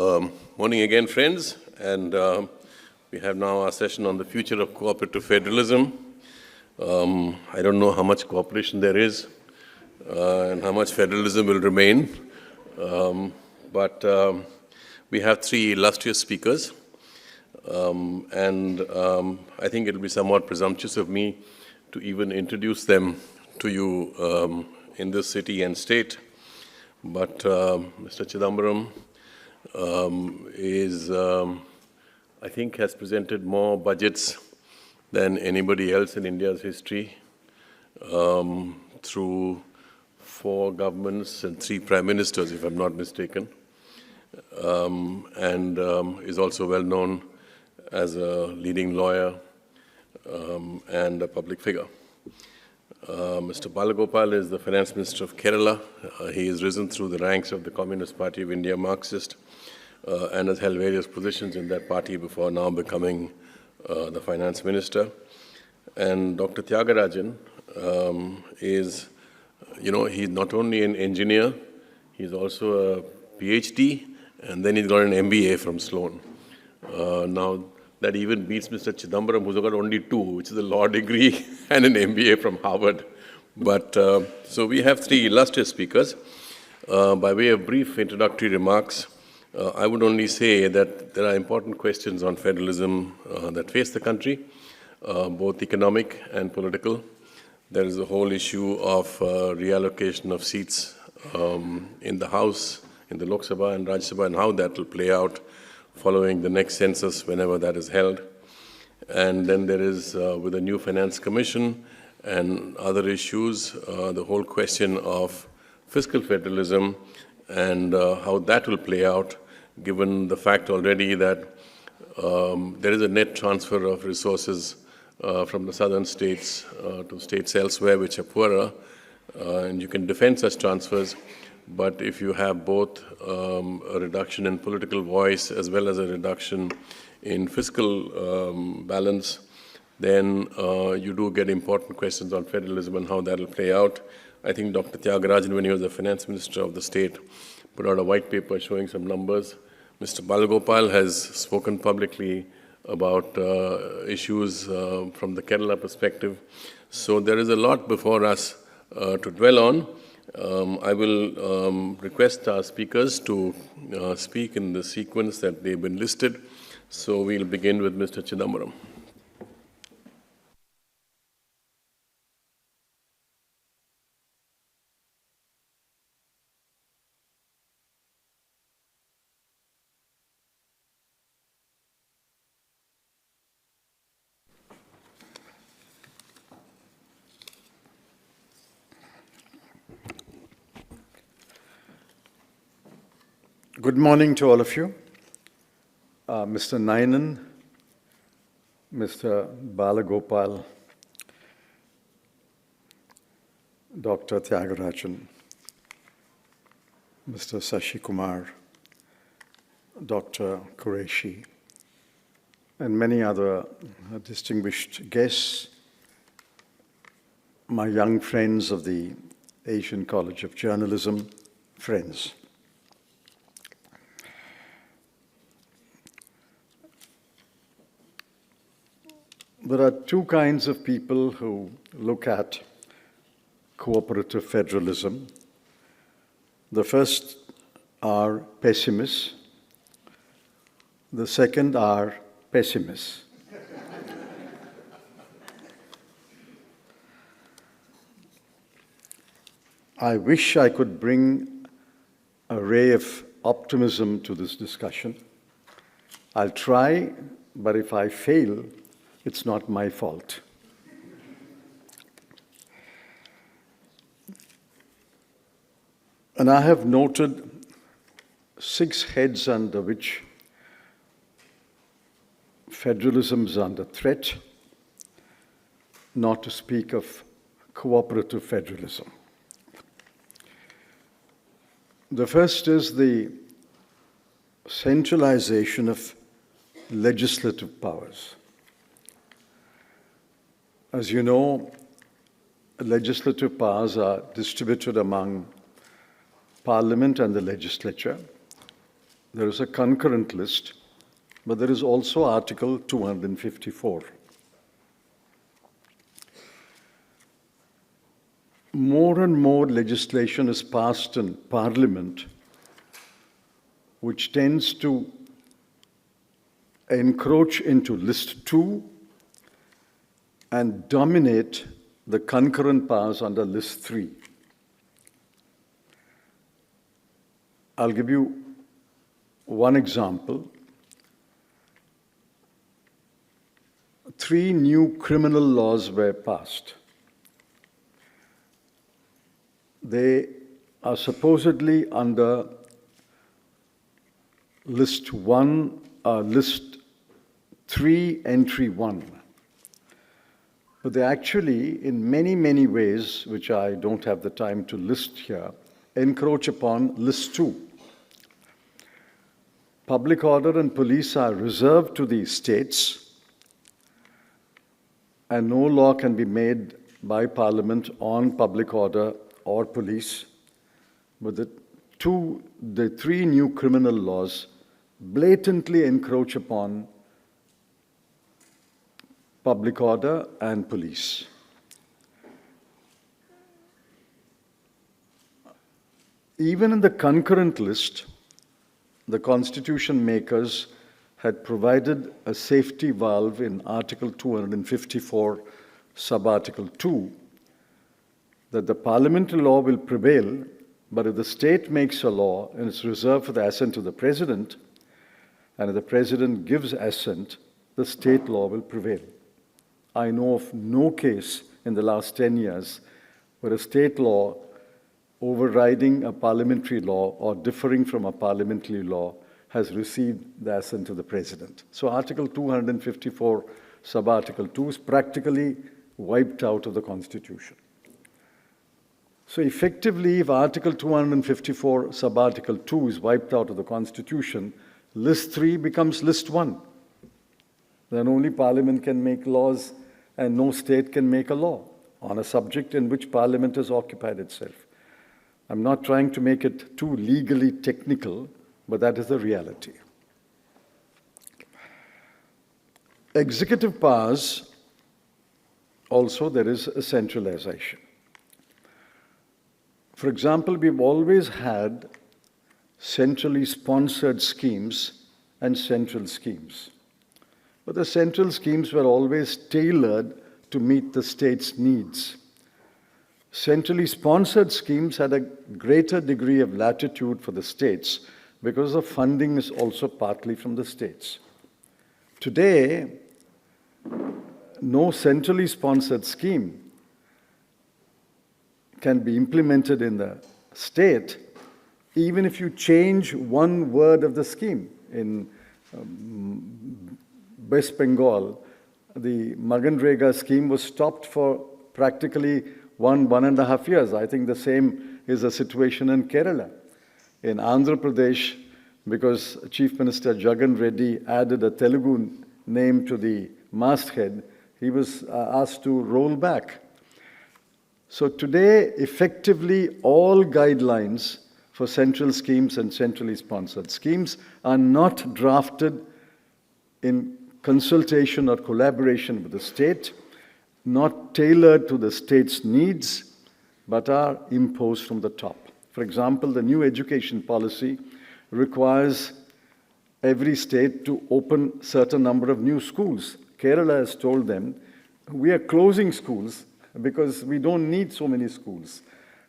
Morning again, friends, and we have now our session on the future of cooperative federalism. I don't know how much cooperation there is and how much federalism will remain, but we have three illustrious speakers, and I think it will be somewhat presumptuous of me to even introduce them to you in this city and state. But Mr. Chidambaram I think, has presented more budgets than anybody else in India's history, through 4 governments and 3 prime ministers, if I'm not mistaken, and is also well known as a leading lawyer and a public figure. Mr. Balagopal is the Finance Minister of Kerala. He has risen through the ranks of the Communist Party of India, Marxist, and has held various positions in that party before now becoming the Finance Minister. And Dr. Tyagarajan is, he's not only an engineer, he's also a PhD, and then he's got an MBA from Sloan. Now, that even beats Mr. Chidambaram, who's got only 2, which is a law degree and an MBA from Harvard. But so we have 3 illustrious speakers. By way of brief introductory remarks, I would only say that there are important questions on federalism that face the country, both economic and political. There is the whole issue of reallocation of seats in the House, in the Lok Sabha and Rajya Sabha, and how that will play out following the next census, whenever that is held. And then there is, with the new Finance Commission and other issues, the whole question of fiscal federalism and how that will play out, given the fact already that there is a net transfer of resources from the southern states to states elsewhere which are poorer, and you can defend such transfers. But if you have both a reduction in political voice as well as a reduction in fiscal balance, then you do get important questions on federalism and how that will play out. I think Dr. Tyagarajan, when he was the Finance Minister of the state, put out a white paper showing some numbers. Mr. Balagopal has spoken publicly about issues from the Kerala perspective. So there is a lot before us to dwell on. I will request our speakers to speak in the sequence that they've been listed. So we'll begin with Mr. Chidambaram. Good morning to all of you. Mr. Nayanan, Mr. Balagopal, Dr. Tyagarajan, Mr. Sashi Kumar, Dr. Qureshi, and many other distinguished guests, my young friends of the Asian College of Journalism, friends. There are 2 kinds of people who look at cooperative federalism. The first are pessimists. The second are pessimists. I wish I could bring a ray of optimism to this discussion. I'll try, but if I fail, it's not my fault. And I have noted 6 heads under which federalism is under threat, not to speak of cooperative federalism. The first is the centralization of legislative powers. As you know, legislative powers are distributed among Parliament and the legislature, there is a concurrent list, but there is also Article 254. More and more legislation is passed in Parliament which tends to encroach into List 2 and dominate the concurrent powers under List 3. I'll give you one example. 3 new criminal laws were passed. They are supposedly under List 1, List 3, Entry 1. But they actually, in many, many ways, which I don't have the time to list here, encroach upon List 2. Public order and police are reserved to the states, and no law can be made by Parliament on public order or police. But the 3 new criminal laws blatantly encroach upon public order and police. Even in the concurrent list, the constitution makers had provided a safety valve in Article 254, Sub-Article 2, that the parliamentary law will prevail, but if the state makes a law and it's reserved for the assent of the president, and if the president gives assent, the state law will prevail. I know of no case in the last 10 years where a state law overriding a parliamentary law or differing from a parliamentary law has received the assent of the president. So Article 254, Sub-Article 2 is practically wiped out of the Constitution. So effectively, if Article 254, Sub-Article 2 is wiped out of the Constitution, List 3 becomes List 1. Then only Parliament can make laws and no state can make a law on a subject in which Parliament has occupied itself. I'm not trying to make it too legally technical, but that is the reality. Executive powers, also there is a centralization. For example, we've always had centrally sponsored schemes and central schemes. But the central schemes were always tailored to meet the state's needs. Centrally sponsored schemes had a greater degree of latitude for the states because the funding is also partly from the states. Today, no centrally sponsored scheme can be implemented in the state, even if you change one word of the scheme. In West Bengal, the Maganrega scheme was stopped for practically 1.5 years. I think the same is the situation in Kerala. In Andhra Pradesh, because Chief Minister Jagan Reddy added a Telugu name to the masthead, he was asked to roll back. So today, effectively, all guidelines for central schemes and centrally sponsored schemes are not drafted in consultation or collaboration with the state, not tailored to the state's needs, but are imposed from the top. For example, the new education policy requires every state to open a certain number of new schools. Kerala has told them, we are closing schools because we don't need so many schools.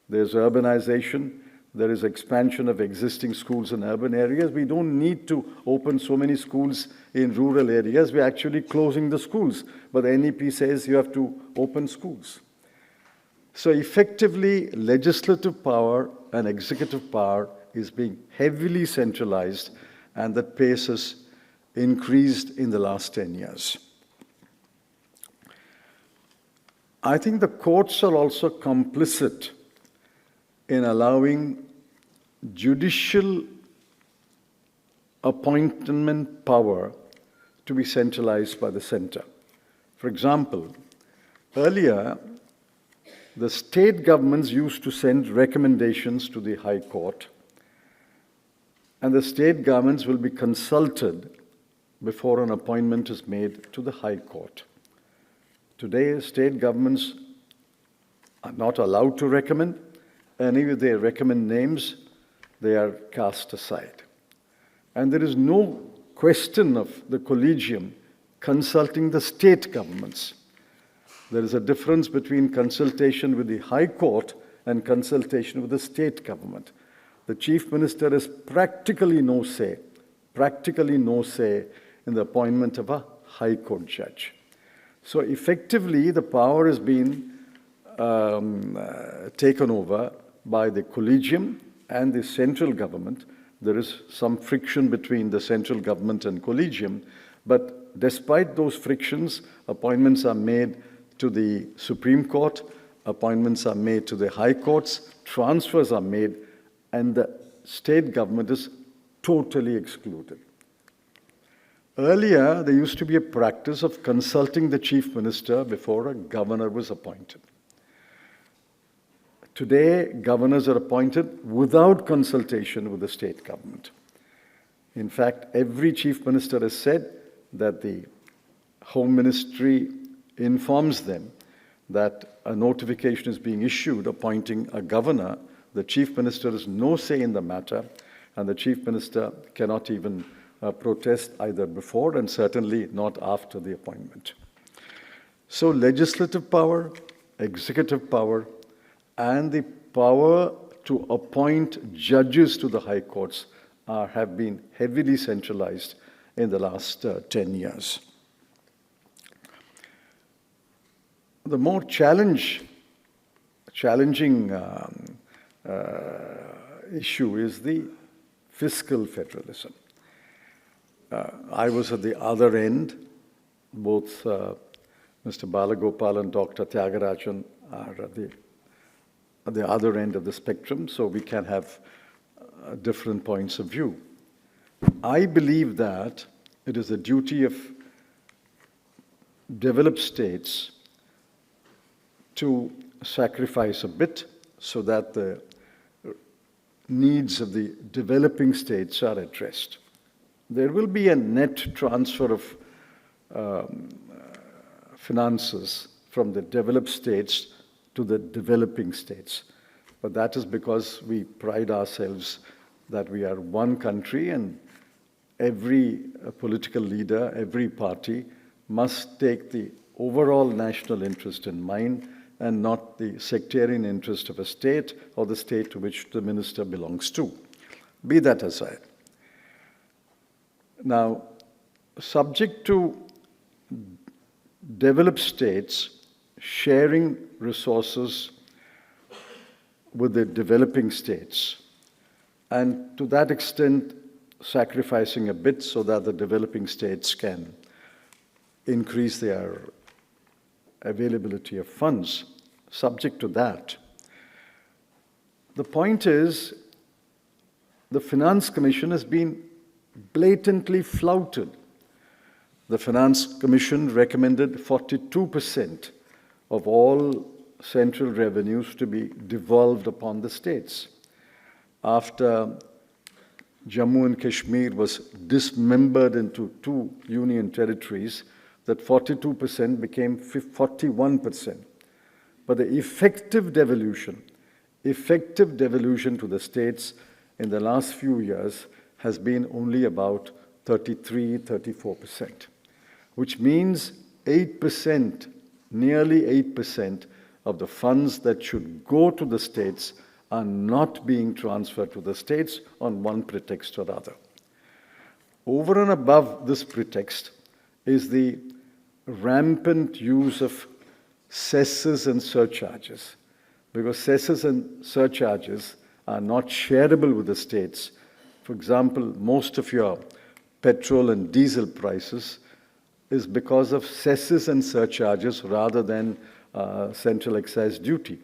There's urbanization, there is expansion of existing schools in urban areas. We don't need to open so many schools in rural areas. We're actually closing the schools. But the NEP says you have to open schools. So effectively, legislative power and executive power is being heavily centralized, and that pace has increased in the last 10 years. I think the courts are also complicit in allowing judicial appointment power to be centralized by the center. For example, earlier, the state governments used to send recommendations to the High Court, and the state governments will be consulted before an appointment is made to the High Court. Today, state governments are not allowed to recommend, and if they recommend names, they are cast aside. And there is no question of the Colloquium consulting the state governments. There is a difference between consultation with the High Court and consultation with the state government. The Chief Minister has practically no say in the appointment of a High Court judge. So effectively, the power has been taken over by the Colloquium and the central government. There is some friction between the central government and Colloquium, but despite those frictions, appointments are made to the Supreme Court, appointments are made to the High Courts, transfers are made, and the state government is totally excluded. Earlier, there used to be a practice of consulting the Chief Minister before a governor was appointed. Today, governors are appointed without consultation with the state government. In fact, every Chief Minister has said that the Home Ministry informs them that a notification is being issued appointing a governor. The Chief Minister has no say in the matter, and the Chief Minister cannot even protest either before and certainly not after the appointment. So legislative power, executive power, and the power to appoint judges to the high courts have been heavily centralized in the last 10 years. The more challenging issue is the fiscal federalism. I was at the other end. Both Mr. Balagopal and Dr. Tyagarajan are at the other end of the spectrum, so we can have different points of view. I believe that it is the duty of developed states to sacrifice a bit so that the needs of the developing states are addressed. There will be a net transfer of finances from the developed states to the developing states. But that is because we pride ourselves that we are one country, and every political leader, every party must take the overall national interest in mind and not the sectarian interest of a state or the state to which the minister belongs to. Be that aside. Now, subject to developed states sharing resources with the developing states, and to that extent sacrificing a bit so that the developing states can increase their availability of funds, subject to that. The point is, the Finance Commission has been blatantly flouted. The Finance Commission recommended 42% of all central revenues to be devolved upon the states. After Jammu and Kashmir was dismembered into 2 union territories, that 42% became 41%. But the effective devolution to the states in the last few years has been only about 34%, which means 8%, nearly 8% of the funds that should go to the states are not being transferred to the states on one pretext or other. Over and above this pretext is the rampant use of cesses and surcharges, because cesses and surcharges are not shareable with the states. For example, most of your petrol and diesel prices is because of cesses and surcharges rather than central excise duty.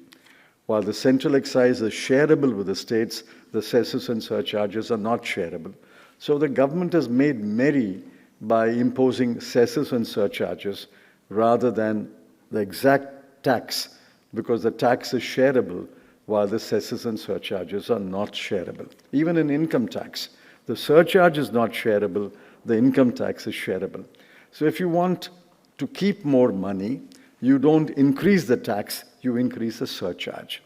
While the central excise is shareable with the states, the cesses and surcharges are not shareable. So the government has made merry by imposing cesses and surcharges rather than the exact tax, because the tax is shareable while the cesses and surcharges are not shareable. Even in income tax, The surcharge is not shareable, the income tax is shareable. So if you want to keep more money, you don't increase the tax, you increase the surcharge.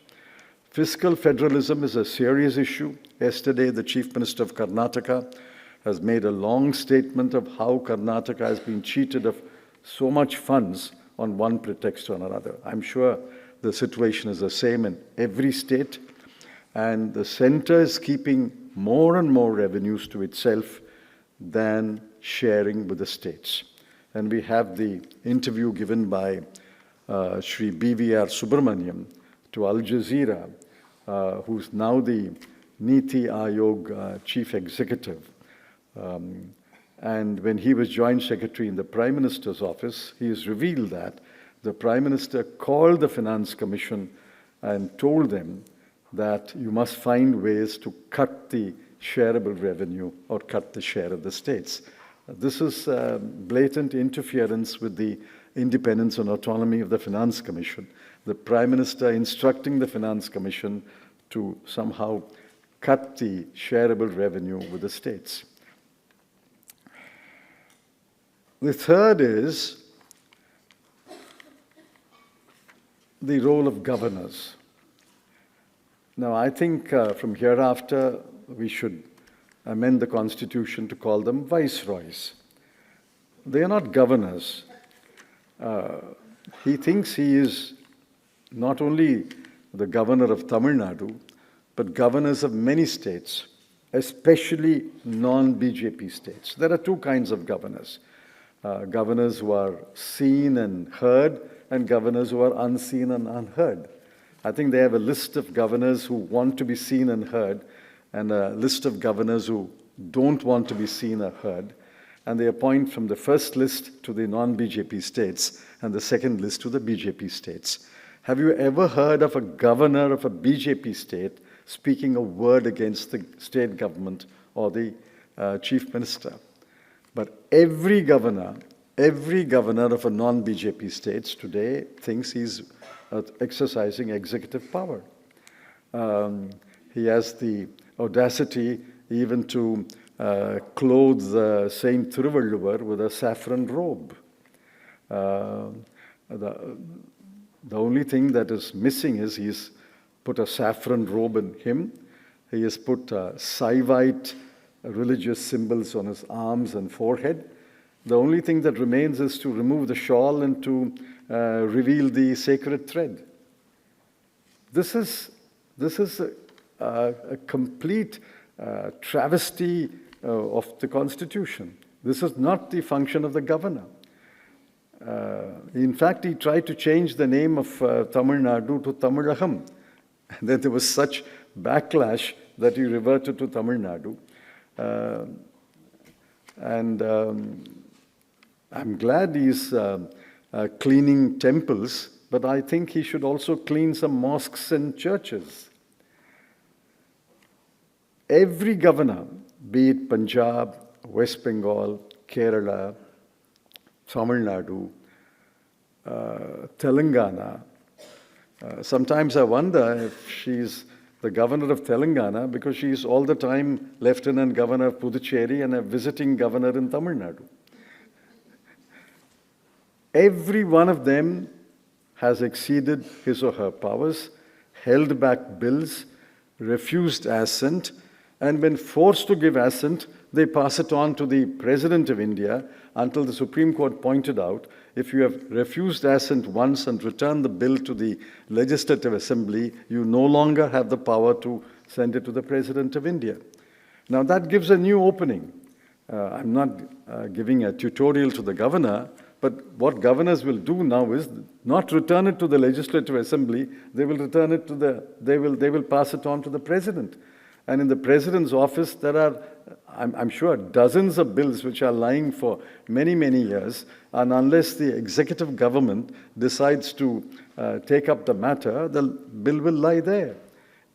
Fiscal federalism is a serious issue. Yesterday, the Chief Minister of Karnataka has made a long statement of how Karnataka has been cheated of so much funds on one pretext or another. I'm sure the situation is the same in every state, and the center is keeping more and more revenues to itself than sharing with the states. And we have the interview given by Shri BVR Subramaniam to Al Jazeera, who's now the Niti Aayog chief executive. And when he was Joint Secretary in the Prime Minister's office, he has revealed that the Prime Minister called the Finance Commission and told them that you must find ways to cut the shareable revenue or cut the share of the states. This is blatant interference with the independence and autonomy of the Finance Commission. The Prime Minister instructing the Finance Commission to somehow cut the shareable revenue with the states. The third is the role of governors. Now, I think from hereafter we should amend the Constitution to call them viceroys. They are not governors. He thinks he is not only the governor of Tamil Nadu, but governors of many states, especially non-BJP states. There are two kinds of governors. Governors who are seen and heard, and governors who are unseen and unheard. I think they have a list of governors who want to be seen and heard, and a list of governors who don't want to be seen or heard. And they appoint from the first list to the non-BJP states, and the second list to the BJP states. Have you ever heard of a governor of a BJP state speaking a word against the state government or the chief minister? But every governor of a non-BJP states today thinks he's exercising executive power. He has the audacity even to clothe Saint Thiruvalluvar with a saffron robe. The only thing that is missing is he's put a saffron robe in him. He has put Saivite religious symbols on his arms and forehead. The only thing that remains is to remove the shawl and to reveal the sacred thread. This is a complete travesty of the Constitution. This is not the function of the governor. In fact, he tried to change the name of Tamil Nadu to Tamilaham. And then there was such backlash that he reverted to Tamil Nadu. I'm glad he's cleaning temples, but I think he should also clean some mosques and churches. Every governor, be it Punjab, West Bengal, Kerala, Tamil Nadu, Telangana, sometimes I wonder if she's the governor of Telangana because she's all the time Lieutenant Governor of Puducherry and a visiting governor in Tamil Nadu. Every one of them has exceeded his or her powers, held back bills, refused assent, and when forced to give assent, they pass it on to the President of India until the Supreme Court pointed out, if you have refused assent once and returned the bill to the Legislative Assembly, you no longer have the power to send it to the President of India. Now that gives a new opening. I'm not giving a tutorial to the governor, but what governors will do now is not return it to the Legislative Assembly, they will return it to they will pass it on to the President. And in the President's office, there are, I'm sure, dozens of bills which are lying for many, many years. And unless the executive government decides to take up the matter, the bill will lie there.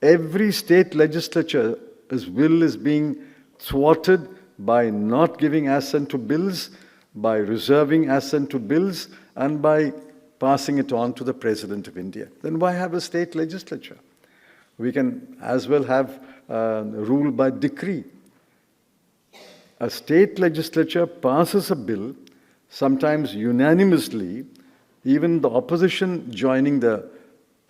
Every state legislature's will is being thwarted by not giving assent to bills, by reserving assent to bills, and by passing it on to the President of India. Then why have a state legislature? We can as well have rule by decree. a state legislature passes a bill, sometimes unanimously, even the opposition joining the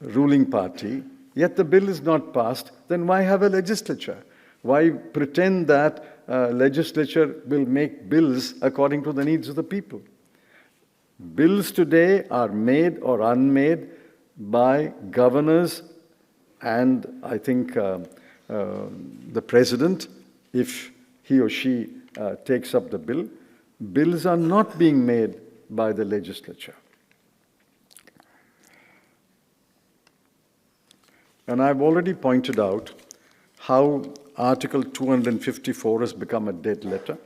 ruling party, yet the bill is not passed, then why have a legislature? Why pretend that legislature will make bills according to the needs of the people? Bills today are made or unmade by governors and I think the president, if he or she takes up the bill. Bills are not being made by the legislature. And I've already pointed out how Article 254 has become a dead letter.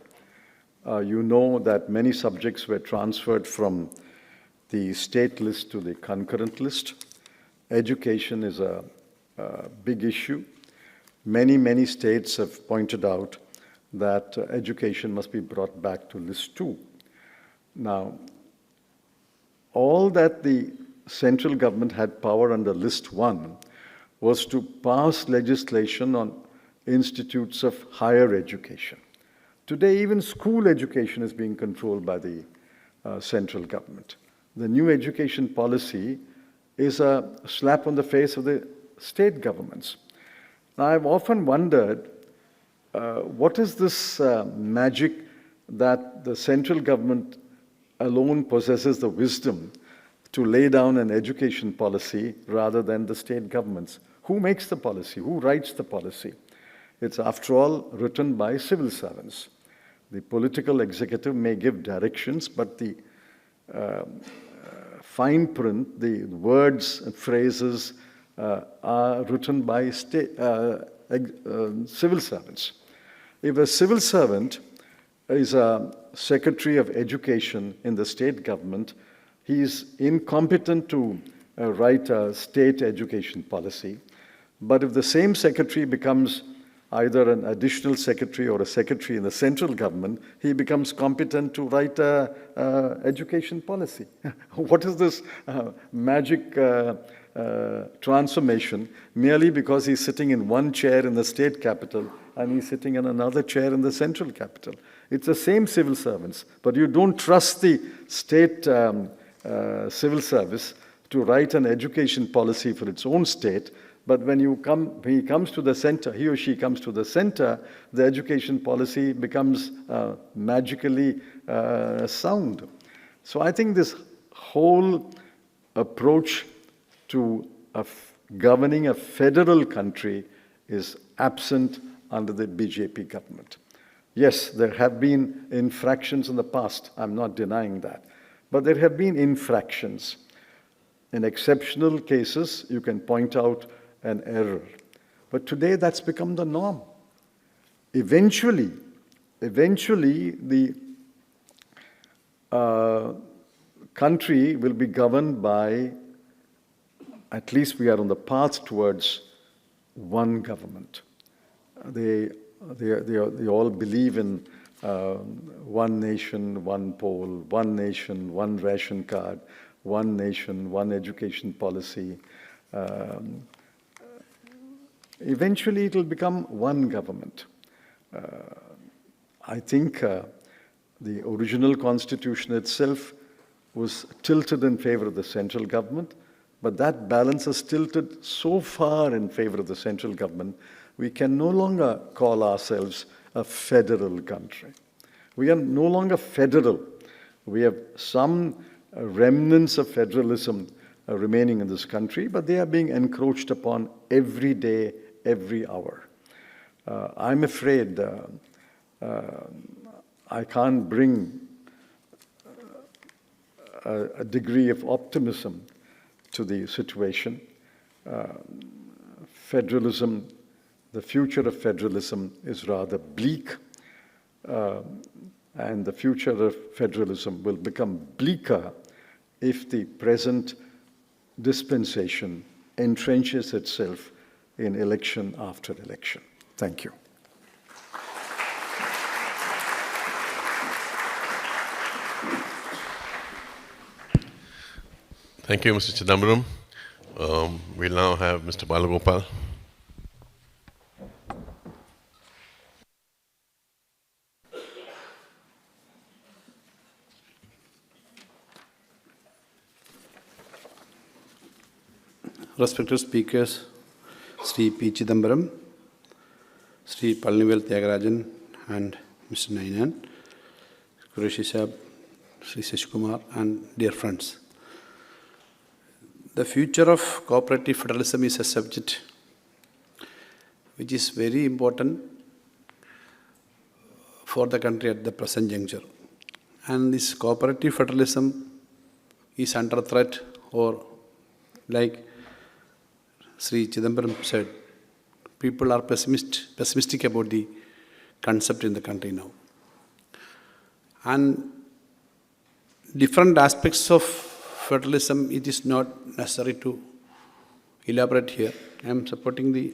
You know that many subjects were transferred from the state list to the concurrent list. Education is a big issue. Many states have pointed out that education must be brought back to list 2. Now, all that the central government had power under list 1 was to pass legislation on institutes of higher education. Today, even school education is being controlled by the central government. The new education policy is a slap on the face of the state governments. Now, I've often wondered, what is this magic that the central government alone possesses the wisdom to lay down an education policy rather than the state governments? Who makes the policy? Who writes the policy? It's, after all, written by civil servants. The political executive may give directions, but the fine print, the words and phrases are written by civil servants. If a civil servant is a secretary of education in the state government, he is incompetent to write a state education policy. But if the same secretary becomes either an additional secretary or a secretary in the central government, he becomes competent to write an education policy. What is this magic transformation merely because he's sitting in one chair in the state capital and he's sitting in another chair in the central capital? It's the same civil servants, but you don't trust the state civil service to write an education policy for its own state. But when he comes to the center, he or she comes to the center, the education policy becomes magically sound. So I think this whole approach to governing a federal country is absent under the BJP government. Yes, there have been infractions in the past. I'm not denying that. But there have been infractions. In exceptional cases, you can point out an error. But today, that's become the norm. Eventually, the country will be governed by, at least we are on the path towards one government. They all believe in one nation, one poll, one nation, one ration card, one nation, one education policy. Eventually, it will become one government. I think the original constitution itself was tilted in favor of the central government, but that balance is tilted so far in favor of the central government, we can no longer call ourselves a federal country. We are no longer federal. We have some remnants of federalism remaining in this country, but they are being encroached upon every day, every hour. I'm afraid I can't bring a degree of optimism to the situation. Federalism, the future of federalism is rather bleak, and the future of federalism will become bleaker if the present dispensation entrenches itself in election after election. Thank you. Thank you, Mr. Chidambaram. We'll now have Mr. Balagopal. respected speakers, Sri P. Chidambaram, Sri Palnivel Tyagarajan, and Mr. Nainan, Qureshi Sahab, Sri Seshkumar, and dear friends. The future of cooperative federalism is a subject which is very important for the country at the present juncture. And this cooperative federalism is under threat, or like Sri Chidambaram said, people are pessimistic about the concept in the country now. And different aspects of federalism, it is not necessary to elaborate here. I am supporting the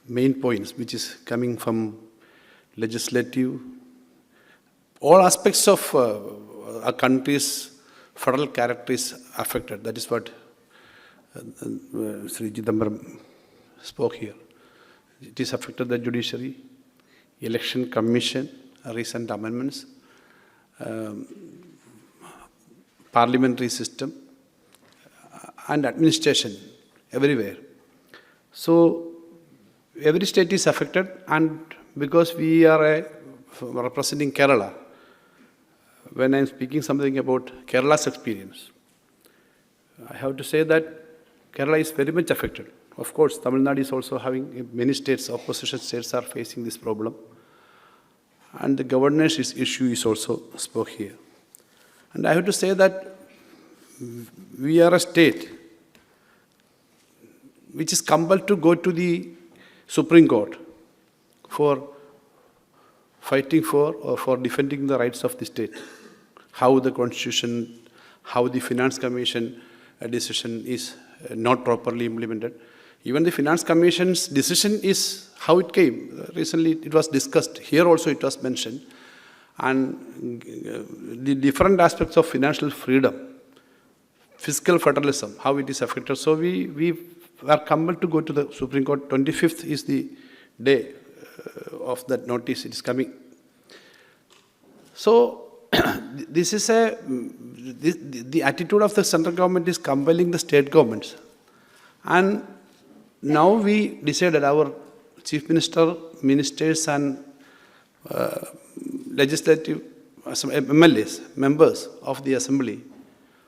main points which is coming from legislative. All aspects of a country's federal character is affected. That is what Sri Chidambaram spoke here. It is affected the judiciary, election commission, recent amendments, parliamentary system, and administration everywhere. So every state is affected, and because we are representing Kerala, when I am speaking something about Kerala's experience, I have to say that Kerala is very much affected. Of course, Tamil Nadu is also having, many states, opposition states are facing this problem. And the governance issue is also spoke here. And I have to say that we are a state which is compelled to go to the Supreme Court for fighting for or for defending the rights of the state. How the Constitution, how the Finance Commission decision is not properly implemented. Even the Finance Commission's decision is how it came. Recently it was discussed. Here also it was mentioned. And the different aspects of financial freedom, fiscal federalism, how it is affected. So we are compelled to go to the Supreme Court. 25th is the day of that notice. It is coming. So this is the attitude of the central government is compelling the state governments. And now we decided, our chief minister, ministers, and legislative MLAs, members of the assembly,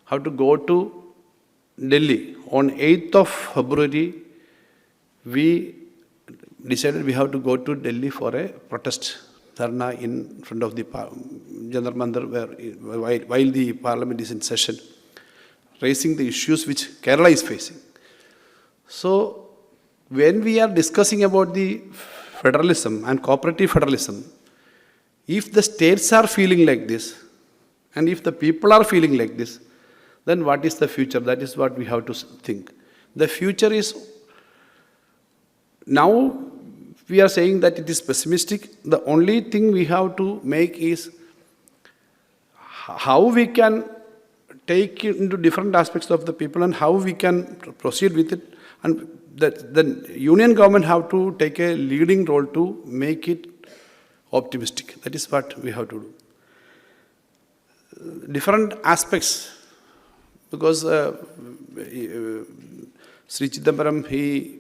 have to go to Delhi. On 8th of February, we decided we have to go to Delhi for a protest dharna in front of the Jantar Mandir, while the parliament is in session, raising the issues which Kerala is facing. So when we are discussing about the federalism and cooperative federalism, if the states are feeling like this, and if the people are feeling like this, then what is the future? That is what we have to think. The future is, now we are saying that it is pessimistic. The only thing we have to make is how we can take it into different aspects of the people and how we can proceed with it. And the union government have to take a leading role to make it optimistic. That is what we have to do. Different aspects, because Sri Chidambaram, he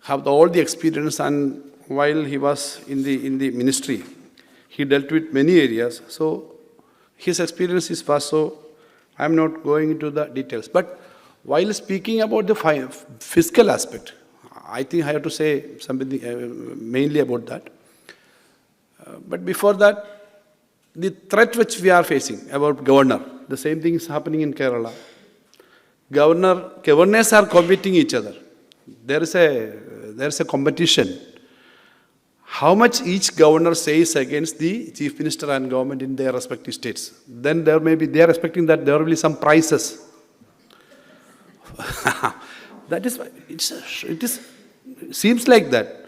have all the experience, and while he was in the ministry, he dealt with many areas. So his experience is vast, so I am not going into the details. But while speaking about the fiscal aspect, I think I have to say something mainly about that. But before that, the threat which we are facing about governor, the same thing is happening in Kerala. Governors are competing each other. There is a competition. How much each governor says against the chief minister and government in their respective states. Then they are expecting that there will be some prizes. That is, it seems like that.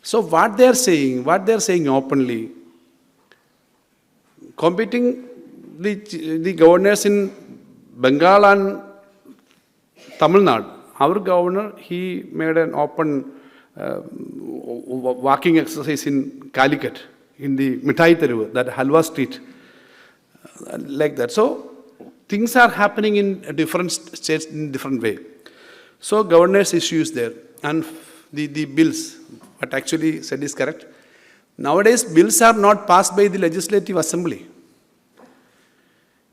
So what they are saying openly, competing the governors in Bengal and Tamil Nadu. Our governor, he made an open walking exercise in Calicut, in the Mithai Teruvu, that Halwa street, like that. So things are happening in different states in different way. So governance issue is there. And the bills, what actually said is correct. Nowadays, bills are not passed by the Legislative Assembly.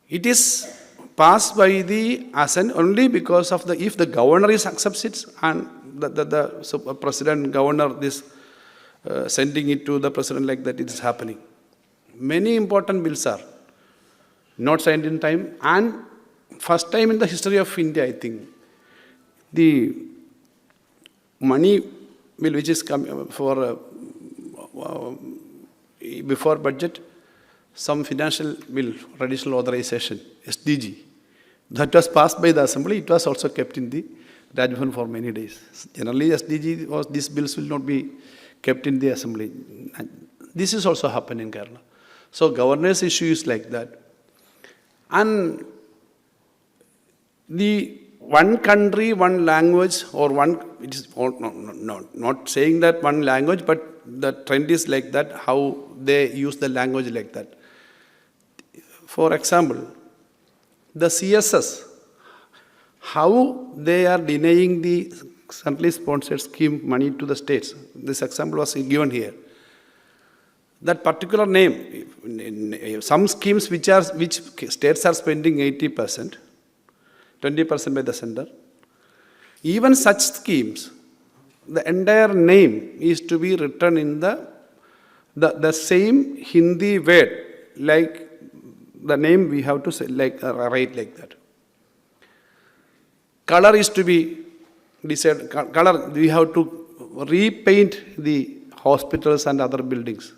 It is passed by the Assembly only because of if the governor accepts it and the president, governor, sending it to the president like that, it is happening. Many important bills are not signed in time, and first time in the history of India, I think, the money bill which is coming for before budget, some financial bill, additional authorization, SDG, that was passed by the Assembly. It was also kept in the Raj Bhavan for many days. Generally, SDG was these bills will not be kept in the Assembly. This is also happening in Kerala. So governance issue is like that. And the one country, one language, or one, it is not saying that one language, but the trend is like that, how they use the language like that. For example, the CSS, how they are denying the centrally sponsored scheme money to the states. This example was given here. That particular name, some schemes which states are spending 80%, 20% by the center. Even such schemes, the entire name is to be written in the same Hindi word, like the name we have to say, write like that. Color is to be decided. Color, we have to repaint the hospitals and other buildings.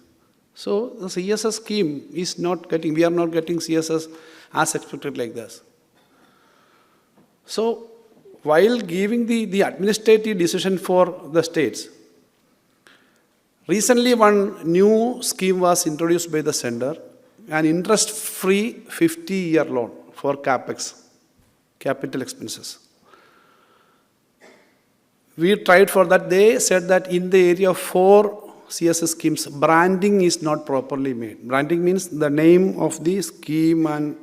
So the CSS scheme is not getting, we are not getting CSS as expected like this. So while giving the administrative decision for the states, recently one new scheme was introduced by the center, an interest-free 50-year loan for CAPEX, capital expenses. We tried for that. They said that in the area of 4 CSS schemes, branding is not properly made. Branding means the name of the scheme and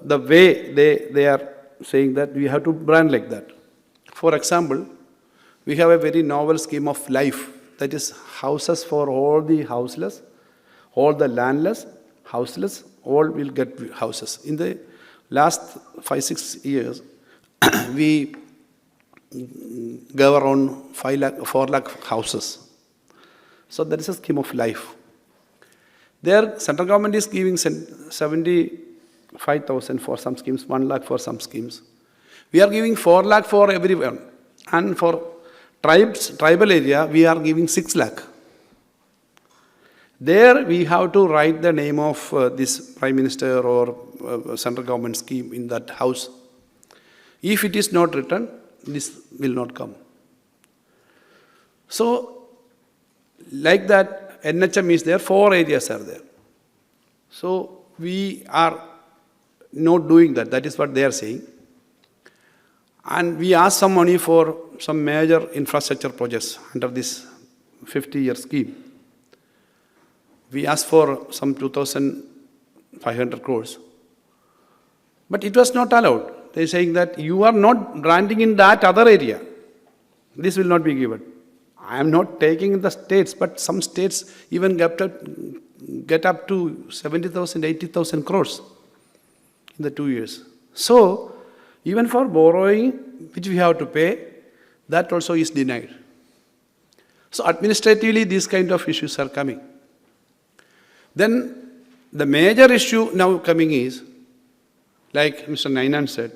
the way they are saying that we have to brand like that. For example, we have a very novel scheme of life, that is houses for all the houseless, all the landless, houseless, all will get houses. In the last 5-6 years, we gave around 4 lakh houses. So that is a scheme of life. There, central government is giving 75,000 for some schemes, 1 lakh for some schemes. We are giving 4 lakh for everyone. And for tribal area, we are giving 6 lakh. There we have to write the name of this Prime Minister or central government scheme in that house. If it is not written, this will not come. So, like that, NHM is there, 4 areas are there. So, we are not doing that. That is what they are saying. And we asked some money for some major infrastructure projects under this 50-year scheme. We asked for some 2,500 crores. But it was not allowed. They are saying that you are not branding in that other area. This will not be given. I am not taking in the states, but some states even get up to 70,000, 80,000 crores in the 2 years. So, even for borrowing, which we have to pay, that also is denied. So, administratively, these kind of issues are coming. Then, the major issue now coming is, like Mr. Nainan said,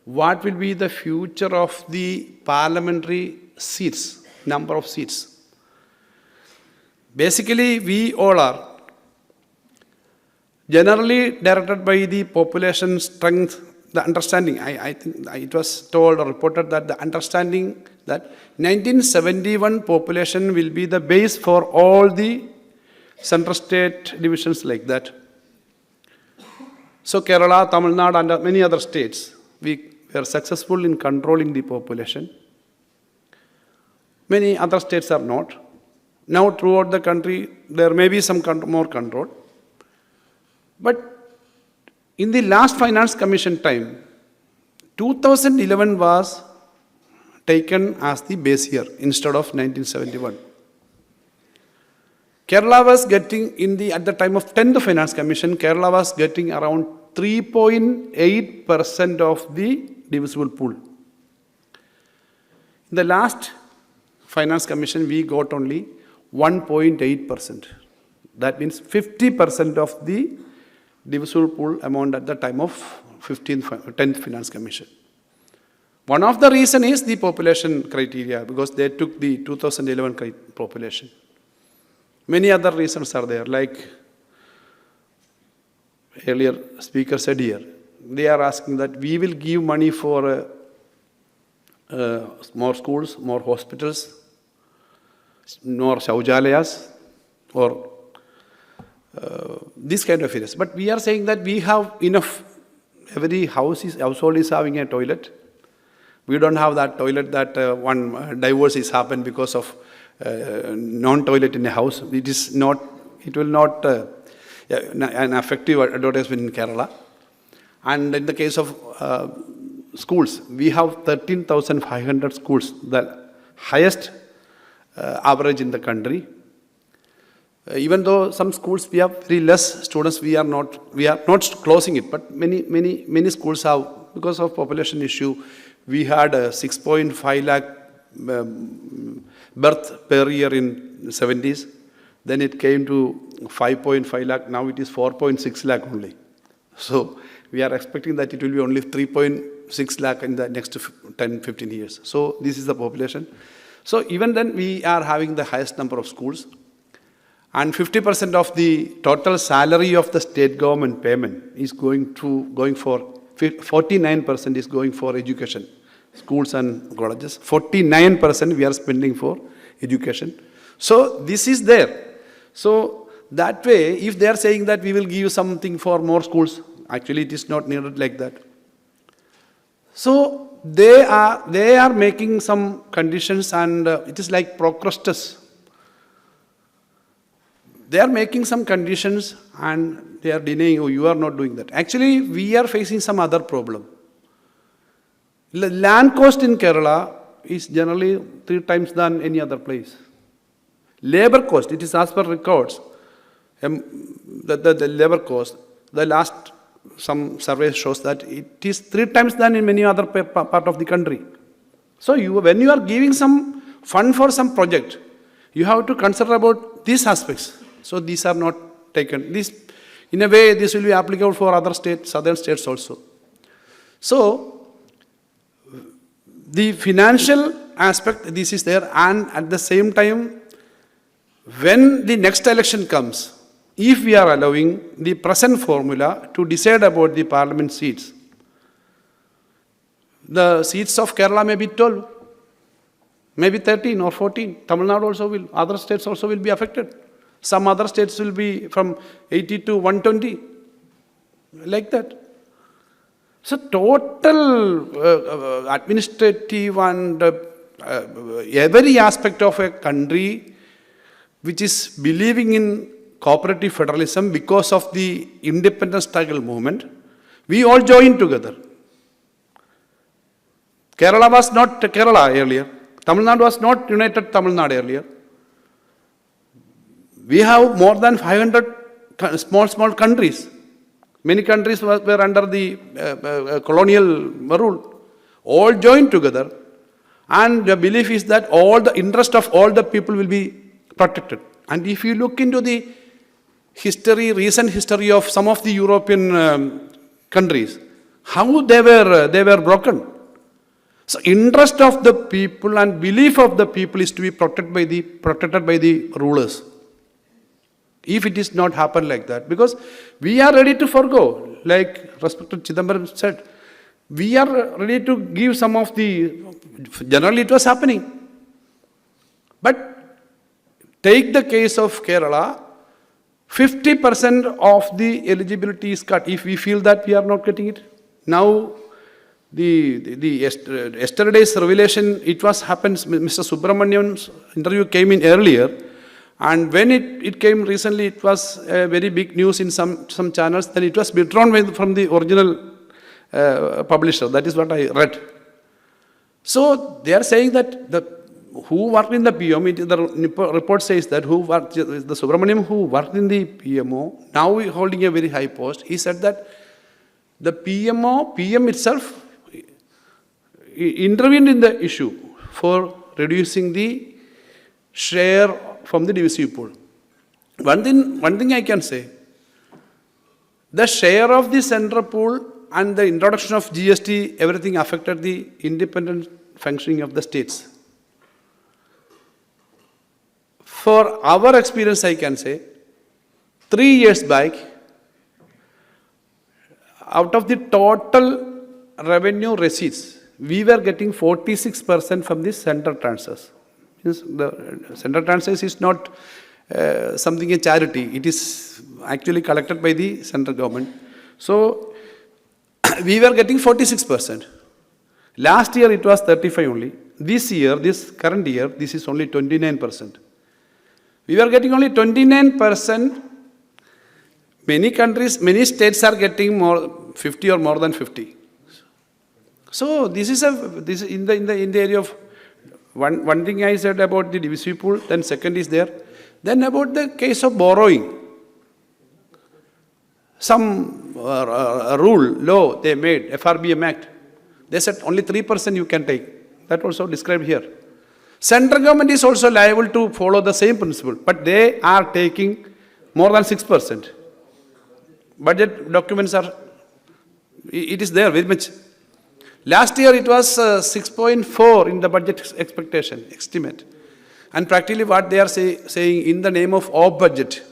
what will be the future of the parliamentary seats, number of seats? Basically, we all are generally directed by the population strength, the understanding. I think it was told or reported that the understanding that 1971 population will be the base for all the central state divisions like that. So Kerala, Tamil Nadu and many other states, we were successful in controlling the population. Many other states are not. Now throughout the country, there may be some more control. But in the last Finance Commission time, 2011 was taken as the base year instead of 1971. Kerala was getting, at the time of 10th Finance Commission, Kerala was getting around 3.8% of the divisible pool. In the last Finance Commission, we got only 1.8%. That means 50% of the divisible pool amount at the time of 10th Finance Commission. One of the reasons is the population criteria, because they took the 2011 population. Many other reasons are there, like earlier speaker said here. They are asking that we will give money for more schools, more hospitals, more shaujalayas, or this kind of areas. But we are saying that we have enough. Every household is having a toilet. We don't have that toilet that one divorce is happened because of non-toilet in a house. It will not an effective advertisement in Kerala. And in the case of schools, we have 13,500 schools, the highest average in the country. Even though some schools we have very less students, we are not closing it. But many schools have, because of population issue, we had 6.5 lakh birth per year in the 70s. Then it came to 5.5 lakh. Now it is 4.6 lakh only. So we are expecting that it will be only 3.6 lakh in the next 10-15 years. So this is the population. So even then we are having the highest number of schools. And 50% of the total salary of the state government payment is going for 49% is going for education, schools and colleges. 49% we are spending for education. So this is there. So that way, if they are saying that we will give something for more schools, actually it is not needed like that. So they are making some conditions, and it is like Procrustes. They are making some conditions and they are denying, oh, you are not doing that. Actually, we are facing some other problem. Land cost in Kerala is generally 3 times than any other place. Labor cost, it is as per records. The labor cost, the last some survey shows that it is 3 times than in many other part of the country. So when you are giving some fund for some project, you have to consider about these aspects. So these are not taken. In a way, this will be applicable for other states, southern states also. So the financial aspect, this is there, and at the same time, when the next election comes, if we are allowing the present formula to decide about the parliament seats, the seats of Kerala may be 12, maybe 13 or 14. Tamil Nadu also will, other states also will be affected. Some other states will be from 80 to 120, like that. So total administrative and every aspect of a country which is believing in cooperative federalism because of the independence struggle movement, we all joined together. Kerala was not Kerala earlier. Tamil Nadu was not United Tamil Nadu earlier. We have more than 500 small countries. Many countries were under the colonial rule. All joined together. And the belief is that all the interest of all the people will be protected. And if you look into the history, recent history of some of the European countries, how they were broken. So interest of the people and belief of the people is to be protected by the rulers. If it is not happen like that, because we are ready to forgo, like respected Chidambaram said, we are ready to give some of the, generally it was happening. But take the case of Kerala, 50% of the eligibility is cut if we feel that we are not getting it. Now, yesterday's revelation, it was happens, Mr. Subramanian's interview came in earlier. And when it came recently, it was very big news in some channels. Then it was withdrawn from the original publisher. That is what I read. So they are saying that who worked in the PMO, the report says that the Subramaniam who worked in the PMO, now holding a very high post, he said that the PM itself intervened in the issue for reducing the share from the divisive pool. One thing I can say, the share of the central pool and the introduction of GST, everything affected the independent functioning of the states. For our experience, I can say, 3 years back, out of the total revenue receipts, we were getting 46% from the central transfers. The central transfers is not something a charity. It is actually collected by the central government. So, we were getting 46%. Last year it was 35 only. This year, this current year, this is only 29%. We were getting only 29%. Many countries, many states are getting more 50 or more than 50. So this is in the area of one thing I said about the divisive pool. Then second is there. Then about the case of borrowing. Some law they made, FRBM Act. They said only 3% you can take. That also described here. Central government is also liable to follow the same principle, but they are taking more than 6%. Budget documents are, it is there very much. Last year it was 6.4 in the budget expectation, estimate. And practically what they are saying in the name of budget.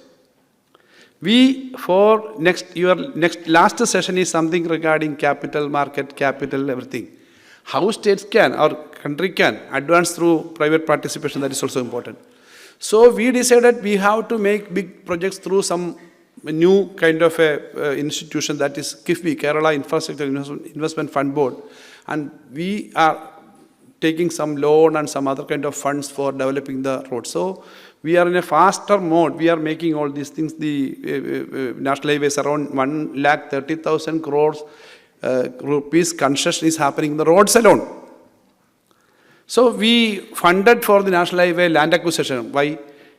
We, for last session is something regarding capital market, capital, everything. How states can, or country can, advance through private participation, that is also important. So we decided we have to make big projects through some new kind of a institution, that is KIFBI, Kerala Infrastructure Investment Fund Board. And we are taking some loan and some other kind of funds for developing the road. So we are in a faster mode. We are making all these things. The national highways around 1,30,000 crores rupees concession is happening in the roads alone. So we funded for the national highway land acquisition. Why?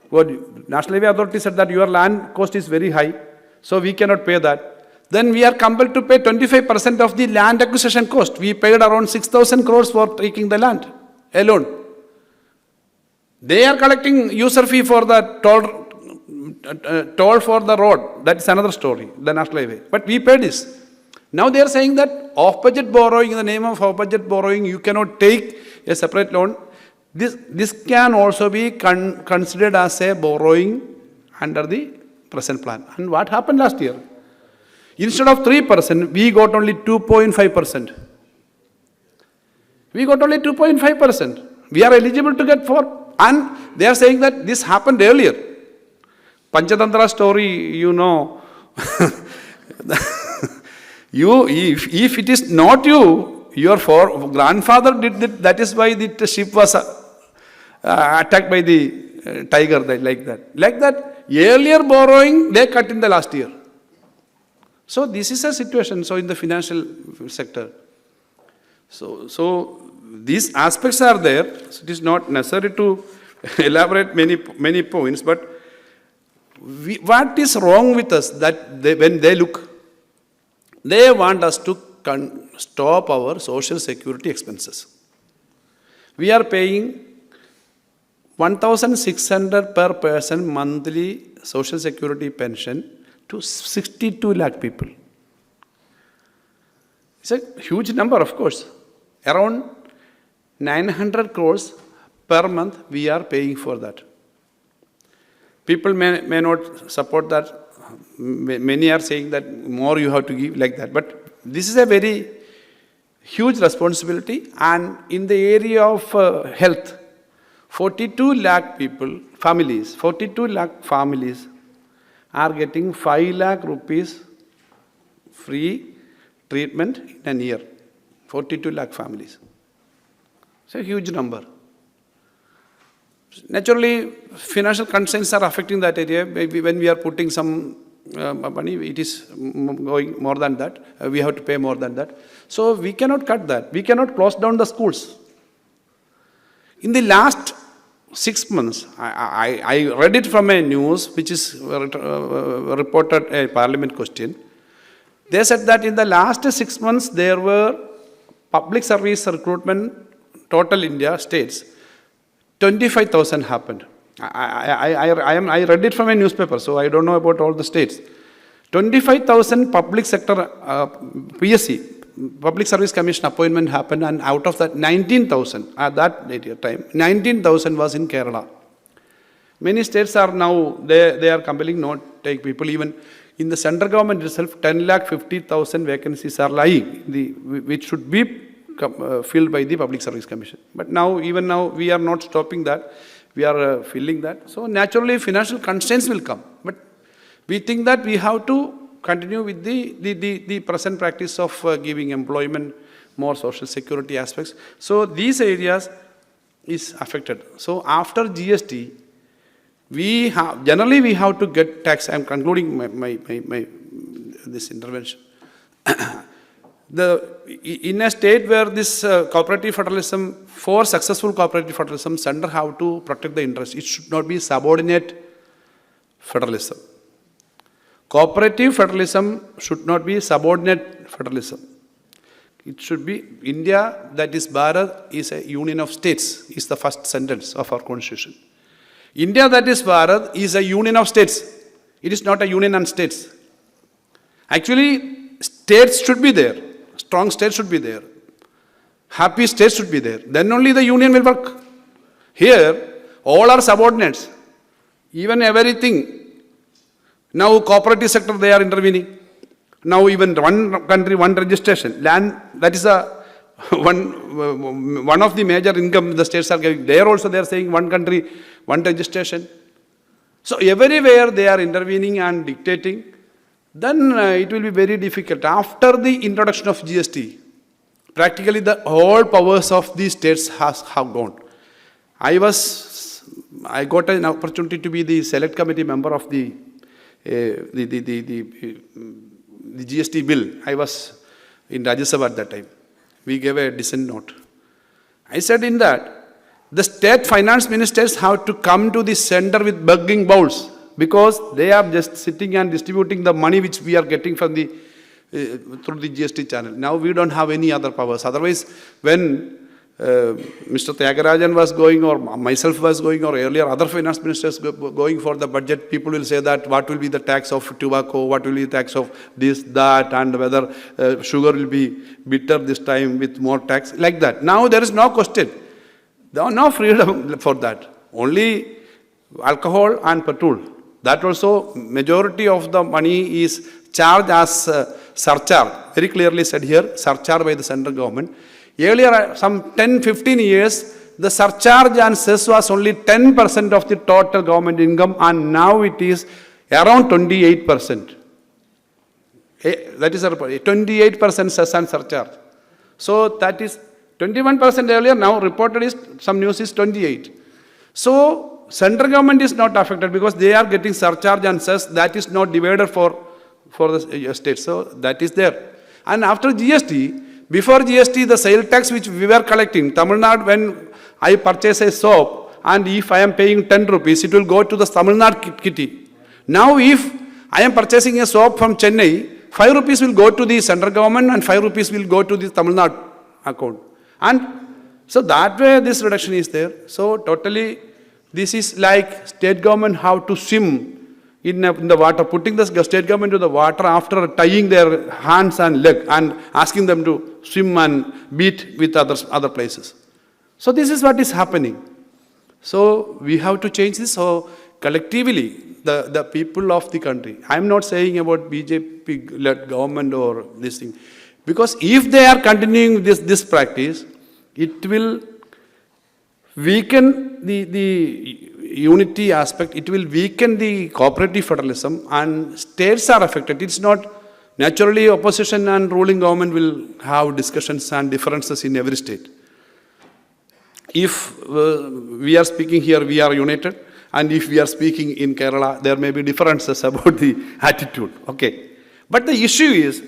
What National Highway Authority said that your land cost is very high, so we cannot pay that. Then we are compelled to pay 25% of the land acquisition cost. We paid around 6,000 crores for taking the land alone. They are collecting user fee for the toll for the road. That is another story, the national highway. But we paid this. Now they are saying that off-budget borrowing, in the name of off-budget borrowing, you cannot take a separate loan. This can also be considered as a borrowing under the present plan. And what happened last year? Instead of 3%, we got only 2.5%. We got only 2.5%. We are eligible to get 4%. And they are saying that this happened earlier. Panchatantra story, you know. If it is not you, your grandfather did it, that is why the ship was attacked by the tiger, like that. Like that, earlier borrowing, they cut in the last year. So this is a situation, so in the financial sector. So these aspects are there. So it is not necessary to elaborate many points, but what is wrong with us that when they look, they want us to stop our social security expenses. We are paying 1,600 per person monthly social security pension to 62 lakh people. It's a huge number, of course. Around 900 crores per month we are paying for that. People may not support that. Many are saying that more you have to give, like that. But this is a very huge responsibility. And in the area of health, 42 lakh families are getting 5 lakh rupees free treatment in a year. 42 lakh families. It's a huge number. Naturally, financial constraints are affecting that area. Maybe when we are putting some money, it is going more than that. We have to pay more than that. So we cannot cut that. We cannot close down the schools. In the last 6 months, I read it from a news which is reported a parliament question. They said that in the last 6 months there were public service recruitment, total India states, 25,000 happened. I read it from a newspaper, so I don't know about all the states. 25,000 public sector PSC, Public Service Commission appointment happened, and out of that 19,000 at that time, 19,000 was in Kerala. Many states are now, they are compelling not take people. Even in the central government itself, 10,50,000 vacancies are lying, which should be filled by the Public Service Commission. But now, even now, we are not stopping that. We are filling that. So naturally, financial constraints will come. But we think that we have to continue with the present practice of giving employment, more social security aspects. So these areas is affected. So after GST, generally we have to get tax. I am concluding my this intervention. In a state where this cooperative federalism, for successful cooperative federalism, center have to protect the interest. It should not be subordinate federalism. Cooperative federalism should not be subordinate federalism. It should be India, that is Bharat, is a union of states, is the first sentence of our constitution. India, that is Bharat, is a union of states. It is not a union and states. Actually, states should be there. Strong states should be there. Happy states should be there. Then only the union will work. Here, all are subordinates. Even everything. Now, cooperative sector, they are intervening. Now, even one country, one registration. Land, that is one of the major income the states are giving. There also they are saying one country, one registration. So, everywhere they are intervening and dictating. Then it will be very difficult. After the introduction of GST, practically the whole powers of these states have gone. I got an opportunity to be the select committee member of the GST bill. I was in Rajya Sabha at that time. We gave a dissent note. I said in that, the state finance ministers have to come to the center with begging bowls, because they are just sitting and distributing the money which we are getting from the through the GST channel. Now we don't have any other powers. Otherwise, when Mr. Tyagarajan was going, or myself was going, or earlier other finance ministers going for the budget, people will say that what will be the tax of tobacco, what will be the tax of this, that, and whether sugar will be bitter this time with more tax, like that. Now there is no question. There is no freedom for that. Only alcohol and petrol. That also, majority of the money is charged as surcharge. Very clearly said here, surcharge by the central government. Earlier, some 10-15 years, the surcharge and cess was only 10% of the total government income, and now it is around 28%. That is 28% cess and surcharge. So that is 21% earlier, now reported is, some news is 28. So central government is not affected because they are getting surcharge and cess, that is not divided for the state. So that is there. And after GST, before GST, the sale tax which we were collecting, Tamil Nadu, when I purchase a soap, and if I am paying 10 rupees, it will go to the Tamil Nadu kitty. Now if I am purchasing a soap from Chennai, 5 rupees will go to the central government and 5 rupees will go to the Tamil Nadu account. And so that way this reduction is there. So totally this is like state government have to swim in the water, putting the state government to the water after tying their hands and leg and asking them to swim and beat with other places. So this is what is happening. So we have to change this. So collectively, the people of the country, I am not saying about BJP-led government or this thing, because if they are continuing this practice, it will weaken the unity aspect, it will weaken the cooperative federalism, and states are affected. It's not naturally opposition and ruling government will have discussions and differences in every state. If we are speaking here, we are united, and if we are speaking in Kerala, there may be differences about the attitude. Okay. But the issue is,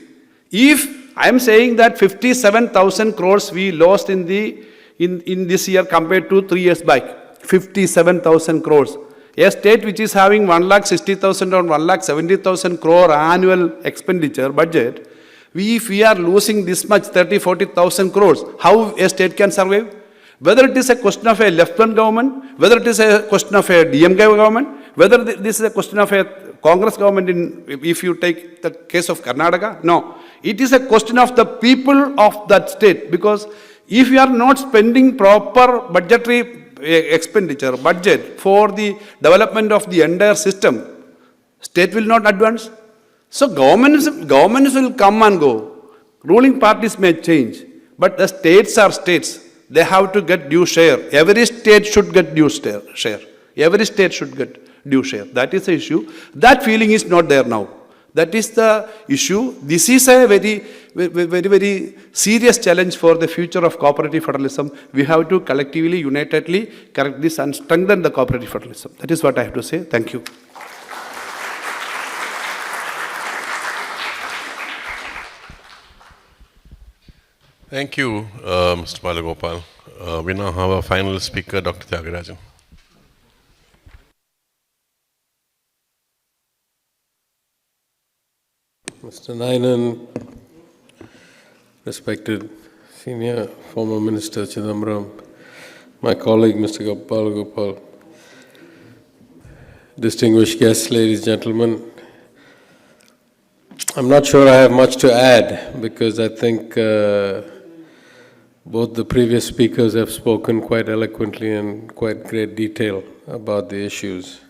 if I am saying that 57,000 crores we lost in this year compared to 3 years back, 57,000 crores. A state which is having 1,60,000 or 1,70,000 crore annual expenditure budget, if we are losing this much, 30,000-40,000 crores, how a state can survive? Whether it is a question of a left-wing government, whether it is a question of a DMK government, whether this is a question of a Congress government, if you take the case of Karnataka, no. It is a question of the people of that state, because if you are not spending proper budgetary expenditure, budget for the development of the entire system, state will not advance. So governments will come and go. Ruling parties may change, but the states are states. They have to get due share. Every state should get due share. Every state should get due share. That is the issue. That feeling is not there now. That is the issue. This is a very serious challenge for the future of cooperative federalism. We have to collectively, unitedly correct this and strengthen the cooperative federalism. That is what I have to say. Thank you. Thank you, Mr. Balagopal. We now have our final speaker, Dr. Tyagarajan. Mr. Nayanan, respected senior former Minister Chidambaram, my colleague Mr. Balagopal, distinguished guests, ladies and gentlemen, I'm not sure I have much to add because I think both the previous speakers have spoken quite eloquently and quite great detail about the issues.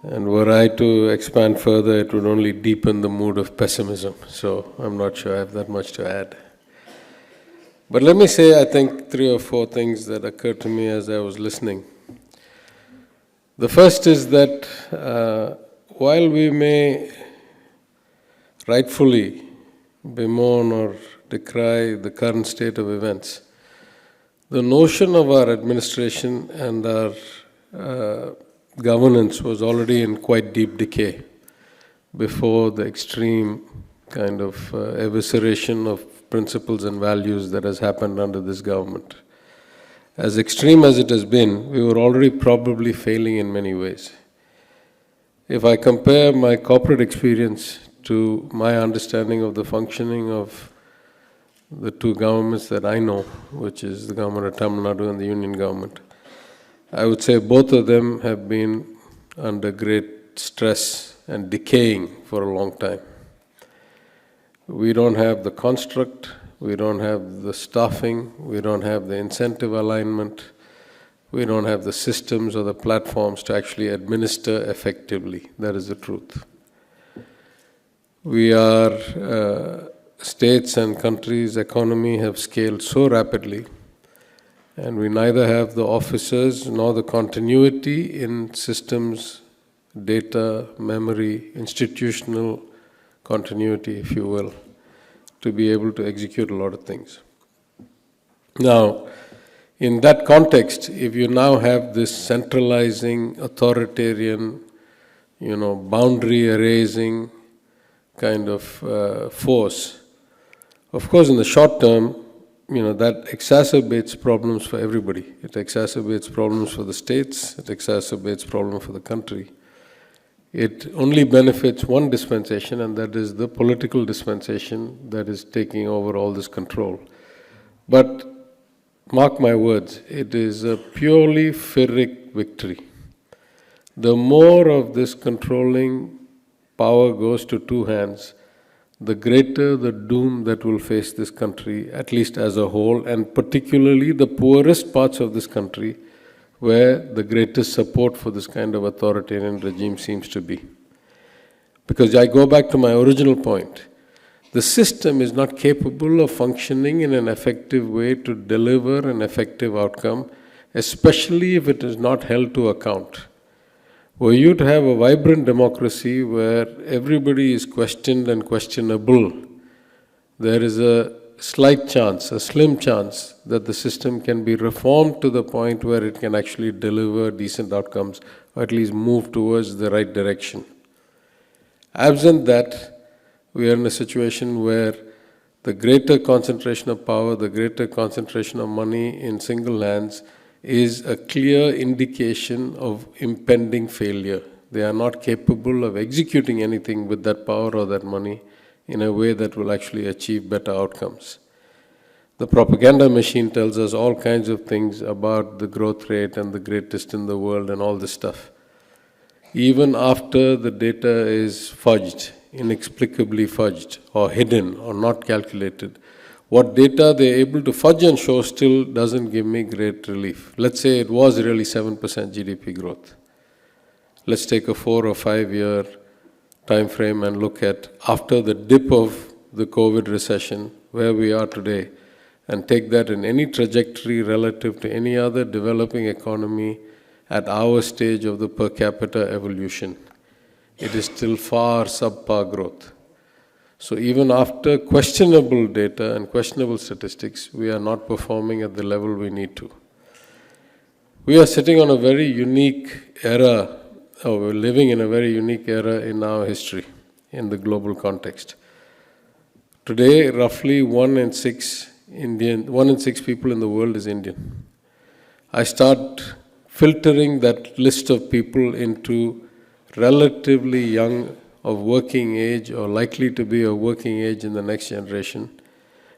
And were I to expand further, it would only deepen the mood of pessimism. So I'm not sure I have that much to add. But let me say, I think, 3 or 4 things that occurred to me as I was listening. The first is that while we may rightfully bemoan or decry the current state of events, the notion of our administration and our governance was already in quite deep decay before the extreme kind of evisceration of principles and values that has happened under this government. As extreme as it has been, we were already probably failing in many ways. If I compare my corporate experience to my understanding of the functioning of the 2 governments that I know, which is the government of Tamil Nadu and the union government, I would say both of them have been under great stress and decaying for a long time. We don't have the construct, we don't have the staffing, we don't have the incentive alignment, we don't have the systems or the platforms to actually administer effectively. That is the truth. We are, states and countries' economy have scaled so rapidly, and we neither have the officers nor the continuity in systems, data, memory, institutional continuity, if you will, to be able to execute a lot of things. Now, in that context, if you now have this centralizing, authoritarian, boundary erasing kind of force, of course, in the short term, that exacerbates problems for everybody. It exacerbates problems for the states, it exacerbates problems for the country. It only benefits one dispensation, and that is the political dispensation that is taking over all this control. But mark my words, it is a purely Pyrrhic victory. The more of this controlling power goes to 2 hands, the greater the doom that will face this country, at least as a whole, and particularly the poorest parts of this country, where the greatest support for this kind of authoritarian regime seems to be. Because I go back to my original point, the system is not capable of functioning in an effective way to deliver an effective outcome, especially if it is not held to account. Were you to have a vibrant democracy where everybody is questioned and questionable, there is a slight chance, a slim chance, that the system can be reformed to the point where it can actually deliver decent outcomes, or at least move towards the right direction. Absent that, we are in a situation where the greater concentration of power, the greater concentration of money in single hands is a clear indication of impending failure. They are not capable of executing anything with that power or that money in a way that will actually achieve better outcomes. The propaganda machine tells us all kinds of things about the growth rate and the greatest in the world and all this stuff. Even after the data is fudged, inexplicably fudged or hidden or not calculated, what data they're able to fudge and show still doesn't give me great relief. Let's say it was really 7% GDP growth. Let's take a 4 or 5 year time frame and look at after the dip of the COVID recession, where we are today, and take that in any trajectory relative to any other developing economy at our stage of the per capita evolution. It is still far subpar growth. So even after questionable data and questionable statistics, we are not performing at the level we need to. We are sitting on a very unique era, or we're living in a very unique era in our history, in the global context. Today, roughly 1 in 6 people in the world is Indian. I start filtering that list of people into relatively young, of working age or likely to be of working age in the next generation,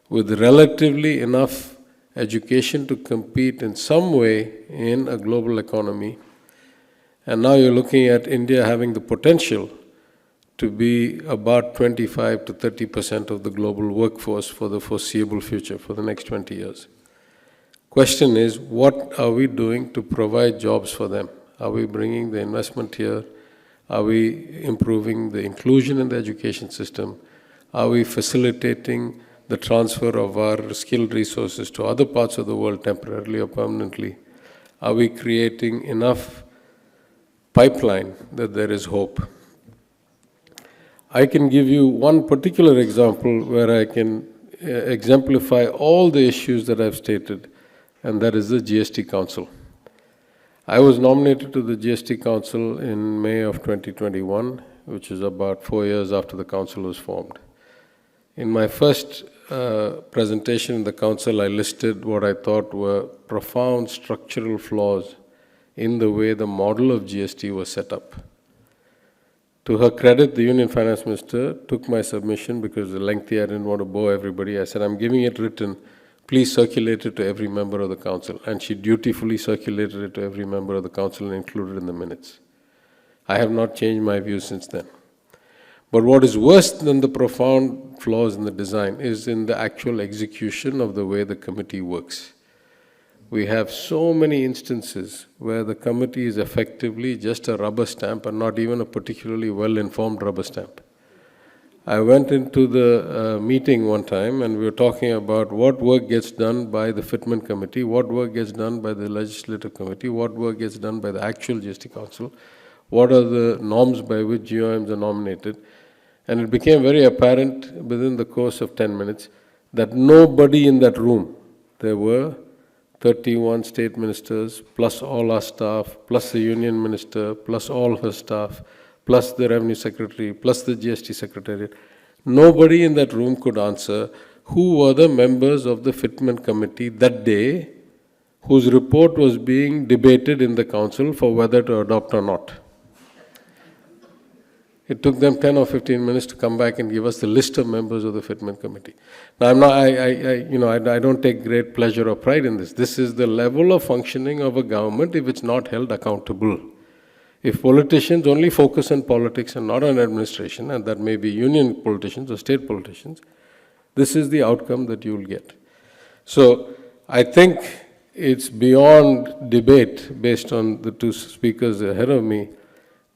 with relatively enough education to compete in some way in a global economy. And now you're looking at India having the potential to be about 25 to 30% of the global workforce for the foreseeable future, for the next 20 years. Question is, what are we doing to provide jobs for them? Are we bringing the investment here? Are we improving the inclusion in the education system? Are we facilitating the transfer of our skilled resources to other parts of the world temporarily or permanently? Are we creating enough pipeline that there is hope? I can give you one particular example where I can exemplify all the issues that I've stated, and that is the GST Council. I was nominated to the GST Council in May of 2021, which is about 4 years after the Council was formed. In my first presentation in the Council, I listed what I thought were profound structural flaws in the way the model of GST was set up. To her credit, the Union Finance Minister took my submission because it's lengthy, I didn't want to bore everybody. I said, I'm giving it written, please circulate it to every member of the Council. And she dutifully circulated it to every member of the Council and included it in the minutes. I have not changed my views since then. But what is worse than the profound flaws in the design is in the actual execution of the way the committee works. We have so many instances where the committee is effectively just a rubber stamp and not even a particularly well-informed rubber stamp. I went into the meeting one time and we were talking about what work gets done by the Fitment Committee, what work gets done by the Legislative Committee, what work gets done by the actual GST Council, what are the norms by which GOMs are nominated. And it became very apparent within the course of 10 minutes that nobody in that room, there were 31 state ministers, plus all our staff, plus the union minister, plus all her staff, plus the revenue secretary, plus the GST secretariat. Nobody in that room could answer who were the members of the Fitment Committee that day whose report was being debated in the council for whether to adopt or not. It took them 10 or 15 minutes to come back and give us the list of members of the Fitment Committee. Now, I don't take great pleasure or pride in this. This is the level of functioning of a government if it's not held accountable. If politicians only focus on politics and not on administration, and that may be union politicians or state politicians, this is the outcome that you will get. So I think it's beyond debate, based on the two speakers ahead of me,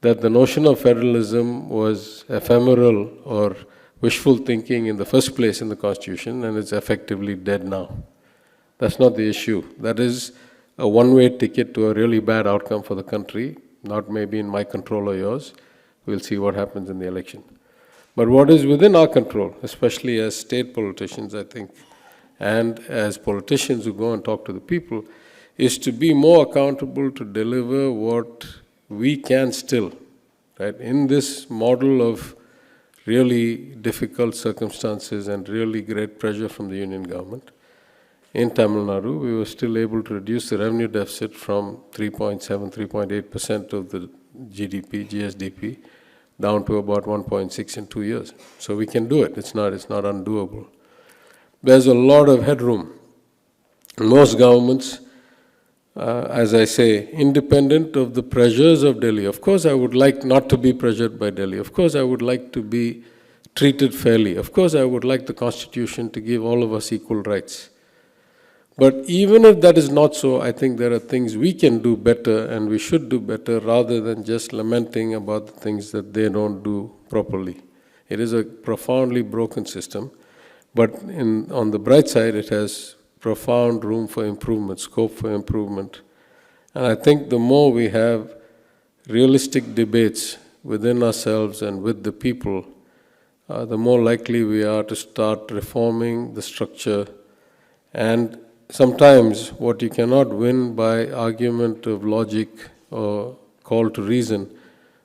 that the notion of federalism was ephemeral or wishful thinking in the first place in the Constitution, and it's effectively dead now. That's not the issue. That is a one-way ticket to a really bad outcome for the country, not maybe in my control or yours. We'll see what happens in the election. But what is within our control, especially as state politicians, I think and as politicians who go and talk to the people, is to be more accountable to deliver what we can still, right? In this model of really difficult circumstances and really great pressure from the union government, in Tamil Nadu, we were still able to reduce the revenue deficit from 3.7, 3.8% of the GDP, GSDP, down to about 1.6 in 2 years. So we can do it. It's not undoable. There's a lot of headroom. Most governments, as I say, independent of the pressures of Delhi. Of course, I would like not to be pressured by Delhi. Of course, I would like to be treated fairly. Of course, I would like the Constitution to give all of us equal rights. But even if that is not so, I think there are things we can do better and we should do better rather than just lamenting about the things that they don't do properly. It is a profoundly broken system, but on the bright side, it has profound room for improvement, scope for improvement. And I think the more we have realistic debates within ourselves and with the people, the more likely we are to start reforming the structure. And sometimes what you cannot win by argument of logic or call to reason,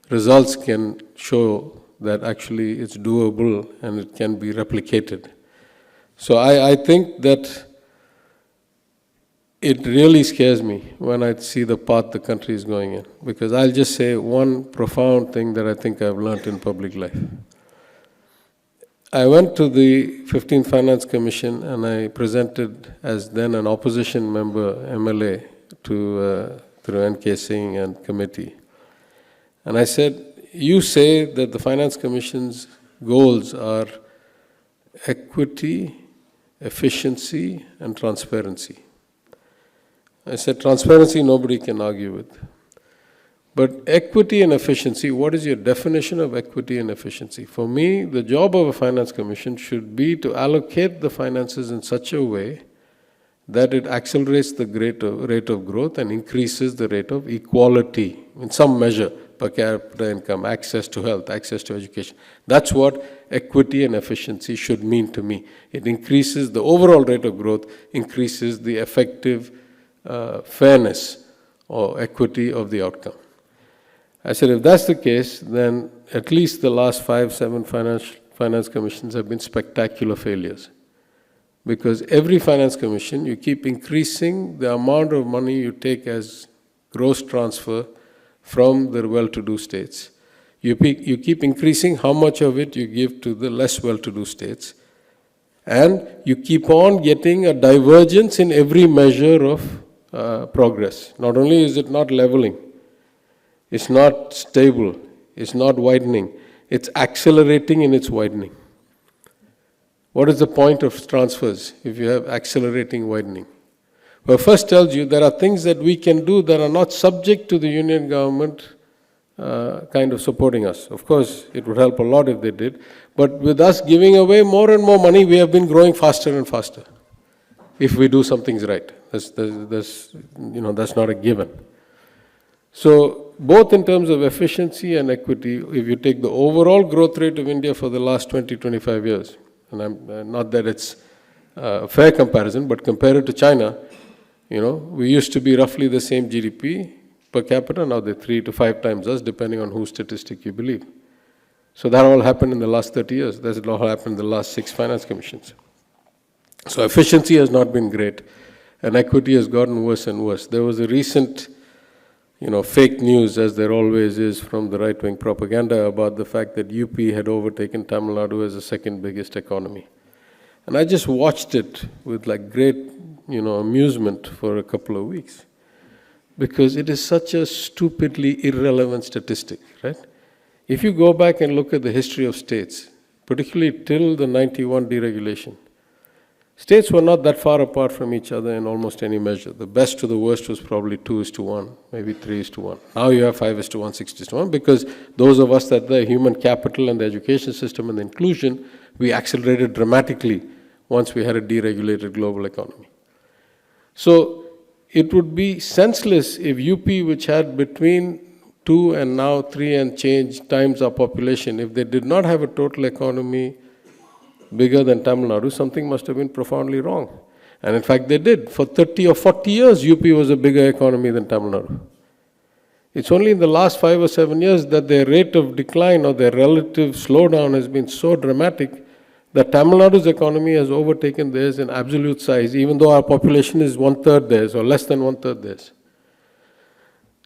results can show that actually it's doable and it can be replicated. So I think that it really scares me when I see the path the country is going in, because I'll just say one profound thing that I think I've learned in public life. I went to the 15th Finance Commission and I presented as then an opposition member, MLA, through N.K. Singh and committee. And I said, you say that the Finance Commission's goals are equity, efficiency, and transparency. I said, transparency nobody can argue with. But equity and efficiency, what is your definition of equity and efficiency? For me, the job of a finance commission should be to allocate the finances in such a way that it accelerates the rate of growth and increases the rate of equality in some measure, per capita income, access to health, access to education. That's what equity and efficiency should mean to me. It increases the overall rate of growth, increases the effective fairness or equity of the outcome. I said, if that's the case, then at least the last 5-7 finance commissions have been spectacular failures. Because every finance commission, you keep increasing the amount of money you take as gross transfer from the well-to-do states. You keep increasing how much of it you give to the less well-to-do states. And you keep on getting a divergence in every measure of progress. Not only is it not leveling, it's not stable, it's not widening, it's accelerating in its widening. What is the point of transfers if you have accelerating widening? Well, first tells you there are things that we can do that are not subject to the union government kind of supporting us. Of course, it would help a lot if they did, but with us giving away more and more money, we have been growing faster and faster if we do some things right. That's not a given. So both in terms of efficiency and equity, if you take the overall growth rate of India for the last 20-25 years, and I'm not that it's a fair comparison, but compare it to China, we used to be roughly the same GDP per capita, now they're 3 to 5 times us, depending on whose statistic you believe. So that all happened in the last 30 years. That's all happened in the last 6 finance commissions. So efficiency has not been great, and equity has gotten worse and worse. There was a recent fake news, as there always is from the right-wing propaganda, about the fact that UP had overtaken Tamil Nadu as the second biggest economy. And I just watched it with great, amusement for a couple of weeks. Because it is such a stupidly irrelevant statistic, right? If you go back and look at the history of states, particularly till the 91 deregulation, states were not that far apart from each other in almost any measure. The best to the worst was probably 2:1, maybe 3:1. Now you have 5:1, 6:1, because those of us that the human capital and the education system and the inclusion, we accelerated dramatically once we had a deregulated global economy. So it would be senseless if UP, which had between 2 and now 3 and change times our population, if they did not have a total economy bigger than Tamil Nadu, something must have been profoundly wrong. And in fact, they did. For 30 or 40 years, UP was a bigger economy than Tamil Nadu. It's only in the last 5 or 7 years that their rate of decline or their relative slowdown has been so dramatic that Tamil Nadu's economy has overtaken theirs in absolute size, even though our population is 1/3 theirs or less than 1/3 theirs.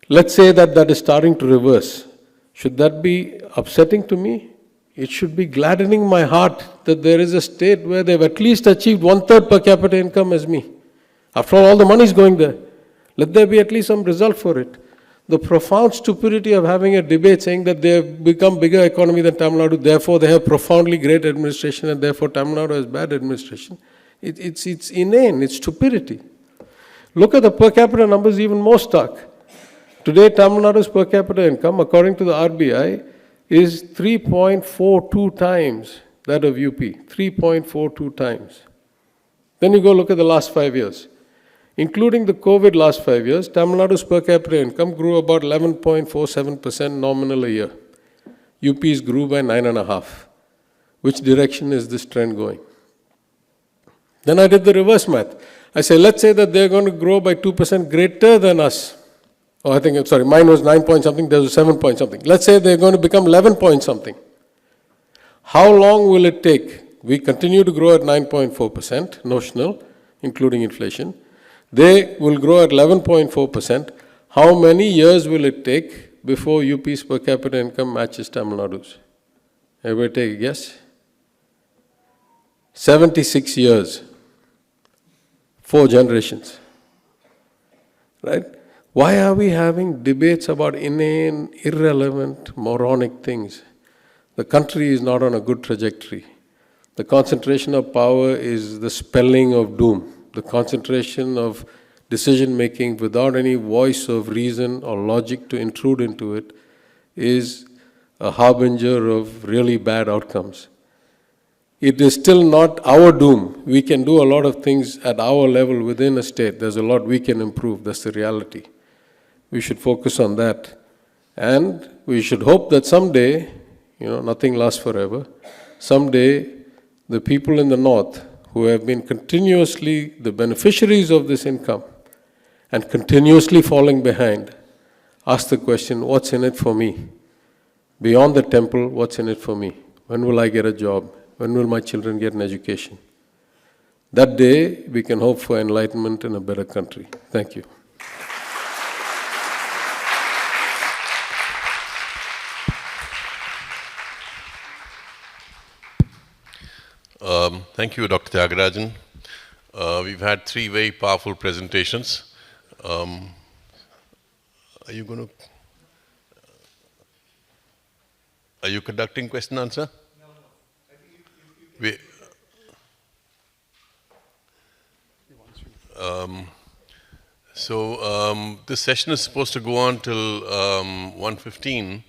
Let's say that that is starting to reverse. Should that be upsetting to me? It should be gladdening my heart that there is a state where they've at least achieved 1/3 per capita income as me. After all the money is going there. Let there be at least some result for it. The profound stupidity of having a debate saying that they have become bigger economy than Tamil Nadu, therefore they have profoundly great administration and therefore Tamil Nadu has bad administration. It's inane, it's stupidity. Look at the per capita numbers even more stark. Today Tamil Nadu's per capita income, according to the RBI, is 3.42 times that of UP, 3.42 times. Then you go look at the last 5 years. Including the COVID last 5 years, Tamil Nadu's per capita income grew about 11.47% nominal a year. UP's grew by 9.5%. Which direction is this trend going? Then I did the reverse math. I say, let's say that they're going to grow by 2% greater than us. Oh, I think, sorry, mine was 9 point something, theirs was 7 point something. Let's say they're going to become 11 point something. How long will it take? We continue to grow at 9.4% notional, including inflation. They will grow at 11.4%. How many years will it take before UP's per capita income matches Tamil Nadu's? Everybody take a guess? 76 years. 4 generations. Right? Why are we having debates about inane, irrelevant, moronic things? The country is not on a good trajectory. The concentration of power is the spelling of doom. The concentration of decision-making without any voice of reason or logic to intrude into it is a harbinger of really bad outcomes. It is still not our doom. We can do a lot of things at our level within a state. There's a lot we can improve. That's the reality. We should focus on that. And we should hope that someday, nothing lasts forever, someday the people in the north who have been continuously the beneficiaries of this income and continuously falling behind, ask the question, what's in it for me? Beyond the temple, what's in it for me? When will I get a job? When will my children get an education? That day, we can hope for enlightenment in a better country. Thank you. Thank you, Dr. Tyagarajan. We've had 3 very powerful presentations. Are you conducting question answer? No. This session is supposed to go on till 1:15.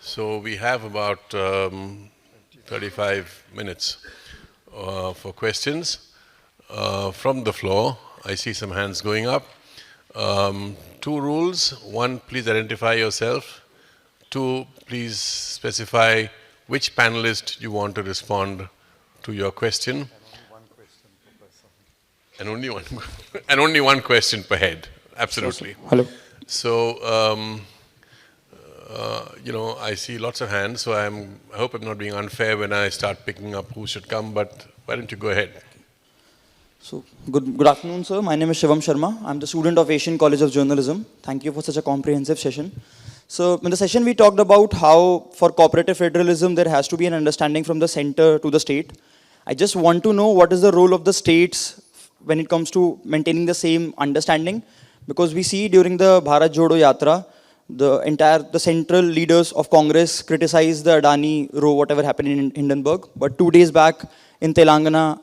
So we have about 35 minutes for questions from the floor. I see some hands going up. 2 rules. 1, please identify yourself. 2, please specify which panelist you want to respond to your question. And only one question per person. And only one question per head. Absolutely. Hello. So, I see lots of hands, so I hope I'm not being unfair when I start picking up who should come, but why don't you go ahead? So, good afternoon, sir. My name is Shivam Sharma. I'm the student of Asian College of Journalism. Thank you for such a comprehensive session. So, in the session, we talked about how for cooperative federalism, there has to be an understanding from the center to the state. I just want to know what is the role of the states when it comes to maintaining the same understanding, because we see during the Bharat Jodo Yatra, the central leaders of Congress criticized the Adani row, whatever happened in Hindenburg. But 2 days back in Telangana,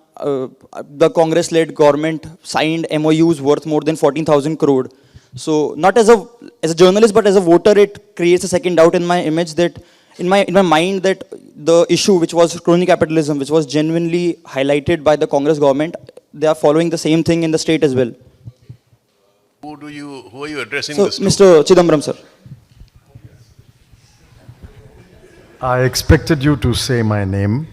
the Congress-led government signed MOUs worth more than 14,000 crore. So not as a journalist, but as a voter, it creates a second doubt in my image that, in my mind, that the issue which was crony capitalism, which was genuinely highlighted by the Congress government, they are following the same thing in the state as well. Who are you addressing So, this to? Mr. Chidambaram, sir. I expected you to say my name.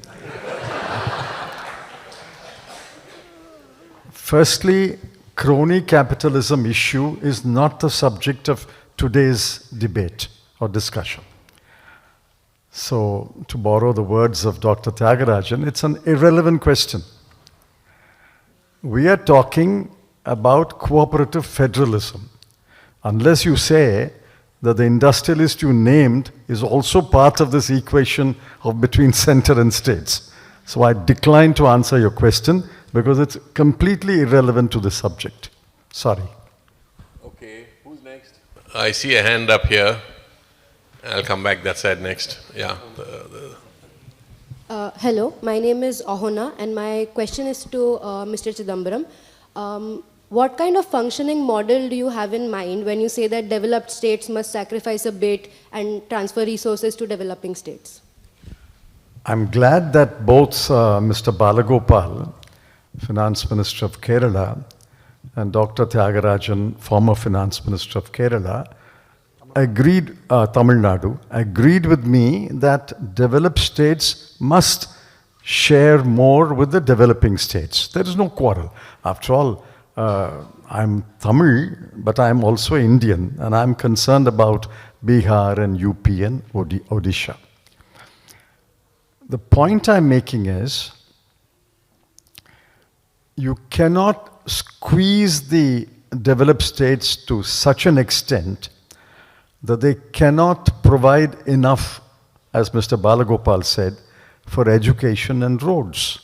Firstly, crony capitalism issue is not the subject of today's debate or discussion. So, to borrow the words of Dr. Tyagarajan, it's an irrelevant question. We are talking about cooperative federalism. Unless you say that the industrialist you named is also part of this equation of between center and states. So I decline to answer your question because it's completely irrelevant to the subject. Sorry. Okay, who's next? I see a hand up here. I'll come back that side next. Yeah. Hello, my name is Ahona, and my question is to Mr. Chidambaram. What kind of functioning model do you have in mind when you say that developed states must sacrifice a bit and transfer resources to developing states? I'm glad that both Mr. Balagopal, Finance Minister of Kerala, and Dr. Tyagarajan, former Finance Minister of Kerala, Tamil Nadu, agreed with me that developed states must share more with the developing states. There is no quarrel. After all, I'm Tamil, but I'm also Indian, and I'm concerned about Bihar and UP and Odisha. The point I'm making is, you cannot squeeze the developed states to such an extent that they cannot provide enough, as Mr. Balagopal said, for education and roads.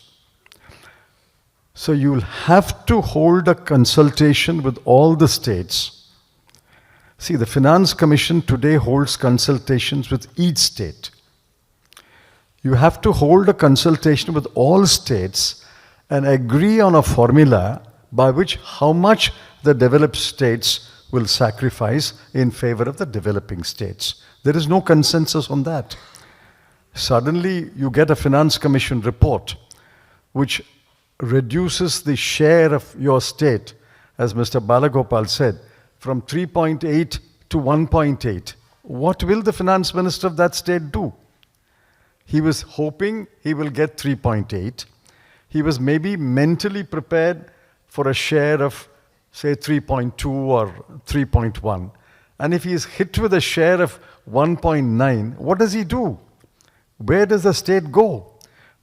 So you'll have to hold a consultation with all the states. See, the Finance Commission today holds consultations with each state. You have to hold a consultation with all states and agree on a formula by which how much the developed states will sacrifice in favor of the developing states. There is no consensus on that. Suddenly, you get a Finance Commission report which reduces the share of your state, as Mr. Balagopal said, from 3.8 to 1.8. What will the Finance Minister of that state do? He was hoping he will get 3.8. He was maybe mentally prepared for a share of, say, 3.2 or 3.1. And if he is hit with a share of 1.9, what does he do? Where does the state go?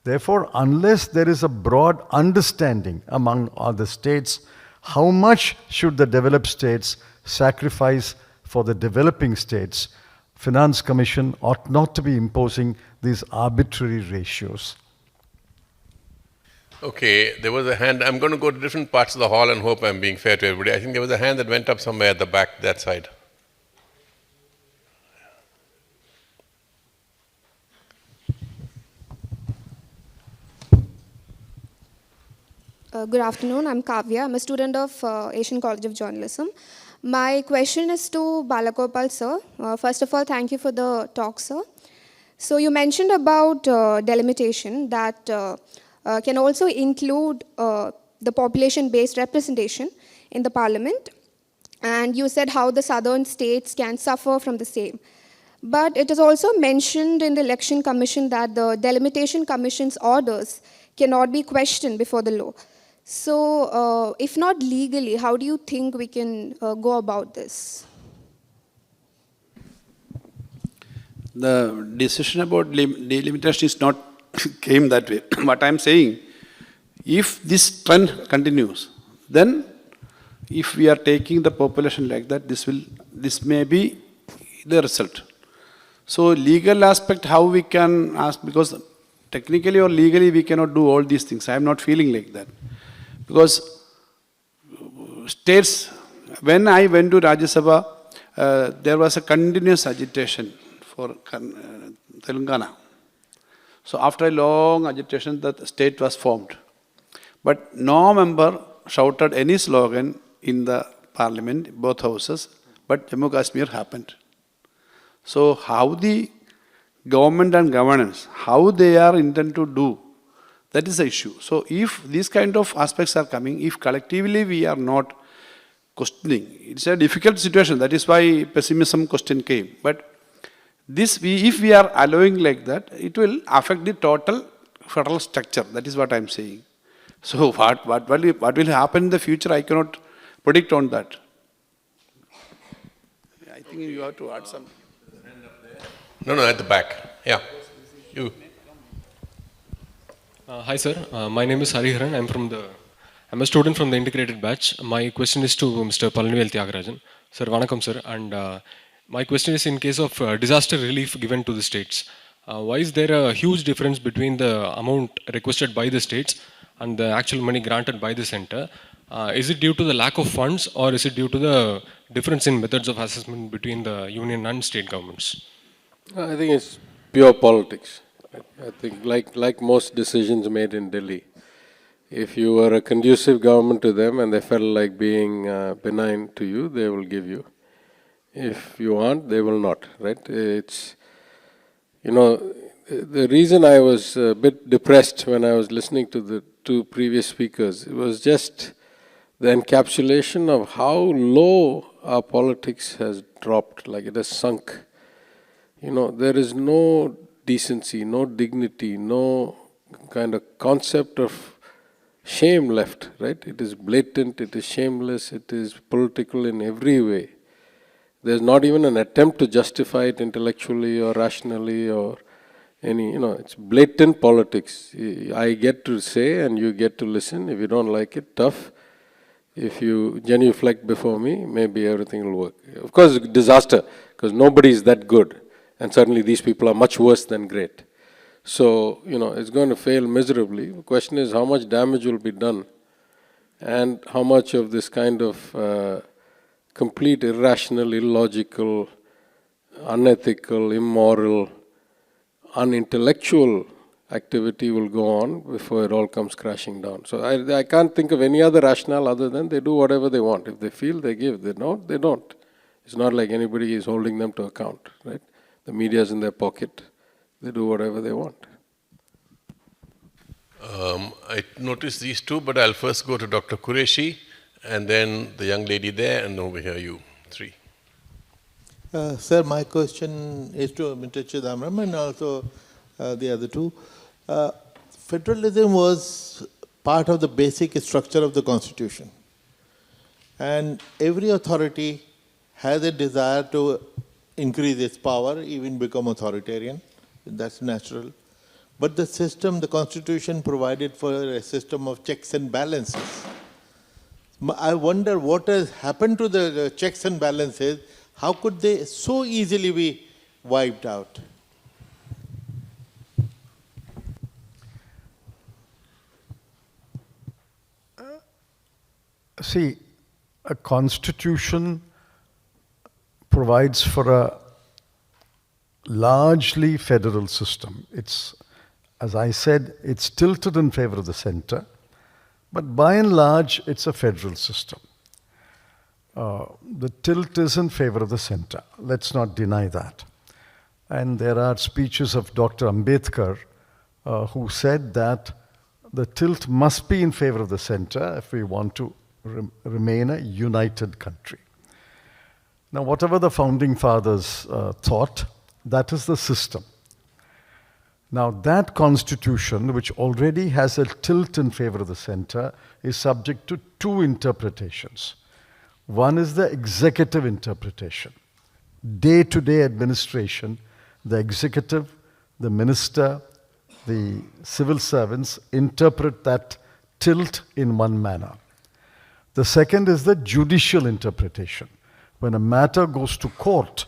Therefore, unless there is a broad understanding among other states, how much should the developed states sacrifice for the developing states, Finance Commission ought not to be imposing these arbitrary ratios. Okay, there was a hand. I'm going to go to different parts of the hall and hope I'm being fair to everybody. I think there was a hand that went up somewhere at the back, that side. Good afternoon, I'm Kavya. I'm a student of Asian College of Journalism. My question is to Balagopal, sir. First of all, thank you for the talk, sir. So you mentioned about delimitation that can also include the population-based representation in the parliament. And you said how the southern states can suffer from the same. But it is also mentioned in the Election Commission that the Delimitation Commission's orders cannot be questioned before the law. So, if not legally, how do you think we can go about this? The decision about delimitation is not came that way. What I am saying, if this trend continues, then if we are taking the population like that, this may be the result. So legal aspect, how we can ask, because technically or legally we cannot do all these things. I am not feeling like that. Because states, when I went to Rajya Sabha, there was a continuous agitation for Telangana. So after a long agitation, the state was formed. But no member shouted any slogan in the parliament, both houses, but Jammu Kashmir happened. So how the government and governance, how they are intended to do, that is the issue. So if these kind of aspects are coming, if collectively we are not questioning, it's a difficult situation. That is why pessimism question came. But this, if we are allowing like that, it will affect the total federal structure. That is what I am saying. So what will happen in the future, I cannot predict on that. I think you have to add something. No, at the back. Yeah. You. Hi sir, my name is Hariharan. I'm a student from the integrated batch. My question is to Mr. Palanivel Tyagarajan. Sir, vanakkam sir. And my question is in case of disaster relief given to the states. Why is there a huge difference between the amount requested by the states and the actual money granted by the center? Is it due to the lack of funds or is it due to the difference in methods of assessment between the union and state governments? I think it's pure politics. I think like most decisions made in Delhi, if you were a conducive government to them and they felt like being benign to you, they will give you. If you aren't, they will not, right? It's, the reason I was a bit depressed when I was listening to the two previous speakers, it was just the encapsulation of how low our politics has dropped, like it has sunk. There is no decency, no dignity, no kind of concept of shame left, right? It is blatant, it is shameless, it is political in every way. There's not even an attempt to justify it intellectually or rationally or it's blatant politics. I get to say and you get to listen. If you don't like it, tough. If you genuflect before me, maybe everything will work. Of course, it's a disaster, because nobody is that good. And certainly these people are much worse than great. So, it's going to fail miserably. The question is how much damage will be done and how much of this kind of complete irrational, illogical, unethical, immoral, unintellectual activity will go on before it all comes crashing down. So I can't think of any other rationale other than they do whatever they want. If they feel, they give. If they don't, they don't. It's not like anybody is holding them to account, right? The media is in their pocket. They do whatever they want. I noticed these two, but I'll first go to Dr. Qureshi, and then the young lady there, and over here you three. Sir, my question is to Mr. Chidambaram and also the other two. Federalism was part of the basic structure of the Constitution. And every authority has a desire to increase its power, even become authoritarian. That's natural. But the system, the Constitution provided for a system of checks and balances. I wonder what has happened to the checks and balances. How could they so easily be wiped out? See, a constitution provides for a largely federal system. It's, as I said, it's tilted in favor of the center, but by and large, it's a federal system. The tilt is in favor of the center. Let's not deny that. And there are speeches of Dr. Ambedkar who said that the tilt must be in favor of the center if we want to remain a united country. Now, whatever the founding fathers thought, that is the system. Now, that constitution, which already has a tilt in favor of the center, is subject to two interpretations. One is the executive interpretation. Day-to-day administration, the executive, the minister, the civil servants interpret that tilt in one manner. The second is the judicial interpretation. When a matter goes to court,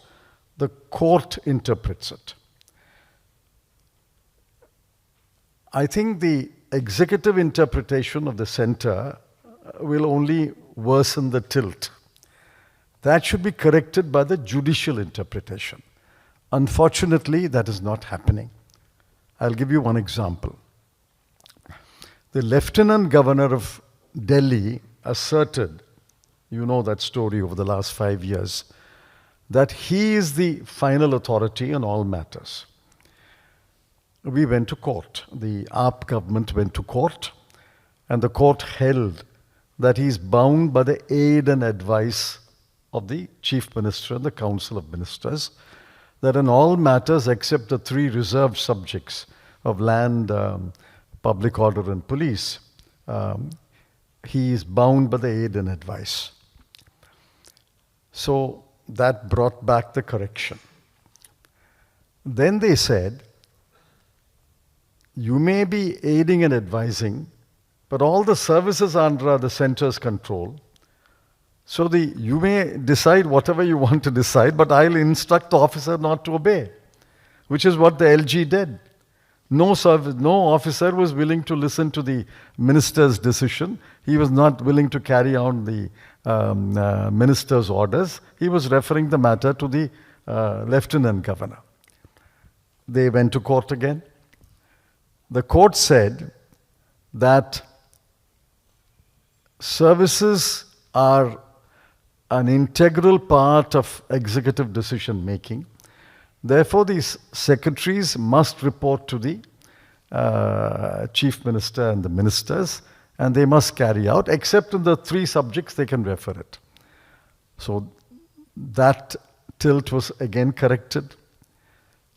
the court interprets it. I think the executive interpretation of the center will only worsen the tilt. That should be corrected by the judicial interpretation. Unfortunately, that is not happening. I'll give you one example. The Lieutenant Governor of Delhi asserted, you know that story over the last 5 years, that he is the final authority on all matters. We went to court. The AAP government went to court, and the court held that he is bound by the aid and advice of the Chief Minister and the Council of Ministers, that in all matters except the 3 reserved subjects of land, public order and police, he is bound by the aid and advice. So that brought back the correction. Then they said, you may be aiding and advising, but all the services are under the center's control. So you may decide whatever you want to decide, but I'll instruct the officer not to obey, which is what the LG did. No officer was willing to listen to the minister's decision. He was not willing to carry on the minister's orders. He was referring the matter to the lieutenant governor. They went to court again. The court said that services are an integral part of executive decision making. Therefore, these secretaries must report to the chief minister and the ministers, and they must carry out, except in the 3 subjects they can refer it. So that tilt was again corrected.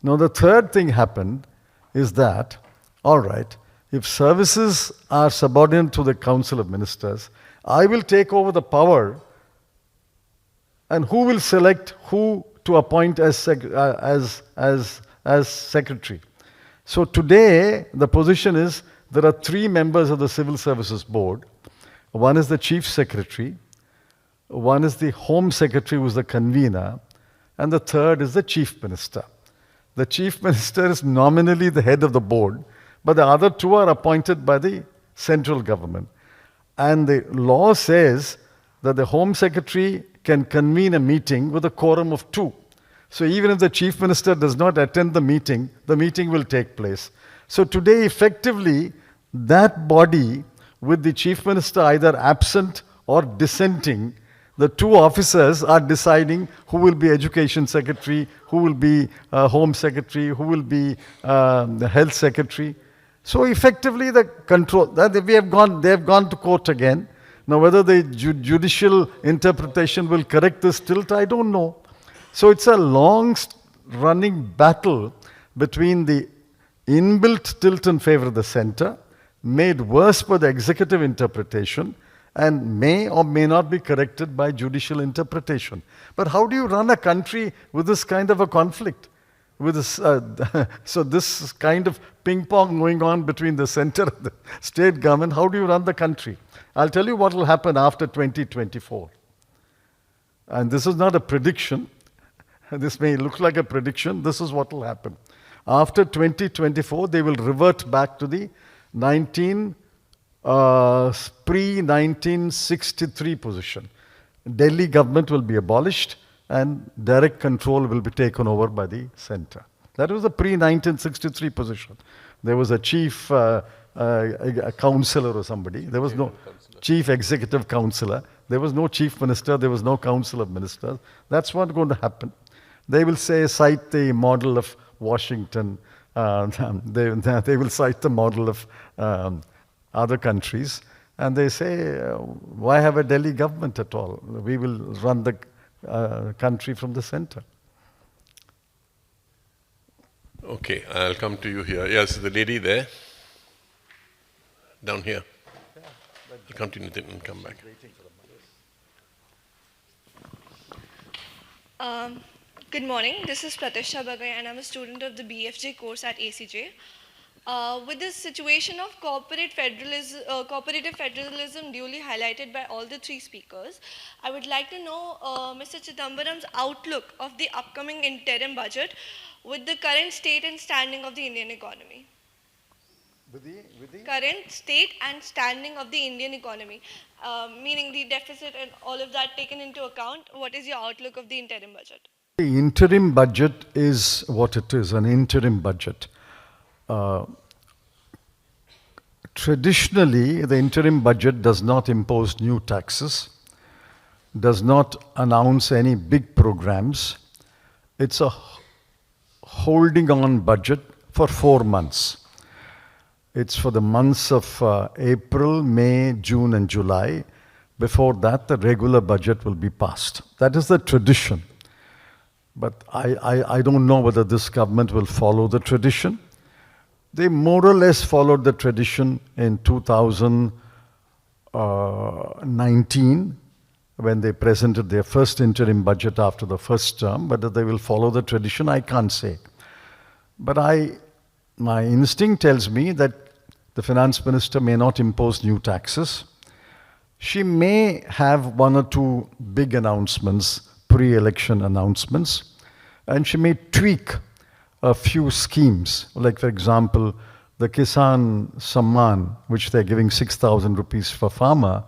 Now the third thing happened is that, all right, if services are subordinate to the Council of Ministers, I will take over the power, and who will select who to appoint as secretary. So today, the position is there are 3 members of the Civil Services Board. One is the Chief Secretary, one is the Home Secretary, who is the convener, and the third is the Chief Minister. The Chief Minister is nominally the head of the board, but the other 2 are appointed by the central government. And the law says that the Home Secretary can convene a meeting with a quorum of 2. So even if the Chief Minister does not attend the meeting will take place. So today, effectively, that body, with the Chief Minister either absent or dissenting, the 2 officers are deciding who will be Education Secretary, who will be Home Secretary, who will be the Health Secretary. So effectively, the control, that they have gone to court again. Now, whether the judicial interpretation will correct this tilt, I don't know. So it's a long-running battle between the inbuilt tilt in favor of the center, made worse by the executive interpretation, and may or may not be corrected by judicial interpretation. But how do you run a country with this kind of a conflict? With this, so this kind of ping-pong going on between the center and the state government, how do you run the country? I'll tell you what will happen after 2024. And this is not a prediction. This may look like a prediction. This is what will happen. After 2024, they will revert back to the pre-1963 position. Delhi government will be abolished and direct control will be taken over by the center. That was the pre-1963 position. There was a chief a counselor or somebody. There was no chief executive counselor. There was no chief minister. There was no council of ministers. That's what's going to happen. They will cite the model of Washington. They will cite the model of other countries. And they say, why have a Delhi government at all? We will run the country from the center. Okay, I'll come to you here. Yes, the lady there. Down here. I'll come to Nitin and come back. Good morning. This is Pratisha Bagay, and I'm a student of the BFJ course at ACJ. With this situation of cooperative federalism duly highlighted by all the 3 speakers, I would like to know Mr. Chidambaram's outlook of the upcoming interim budget with the current state and standing of the Indian economy. With the current state and standing of the Indian economy, meaning the deficit and all of that taken into account, what is your outlook of the interim budget? The interim budget is what it is, an interim budget. Traditionally, the interim budget does not impose new taxes, does not announce any big programs. It's a holding on budget for 4 months. It's for the months of April, May, June, and July. Before that, the regular budget will be passed. That is the tradition. But I don't know whether this government will follow the tradition. They more or less followed the tradition in 2000, 19 when they presented their first interim budget after the first term. Whether they will follow the tradition, I can't say. But my instinct tells me that the finance minister may not impose new taxes. She may have one or two big announcements, pre-election announcements, and she may tweak a few schemes, like for example, the Kisan Samman, which they're giving 6,000 rupees for farmer,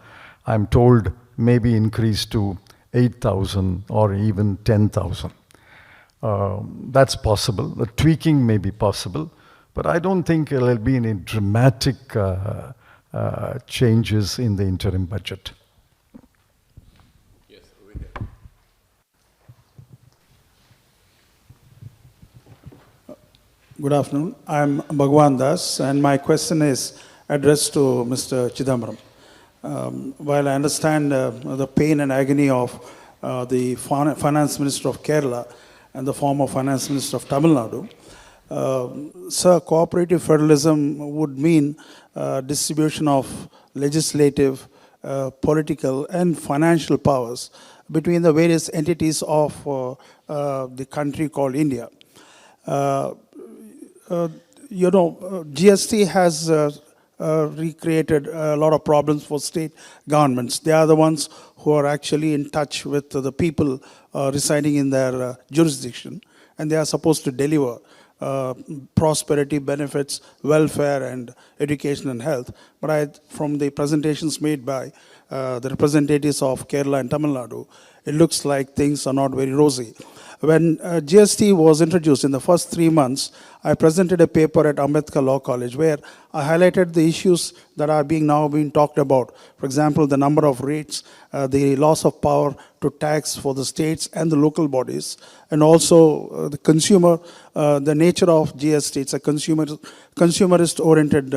I'm told may be increased to 8,000 or even 10,000. That's possible. The tweaking may be possible, but I don't think there will be any dramatic changes in the interim budget. Yes, over here. Good afternoon. I'm Bhagwan Das, and my question is addressed to Mr. Chidambaram. While I understand the pain and agony of the Finance Minister of Kerala and the former Finance Minister of Tamil Nadu, sir, cooperative federalism would mean distribution of legislative, political, and financial powers between the various entities of the country called India. GST has recreated a lot of problems for state governments. They are the ones who are actually in touch with the people residing in their jurisdiction, and they are supposed to deliver prosperity, benefits, welfare, and education and health. But from the presentations made by the representatives of Kerala and Tamil Nadu, it looks like things are not very rosy. When GST was introduced in the first 3 months, I presented a paper at Ambedkar Law College where I highlighted the issues that are now being talked about. For example, the number of rates, the loss of power to tax for the states and the local bodies, and also the consumer, the nature of GST. It's a consumerist-oriented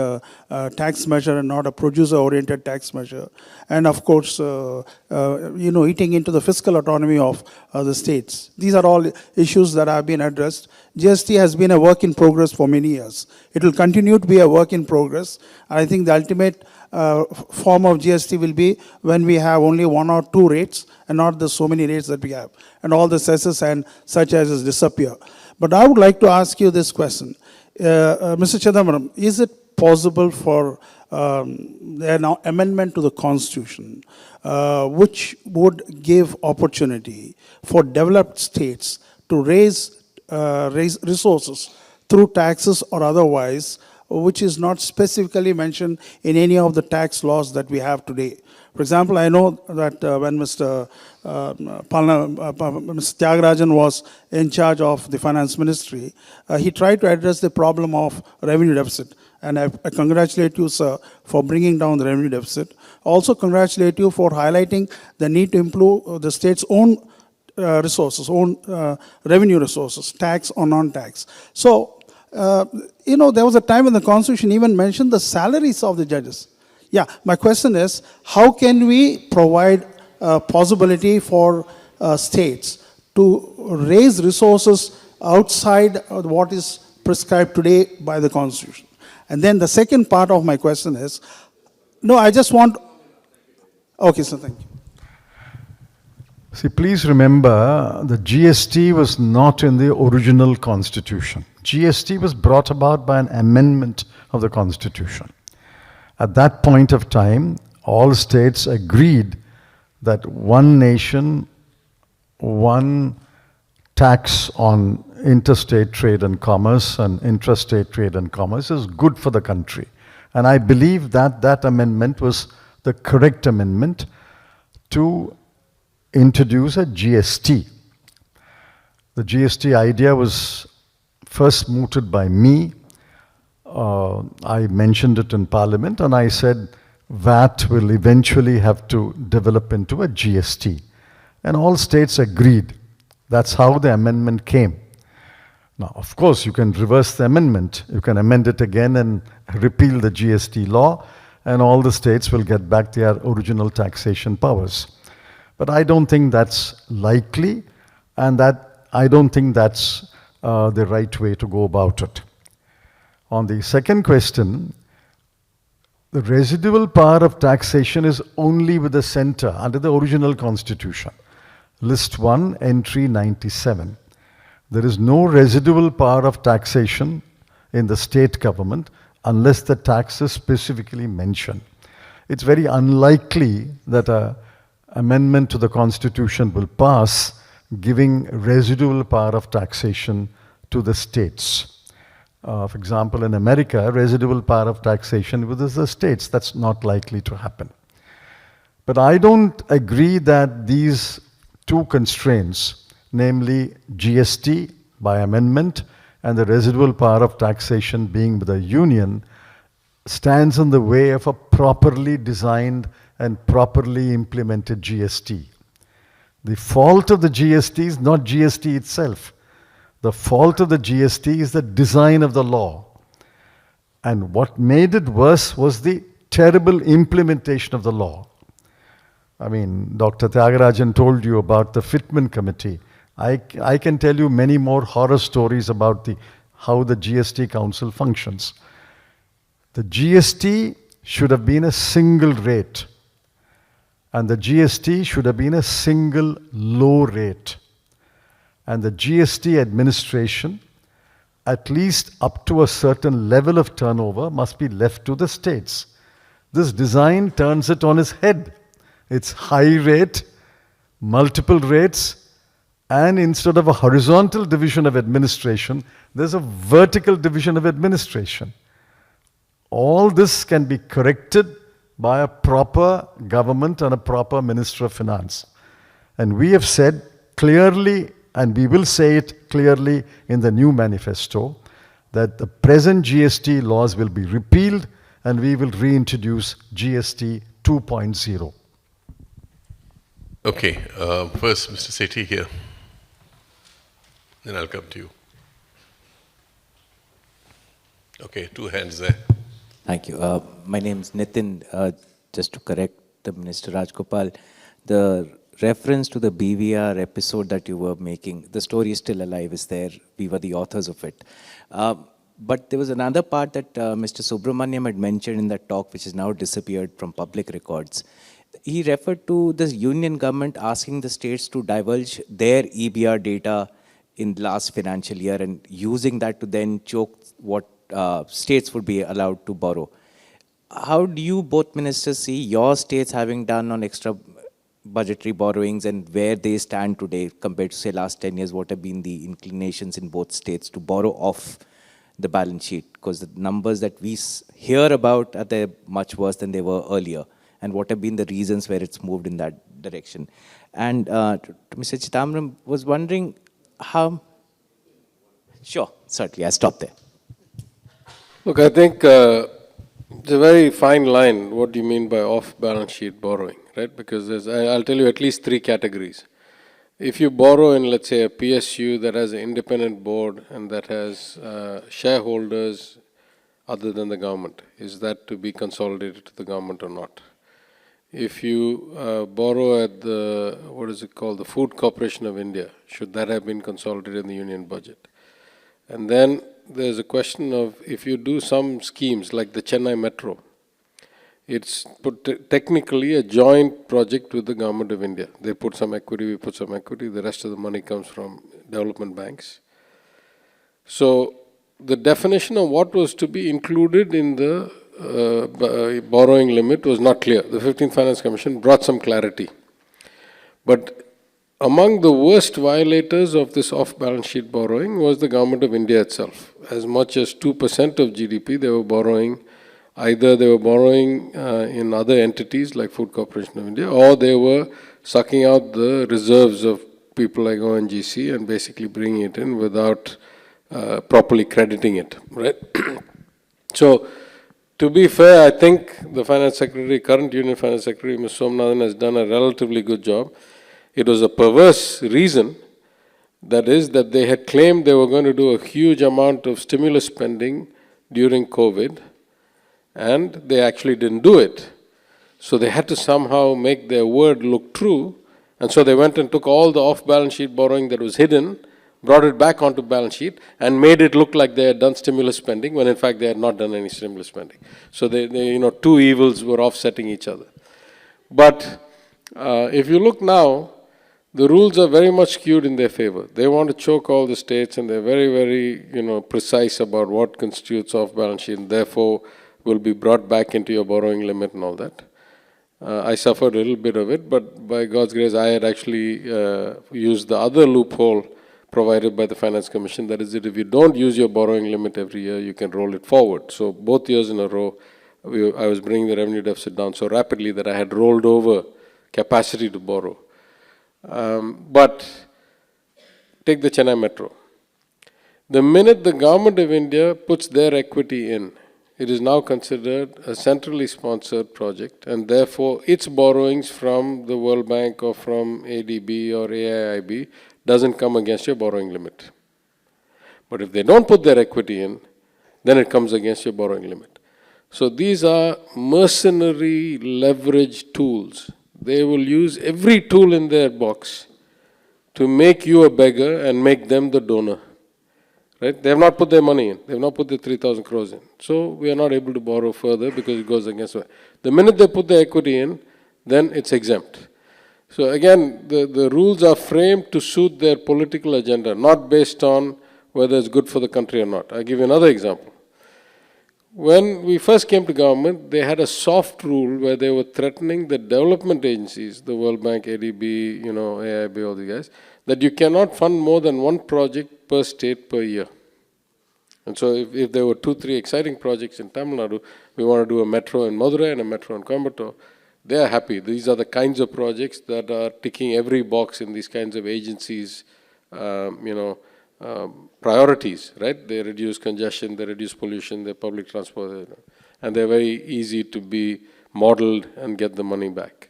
tax measure and not a producer-oriented tax measure. And of course, eating into the fiscal autonomy of the states. These are all issues that have been addressed. GST has been a work in progress for many years. It will continue to be a work in progress. I think the ultimate form of GST will be when we have only 1 or 2 rates and not the so many rates that we have. And all the cesses and such as disappear. But I would like to ask you this question. Mr. Chidambaram, is it possible for an amendment to the Constitution which would give opportunity for developed states to raise resources through taxes or otherwise, which is not specifically mentioned in any of the tax laws that we have today? For example, I know that when Mr. Tyagarajan was in charge of the finance ministry, he tried to address the problem of revenue deficit. And I congratulate you, sir, for bringing down the revenue deficit. Also congratulate you for highlighting the need to improve the state's own resources, own revenue resources, tax or non-tax. So, there was a time when the Constitution even mentioned the salaries of the judges. Yeah, my question is, how can we provide possibility for states to raise resources outside of what is prescribed today by the Constitution? And then the second part of my question is, okay, sir, thank you. See, please remember, the GST was not in the original Constitution. GST was brought about by an amendment of the Constitution. At that point of time, all states agreed that one nation, one tax on interstate trade and commerce and intrastate trade and commerce is good for the country. And I believe that that amendment was the correct amendment to introduce a GST. The GST idea was first mooted by me. I mentioned it in Parliament and I said VAT will eventually have to develop into a GST. And all states agreed. That's how the amendment came. Now, of course, you can reverse the amendment. You can amend it again and repeal the GST law, and all the states will get back their original taxation powers. But I don't think that's likely, and I don't think that's the right way to go about it. On the second question, The residual power of taxation is only with the center under the original constitution. List 1, entry 97. There is no residual power of taxation in the state government unless the tax is specifically mentioned. It's very unlikely that an amendment to the constitution will pass giving residual power of taxation to the states. For example, in America, residual power of taxation with the states. That's not likely to happen. But I don't agree that these two constraints, namely GST by amendment and the residual power of taxation being with the union, stands in the way of a properly designed and properly implemented GST. The fault of the GST is not GST itself. The fault of the GST is the design of the law. And what made it worse was the terrible implementation of the law. I mean, Dr. Tyagarajan told you about the Fitment Committee. I can tell you many more horror stories about how the GST Council functions. The GST should have been a single rate, and the GST should have been a single low rate. And the GST administration, at least up to a certain level of turnover, must be left to the states. This design turns it on its head. It's high rate, multiple rates, and instead of a horizontal division of administration, there's a vertical division of administration. All this can be corrected by a proper government and a proper Minister of Finance. And we have said clearly, and we will say it clearly in the new manifesto, that the present GST laws will be repealed and we will reintroduce GST 2.0. Okay, first Mr. Sethi here. Then I'll come to you. Okay, two hands there. Thank you. My name is Nitin. Just to correct the Minister Rajgopal, the reference to the BVR episode that you were making, the story is still alive, is there. We were the authors of it. But there was another part that Mr. Subramaniam had mentioned in that talk, which has now disappeared from public records. He referred to the union government asking the states to divulge their EBR data in the last financial year and using that to then choke what states would be allowed to borrow. How do you both ministers see your states having done on extra budgetary borrowings and where they stand today compared to, say, last 10 years? What have been the inclinations in both states to borrow off the balance sheet? Because the numbers that we hear about are they much worse than they were earlier. And what have been the reasons where it's moved in that direction? And to Mr. Chidambaram, was wondering how... Sure, certainly, I'll stop there. Look, I think it's a very fine line, what do you mean by off-balance sheet borrowing, right? Because I'll tell you at least three categories. If you borrow in, let's say, a PSU that has an independent board and that has shareholders other than the government, is that to be consolidated to the government or not? If you borrow at the, what is it called, the Food Corporation of India, should that have been consolidated in the union budget? And then there's a question of if you do some schemes like the Chennai Metro, it's technically a joint project with the government of India. They put some equity, we put some equity, the rest of the money comes from development banks. So the definition of what was to be included in the borrowing limit was not clear. The 15th Finance Commission brought some clarity. But among the worst violators of this off-balance sheet borrowing was the government of India itself. As much as 2% of GDP they were borrowing, either they were borrowing in other entities like Food Corporation of India, or they were sucking out the reserves of people like ONGC and basically bringing it in without properly crediting it, right? So, to be fair, I think the Finance Secretary, current Union Finance Secretary, Ms. Somnathan, has done a relatively good job. It was a perverse reason, that is, that they had claimed they were going to do a huge amount of stimulus spending during COVID, and they actually didn't do it. So they had to somehow make their word look true, and so they went and took all the off-balance sheet borrowing that was hidden, brought it back onto balance sheet, and made it look like they had done stimulus spending, when in fact they had not done any stimulus spending. So two evils were offsetting each other. But if you look now, the rules are very much skewed in their favor. They want to choke all the states, and they're very, very, precise about what constitutes off-balance sheet, and therefore will be brought back into your borrowing limit and all that. I suffered a little bit of it, but by God's grace, I had actually used the other loophole provided by the Finance Commission. That is that if you don't use your borrowing limit every year, you can roll it forward. So both years in a row, I was bringing the revenue deficit down so rapidly that I had rolled over capacity to borrow. But take the Chennai Metro. The minute the government of India puts their equity in, it is now considered a centrally sponsored project, and therefore its borrowings from the World Bank or from ADB or AIIB doesn't come against your borrowing limit. But if they don't put their equity in, then it comes against your borrowing limit. So these are mercenary leverage tools. They will use every tool in their box to make you a beggar and make them the donor. Right? They have not put their money in. They have not put the 3,000 crores in. So we are not able to borrow further because it goes against it. The minute they put the equity in, then it's exempt. So again, the rules are framed to suit their political agenda, not based on whether it's good for the country or not. I'll give you another example. When we first came to government, they had a soft rule where they were threatening the development agencies, the World Bank, ADB, AIB, all these guys, that you cannot fund more than one project per state per year. And so if there were 2-3 exciting projects in Tamil Nadu, we want to do a metro in Madurai and a metro in Coimbatore, they are happy. These are the kinds of projects that are ticking every box in these kinds of agencies, priorities, right? They reduce congestion, they reduce pollution, they're public transport, and they're very easy to be modeled and get the money back.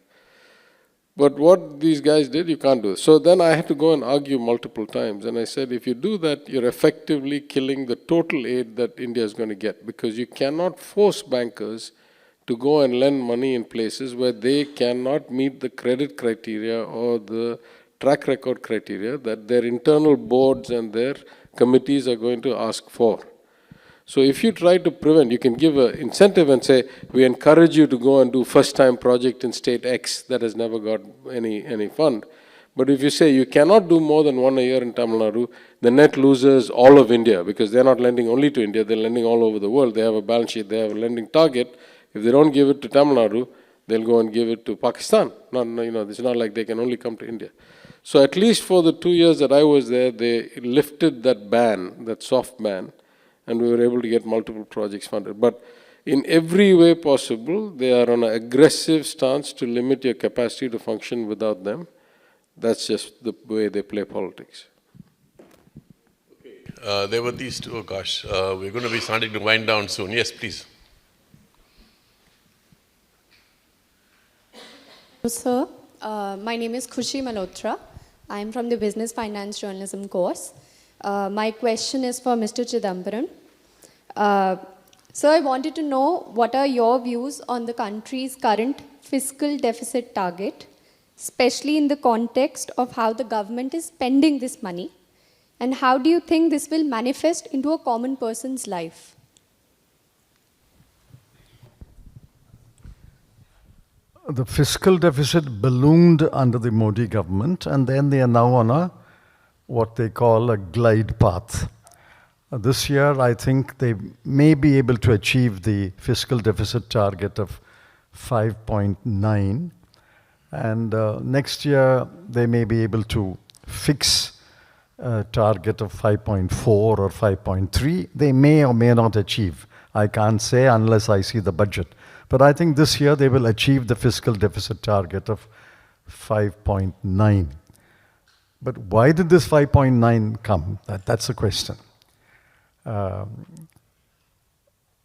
But what these guys did, you can't do. So then I had to go and argue multiple times, and I said, if you do that, you're effectively killing the total aid that India is going to get, because you cannot force bankers to go and lend money in places where they cannot meet the credit criteria or the track record criteria that their internal boards and their committees are going to ask for. So if you try to prevent, you can give an incentive and say, we encourage you to go and do first-time project in state X that has never got any fund. But if you say you cannot do more than one a year in Tamil Nadu, the net loser is all of India, because they're not lending only to India, they're lending all over the world. They have a balance sheet, they have a lending target. If they don't give it to Tamil Nadu, they'll go and give it to Pakistan. It's not like they can only come to India. So at least for the 2 years that I was there, they lifted that ban, that soft ban, and we were able to get multiple projects funded. But in every way possible, they are on an aggressive stance to limit your capacity to function without them. That's just the way they play politics. Okay. There were these two, we're going to be starting to wind down soon. Yes, please. Sir, my name is Khushi Malhotra. I am from the Business Finance Journalism course. My question is for Mr. Chidambaram. Sir, I wanted to know what are your views on the country's current fiscal deficit target, especially in the context of how the government is spending this money, and how do you think this will manifest into a common person's life? The fiscal deficit ballooned under the Modi government, and then they are now on what they call a glide path. This year, I think they may be able to achieve the fiscal deficit target of 5.9, and next year they may be able to fix a target of 5.4 or 5.3. They may or may not achieve. I can't say unless I see the budget. But I think this year they will achieve the fiscal deficit target of 5.9. But why did this 5.9 come? That's the question.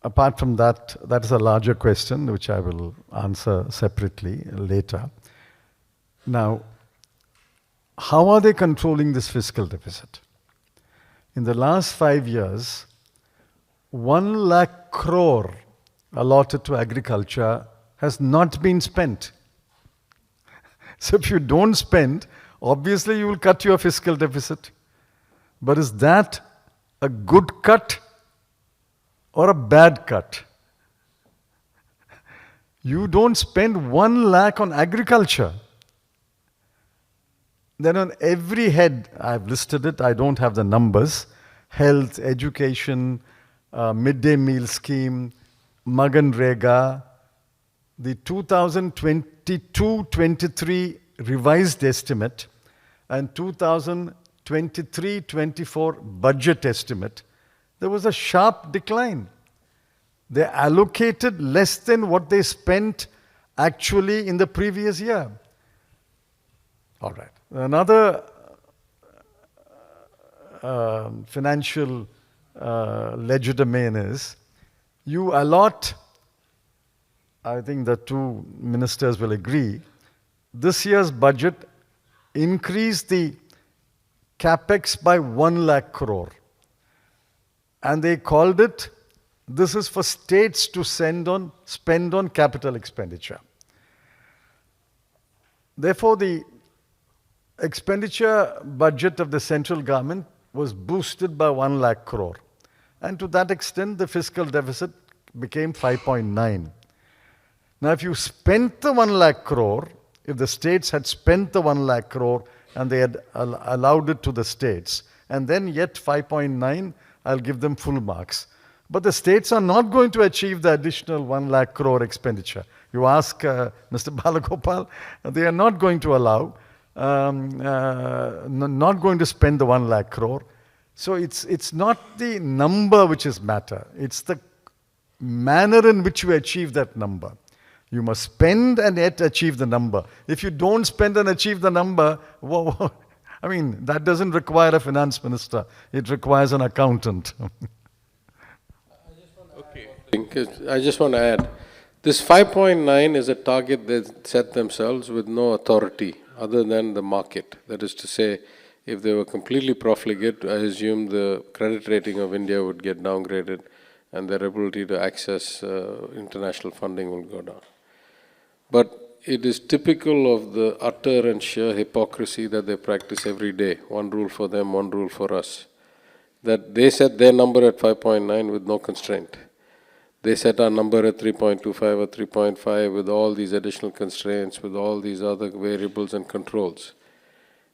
Apart from that, that is a larger question which I will answer separately later. Now, how are they controlling this fiscal deficit? In the last 5 years, 1 lakh crore allotted to agriculture has not been spent. So if you don't spend, obviously you will cut your fiscal deficit. But is that a good cut or a bad cut? You don't spend 1 lakh on agriculture. Then on every head, I've listed it, I don't have the numbers, health, education, midday meal scheme, Maganrega, the 2022-23 revised estimate and 2023-24 budget estimate, there was a sharp decline. They allocated less than what they spent actually in the previous year. All right. Another financial legerdemain is you allot, I think the two ministers will agree, this year's budget increased the capex by 1 lakh crore. And they called it, this is for states to spend on capital expenditure. Therefore, the expenditure budget of the central government was boosted by 1 lakh crore. And to that extent, the fiscal deficit became 5.9. Now, if you spent the 1 lakh crore, if the states had spent the 1 lakh crore and they had allowed it to the states, and then yet 5.9, I'll give them full marks. But the states are not going to achieve the additional 1 lakh crore expenditure. You ask Mr. Balagopal, they are not going to allow, not going to spend the 1 lakh crore. So it's not the number which is matter. It's the manner in which you achieve that number. You must spend and yet achieve the number. If you don't spend and achieve the number, I mean, that doesn't require a finance minister. It requires an accountant. I just want to add, this 5.9 is a target they set themselves with no authority other than the market. That is to say, if they were completely profligate, I assume the credit rating of India would get downgraded and their ability to access international funding will go down. But it is typical of the utter and sheer hypocrisy that they practice every day. One rule for them, one rule for us. That they set their number at 5.9 with no constraint. They set our number at 3.25 or 3.5 with all these additional constraints, with all these other variables and controls.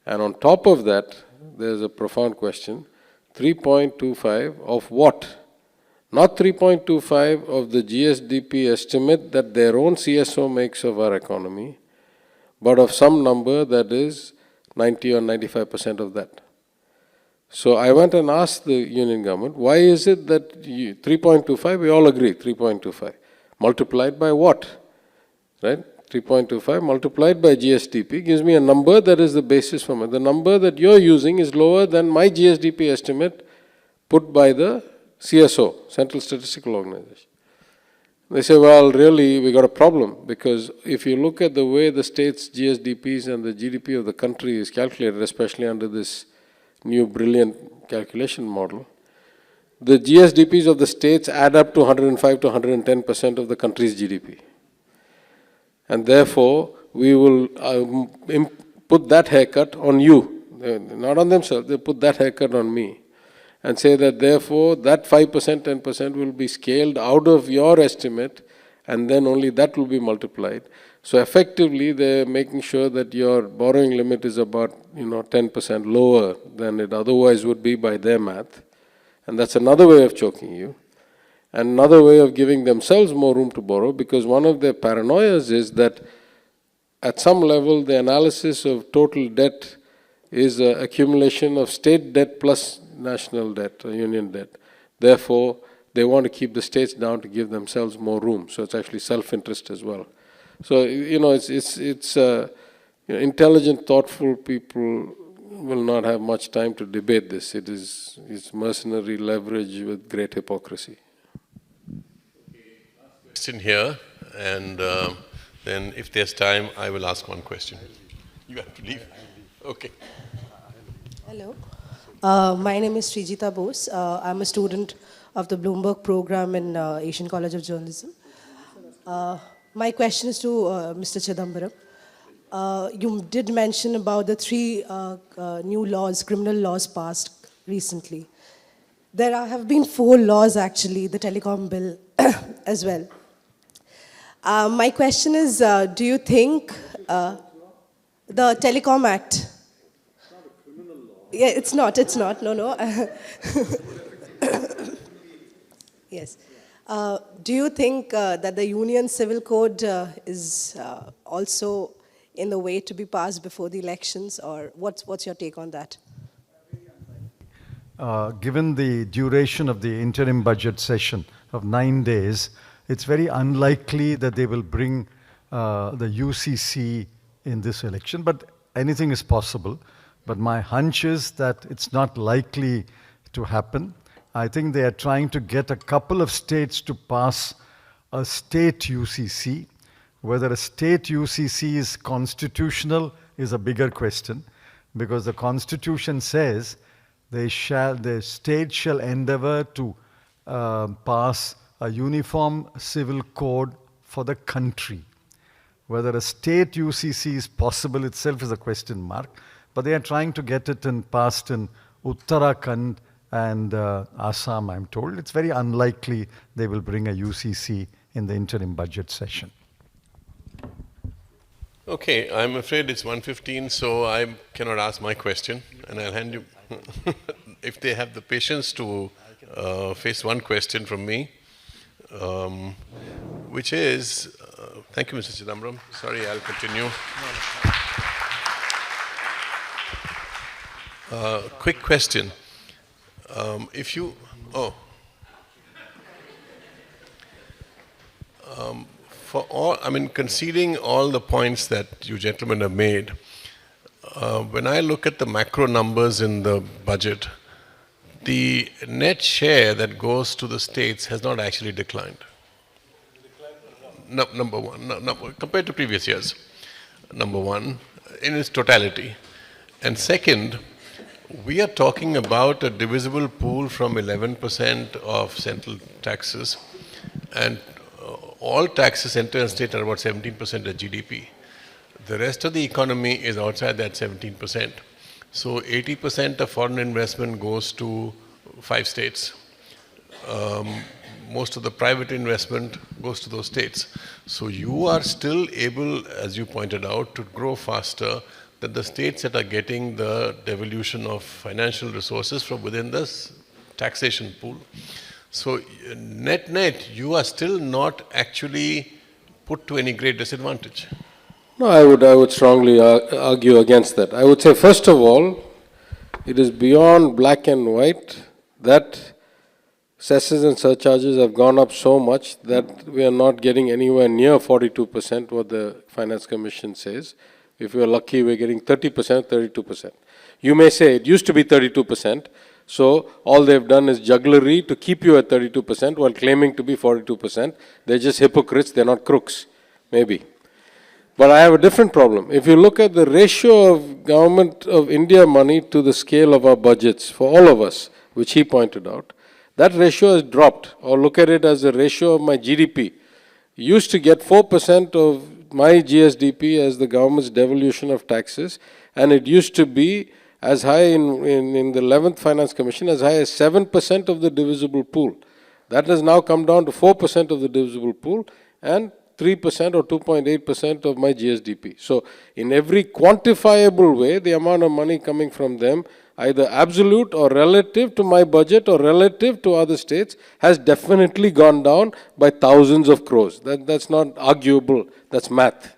And on top of that, there's a profound question. 3.25 of what? Not 3.25 of the GSDP estimate that their own CSO makes of our economy, but of some number that is 90 or 95% of that. So I went and asked the union government, why is it that 3.25, we all agree, 3.25, multiplied by what? Right? 3.25 multiplied by GSDP gives me a number that is the basis for me. The number that you're using is lower than my GSDP estimate put by the CSO, Central Statistical Organization. They say, well, really, we got a problem, because if you look at the way the state's GSDPs and the GDP of the country is calculated, especially under this new brilliant calculation model, the GSDPs of the states add up to 105 to 110% of the country's GDP. And therefore, we will put that haircut on you, not on themselves, they put that haircut on me. And say that therefore that 5%, 10% will be scaled out of your estimate, and then only that will be multiplied. So effectively they're making sure that your borrowing limit is about 10% lower than it otherwise would be by their math. And that's another way of choking you. And another way of giving themselves more room to borrow, because one of their paranoias is that at some level the analysis of total debt is an accumulation of state debt plus national debt or union debt. Therefore, they want to keep the states down to give themselves more room. So it's actually self-interest as well. So, it's intelligent, thoughtful people will not have much time to debate this. It's mercenary leverage with great hypocrisy. Question here, and then if there's time, I will ask one question. You have to leave? Okay. Hello. My name is Srijita Bose. I'm a student of the Bloomberg program in Asian College of Journalism. My question is to Mr. Chidambaram. You did mention about the 3 new laws, criminal laws passed recently. There have been 4 laws actually, the telecom bill as well. My question is, do you think the Telecom Act? Yeah, it's not, no. Yes. Do you think that the Union Civil Code is also in the way to be passed before the elections, or what's your take on that? Given the duration of the interim budget session of 9 days, it's very unlikely that they will bring the UCC in this election, but anything is possible. But my hunch is that it's not likely to happen. I think they are trying to get a couple of states to pass a state UCC. Whether a state UCC is constitutional is a bigger question, because the Constitution says the state shall endeavor to pass a uniform civil code for the country. Whether a state UCC is possible itself is a question mark, but they are trying to get it passed in Uttarakhand and Assam, I'm told. It's very unlikely they will bring a UCC in the interim budget session. Okay, I'm afraid it's 1:15, so I cannot ask my question, and I'll hand you, if they have the patience to face one question from me, which is, thank you, Mr. Chidambaram. Sorry, I'll continue. Quick question. For all, conceding all the points that you gentlemen have made, when I look at the macro numbers in the budget, the net share that goes to the states has not actually declined. Number one, compared to previous years, number one, in its totality. And second, we are talking about a divisible pool from 11% of central taxes, and all taxes, center and state, are about 17% of GDP. The rest of the economy is outside that 17%. So 80% of foreign investment goes to 5 states. Most of the private investment goes to those states. So you are still able, as you pointed out, to grow faster than the states that are getting the devolution of financial resources from within this taxation pool. So net, you are still not actually put to any great disadvantage. No, I would strongly argue against that. I would say, first of all, it is beyond black and white that cesses and surcharges have gone up so much that we are not getting anywhere near 42%, what the Finance Commission says. If we are lucky, we're getting 30%, 32%. You may say it used to be 32%, so all they've done is jugglery to keep you at 32% while claiming to be 42%. They're just hypocrites, they're not crooks, maybe. But I have a different problem. If you look at the ratio of Government of India money to the scale of our budgets for all of us, which he pointed out, that ratio has dropped. Or look at it as a ratio of my GDP. Used to get 4% of my GSDP as the government's devolution of taxes, and it used to be as high in the 11th Finance Commission, as high as 7% of the divisible pool. That has now come down to 4% of the divisible pool and 3% or 2.8% of my GSDP. So in every quantifiable way, the amount of money coming from them, either absolute or relative to my budget or relative to other states, has definitely gone down by thousands of crores. That's not arguable, that's math.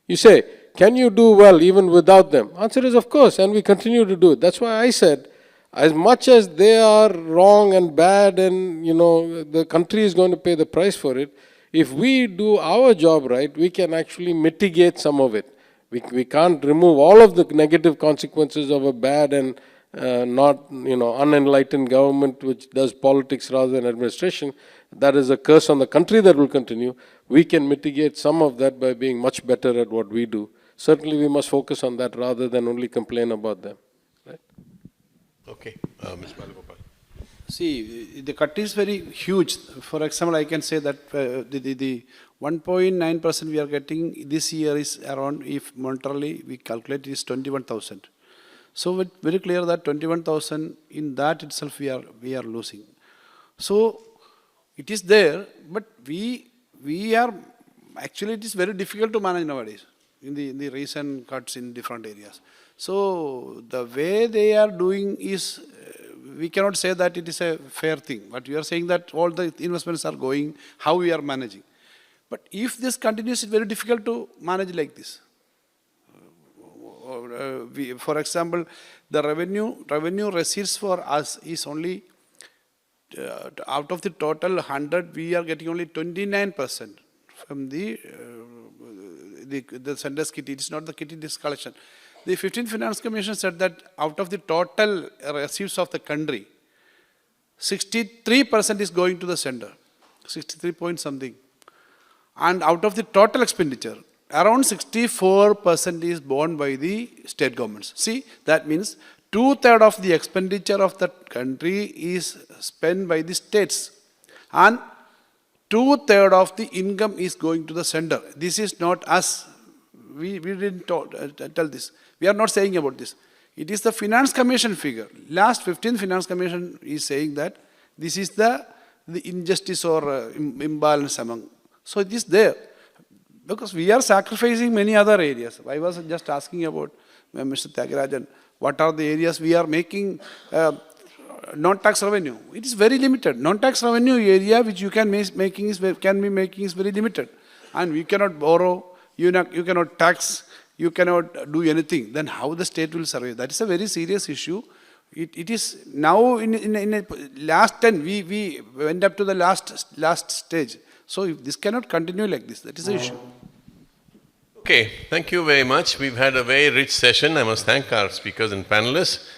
You say, can you do well even without them? Answer is of course, and we continue to do it. That's why I said, as much as they are wrong and bad and the country is going to pay the price for it, if we do our job right, we can actually mitigate some of it. We can't remove all of the negative consequences of a bad and not unenlightened government which does politics rather than administration. That is a curse on the country that will continue. We can mitigate some of that by being much better at what we do. Certainly we must focus on that rather than only complain about them. Right? Okay, Ms. Balagopal. See, the cut is very huge. For example, I can say that the 1.9% we are getting this year is around, if monetarily we calculate, is 21,000. So it's very clear that 21,000 in that itself we are losing. So it is there, but we are actually it is very difficult to manage nowadays in the recent cuts in different areas. So the way they are doing is we cannot say that it is a fair thing. But we are saying that all the investments are going, how we are managing. But if this continues, it's very difficult to manage like this. For example, the revenue receipts for us is only out of the total 100, we are getting only 29% from the sender's kitty. It is not the kitty, it is collection. The 15th Finance Commission said that out of the total receipts of the country, 63% is going to the sender, 63 point something. And out of the total expenditure, around 64% is borne by the state governments. See, that means 2/3 of the expenditure of the country is spent by the states. And 2/3 of the income is going to the sender. This is not us. We didn't tell this. We are not saying about this. It is the Finance Commission figure. Last 15th Finance Commission is saying that this is the injustice or imbalance among. So it is there. Because we are sacrificing many other areas. I was just asking about Mr. Tyagarajan, what are the areas we are making non-tax revenue? It is very limited. Non-tax revenue area which you can be making is very limited. And we cannot borrow, you cannot tax, you cannot do anything. Then how the state will survive? That is a very serious issue. It is now in a last 10, we went up to the last stage. So if this cannot continue like this, that is the issue. Okay, thank you very much. We've had a very rich session. I must thank our speakers and panelists.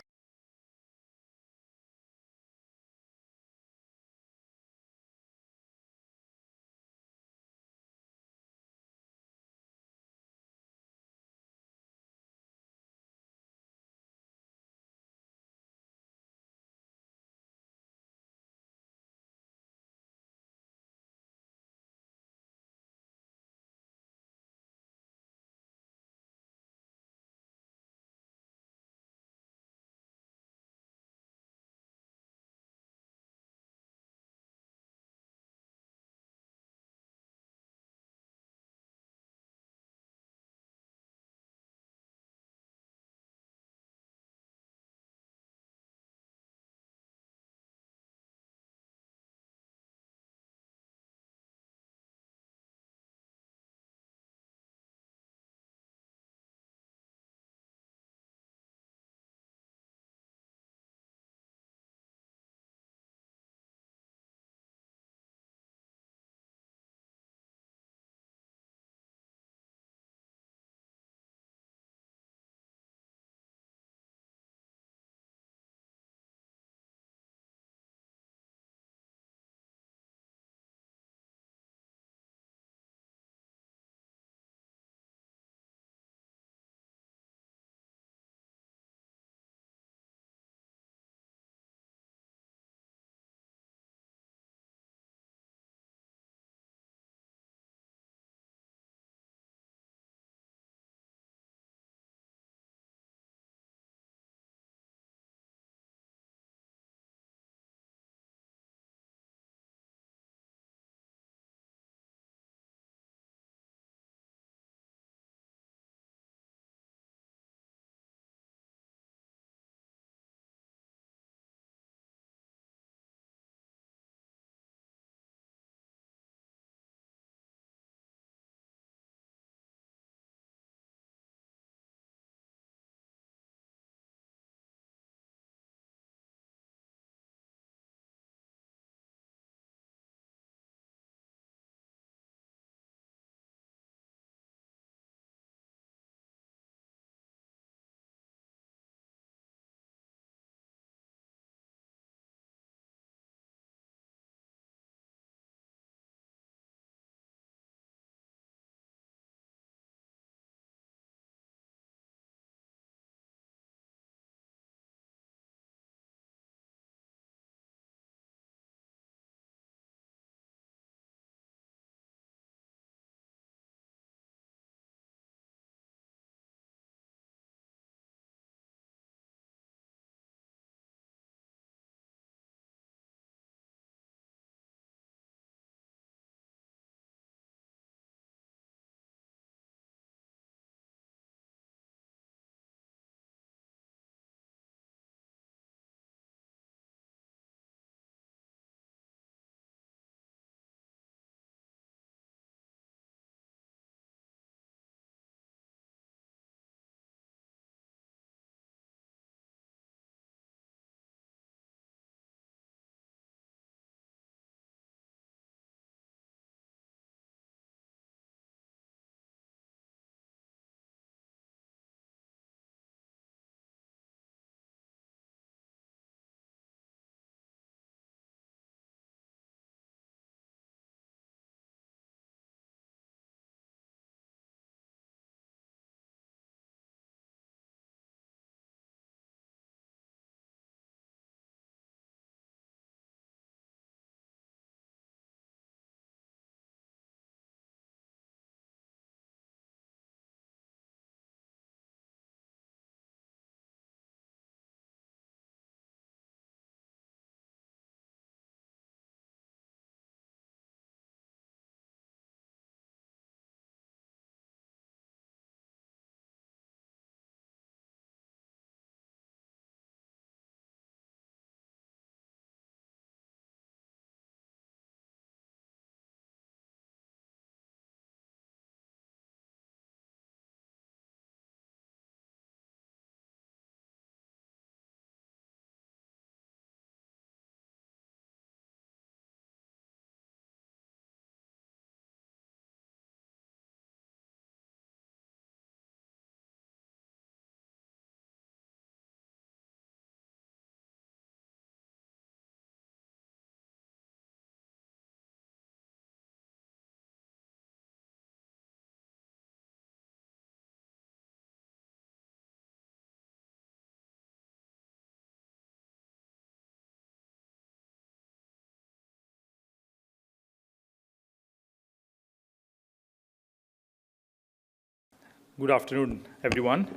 Good afternoon, everyone.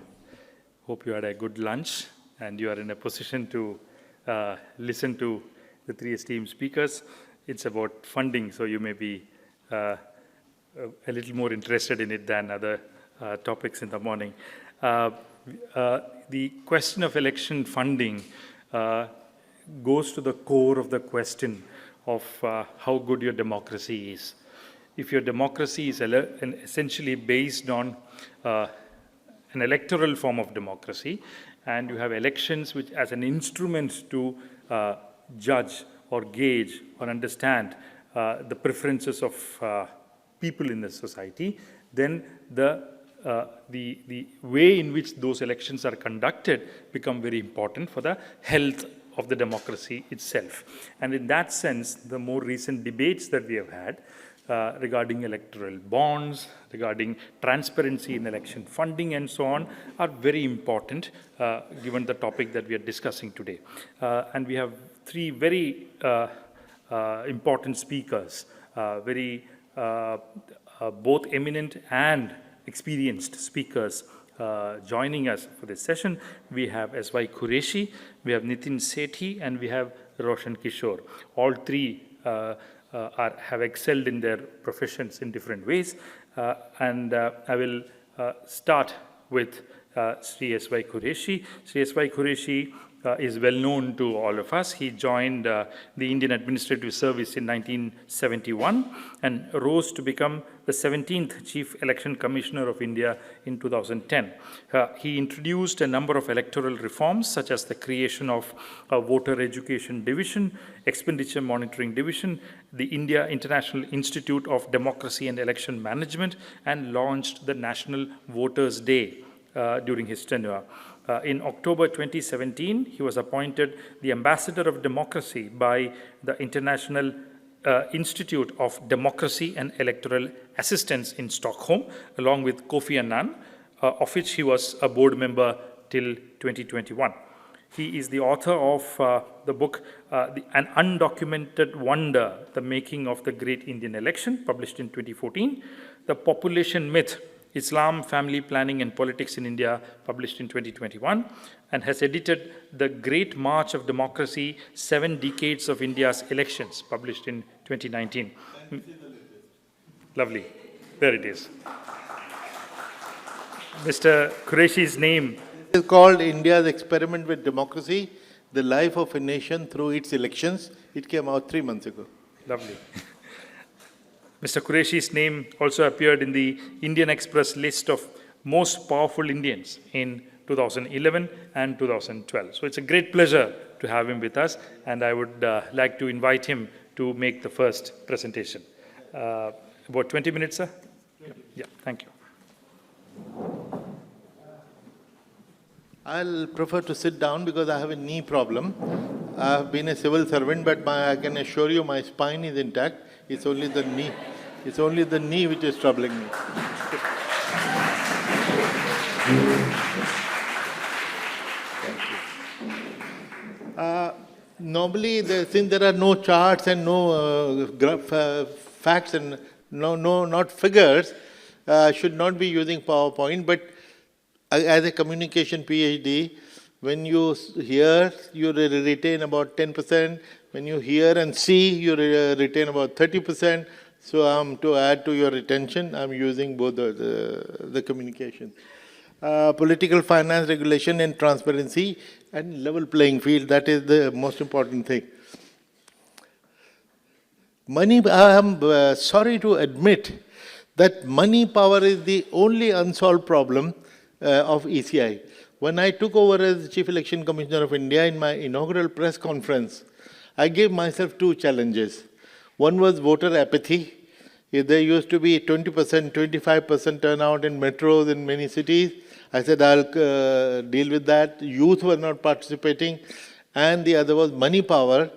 Hope you had a good lunch and you are in a position to listen to the three esteemed speakers. It's about funding, so you may be a little more interested in it than other topics in the morning. The question of election funding goes to the core of the question of how good your democracy is. If your democracy is essentially based on an electoral form of democracy, and you have elections which as an instrument to judge or gauge or understand the preferences of people in the society, then the way in which those elections are conducted become very important for the health of the democracy itself. And in that sense, the more recent debates that we have had regarding electoral bonds, regarding transparency in election funding and so on, are very important given the topic that we are discussing today. And we have three very important speakers, both eminent and experienced speakers joining us for this session. We have S.Y. Qureshi, we have Nitin Sethi, and we have Roshan Kishore. All three have excelled in their professions in different ways. And I will start with Sri S.Y. Qureshi. Sri S.Y. Qureshi is well known to all of us. He joined the Indian Administrative Service in 1971 and rose to become the 17th Chief Election Commissioner of India in 2010. He introduced a number of electoral reforms, such as the creation of a Voter Education Division, Expenditure Monitoring Division, the India International Institute of Democracy and Election Management, and launched the National Voters' Day during his tenure. In October 2017, he was appointed the Ambassador of Democracy by the International Institute of Democracy and Electoral Assistance in Stockholm, along with Kofi Annan, of which he was a board member till 2021. He is the author of the book, An Undocumented Wonder, The Making of the Great Indian Election, published in 2014, The Population Myth, Islam, Family Planning and Politics in India, published in 2021, and has edited The Great March of Democracy, 7 Decades of India's Elections, published in 2019. Lovely. There it is. Mr. Qureshi's name is called India's Experiment with Democracy, The Life of a Nation Through Its Elections. It came out 3 months ago. Lovely. Mr. Qureshi's name also appeared in the Indian Express list of most powerful Indians in 2011 and 2012. So it's a great pleasure to have him with us, and I would like to invite him to make the first presentation. About 20 minutes, sir? Yeah, thank you. I'll prefer to sit down because I have a knee problem. I have been a civil servant, but I can assure you my spine is intact. It's only the knee. It's only the knee which is troubling me. Thank you. Normally, since there are no charts and no facts and not figures, I should not be using PowerPoint. But as a communication PhD, when you hear, you retain about 10%. When you hear and see, you retain about 30%. So to add to your retention, I'm using both the communication. Political finance regulation and transparency and level playing field, that is the most important thing. Money, I am sorry to admit that money power is the only unsolved problem of ECI. When I took over as Chief Election Commissioner of India in my inaugural press conference, I gave myself 2 challenges. One was voter apathy. There used to be 20%, 25% turnout in metros in many cities. I said I'll deal with that. Youth were not participating. And the other was money power.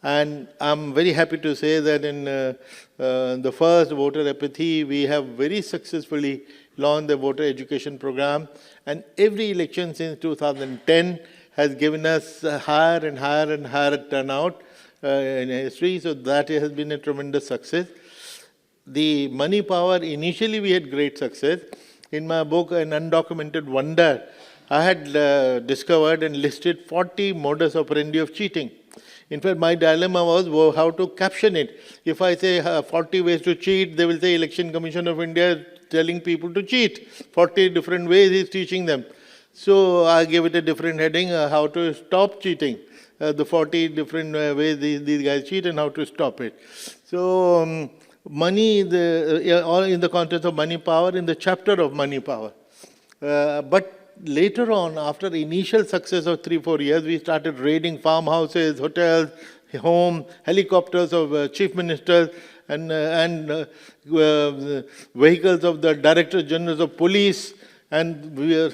And I'm very happy to say that in the first voter apathy, we have very successfully launched the voter education program. And every election since 2010 has given us higher and higher and higher turnout in history. So that has been a tremendous success. The money power, initially we had great success. In my book, An Undocumented Wonder, I had discovered and listed 40 modus operandi of cheating. In fact, my dilemma was how to caption it. If I say 40 ways to cheat, they will say Election Commission of India is telling people to cheat. 40 different ways he's teaching them. So I gave it a different heading, how to stop cheating. The 40 different ways these guys cheat and how to stop it. So money, all in the context of money power, in the chapter of money power. But later on, after initial success of 3-4 years, we started raiding farmhouses, hotels, home, helicopters of chief ministers, and vehicles of the director generals of police, and we are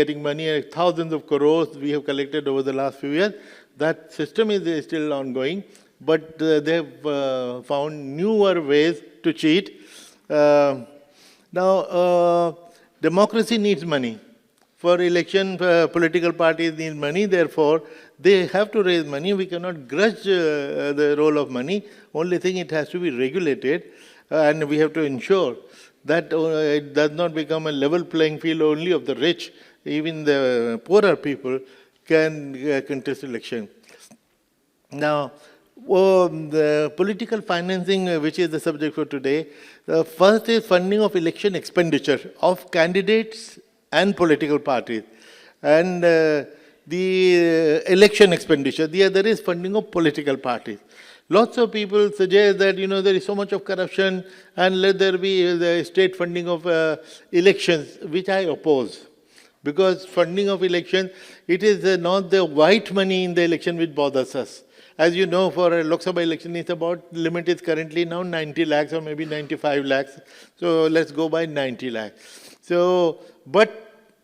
getting money, thousands of crores we have collected over the last few years. That system is still ongoing, but they have found newer ways to cheat. Now, democracy needs money. For election, political parties need money, therefore, they have to raise money. We cannot grudge the role of money. Only thing, it has to be regulated, and we have to ensure that it does not become a level playing field only of the rich. Even the poorer people can contest election. Now, the political financing, which is the subject for today, first is funding of election expenditure of candidates and political parties, and the election expenditure. The other is funding of political parties. Lots of people suggest that, there is so much of corruption and let there be the state funding of elections, which I oppose. Because funding of elections, it is not the white money in the election which bothers us. As you know, for a Lok Sabha election, it's about, limit is currently now 90 lakhs or maybe 95 lakhs. So let's go by 90 lakhs. So, but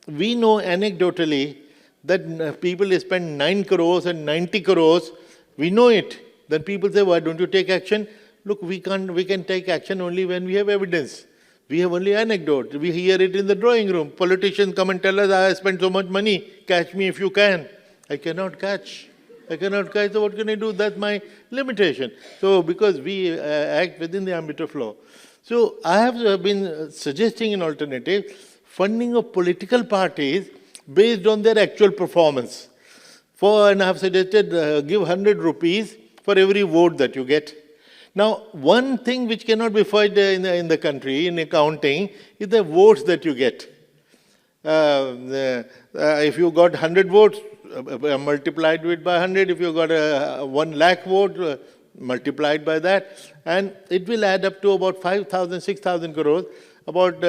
we know anecdotally that people spend 9 crores and 90 crores. We know it. Then people say, why don't you take action? Look, we can take action only when we have evidence. We have only anecdote. We hear it in the drawing room. Politicians come and tell us, I spent so much money, catch me if you can. I cannot catch. So what can I do? That's my limitation. So because we act within the ambit of law. So I have been suggesting an alternative, funding of political parties based on their actual performance. And I have suggested give 100 rupees for every vote that you get. Now, one thing which cannot be fudged in the country, in accounting, is the votes that you get. If you got 100 votes, multiplied it by 100. If you got 1 lakh vote, multiplied by that. And it will add up to about 5,000, 6,000 crores. About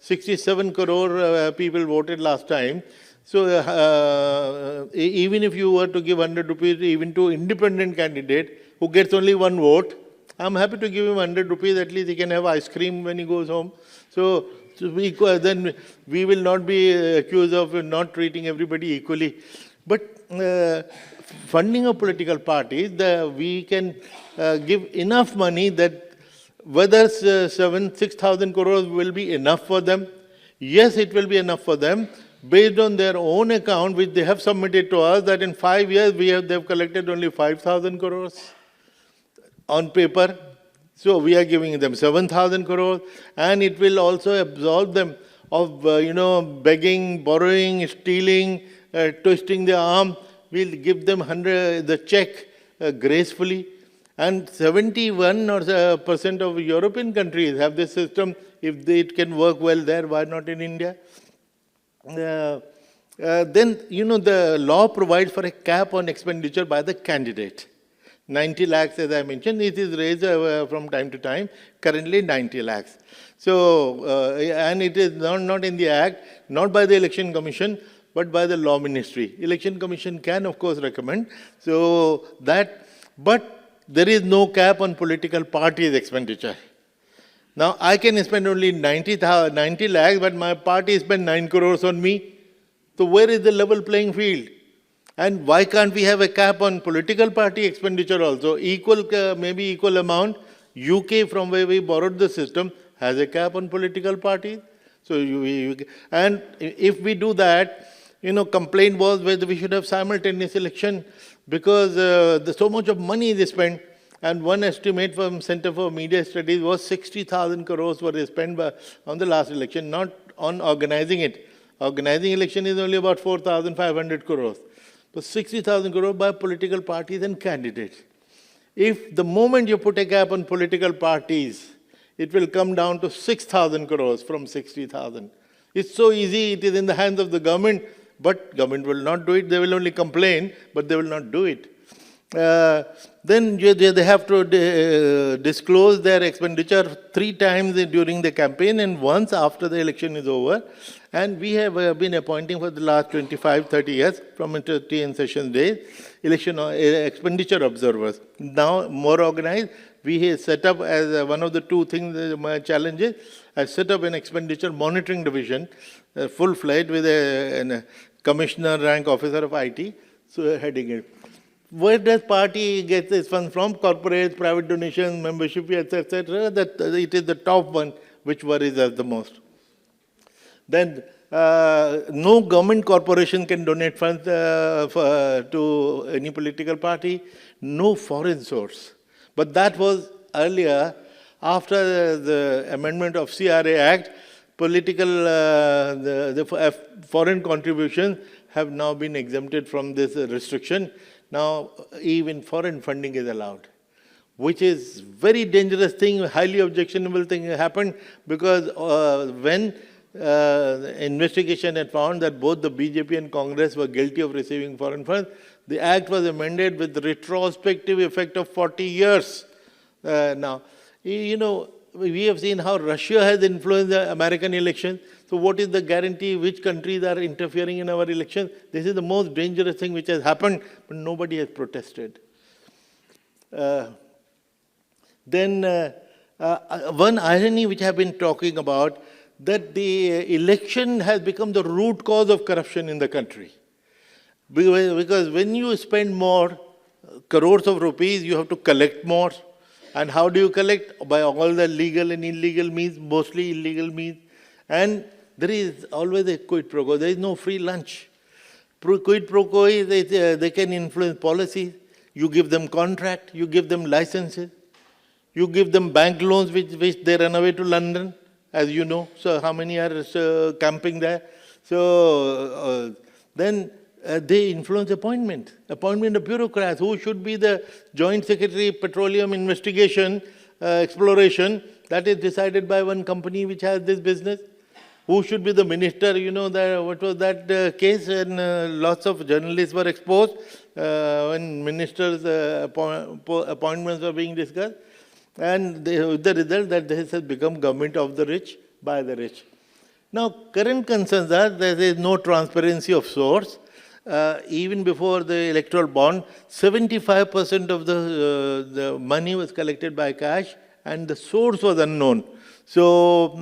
67 crore people voted last time. So even if you were to give 100 rupees even to independent candidate who gets only 1 vote, I'm happy to give him 100 rupees. At least he can have ice cream when he goes home. So then we will not be accused of not treating everybody equally. But funding of political parties, we can give enough money that whether 6,000 crores will be enough for them. Yes, it will be enough for them, based on their own account, which they have submitted to us, that in 5 years they have collected only 5,000 crores on paper. So we are giving them 7,000 crores, and it will also absolve them of begging, borrowing, stealing, twisting their arm. We'll give them the check gracefully. And 71% of European countries have this system. If it can work well there, why not in India? Then, the law provides for a cap on expenditure by the candidate. 90 lakhs, as I mentioned, it is raised from time to time, currently 90 lakhs. So, and it is not in the Act, not by the Election Commission, but by the Law Ministry. Election Commission can, of course, recommend. So, but there is no cap on political parties' expenditure. Now, I can spend only 90 lakhs, but my party spend 9 crores on me. So where is the level playing field? And why can't we have a cap on political party expenditure also? Maybe equal amount. UK, from where we borrowed the system, has a cap on political parties. So and if we do that, complaint was whether we should have simultaneous election, because there's so much of money they spend. And one estimate from Center for Media Studies was 60,000 crores were spent on the last election, not on organizing it. Organizing election is only about 4,500 crores. So 60,000 crores by political parties and candidates. If the moment you put a cap on political parties, it will come down to 6,000 crores from 60,000. It's so easy, it is in the hands of the government, but government will not do it. They will only complain, but they will not do it. Then they have to disclose their expenditure 3 times during the campaign and once after the election is over. And we have been appointing for the last 25, 30 years, from TN session days, election expenditure observers. Now more organized, we have set up as one of the 2 things, my challenges, I set up an expenditure monitoring division, full-fledged with a commissioner rank officer of IT, so heading it. Where does party get this fund from? Corporate, private donations, membership, etc. That it is the top one which worries us the most. Then no government corporation can donate funds to any political party, no foreign source. But that was earlier, after the amendment of CRA Act, political, the foreign contributions have now been exempted from this restriction. Now, even foreign funding is allowed, which is very dangerous thing, highly objectionable thing happened, because when investigation had found that both the BJP and Congress were guilty of receiving foreign funds, the act was amended with retrospective effect of 40 years. Now, you know, we have seen how Russia has influenced the American elections. So what is the guarantee which countries are interfering in our elections? This is the most dangerous thing which has happened, but nobody has protested. Then one irony which I have been talking about, that the election has become the root cause of corruption in the country. Because when you spend more crores of rupees, you have to collect more. And how do you collect? By all the legal and illegal means, mostly illegal means. And there is always a quid pro quo. There is no free lunch. Quid pro quo is they can influence policies. You give them contract, you give them licenses, you give them bank loans which they run away to London, as you know. So how many are camping there? So then they influence appointment of bureaucrats. Who should be the Joint Secretary Petroleum Investigation, Exploration? That is decided by one company which has this business. Who should be the minister? You know, what was that case? And lots of journalists were exposed when ministers' appointments were being discussed. And the result that this has become government of the rich, by the rich. Now, current concerns are there is no transparency of source. Even before the electoral bond, 75% of the money was collected by cash and the source was unknown. So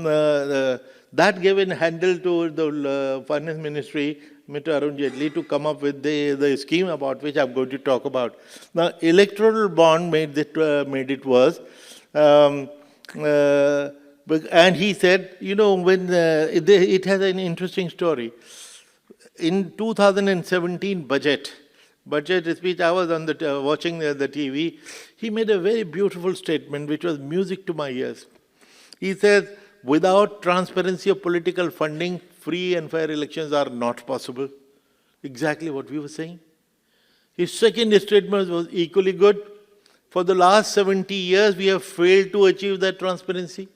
that gave a handle to the Finance Ministry, Mr. Arun Jaitley, to come up with the scheme about which I'm going to talk about. Now, electoral bond made it worse. And he said, you know, when it has an interesting story. In 2017 budget speech, I was on watching the TV. He made a very beautiful statement, which was music to my ears. He says, without transparency of political funding, free and fair elections are not possible. Exactly what we were saying. His second statement was equally good. For the last 70 years, we have failed to achieve that transparency.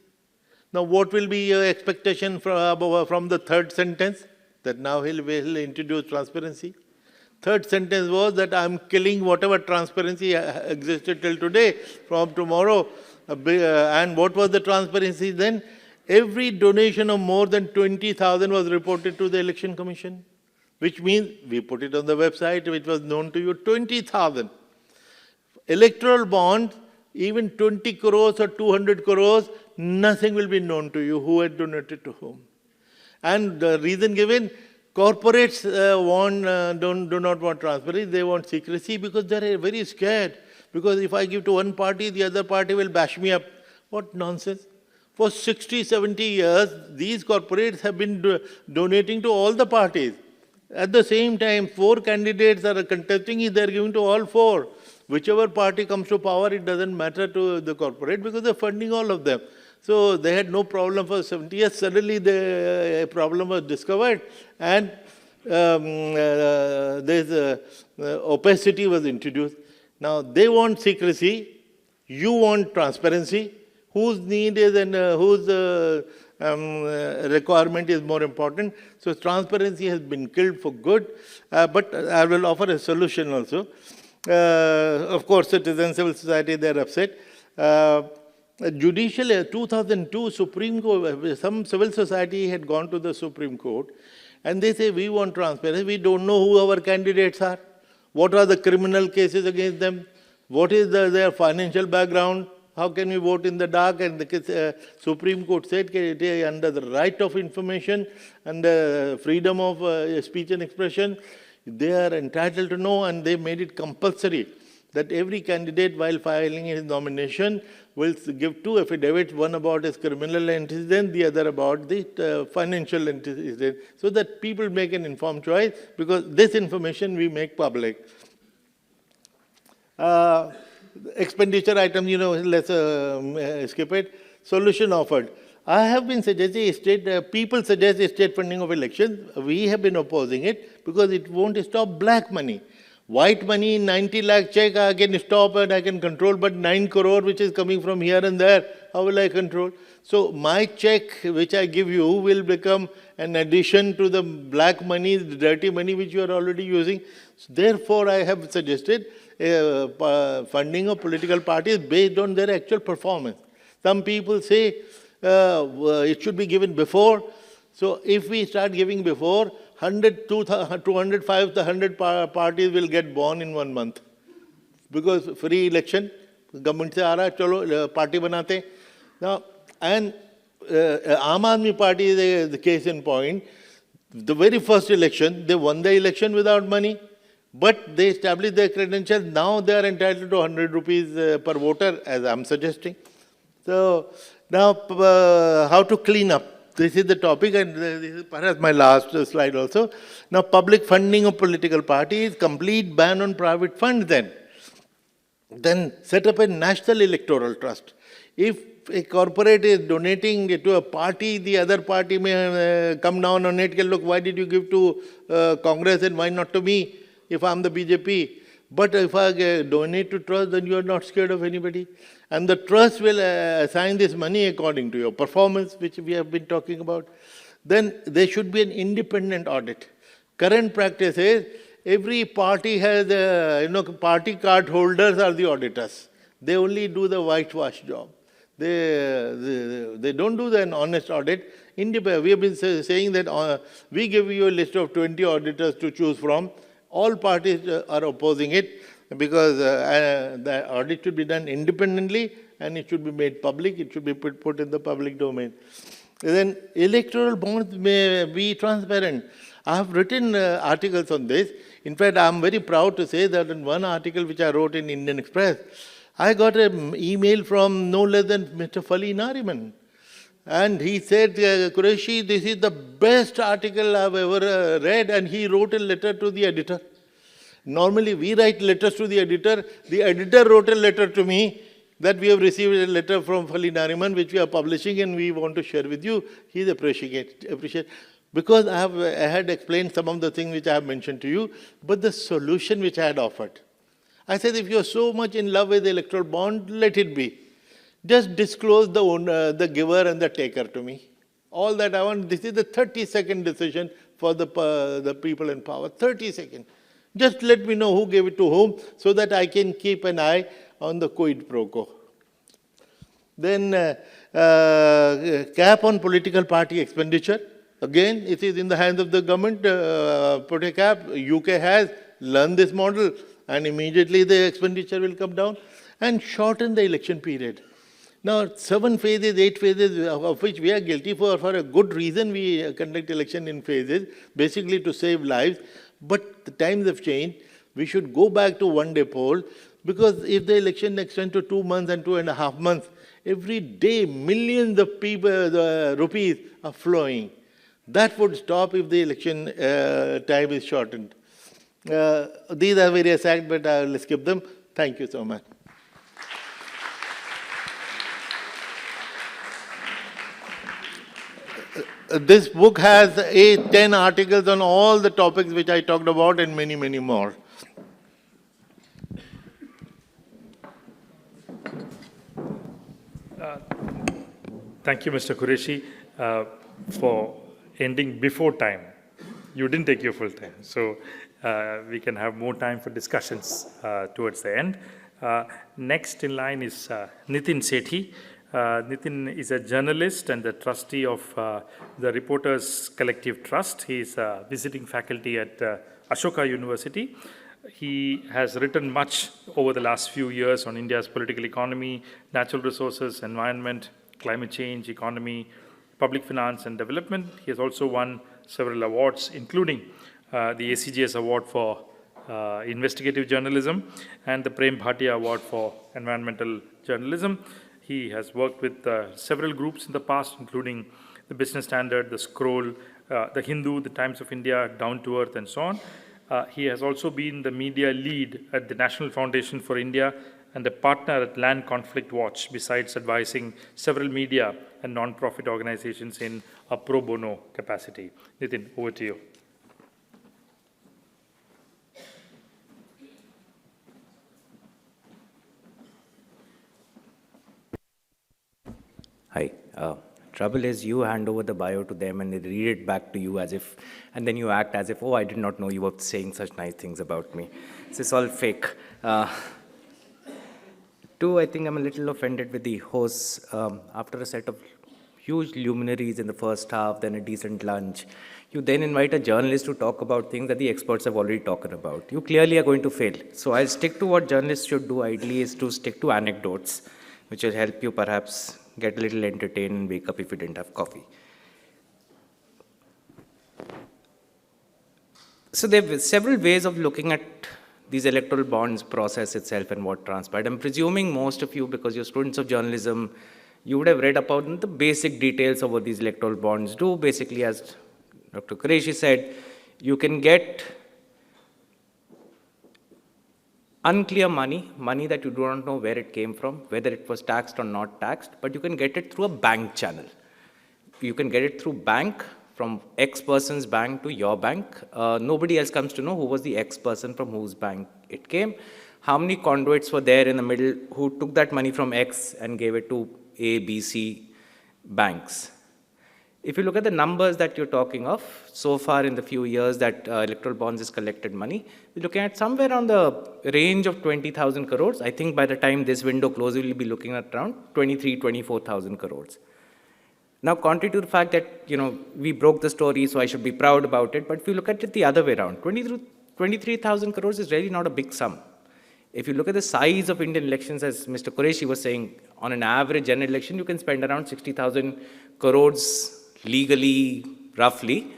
Now, what will be your expectation from the third sentence? That now he'll introduce transparency. Third sentence was that I'm killing whatever transparency existed till today, from tomorrow. And what was the transparency then? Every donation of more than 20,000 was reported to the Election Commission, which means we put it on the website, which was known to you, 20,000. Electoral bonds, even 20 crores or 200 crores, nothing will be known to you who had donated to whom. And the reason given, corporates do not want transparency, they want secrecy because they are very scared. Because if I give to one party, the other party will bash me up. What nonsense. For 60, 70 years, these corporates have been donating to all the parties. At the same time, 4 candidates are contesting, they are giving to all 4. whichever party comes to power, it doesn't matter to the corporate because they're funding all of them. So they had no problem for 70 years. Suddenly the problem was discovered and opacity was introduced. Now they want secrecy, you want transparency. Whose need is and whose requirement is more important? So transparency has been killed for good, but I will offer a solution also. Of course, citizens, civil society, they are upset. Judicial, 2002 Supreme Court, some civil society had gone to the Supreme Court and they say, we want transparency. We don't know who our candidates are. What are the criminal cases against them? What is their financial background? How can we vote in the dark? And the Supreme Court said it is under the right of information and freedom of speech and expression. They are entitled to know, and they made it compulsory that every candidate, while filing his nomination, will give two affidavits, one about his criminal antecedent, the other about the financial antecedent, so that people make an informed choice, because this information we make public. Expenditure item, let's skip it. Solution offered. I have been suggesting people suggest state funding of elections. We have been opposing it because it won't stop black money. White money, 90 lakh check, I can stop and I can control, but 9 crore which is coming from here and there, how will I control? So my check which I give you will become an addition to the black money, the dirty money which you are already using. So therefore, I have suggested funding of political parties based on their actual performance. Some people say it should be given before. So if we start giving before, 205 to 100 parties will get born in 1 month. Because free election, government se aa raha hai, chalo party banate. Now, and Aam Aadmi Party is the case in point. The very first election, they won the election without money, but they established their credentials. Now they are entitled to 100 rupees per voter, as I'm suggesting. So now, how to clean up? This is the topic, and this is perhaps my last slide also. Now, public funding of political parties, complete ban on private funds then. Then set up a national electoral trust. If a corporate is donating to a party, the other party may come down on it, look, why did you give to Congress and why not to me if I'm the BJP? But if I donate to trust, then you are not scared of anybody. And the trust will assign this money according to your performance, which we have been talking about. Then there should be an independent audit. Current practice is every party has, party card holders are the auditors. They only do the whitewash job. They don't do an honest audit. We have been saying that we give you a list of 20 auditors to choose from. All parties are opposing it because the audit should be done independently and it should be made public. It should be put in the public domain. And then electoral bonds may be transparent. I have written articles on this. In fact, I am very proud to say that in one article which I wrote in Indian Express, I got an email from no less than Mr. Fali Nariman. And he said, Qureshi, this is the best article I've ever read, and he wrote a letter to the editor. Normally, we write letters to the editor. The editor wrote a letter to me that we have received a letter from Fali Nariman, which we are publishing and we want to share with you. He's appreciate. Because I had explained some of the things which I have mentioned to you, but the solution which I had offered. I said, if you're so much in love with the electoral bond, let it be. Just disclose the owner, the giver and the taker to me. All that I want, this is the 30-second decision for the people in power, 30 seconds. Just let me know who gave it to whom so that I can keep an eye on the quid pro quo. Then cap on political party expenditure. Again, it is in the hands of the government, put a cap. UK has learned this model and immediately the expenditure will come down and shorten the election period. Now, 7 phases, 8 phases, of which we are guilty for a good reason we conduct election in phases, basically to save lives. But the times have changed. We should go back to one-day poll, because if the election extends to 2 months and 2.5 months, every day millions of people, rupees are flowing. That would stop if the election time is shortened. These are various acts, but I will skip them. Thank you so much. This book has 10 articles on all the topics which I talked about and many, many more. Thank you, Mr. Qureshi, for ending before time. You didn't take your full time, so we can have more time for discussions towards the end. Next in line is Nitin Sethi. Nitin is a journalist and the trustee of the Reporters Collective Trust. He is a visiting faculty at Ashoka University. He has written much over the last few years on India's political economy, natural resources, environment, climate change, economy, public finance and development. He has also won several awards, including the ACGS Award for Investigative Journalism and the Prem Bhatia Award for Environmental Journalism. He has worked with several groups in the past, including the Business Standard, the Scroll, the Hindu, the Times of India, Down to Earth, and so on. He has also been the media lead at the National Foundation for India and a partner at Land Conflict Watch, besides advising several media and non-profit organizations in a pro bono capacity. Nitin, over to you. Hi. Trouble is you hand over the bio to them and they read it back to you as if, and then you act as if, oh, I did not know you were saying such nice things about me. This is all fake. Two, I think I'm a little offended with the hosts. After a set of huge luminaries in the first half, then a decent lunch, you then invite a journalist to talk about things that the experts have already talked about. You clearly are going to fail. So I'll stick to what journalists should do ideally, is to stick to anecdotes, which will help you perhaps get a little entertained and wake up if you didn't have coffee. So there are several ways of looking at these electoral bonds process itself and what transpired. I'm presuming most of you, because you're students of journalism, you would have read about the basic details of what these electoral bonds do. Basically, as Dr. Qureshi said, you can get unclear money that you do not know where it came from, whether it was taxed or not taxed, but you can get it through a bank channel. You can get it through bank, from X person's bank to your bank. Nobody else comes to know who was the X person from whose bank it came. How many conduits were there in the middle who took that money from X and gave it to A, B, C banks. If you look at the numbers that you're talking of, so far in the few years that electoral bonds has collected money, we're looking at somewhere on the range of 20,000 crores. I think by the time this window closes, we'll be looking at around 24,000 crores. Now, contrary to the fact that, we broke the story, so I should be proud about it, but if you look at it the other way around, 23,000 crores is really not a big sum. If you look at the size of Indian elections, as Mr. Qureshi was saying, on an average general election, you can spend around 60,000 crores legally, roughly.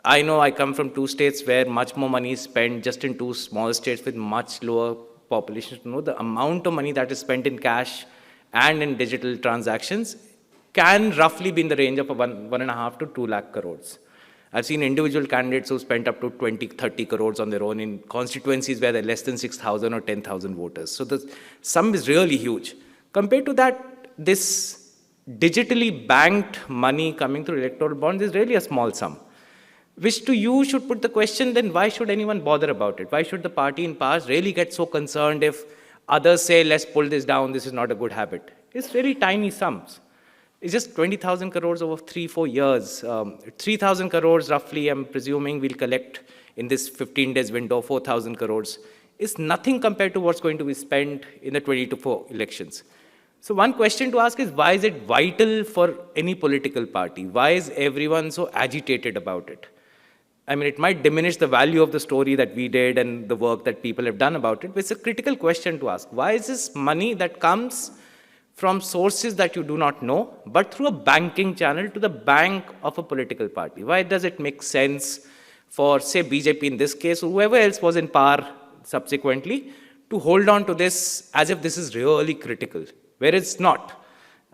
I know I come from two states where much more money is spent just in two small states with much lower populations. To know the amount of money that is spent in cash and in digital transactions can roughly be in the range of 1.5 to 2 lakh crores. I've seen individual candidates who spent up to 20, 30 crores on their own in constituencies where there are less than 6,000 or 10,000 voters. So the sum is really huge. Compared to that, this digitally banked money coming through electoral bonds is really a small sum, which to you should put the question, then why should anyone bother about it? Why should the party in power really get so concerned if others say, let's pull this down, this is not a good habit? It's very tiny sums. It's just 20,000 crores over 3-4 years. 3,000 crores roughly, I'm presuming we'll collect in this 15 days window, 4,000 crores. It's nothing compared to what's going to be spent in the 2024 elections. So one question to ask is, why is it vital for any political party? Why is everyone so agitated about it? I mean, it might diminish the value of the story that we did and the work that people have done about it, but it's a critical question to ask. Why is this money that comes from sources that you do not know, but through a banking channel to the bank of a political party? Why does it make sense for, say, BJP in this case, or whoever else was in power subsequently, to hold on to this as if this is really critical, where it's not?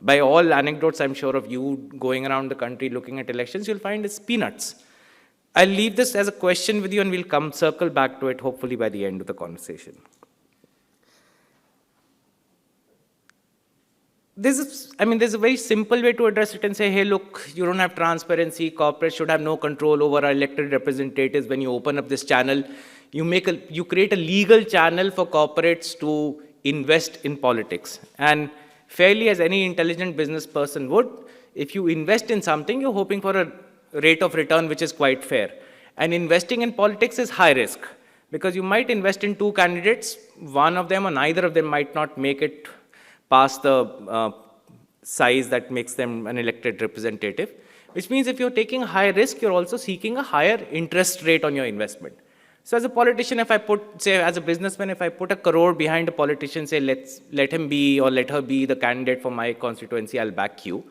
By all anecdotes, I'm sure, of you going around the country looking at elections, you'll find it's peanuts. I'll leave this as a question with you and we'll circle back to it hopefully by the end of the conversation. there's a very simple way to address it and say, hey, look, you don't have transparency, corporates should have no control over our elected representatives. When you open up this channel, you create a legal channel for corporates to invest in politics. And fairly, as any intelligent business person would, if you invest in something, you're hoping for a rate of return which is quite fair. And investing in politics is high risk, because you might invest in two candidates, one of them or neither of them might not make it past the size that makes them an elected representative, which means if you're taking a high risk, you're also seeking a higher interest rate on your investment. So as a politician, if I put, say, as a businessman, if I put $1 crore behind a politician, say, let him be or let her be the candidate for my constituency, I'll back you.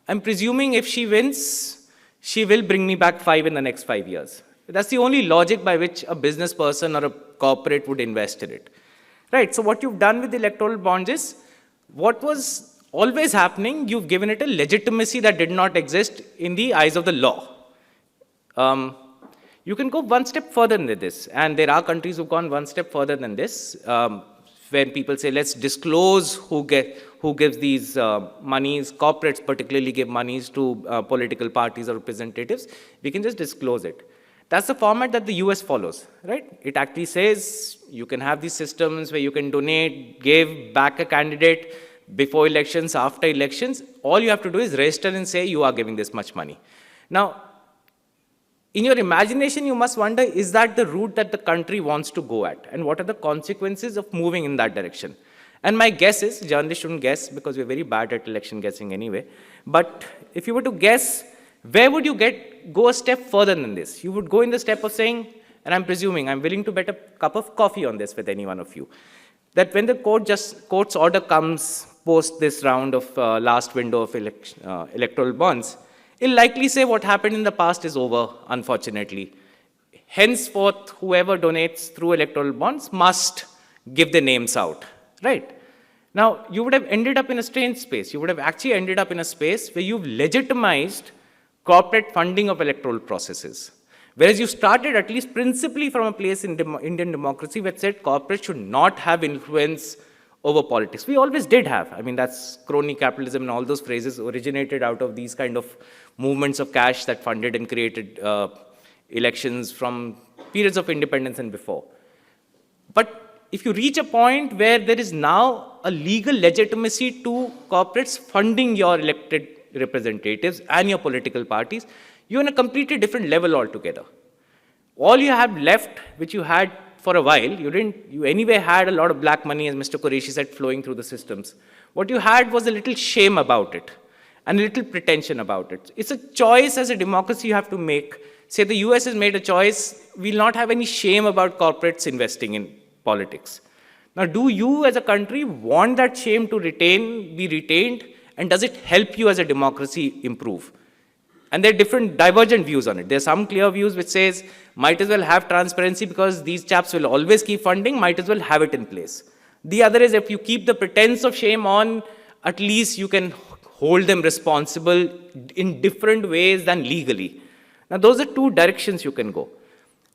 I'm presuming if she wins, she will bring me back 5 in the next 5 years. That's the only logic by which a business person or a corporate would invest in it. Right, so what you've done with the electoral bonds is, what was always happening, you've given it a legitimacy that did not exist in the eyes of the law. You can go one step further than this, and there are countries who've gone one step further than this, when people say, let's disclose who gives these monies, corporates particularly give monies to political parties or representatives, we can just disclose it. That's the format that the US follows, right? It actually says you can have these systems where you can donate, give, back a candidate before elections, after elections. All you have to do is register and say you are giving this much money. Now, in your imagination, you must wonder, is that the route that the country wants to go at? And what are the consequences of moving in that direction? And my guess is, journalists shouldn't guess because we're very bad at election guessing anyway, but if you were to guess, where would you go a step further than this? You would go in the step of saying, and I'm presuming, I'm willing to bet a cup of coffee on this with any one of you, that when the court's order comes post this round of last window of electoral bonds, it'll likely say what happened in the past is over, unfortunately. Henceforth, whoever donates through electoral bonds must give their names out, right? Now, you would have ended up in a strange space. You would have actually ended up in a space where you've legitimized corporate funding of electoral processes. Whereas you started, at least principally, from a place in Indian democracy which said corporates should not have influence over politics. We always did have. I mean, that's crony capitalism, and all those phrases originated out of these kind of movements of cash that funded and created elections from periods of independence and before. But if you reach a point where there is now a legal legitimacy to corporates funding your elected representatives and your political parties, you're on a completely different level altogether. All you have left, which you had for a while, you anyway had a lot of black money, as Mr. Qureshi said, flowing through the systems. What you had was a little shame about it and a little pretension about it. It's a choice as a democracy you have to make. Say the US has made a choice, we'll not have any shame about corporates investing in politics. Now, do you as a country want that shame to be retained? And does it help you as a democracy improve? And there are different divergent views on it. There are some clear views which says, might as well have transparency because these chaps will always keep funding, might as well have it in place. The other is, if you keep the pretense of shame on, at least you can hold them responsible in different ways than legally. Now, those are two directions you can go.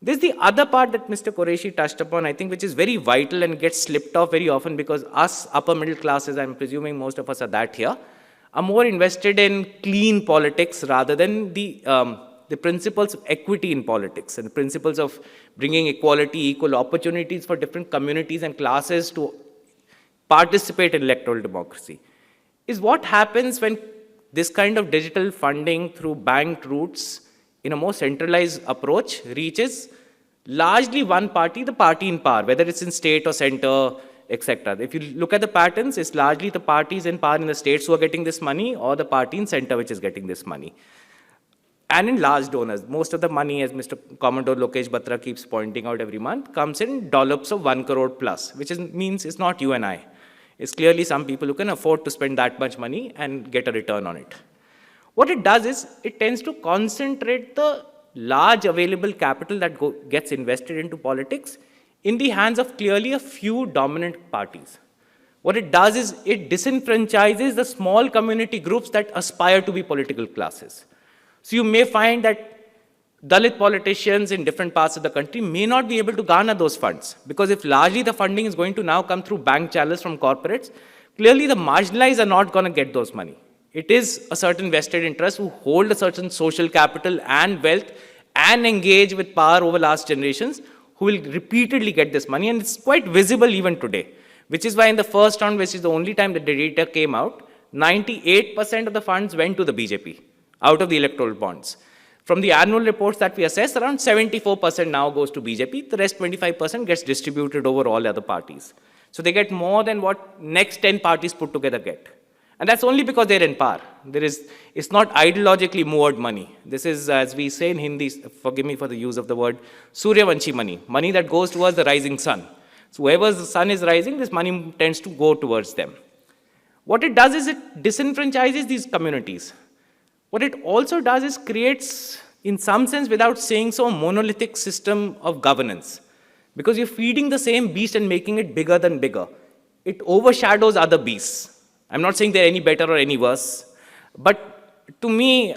There's the other part that Mr. Qureshi touched upon, I think, which is very vital and gets slipped off very often because us upper middle classes, I'm presuming most of us are that here, are more invested in clean politics rather than the principles of equity in politics and the principles of bringing equality, equal opportunities for different communities and classes to participate in electoral democracy. Is what happens when this kind of digital funding through banked routes in a more centralized approach reaches largely one party, the party in power, whether it's in state or center, etc. If you look at the patterns, it's largely the parties in power in the states who are getting this money or the party in center which is getting this money. And in large donors, most of the money, as Mr. Commodore Lokesh Batra keeps pointing out every month, comes in dollops of 1 crore plus, which means it's not you and I. It's clearly some people who can afford to spend that much money and get a return on it. What it does is, it tends to concentrate the large available capital that gets invested into politics in the hands of clearly a few dominant parties. What it does is, it disenfranchises the small community groups that aspire to be political classes. So you may find that Dalit politicians in different parts of the country may not be able to garner those funds, because if largely the funding is going to now come through bank channels from corporates, Clearly, the marginalized are not going to get those money. It is a certain vested interest who hold a certain social capital and wealth and engage with power over last generations who will repeatedly get this money. And it's quite visible even today, which is why in the first round, which is the only time the data came out, 98% of the funds went to the BJP out of the electoral bonds. From the annual reports that we assess, around 74% now goes to BJP. The rest 25% gets distributed over all other parties. So they get more than what next 10 parties put together get. And that's only because they're in power. It's not ideologically moved money. This is, as we say in Hindi, forgive me for the use of the word, Suryavanshi money, money that goes towards the rising sun. So whoever the sun is rising, this money tends to go towards them. What it does is it disenfranchises these communities. What it also does is creates, in some sense, without saying so, a monolithic system of governance. Because you're feeding the same beast and making it bigger than bigger. It overshadows other beasts. I'm not saying they're any better or any worse. But to me,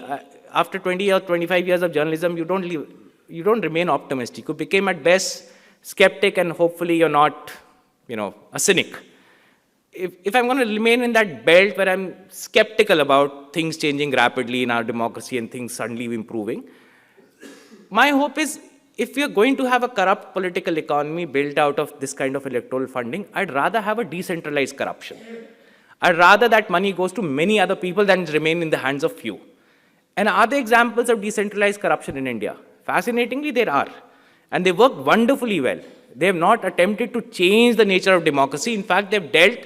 after 20 or 25 years of journalism, you don't remain optimistic. You became at best skeptic, and hopefully you're not, a cynic. If I'm going to remain in that belt where I'm skeptical about things changing rapidly in our democracy and things suddenly improving, my hope is if we are going to have a corrupt political economy built out of this kind of electoral funding, I'd rather have a decentralized corruption. I'd rather that money goes to many other people than remain in the hands of few. And are there examples of decentralized corruption in India? Fascinatingly, there are. And they work wonderfully well. They have not attempted to change the nature of democracy. In fact, they've dealt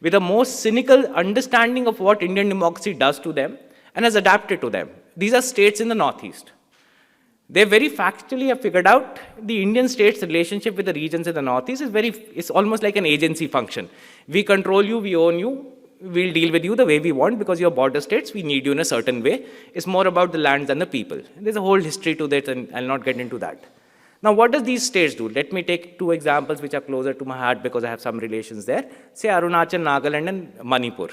with a more cynical understanding of what Indian democracy does to them and has adapted to them. These are states in the Northeast. They very factually have figured out the Indian state's relationship with the regions in the Northeast is almost like an agency function. We control you, we own you, we'll deal with you the way we want because you're border states, we need you in a certain way. It's more about the lands than the people. There's a whole history to that, and I'll not get into that. Now, what does these states do? Let me take two examples which are closer to my heart because I have some relations there. Say Arunachal, Nagaland, and Manipur.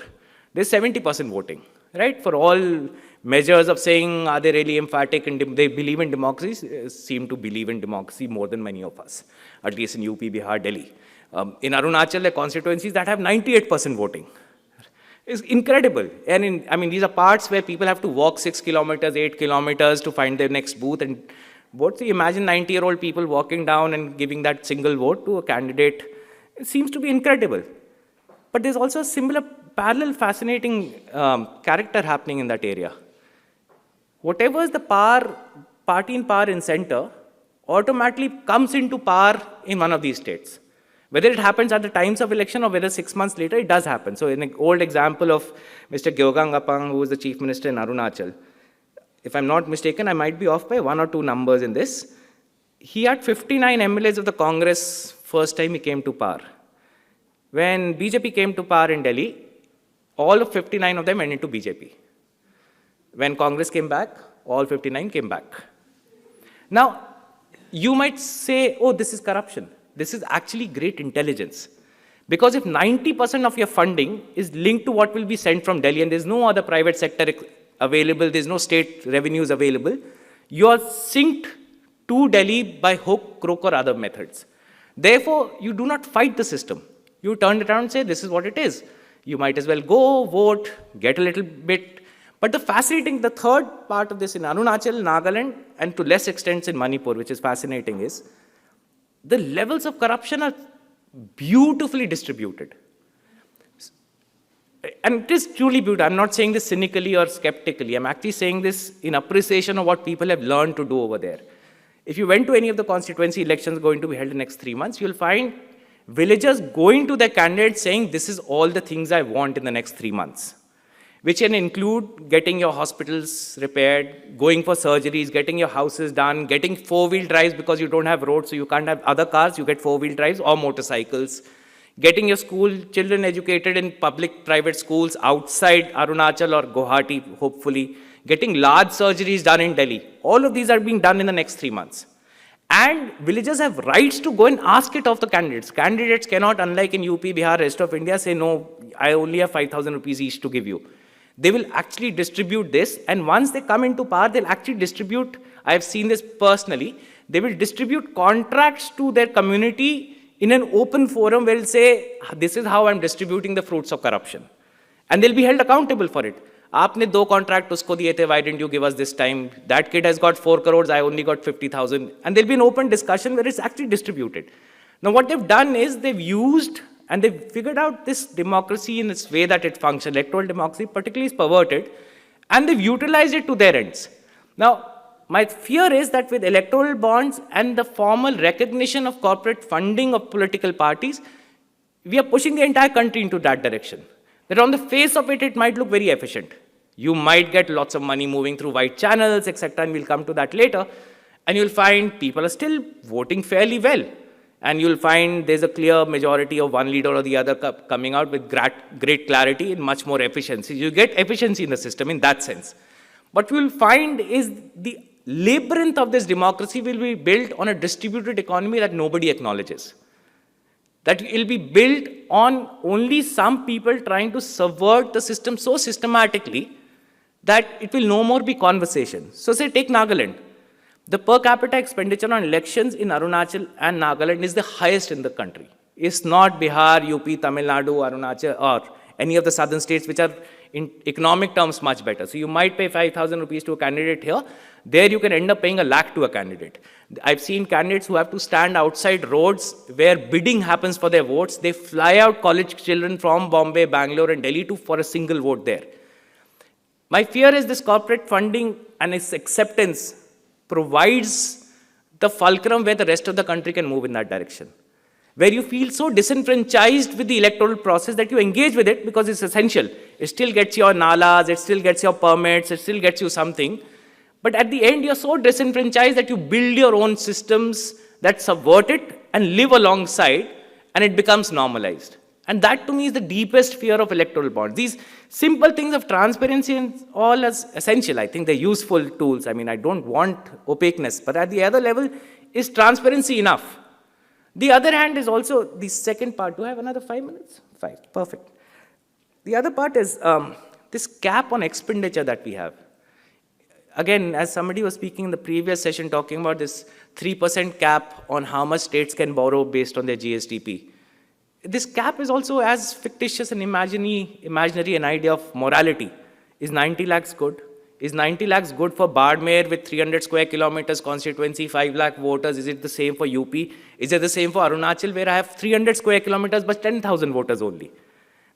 There's 70% voting, right? For all measures of saying, are they really emphatic and they believe in democracy, seem to believe in democracy more than many of us, at least in UP, Bihar, Delhi. In Arunachal, there are constituencies that have 98% voting. It's incredible. And these are parts where people have to walk 6 kilometers, 8 kilometers to find their next booth and vote. So you imagine 90-year-old people walking down and giving that single vote to a candidate. It seems to be incredible. But there's also a similar, parallel, fascinating character happening in that area. Whatever is the party in power in center, automatically comes into power in one of these states. Whether it happens at the times of election or whether 6 months later, it does happen. So in an old example of Mr. Gyogang Apang, who was the chief minister in Arunachal, if I'm not mistaken, I might be off by 1 or 2 numbers in this. He had 59 MLAs of the Congress first time he came to power. When BJP came to power in Delhi, all of 59 of them went into BJP. When Congress came back, all 59 came back. Now, you might say, oh, this is corruption. This is actually great intelligence. Because if 90% of your funding is linked to what will be sent from Delhi and there's no other private sector available, there's no state revenues available, you are synced to Delhi by hook, crook or other methods. Therefore, you do not fight the system. You turn it around and say, this is what it is. You might as well go, vote, get a little bit. But the third part of this in Arunachal, Nagaland, and to less extent in Manipur, which is fascinating, is the levels of corruption are beautifully distributed. And it is truly beautiful. I'm not saying this cynically or skeptically. I'm actually saying this in appreciation of what people have learned to do over there. If you went to any of the constituency elections going to be held in the next 3 months, you'll find villagers going to their candidates saying, this is all the things I want in the next 3 months. Which can include getting your hospitals repaired, going for surgeries, getting your houses done, getting 4-wheel drives because you don't have roads, so you can't have other cars, you get 4-wheel drives or motorcycles, getting your children educated in public-private schools outside Arunachal or Guwahati, hopefully, getting large surgeries done in Delhi. All of these are being done in the next 3 months. And villagers have rights to go and ask it of the candidates. Candidates cannot, unlike in UP, Bihar, rest of India, say, no, I only have 5,000 rupees each to give you. They will actually distribute this, and once they come into power, they'll actually distribute, I've seen this personally, they will distribute contracts to their community in an open forum where he'll say, this is how I'm distributing the fruits of corruption. And they'll be held accountable for it. Aapne 2 contract usko diye the, why didn't you give us this time? That kid has got 4 crores, I only got 50,000. And there'll be an open discussion where it's actually distributed. Now what they've done is they've used and they've figured out this democracy in its way that it functions. Electoral democracy particularly is perverted, and they've utilized it to their ends. Now, my fear is that with electoral bonds and the formal recognition of corporate funding of political parties, we are pushing the entire country into that direction. That on the face of it, it might look very efficient. You might get lots of money moving through white channels, etc., and we'll come to that later. And you'll find people are still voting fairly well. And you'll find there's a clear majority of one leader or the other coming out with great clarity and much more efficiency. You get efficiency in the system in that sense. What we'll find is the labyrinth of this democracy will be built on a distributed economy that nobody acknowledges. That it will be built on only some people trying to subvert the system so systematically that it will no more be conversation. So say take Nagaland. The per capita expenditure on elections in Arunachal and Nagaland is the highest in the country. It's not Bihar, UP, Tamil Nadu, Arunachal or any of the southern states which are in economic terms much better. So you might pay 5,000 rupees to a candidate here. There you can end up paying 1 lakh to a candidate. I've seen candidates who have to stand outside roads where bidding happens for their votes. They fly out college children from Bombay, Bangalore and Delhi for a single vote there. My fear is this corporate funding and its acceptance provides the fulcrum where the rest of the country can move in that direction. Where you feel so disenfranchised with the electoral process that you engage with it because it's essential. It still gets your nalas, it still gets your permits, it still gets you something. But at the end, you're so disenfranchised that you build your own systems that subvert it and live alongside, and it becomes normalized. And that to me is the deepest fear of electoral bonds. These simple things of transparency and all as essential. I think they're useful tools. I mean, I don't want opaqueness, but at the other level, is transparency enough? The other hand is also the second part. Do I have another 5 minutes? 5, perfect. The other part is this cap on expenditure that we have. Again, as somebody was speaking in the previous session talking about this 3% cap on how much states can borrow based on their GSDP. This cap is also as fictitious and imaginary an idea of morality. Is 90 lakhs good? Is 90 lakhs good for Bardmer with 300 square kilometers constituency, 5 lakh voters? Is it the same for UP? Is it the same for Arunachal where I have 300 square kilometers but 10,000 voters only?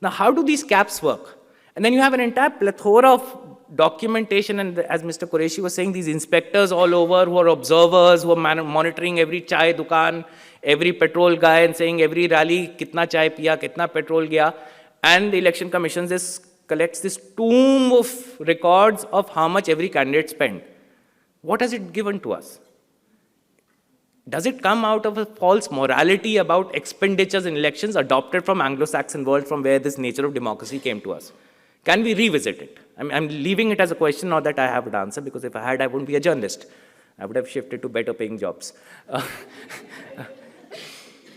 Now, how do these caps work? And then you have an entire plethora of documentation, and as Mr. Qureshi was saying, these inspectors all over who are observers, who are monitoring every chai dukan, every petrol guy and saying every rally, kitna chai piya, kitna petrol gaya. And the election commission collects this tomb of records of how much every candidate spent. What has it given to us? Does it come out of a false morality about expenditures in elections adopted from Anglo-Saxon world from where this nature of democracy came to us? Can we revisit it? I'm leaving it as a question, not that I have an answer, because if I had, I wouldn't be a journalist. I would have shifted to better paying jobs.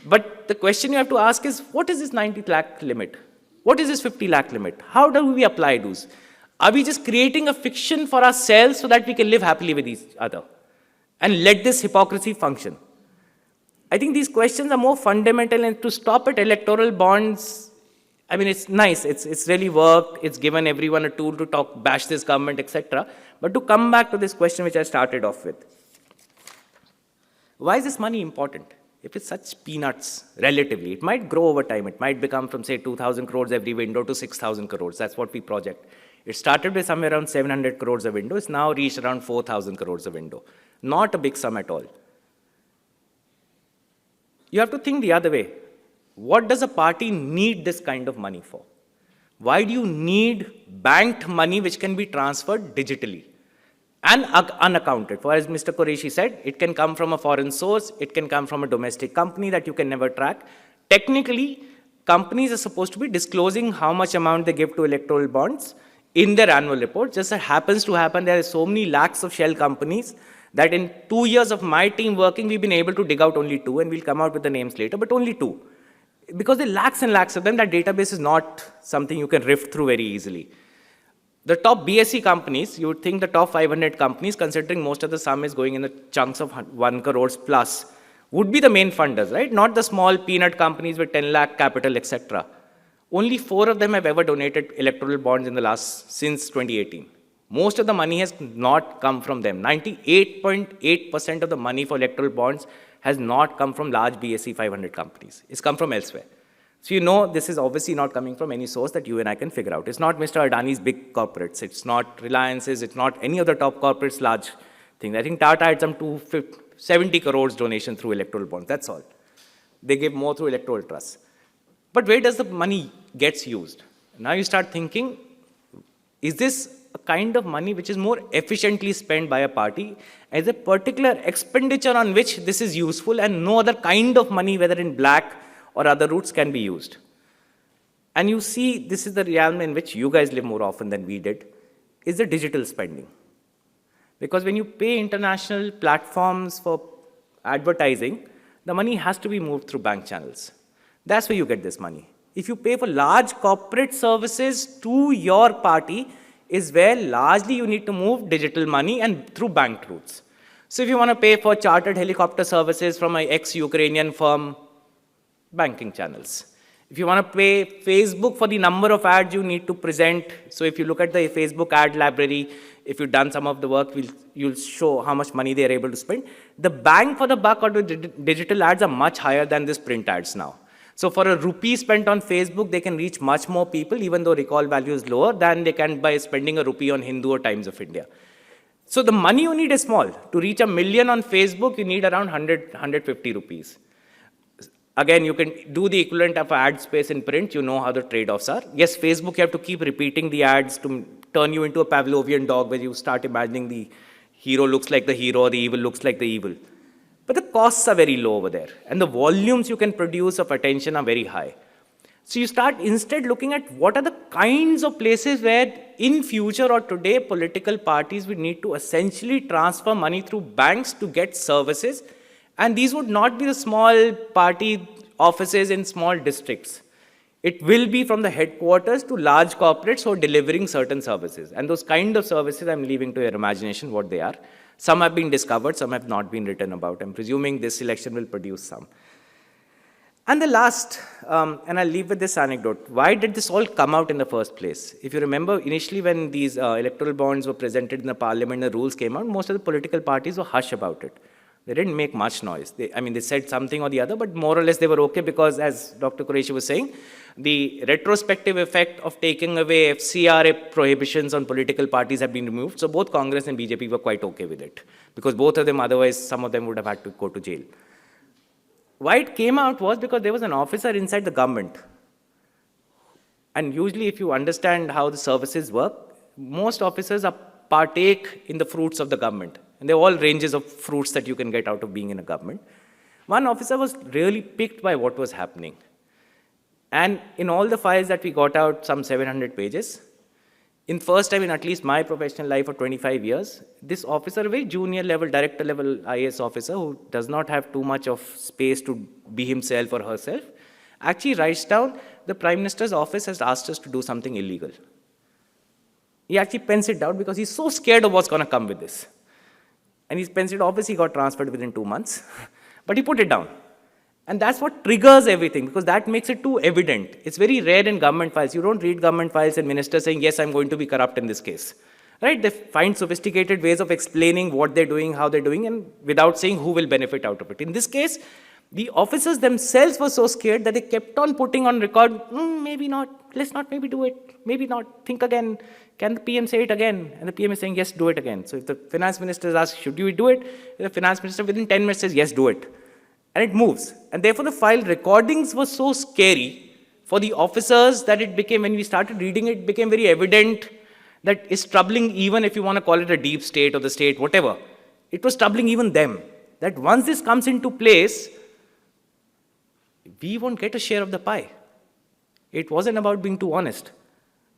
But the question you have to ask is, what is this 90 lakh limit? What is this 50 lakh limit? How do we apply those? Are we just creating a fiction for ourselves so that we can live happily with each other? And let this hypocrisy function? I think these questions are more fundamental, and to stop at electoral bonds, I mean, it's nice, it's really worked, it's given everyone a tool to bash this government, etc. But to come back to this question which I started off with, why is this money important? If it's such peanuts, relatively, it might grow over time. It might become from, say, 2,000 crores every window to 6,000 crores. That's what we project. It started with somewhere around 700 crores a window. It's now reached around 4,000 crores a window. Not a big sum at all. You have to think the other way. What does a party need this kind of money for? Why do you need banked money which can be transferred digitally and unaccounted for? As Mr. Qureshi said, it can come from a foreign source, it can come from a domestic company that you can never track. Technically, companies are supposed to be disclosing how much amount they give to electoral bonds in their annual report. Just so happens to happen there are so many lakhs of shell companies that in 2 years of my team working, we've been able to dig out only 2, and we'll come out with the names later, but only 2. Because there are lakhs and lakhs of them, that database is not something you can rift through very easily. The top BSE companies, you would think the top 500 companies, considering most of the sum is going in the chunks of 1 crores plus, would be the main funders, right? Not the small peanut companies with 10 lakh capital, etc. Only 4 of them have ever donated electoral bonds since 2018. Most of the money has not come from them. 98.8% of the money for electoral bonds has not come from large BSE 500 companies. It's come from elsewhere. So you know this is obviously not coming from any source that you and I can figure out. It's not Mr. Adani's big corporates. It's not Reliance's. It's not any of the top corporates' large things. I think Tata had some 270 crores donation through electoral bonds. That's all. They give more through electoral trusts. But where does the money gets used? Now you start thinking, is this a kind of money which is more efficiently spent by a party as a particular expenditure on which this is useful and no other kind of money, whether in black or other routes, can be used? And you see, this is the realm in which you guys live more often than we did, is the digital spending. Because when you pay international platforms for advertising, the money has to be moved through bank channels. That's where you get this money. If you pay for large corporate services to your party, is where largely you need to move digital money and through bank routes. So if you want to pay for chartered helicopter services from an ex-Ukrainian firm, banking channels. If you want to pay Facebook for the number of ads you need to present, so if you look at the Facebook ad library, if you've done some of the work, you'll show how much money they are able to spend. The bang for the buck or the digital ads are much higher than this print ads now. So for a rupee spent on Facebook, they can reach much more people, even though recall value is lower than they can by spending a rupee on Hindu or Times of India. So the money you need is small. To reach 1 million on Facebook, you need around 150 rupees. Again, you can do the equivalent of ad space in print. You know how the trade-offs are. Yes, Facebook, you have to keep repeating the ads to turn you into a Pavlovian dog where you start imagining the hero looks like the hero or the evil looks like the evil. But the costs are very low over there, and the volumes you can produce of attention are very high. So you start instead looking at what are the kinds of places where in future or today political parties would need to essentially transfer money through banks to get services, and these would not be the small party offices in small districts. It will be from the headquarters to large corporates who are delivering certain services, and those kind of services I'm leaving to your imagination what they are. Some have been discovered, some have not been written about. I'm presuming this election will produce some. And the last, and I'll leave with this anecdote. Why did this all come out in the first place? If you remember, initially when these electoral bonds were presented in the parliament, the rules came out, most of the political parties were hush about it. They didn't make much noise. They said something or the other, but more or less they were okay because, as Dr. Qureshi was saying, the retrospective effect of taking away FCRA prohibitions on political parties have been removed. So both Congress and BJP were quite okay with it because both of them, otherwise, some of them would have had to go to jail. Why it came out was because there was an officer inside the government. And usually, if you understand how the services work, most officers partake in the fruits of the government. And there are all ranges of fruits that you can get out of being in a government. One officer was really piqued by what was happening. And in all the files that we got out, some 700 pages, in first time in at least my professional life for 25 years, this officer, a very junior level, director level IAS officer who does not have too much of space to be himself or herself, actually writes down, the Prime Minister's office has asked us to do something illegal. He actually pens it down because he's so scared of what's going to come with this. And he pens it, obviously got transferred within 2 months, but he put it down. And that's what triggers everything, because that makes it too evident. It's very rare in government files. You don't read government files and ministers saying, yes, I'm going to be corrupt in this case. Right? They find sophisticated ways of explaining what they're doing, how they're doing, and without saying who will benefit out of it. In this case, the officers themselves were so scared that they kept on putting on record, maybe not, let's not maybe do it, maybe not, think again. Can the PM say it again? And the PM is saying, yes, do it again. So if the finance minister is asked, should you do it? The finance minister within 10 minutes says, yes, do it. And it moves. And therefore the file recordings were so scary for the officers that it became, when we started reading it, became very evident that it's troubling even if you want to call it a deep state or the state, whatever. It was troubling even them. That once this comes into place, we won't get a share of the pie. It wasn't about being too honest.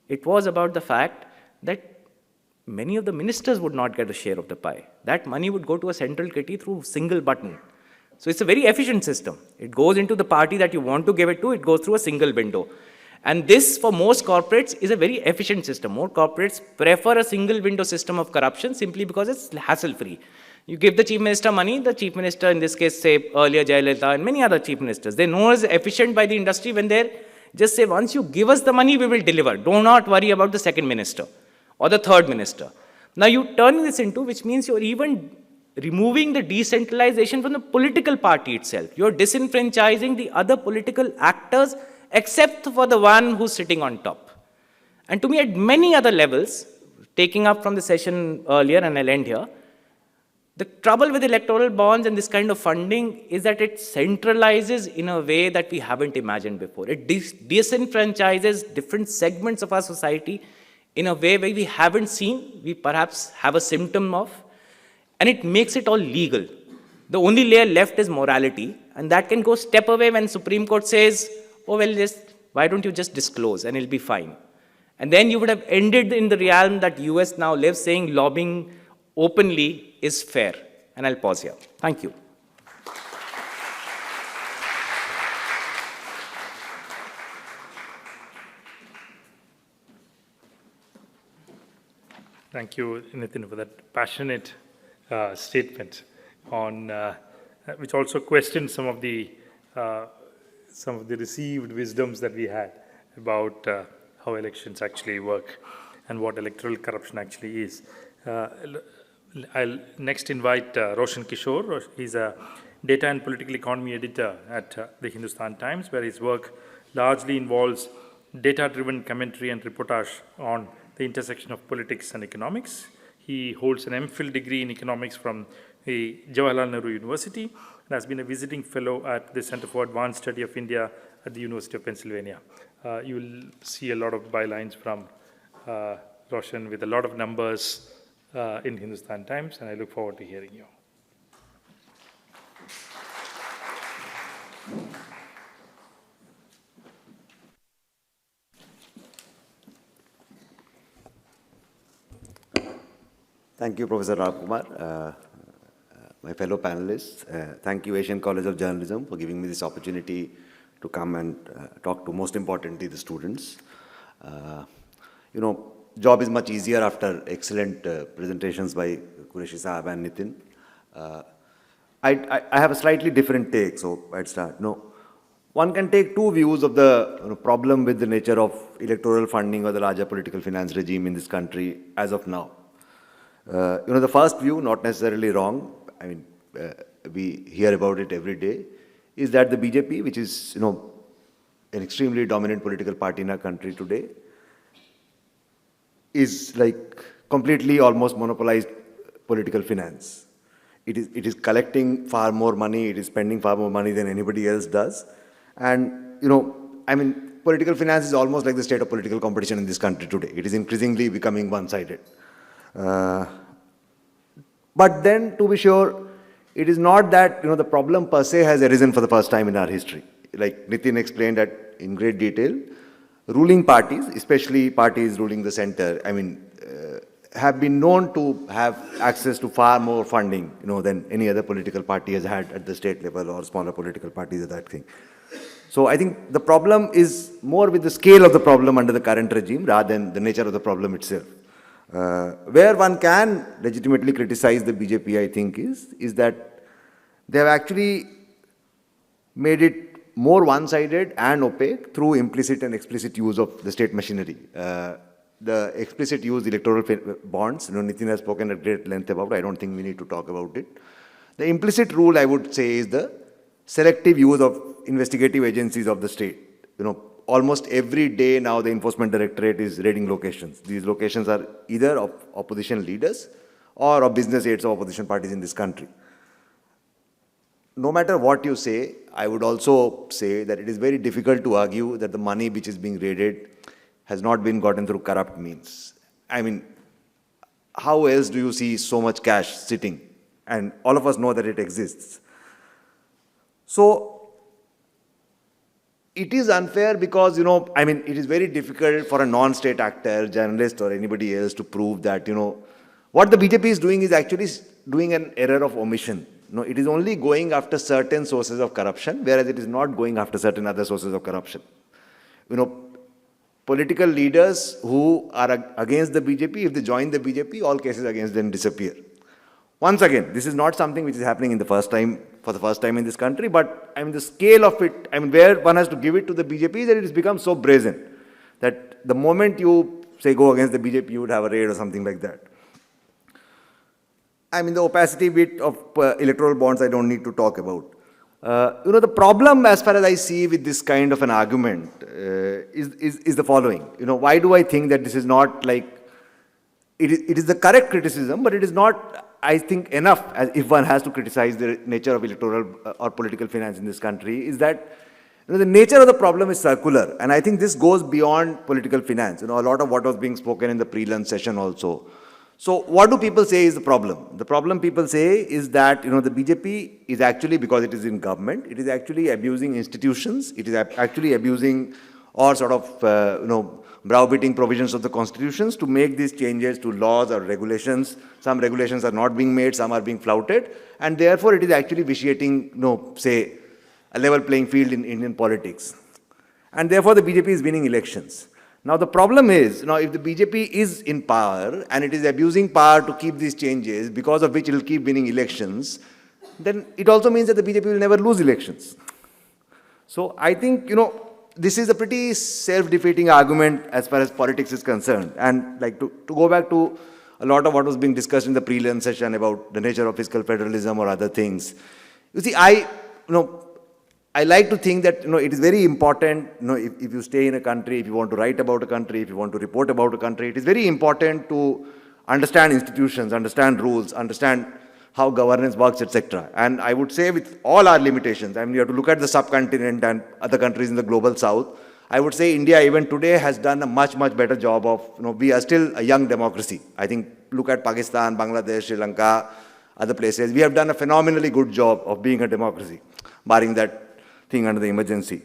It was about the fact that many of the ministers would not get a share of the pie. That money would go to a central kitty through a single button. So it's a very efficient system. It goes into the party that you want to give it to, it goes through a single window. And this, for most corporates, is a very efficient system. More corporates prefer a single window system of corruption simply because it's hassle-free. You give the chief minister money, the chief minister, in this case, say earlier Jayalalitha and many other chief ministers, they're known as efficient by the industry when they're just say, once you give us the money, we will deliver. Do not worry about the second minister or the third minister. Now you turn this into, which means you're even removing the decentralization from the political party itself. You're disenfranchising the other political actors except for the one who's sitting on top. And to me, at many other levels, taking up from the session earlier, and I'll end here, the trouble with electoral bonds and this kind of funding is that it centralizes in a way that we haven't imagined before. It disenfranchises different segments of our society in a way where we haven't seen, we perhaps have a symptom of, and it makes it all legal. The only layer left is morality, and that can go step away when Supreme Court says, oh well, why don't you just disclose and it'll be fine. And then you would have ended in the realm that US now lives, saying lobbying openly is fair. And I'll pause here. Thank you. Thank you, Nitin, for that passionate statement on which also questioned some of the received wisdoms that we had about how elections actually work and what electoral corruption actually is. I'll next invite Roshan Kishore. He's a data and political economy editor at the Hindustan Times, where his work largely involves data-driven commentary and reportage on the intersection of politics and economics. He holds an MPhil degree in economics from the Jawaharlal Nehru University and has been a visiting fellow at the Center for Advanced Study of India at the University of Pennsylvania. You will see a lot of bylines from Roshan with a lot of numbers in Hindustan Times, and I look forward to hearing you. Thank you, Professor Kumar. My fellow panelists, thank you, Asian College of Journalism, for giving me this opportunity to come and talk to, most importantly, the students. You know, job is much easier after excellent presentations by Qureshi Saab and Nitin. I have a slightly different take, so I'd start. No, one can take two views of the problem with the nature of electoral funding or the larger political finance regime in this country as of now. The first view, not necessarily wrong, I mean, we hear about it every day, is that the BJP, which is, an extremely dominant political party in our country today, is like completely almost monopolized political finance. It is collecting far more money, it is spending far more money than anybody else does. And, political finance is almost like the state of political competition in this country today. It is increasingly becoming one-sided. But then, to be sure, it is not that, the problem per se has arisen for the first time in our history. Like Nitin explained that in great detail, ruling parties, especially parties ruling the center, have been known to have access to far more funding, than any other political party has had at the state level or smaller political parties or that thing. So I think the problem is more with the scale of the problem under the current regime rather than the nature of the problem itself. Where one can legitimately criticize the BJP, I think, is that they have actually made it more one-sided and opaque through implicit and explicit use of the state machinery. The explicit use electoral bonds, Nitin has spoken at great length about, I don't think we need to talk about it. The implicit rule, I would say, is the selective use of investigative agencies of the state. Almost every day now the Enforcement Directorate is raiding locations. These locations are either of opposition leaders or of business aids of opposition parties in this country. No matter what you say, I would also say that it is very difficult to argue that the money which is being raided has not been gotten through corrupt means. How else do you see so much cash sitting? And all of us know that it exists. So, it is unfair because, it is very difficult for a non-state actor, journalist or anybody else to prove that, what the BJP is doing is actually doing an error of omission. It is only going after certain sources of corruption, whereas it is not going after certain other sources of corruption. Political leaders who are against the BJP, if they join the BJP, all cases against them disappear. Once again, this is not something which is happening for the first time in this country, but I mean the scale of it, I mean where one has to give it to the BJP is that it has become so brazen that the moment you say go against the BJP, you would have a raid or something like that. I mean the opacity bit of electoral bonds I don't need to talk about. The problem as far as I see with this kind of an argument is the following. Why do I think that this is not like, it is the correct criticism, but it is not, I think, enough as if one has to criticize the nature of electoral or political finance in this country, is that the nature of the problem is circular. And I think this goes beyond political finance. A lot of what was being spoken in the pre-lunch session also. So what do people say is the problem? The problem people say is that, the BJP is actually, because it is in government, it is actually abusing institutions, it is actually abusing or sort of, browbeating provisions of the constitutions to make these changes to laws or regulations. Some regulations are not being made, some are being flouted, and therefore it is actually vitiating, say, a level playing field in Indian politics. And therefore the BJP is winning elections. Now the problem is, if the BJP is in power and it is abusing power to keep these changes, because of which it will keep winning elections, then it also means that the BJP will never lose elections. So I think, this is a pretty self-defeating argument as far as politics is concerned. And like to go back to a lot of what was being discussed in the pre-lunch session about the nature of fiscal federalism or other things. You see, I like to think that, it is very important, if you stay in a country, if you want to write about a country, if you want to report about a country, it is very important to understand institutions, understand rules, understand how governance works, etc. And I would say with all our limitations, I mean, you have to look at the subcontinent and other countries in the global south. I would say India even today has done a much, much better job of, we are still a young democracy. I think, look at Pakistan, Bangladesh, Sri Lanka, other places. We have done a phenomenally good job of being a democracy, barring that thing under the emergency.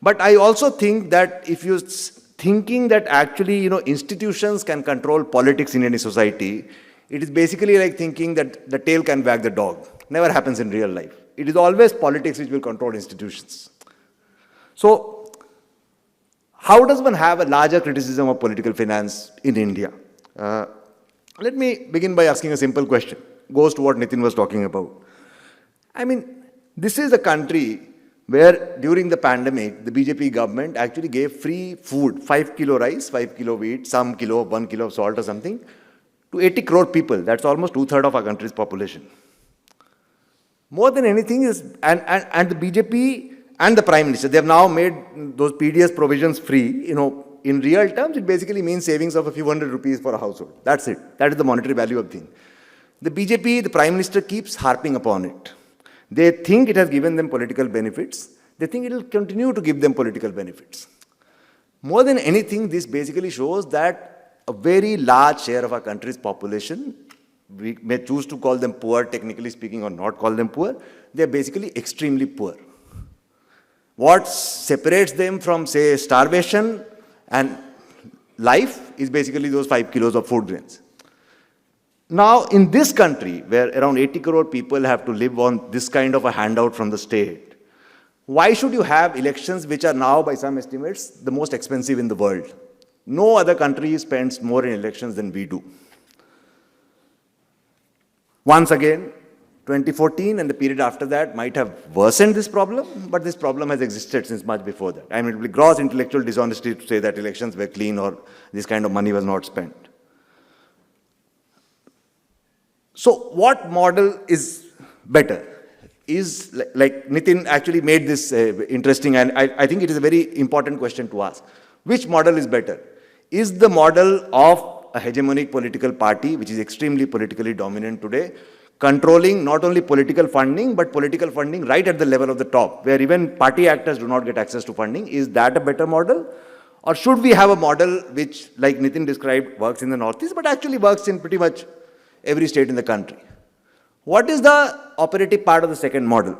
But I also think that if you're thinking that actually, institutions can control politics in any society, it is basically like thinking that the tail can wag the dog. Never happens in real life. It is always politics which will control institutions. So, how does one have a larger criticism of political finance in India? Let me begin by asking a simple question. Goes to what Nitin was talking about. I mean, this is a country where during the pandemic, the BJP government actually gave free food, 5 kilo rice, 5 kilo wheat, some kilo, 1 kilo of salt or something, to 80 crore people. That's almost 2/3 of our country's population. More than anything is, and the BJP and the Prime Minister, they have now made those PDS provisions free. In real terms, it basically means savings of a few hundred rupees for a household. That's it. That is the monetary value of the thing. The BJP, the Prime Minister keeps harping upon it. They think it has given them political benefits. They think it will continue to give them political benefits. More than anything, this basically shows that a very large share of our country's population, we may choose to call them poor, technically speaking, or not call them poor, they are basically extremely poor. What separates them from, say, starvation and life is basically those 5 kilos of food grains. Now, in this country, where around 80 crore people have to live on this kind of a handout from the state, why should you have elections which are now, by some estimates, the most expensive in the world? No other country spends more in elections than we do. Once again, 2014 and the period after that might have worsened this problem, but this problem has existed since much before that. I mean, it will be gross intellectual dishonesty to say that elections were clean or this kind of money was not spent. So what model is better? Is, like Nitin actually made this interesting, and I think it is a very important question to ask. Which model is better? Is the model of a hegemonic political party, which is extremely politically dominant today, controlling not only political funding, but political funding right at the level of the top, where even party actors do not get access to funding? Is that a better model? Or should we have a model which, like Nitin described, works in the Northeast, but actually works in pretty much every state in the country? What is the operative part of the second model?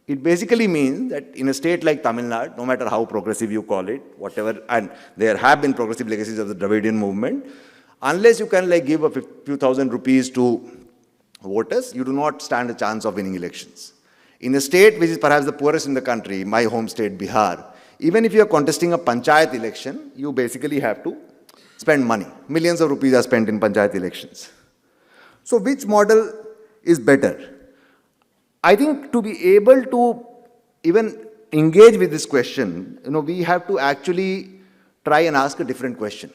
It basically means that in a state like Tamil Nadu, no matter how progressive you call it, whatever, and there have been progressive legacies of the Dravidian movement, unless you can give a few thousand rupees to voters, you do not stand a chance of winning elections. In a state which is perhaps the poorest in the country, my home state, Bihar, even if you are contesting a panchayat election, you basically have to spend money. Millions of rupees are spent in panchayat elections. So which model is better? I think to be able to even engage with this question, we have to actually try and ask a different question.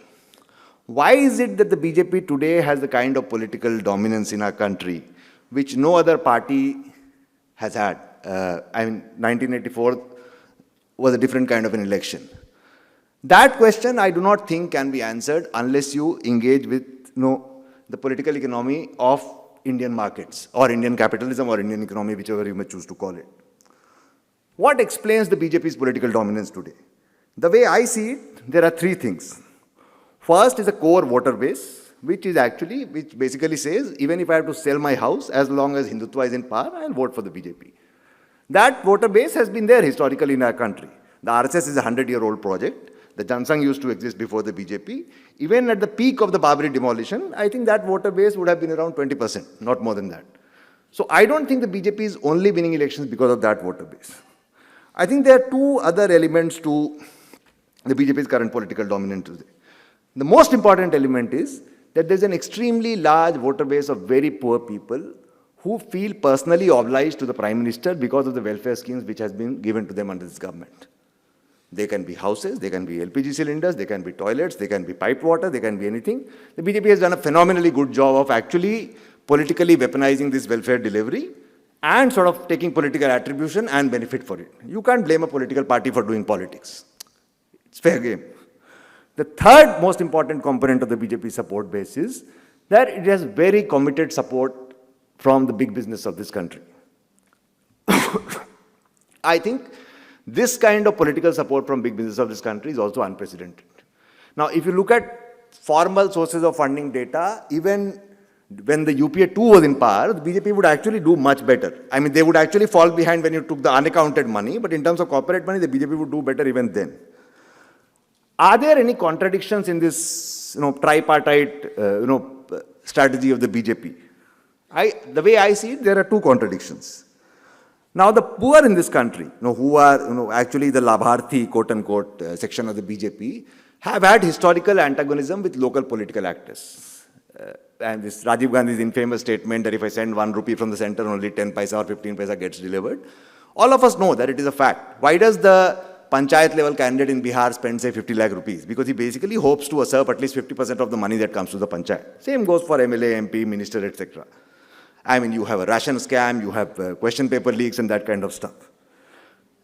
Why is it that the BJP today has the kind of political dominance in our country which no other party has had? 1984 was a different kind of an election. That question I do not think can be answered unless you engage with the political economy of Indian markets or Indian capitalism or Indian economy, whichever you may choose to call it. What explains the BJP's political dominance today? The way I see it, there are three things. First is a core voter base, which basically says, even if I have to sell my house, as long as Hindutva is in power, I'll vote for the BJP. That voter base has been there historically in our country. The RSS is a 100-year-old project. The Jansangh used to exist before the BJP. Even at the peak of the Babri demolition, I think that voter base would have been around 20%, not more than that. So I don't think the BJP is only winning elections because of that voter base. I think there are two other elements to the BJP's current political dominance today. The most important element is that there's an extremely large voter base of very poor people who feel personally obliged to the Prime Minister because of the welfare schemes which has been given to them under this government. They can be houses, they can be LPG cylinders, they can be toilets, they can be piped water, they can be anything. The BJP has done a phenomenally good job of actually politically weaponizing this welfare delivery and sort of taking political attribution and benefit for it. You can't blame a political party for doing politics. It's fair game. The third most important component of the BJP support base is that it has very committed support from the big business of this country. I think this kind of political support from big business of this country is also unprecedented. Now, if you look at formal sources of funding data, even when the UPA 2 was in power, the BJP would actually do much better. I mean, they would actually fall behind when you took the unaccounted money, but in terms of corporate money, the BJP would do better even then. Are there any contradictions in this tripartite strategy of the BJP? The way I see it, there are two contradictions. Now, the poor in this country, who are actually the Labharthi, quote-unquote, section of the BJP, have had historical antagonism with local political actors. And this Rajiv Gandhi's infamous statement that if I send 1 rupee from the center, only 10 paisa or 15 paisa gets delivered. All of us know that it is a fact. Why does the panchayat level candidate in Bihar spend, say, 50 lakh rupees? Because he basically hopes to usurp at least 50% of the money that comes to the panchayat. Same goes for MLA, MP, minister, etc. I mean, you have a ration scam, you have question paper leaks and that kind of stuff.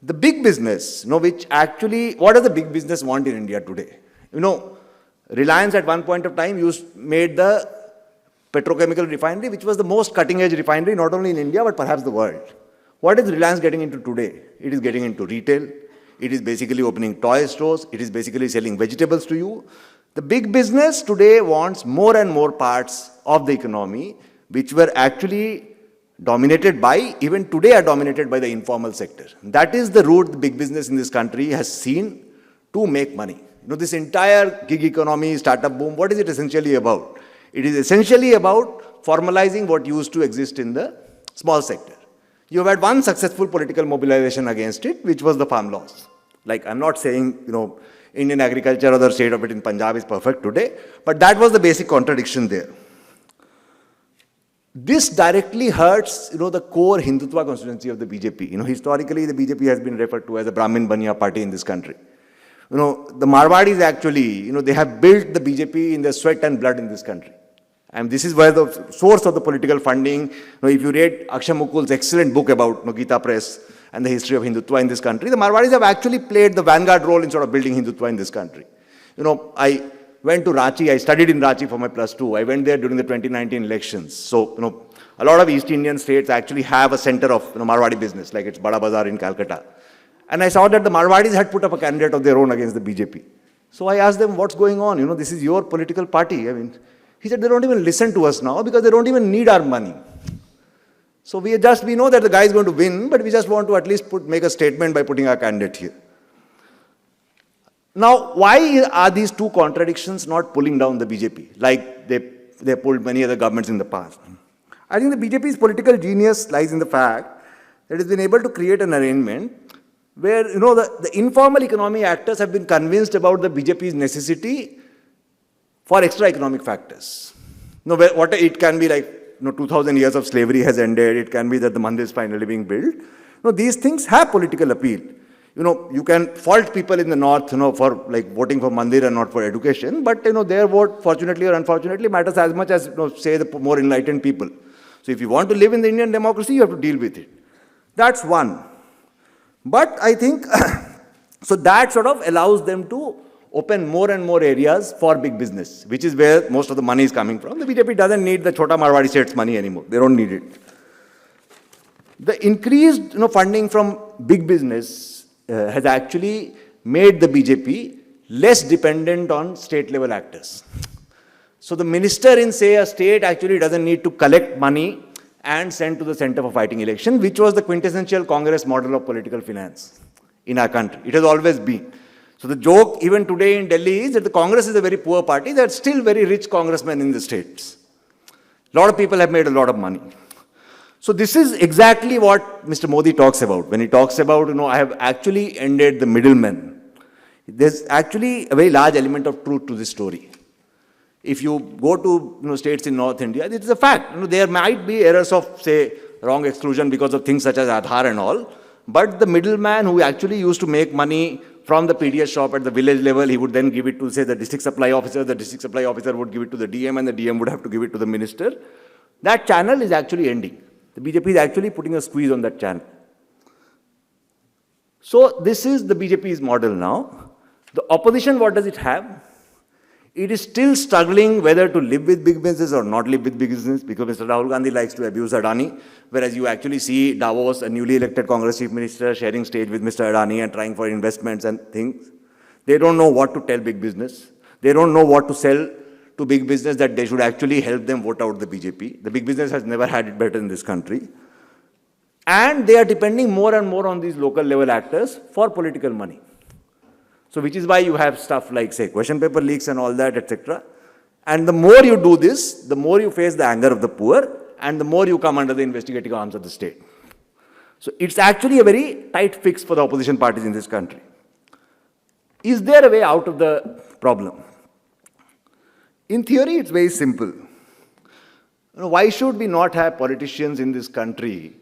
The big business, which actually, what does the big business want in India today? Reliance at one point of time made the petrochemical refinery, which was the most cutting-edge refinery, not only in India, but perhaps the world. What is Reliance getting into today? It is getting into retail. It is basically opening toy stores. It is basically selling vegetables to you. The big business today wants more and more parts of the economy, which were actually dominated by, even today are dominated by the informal sector. That is the route the big business in this country has seen to make money. This entire gig economy, startup boom, what is it essentially about? It is essentially about formalizing what used to exist in the small sector. You have had one successful political mobilization against it, which was the farm laws. Like, I'm not saying, Indian agriculture or the state of it in Punjab is perfect today, but that was the basic contradiction there. This directly hurts, the core Hindutva constituency of the BJP. Historically, the BJP has been referred to as a Brahmin Baniya party in this country. The Marwadis actually, they have built the BJP in their sweat and blood in this country. And this is where the source of the political funding, if you read Akshay Mukul's excellent book about Gita Press and the history of Hindutva in this country, the Marwadis have actually played the vanguard role in sort of building Hindutva in this country. I went to Ranchi, I studied in Ranchi for my +2. I went there during the 2019 elections. So, a lot of East Indian states actually have a center of Marwadi business, like it's Bada Bazaar in Calcutta. And I saw that the Marwadis had put up a candidate of their own against the BJP. So I asked them, what's going on? This is your political party. He said, they don't even listen to us now because they don't even need our money. So we know that the guy is going to win, but we just want to at least make a statement by putting our candidate here. Now, why are these two contradictions not pulling down the BJP, like they pulled many other governments in the past? I think the BJP's political genius lies in the fact that it has been able to create an arrangement where, the informal economic actors have been convinced about the BJP's necessity for extra economic factors. What it can be like, 2,000 years of slavery has ended. It can be that the mandir is finally being built. These things have political appeal. You can fault people in the north, for like voting for mandir and not for education, but, their vote, fortunately or unfortunately, matters as much as, say, the more enlightened people. So if you want to live in the Indian democracy, you have to deal with it. That's one. But I think, so that sort of allows them to open more and more areas for big business, which is where most of the money is coming from. The BJP doesn't need the Chota Marwadi Seth's money anymore. They don't need it. The increased funding from big business has actually made the BJP less dependent on state-level actors. So the minister in, say, a state actually doesn't need to collect money and send to the center for fighting election, which was the quintessential Congress model of political finance in our country. It has always been. So the joke even today in Delhi is that the Congress is a very poor party. There are still very rich congressmen in the states. A lot of people have made a lot of money. So this is exactly what Mr. Modi talks about. When he talks about, I have actually ended the middlemen. There's actually a very large element of truth to this story. If you go to states in North India, it is a fact. There might be errors of, say, wrong exclusion because of things such as Aadhaar and all. But the middleman who actually used to make money from the PDS shop at the village level, he would then give it to, say, the district supply officer. The district supply officer would give it to the DM, and the DM would have to give it to the minister. That channel is actually ending. The BJP is actually putting a squeeze on that channel. So this is the BJP's model now. The opposition, what does it have? It is still struggling whether to live with big business or not live with big business, because Mr. Rahul Gandhi likes to abuse Adani, whereas you actually see Davos, a newly elected Congress chief minister, sharing stage with Mr. Adani and trying for investments and things. They don't know what to tell big business. They don't know what to sell to big business that they should actually help them vote out the BJP. The big business has never had it better in this country. And they are depending more and more on these local level actors for political money. So which is why you have stuff like, say, question paper leaks and all that, etc. And the more you do this, the more you face the anger of the poor, and the more you come under the investigative arms of the state. So it's actually a very tight fix for the opposition parties in this country. Is there a way out of the problem? In theory, it's very simple. Why should we not have politicians in this country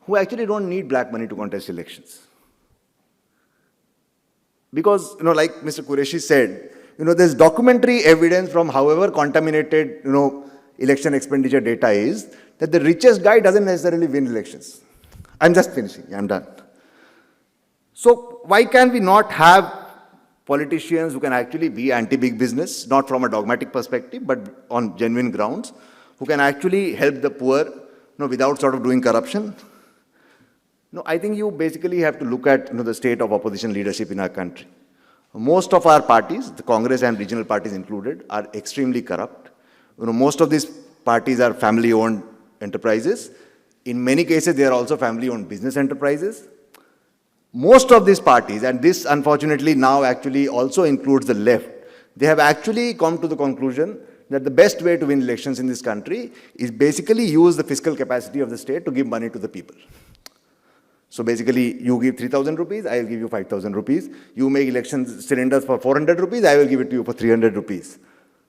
who actually don't need black money to contest elections? Because, like Mr. Qureshi said, there's documentary evidence from however contaminated, election expenditure data is, that the richest guy doesn't necessarily win elections. I'm just finishing, I'm done. So why can we not have politicians who can actually be anti-big business, not from a dogmatic perspective, but on genuine grounds, who can actually help the poor, without sort of doing corruption? I think you basically have to look at the state of opposition leadership in our country. Most of our parties, the Congress and regional parties included, are extremely corrupt. Most of these parties are family-owned enterprises. In many cases, they are also family-owned business enterprises. Most of these parties, and this unfortunately now actually also includes the left, they have actually come to the conclusion that the best way to win elections in this country is basically use the fiscal capacity of the state to give money to the people. So basically, you give 3,000 rupees, I will give you 5,000 rupees. You make election cylinders for 400 rupees, I will give it to you for 300 rupees.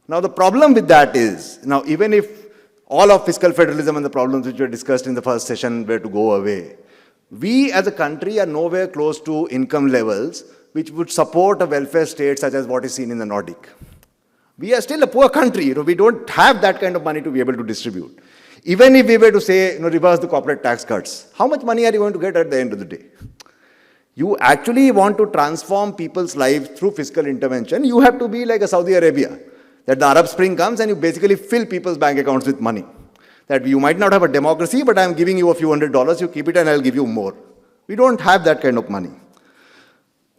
Now the problem with that is, now even if all of fiscal federalism and the problems which were discussed in the first session were to go away, we as a country are nowhere close to income levels which would support a welfare state such as what is seen in the Nordic. We are still a poor country, we don't have that kind of money to be able to distribute. Even if we were to say, reverse the corporate tax cuts, how much money are you going to get at the end of the day? You actually want to transform people's lives through fiscal intervention, you have to be like a Saudi Arabia, that the Arab Spring comes and you basically fill people's bank accounts with money. That you might not have a democracy, but I'm giving you a few $100, you keep it and I'll give you more. We don't have that kind of money.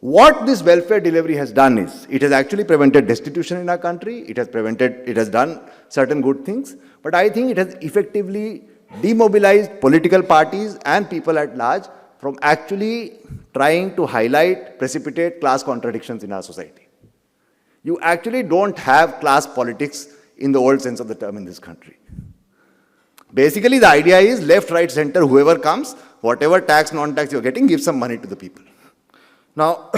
What this welfare delivery has done is, it has actually prevented destitution in our country, it has done certain good things, but I think it has effectively demobilized political parties and people at large from actually trying to highlight, precipitate class contradictions in our society. You actually don't have class politics in the old sense of the term in this country. Basically, the idea is left, right, center, whoever comes, whatever tax, non-tax you're getting, give some money to the people. Now,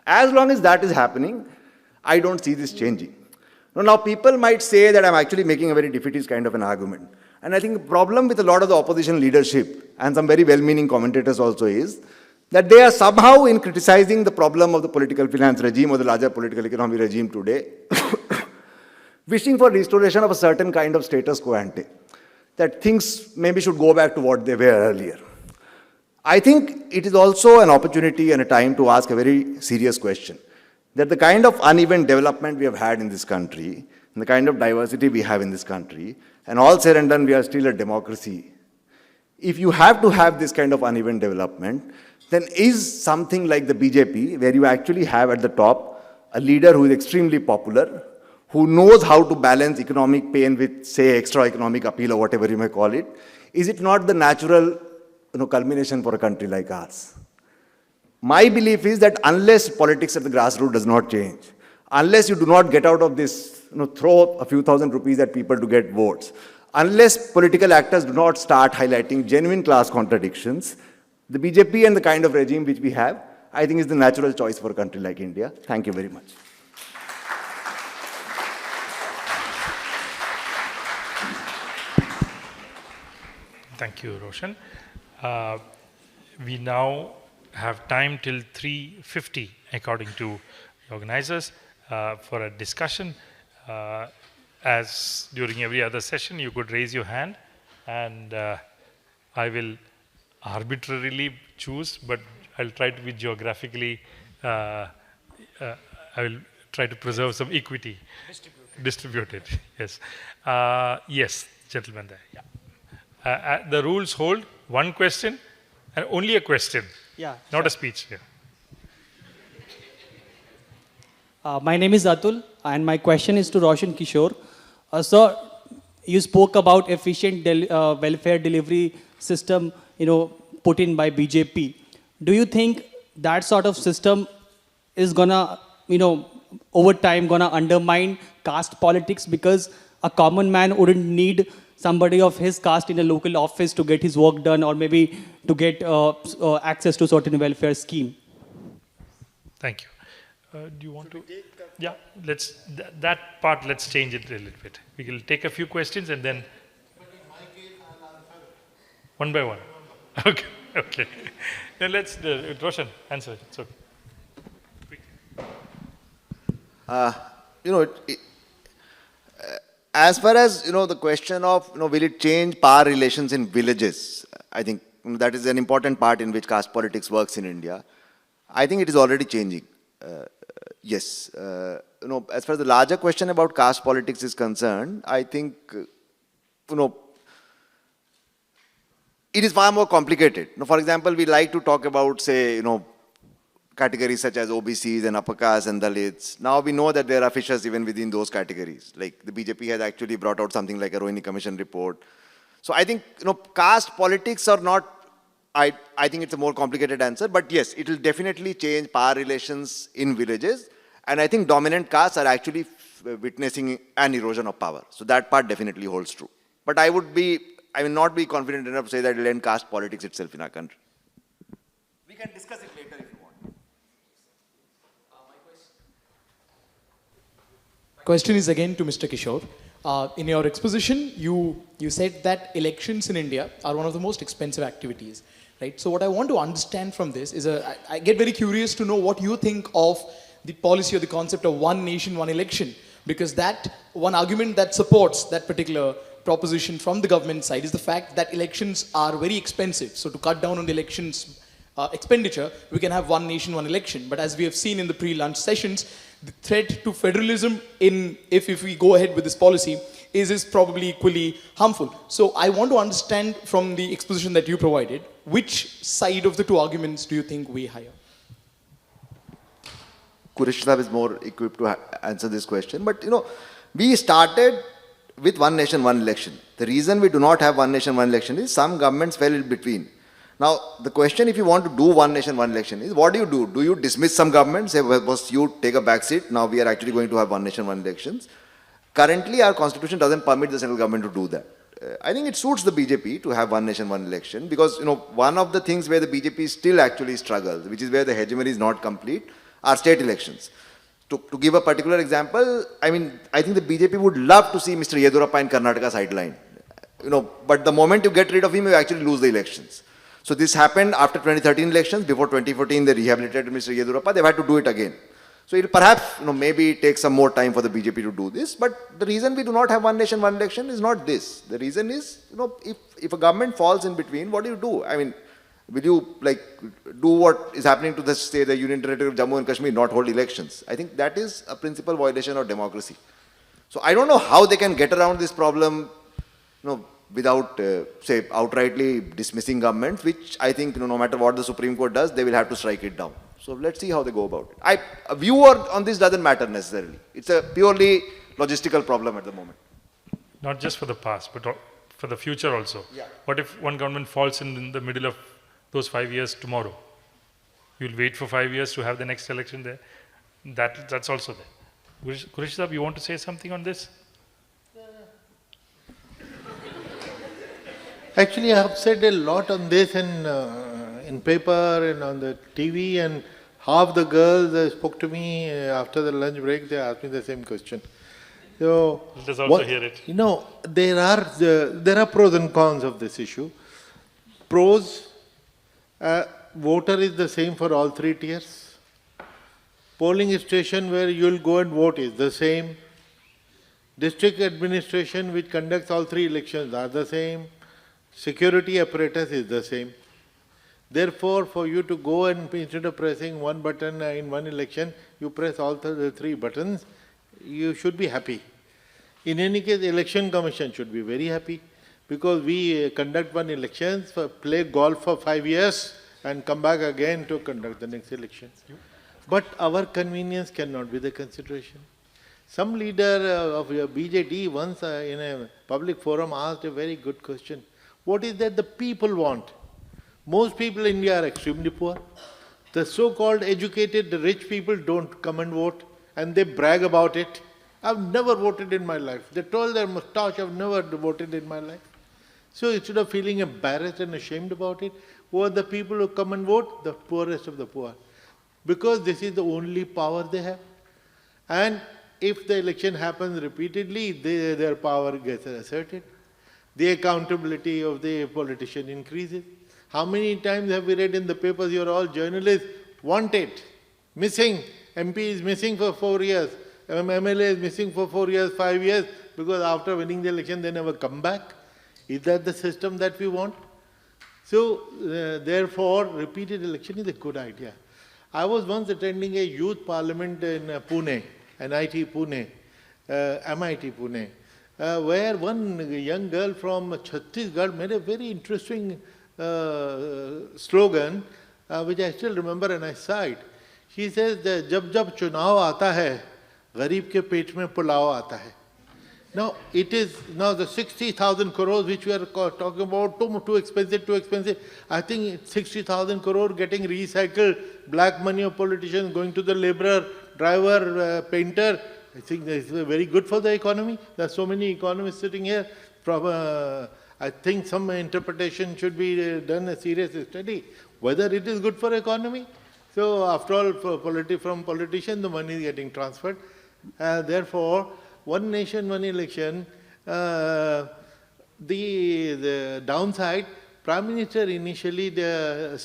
as long as that is happening, I don't see this changing. Now people might say that I'm actually making a very defeatist kind of an argument. And I think the problem with a lot of the opposition leadership and some very well-meaning commentators also is that they are somehow in criticizing the problem of the political finance regime or the larger political economy regime today, wishing for restoration of a certain kind of status quo ante, that things maybe should go back to what they were earlier. I think it is also an opportunity and a time to ask a very serious question, that the kind of uneven development we have had in this country, and the kind of diversity we have in this country, and all said and done, we are still a democracy. If you have to have this kind of uneven development, then is something like the BJP, where you actually have at the top a leader who is extremely popular, who knows how to balance economic pain with, say, extra economic appeal or whatever you may call it, is it not the natural culmination for a country like ours? My belief is that unless politics at the grassroots does not change, unless you do not get out of this, throw a few thousand rupees at people to get votes, unless political actors do not start highlighting genuine class contradictions, the BJP and the kind of regime which we have, I think is the natural choice for a country like India. Thank you very much. Thank you, Roshan. We now have time till 3:50, according to the organizers, for a discussion. As during every other session, you could raise your hand, and I will arbitrarily choose, but I'll try to be geographically, I will try to preserve some equity. Distributed, yes. Yes, gentleman there, yeah. The rules hold one question and only a question, not a speech. Yeah. My name is Atul, and my question is to Roshan Kishore. Sir, you spoke about efficient welfare delivery system, put in by BJP. Do you think that sort of system is gonna, over time gonna undermine caste politics, because a common man wouldn't need somebody of his caste in a local office to get his work done, or maybe to get access to certain welfare scheme? Thank you. Do you want to? Yeah, let's that part. Let's change it a little bit. We will take a few questions and then one by one. Okay, okay. Then let's Roshan answer it. It's okay. As far as the question of will it change power relations in villages, I think that is an important part in which caste politics works in India. I think it is already changing. Yes, as far as the larger question about caste politics is concerned, I think it is far more complicated. For example, we like to talk about, say, categories such as OBCs and upper caste and Dalits. Now we know that there are fissures even within those categories. Like the BJP has actually brought out something like a Rohini Commission report. So I think, caste politics are not, I think it's a more complicated answer, but yes, it will definitely change power relations in villages. And I think dominant castes are actually witnessing an erosion of power. So that part definitely holds true. But I will not be confident enough to say that it will end caste politics itself in our country. We can discuss it later if you want. Question is again to Mr. Kishore. In your exposition, you said that elections in India are one of the most expensive activities, right? So what I want to understand from this is, I get very curious to know what you think of the policy or the concept of one nation, one election, because that one argument that supports that particular proposition from the government side is the fact that elections are very expensive. So to cut down on the elections expenditure, we can have one nation, one election. But as we have seen in the pre-lunch sessions, the threat to federalism if we go ahead with this policy is probably equally harmful. So I want to understand from the exposition that you provided, which side of the two arguments do you think we hire? Qureshi Sahib is more equipped to answer this question. But, we started with one nation, one election. The reason we do not have one nation, one election is some governments fell in between. Now, the question, if you want to do one nation, one election, is what do? Do you dismiss some government, say, well, boss, you take a back seat, now we are actually going to have one nation, one elections? Currently, our constitution doesn't permit the central government to do that. I think it suits the BJP to have one nation, one election, because, one of the things where the BJP still actually struggles, which is where the hegemony is not complete, are state elections. to give a particular example, I mean, I think the BJP would love to see Mr. Yedurappa in Karnataka sideline. But the moment you get rid of him, you actually lose the elections. So this happened after 2013 elections. Before 2014, they rehabilitated Mr. Yedurappa. They've had to do it again. So it perhaps, maybe take some more time for the BJP to do this. But the reason we do not have one nation, one election is not this. The reason is, if a government falls in between, what do you do? I mean, will you do what is happening to the state, the Union Territory of Jammu and Kashmir, not hold elections? I think that is a principal violation of democracy. So I don't know how they can get around this problem, without, say, outrightly dismissing governments, which I think, no matter what the Supreme Court does, they will have to strike it down. So let's see how they go about it. A view on this doesn't matter necessarily. It's a purely logistical problem at the moment. Not just for the past, but for the future also. Yeah. What if one government falls in the middle of those 5 years tomorrow? You'll wait for 5 years to have the next election there. That's also there. Kurish Sahab, you want to say something on this? Actually, I have said a lot on this in paper and on the TV, and half the girls spoke to me after the lunch break. They asked me the same question. So, let us also hear it. there are pros and cons of this issue. Pros, voter is the same for all three tiers. Polling station where you will go and vote is the same. District administration which conducts all three elections are the same. Security apparatus is the same. Therefore, for you to go and instead of pressing one button in one election, you press all the three buttons, you should be happy. In any case, Election Commission should be very happy because we conduct one election, play golf for 5 years and come back again to conduct the next election. But our convenience cannot be the consideration. Some leader of BJD once in a public forum asked a very good question. What is that the people want? Most people in India are extremely poor. The so-called educated, the rich people don't come and vote, and they brag about it. I've never voted in my life. They told their moustache, I've never voted in my life. So instead of feeling embarrassed and ashamed about it, who are the people who come and vote? The poorest of the poor. Because this is the only power they have. And if the election happens repeatedly, their power gets asserted. The accountability of the politician increases. How many times have we read in the papers, you're all journalists, wanted, missing, MP is missing for 4 years, MLA is missing for 4 years, 5 years, because after winning the election they never come back. Is that the system that we want? So, therefore, repeated election is a good idea. I was once attending a youth parliament in Pune, MIT Pune, where one young girl from Chhattisgarh made a very interesting slogan, which I still remember and I sighed. She says, "Jab jab chunav aata hai, गरीब के पेट में पुलाव आता है." Now, it is now the 60,000 crores which we are talking about, too expensive. I think 60,000 crore getting recycled, black money of politicians going to the laborer, driver, painter. I think that is very good for the economy. There are so many economists sitting here. I think some interpretation should be done, a serious study, whether it is good for economy. So after all, from politicians, the money is getting transferred. Therefore, one nation, one election, the downside, Prime Minister initially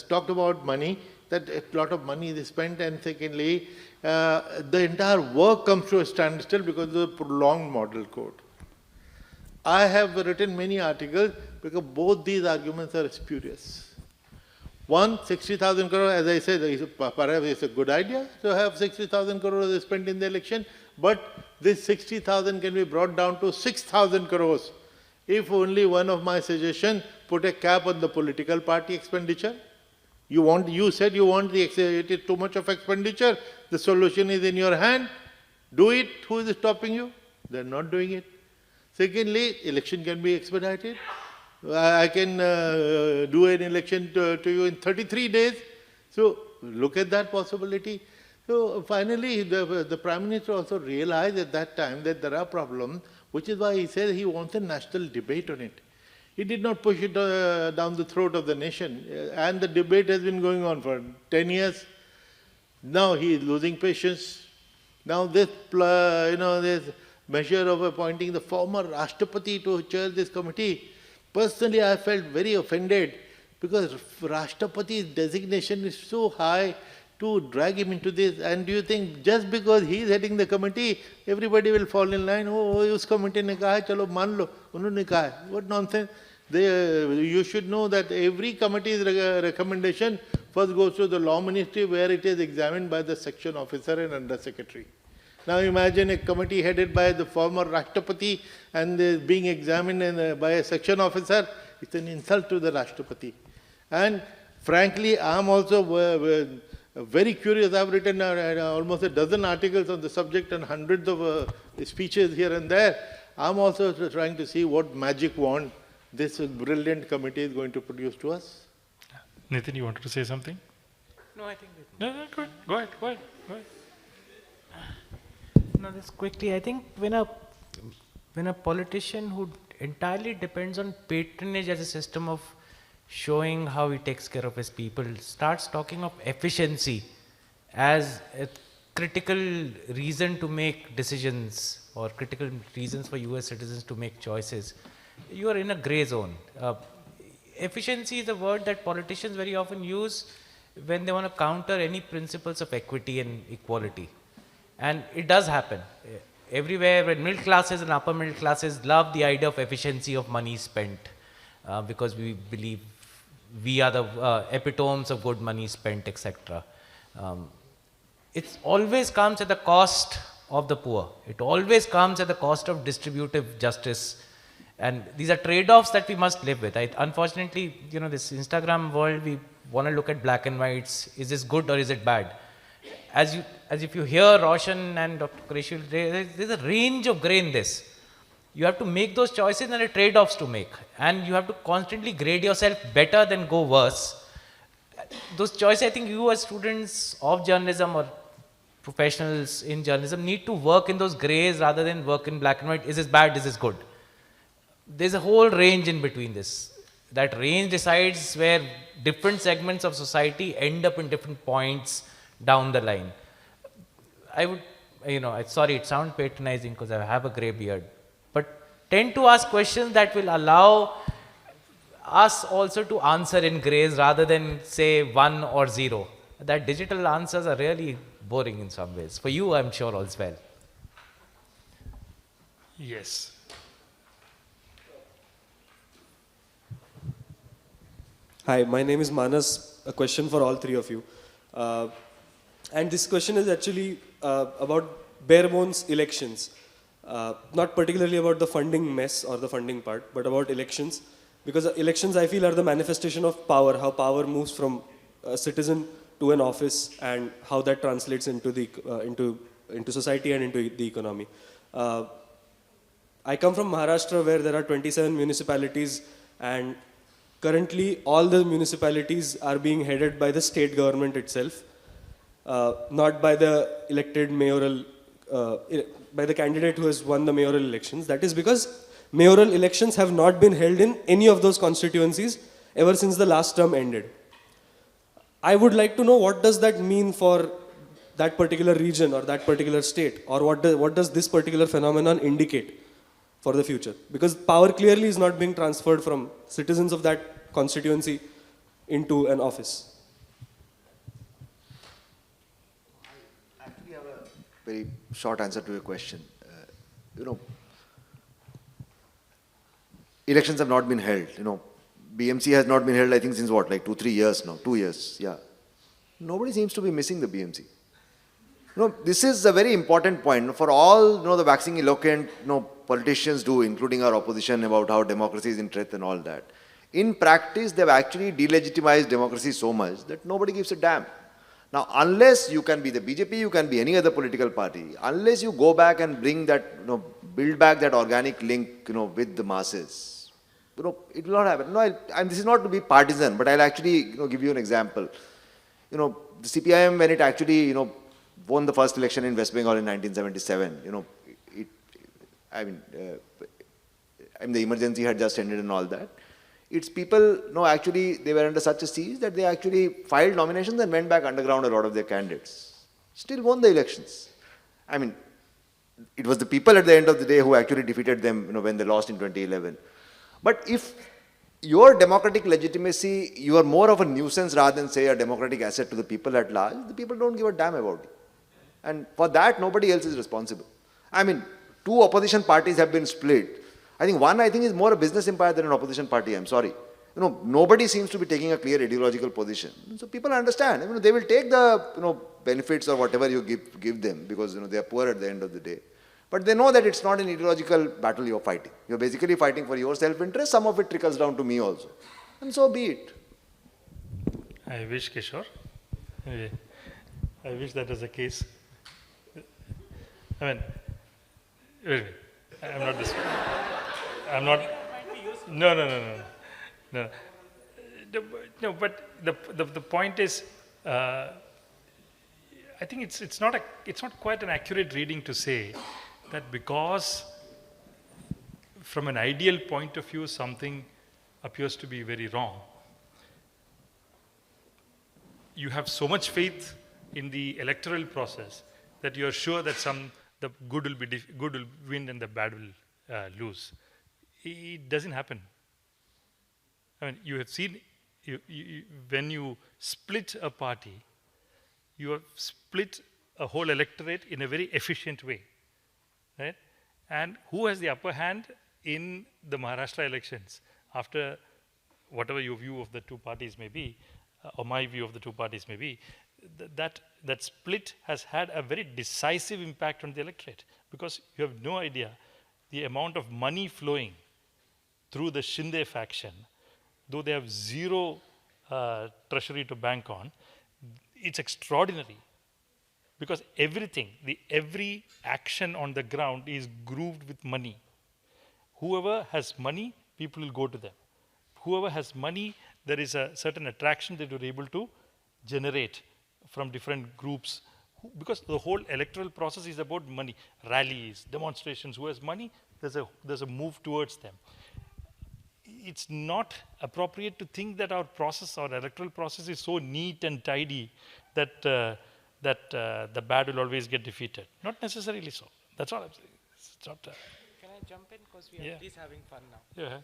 talked about money, that a lot of money is spent, and secondly, the entire work comes to a standstill because of the prolonged model code. I have written many articles because both these arguments are spurious. One, 60,000 crore, as I said, perhaps it's a good idea to have 60,000 crores spent in the election, but this 60,000 can be brought down to 6,000 crores if only one of my suggestions put a cap on the political party expenditure. You said you want it is too much of expenditure, the solution is in your hand, do it, who is stopping you? They are not doing it. Secondly, election can be expedited. I can do an election to you in 33 days. So look at that possibility. So finally, the Prime Minister also realized at that time that there are problems, which is why he said he wants a national debate on it. He did not push it down the throat of the nation. And the debate has been going on for 10 years. Now he is losing patience. Now this, this measure of appointing the former Rashtrapati to chair this committee, personally I felt very offended because Rashtrapati's designation is so high to drag him into this. And do you think just because he is heading the committee, everybody will fall in line? Oh, us committee ne kaha hai, chalo maan lo, unhone kaha hai. What nonsense. You should know that every committee's recommendation first goes to the law ministry, where it is examined by the section officer and under secretary. Now imagine a committee headed by the former Rashtrapati and being examined by a section officer. It's an insult to the Rashtrapati. And frankly, I am also very curious. I have written almost a dozen articles on the subject and hundreds of speeches here and there. I am also trying to see what magic wand this brilliant committee is going to produce to us. Nitin, you wanted to say something? No, I think... No, go ahead. No, just quickly, I think when a politician who entirely depends on patronage as a system of showing how he takes care of his people starts talking of efficiency as a critical reason to make decisions or critical reasons for US citizens to make choices, you are in a gray zone. Efficiency is a word that politicians very often use when they want to counter any principles of equity and equality. And it does happen. Everywhere when middle classes and upper middle classes love the idea of efficiency of money spent because we believe we are the epitomes of good money spent, etc. It always comes at the cost of the poor. It always comes at the cost of distributive justice. And these are trade-offs that we must live with. Unfortunately, this Instagram world, we want to look at black and whites. Is this good or is it bad? As if you hear Roshan and Dr. Qureshi, there's a range of gray in this. You have to make those choices and the trade-offs to make. And you have to constantly grade yourself better than go worse. Those choices, I think you as students of journalism or professionals in journalism need to work in those grays rather than work in black and white. Is this bad? Is this good? There's a whole range in between this. That range decides where different segments of society end up in different points down the line. I would, sorry, it sounds patronizing because I have a gray beard, but tend to ask questions that will allow us also to answer in grays rather than say 1 or 0. That digital answers are really boring in some ways. For you, I'm sure as well. Yes. Hi, my name is Manas. A question for all three of you. And this question is actually about bare bones elections. Not particularly about the funding mess or the funding part, but about elections. Because elections, I feel, are the manifestation of power, how power moves from a citizen to an office and how that translates into the into society and into the economy. I come from Maharashtra, where there are 27 municipalities, and currently all the municipalities are being headed by the state government itself, not by the elected mayoral, by the candidate who has won the mayoral elections. That is because mayoral elections have not been held in any of those constituencies ever since the last term ended. I would like to know, what does that mean for that particular region or that particular state, or what does this particular phenomenon indicate for the future? Because power clearly is not being transferred from citizens of that constituency into an office. I actually have a very short answer to your question. Elections have not been held. BMC has not been held, I think, since what, like 2-3 years now? 2 years, yeah. Nobody seems to be missing the BMC. This is a very important point. For all, the waxing eloquent, politicians do, including our opposition, about how democracy is in threat and all that. In practice, they've actually delegitimized democracy so much that nobody gives a damn. Now, unless you can be the BJP, you can be any other political party, unless you go back and bring that, build back that organic link, with the masses, it will not happen. And this is not to be partisan, but I'll actually, give you an example. The CPIM, when it actually, won the first election in West Bengal in 1977, the emergency had just ended and all that. Its people, actually, they were under such a siege that they actually filed nominations and went back underground, a lot of their candidates. Still won the elections. I mean, it was the people at the end of the day who actually defeated them, when they lost in 2011. But if your democratic legitimacy, you are more of a nuisance rather than, say, a democratic asset to the people at large, the people don't give a damn about it. And for that, nobody else is responsible. I mean, two opposition parties have been split. I think one, is more a business empire than an opposition party, I'm sorry. Nobody seems to be taking a clear ideological position. So people understand, they will take the, benefits or whatever you give them because, they are poor at the end of the day. But they know that it's not an ideological battle you're fighting. You're basically fighting for your self-interest. Some of it trickles down to me also. And so be it. I wish, Kishore. I wish that was the case. I mean, wait. I'm not this. I'm not. No. No, but the point is, I think it's not quite an accurate reading to say that because from an ideal point of view something appears to be very wrong, you have so much faith in the electoral process that you are sure that the good will win and the bad will lose. It doesn't happen. I mean, you have seen when you split a party, you have split a whole electorate in a very efficient way, right? And who has the upper hand in the Maharashtra elections after whatever your view of the two parties may be, or my view of the two parties may be, that split has had a very decisive impact on the electorate because you have no idea the amount of money flowing through the Shinde faction, though they have zero treasury to bank on. It's extraordinary because every action on the ground is grooved with money. Whoever has money, people will go to them. Whoever has money, there is a certain attraction that you're able to generate from different groups. Because the whole electoral process is about money. Rallies, demonstrations, who has money, there's a move towards them. It's not appropriate to think that our electoral process is so neat and tidy that the bad will always get defeated. Not necessarily so. That's all I'm saying. It's not, Can I jump in? Because we are at least having fun now. Yeah.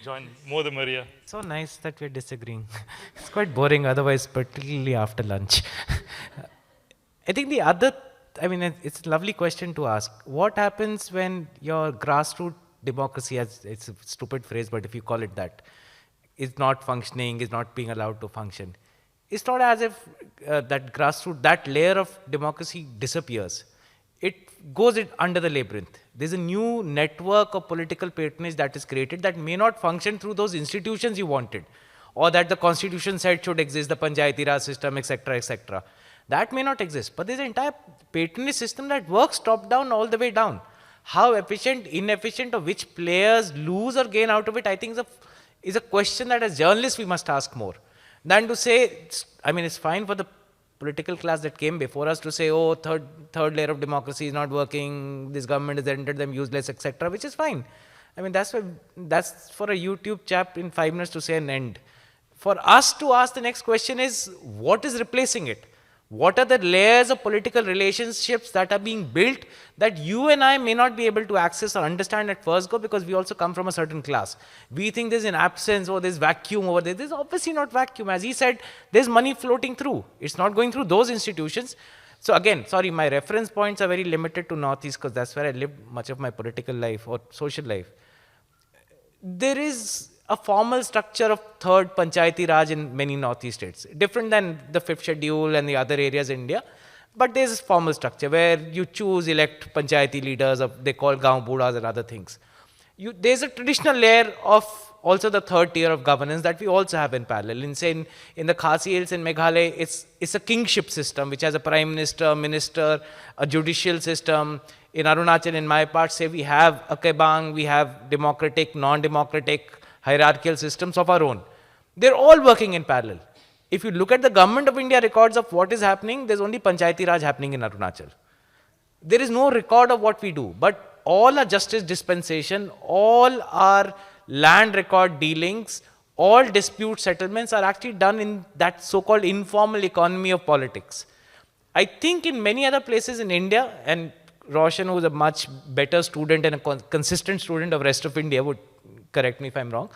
Join more the Maria. So nice that we're disagreeing. It's quite boring otherwise, particularly after lunch. I think it's a lovely question to ask. What happens when your grassroots democracy, it's a stupid phrase, but if you call it that, is not functioning, is not being allowed to function? It's not as if that grassroots, that layer of democracy disappears. It goes under the labyrinth. There's a new network of political patronage that is created that may not function through those institutions you wanted, or that the constitution said should exist, the Panchayati Raj system, etc., etc. That may not exist, but there's an entire patronage system that works top-down all the way down. How efficient, inefficient, or which players lose or gain out of it, I think is a question that as journalists we must ask more. Than to say, it's fine for the political class that came before us to say, oh, third layer of democracy is not working, this government has rendered them useless, etc., which is fine. That's for a YouTube chap in 5 minutes to say an end. For us to ask the next question is, what is replacing it? What are the layers of political relationships that are being built that you and I may not be able to access or understand at first go because we also come from a certain class. We think there's an absence or there's vacuum over there. There's obviously not vacuum. As he said, there's money floating through. It's not going through those institutions. So again, sorry, my reference points are very limited to Northeast because that's where I lived much of my political life or social life. There is a formal structure of third Panchayati Raj in many Northeast states, different than the 5th schedule and the other areas in India. But there's a formal structure where you elect Panchayati leaders, they call Gaon Budas and other things. There's a traditional layer of also the third tier of governance that we also have in parallel. In the Khasi Hills in Meghalaya, it's a kingship system which has a prime minister, a judicial system. In Arunachal, in my part, say we have a Kebang, we have democratic, non-democratic, hierarchical systems of our own. They're all working in parallel. If you look at the Government of India records of what is happening, there's only Panchayati Raj happening in Arunachal. There is no record of what we do, but all our justice dispensation, all our land record dealings, all dispute settlements are actually done in that so-called informal economy of politics. I think in many other places in India, and Roshan, who is a much better student and a consistent student of rest of India, would correct me if I'm wrong,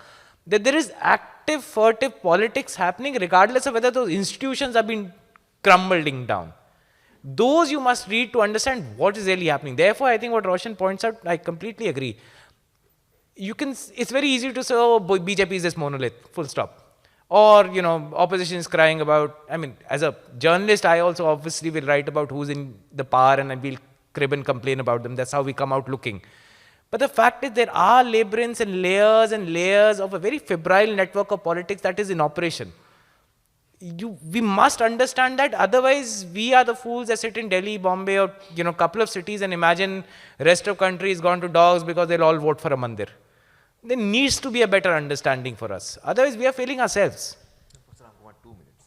that there is active, furtive politics happening regardless of whether those institutions are being crumbling down. Those you must read to understand what is really happening. Therefore, I think what Roshan points out, I completely agree. It's very easy to say, oh, BJP is this monolith, full stop. Or, opposition is crying about, as a journalist, I also obviously will write about who's in the power and I will crib and complain about them. That's how we come out looking. But the fact is there are labyrinths and layers of a very febrile network of politics that is in operation. We must understand that, otherwise we are the fools that sit in Delhi, Bombay, or couple of cities and imagine rest of country is gone to dogs because they'll all vote for a mandir. There needs to be a better understanding for us. Otherwise, we are failing ourselves. 2 minutes.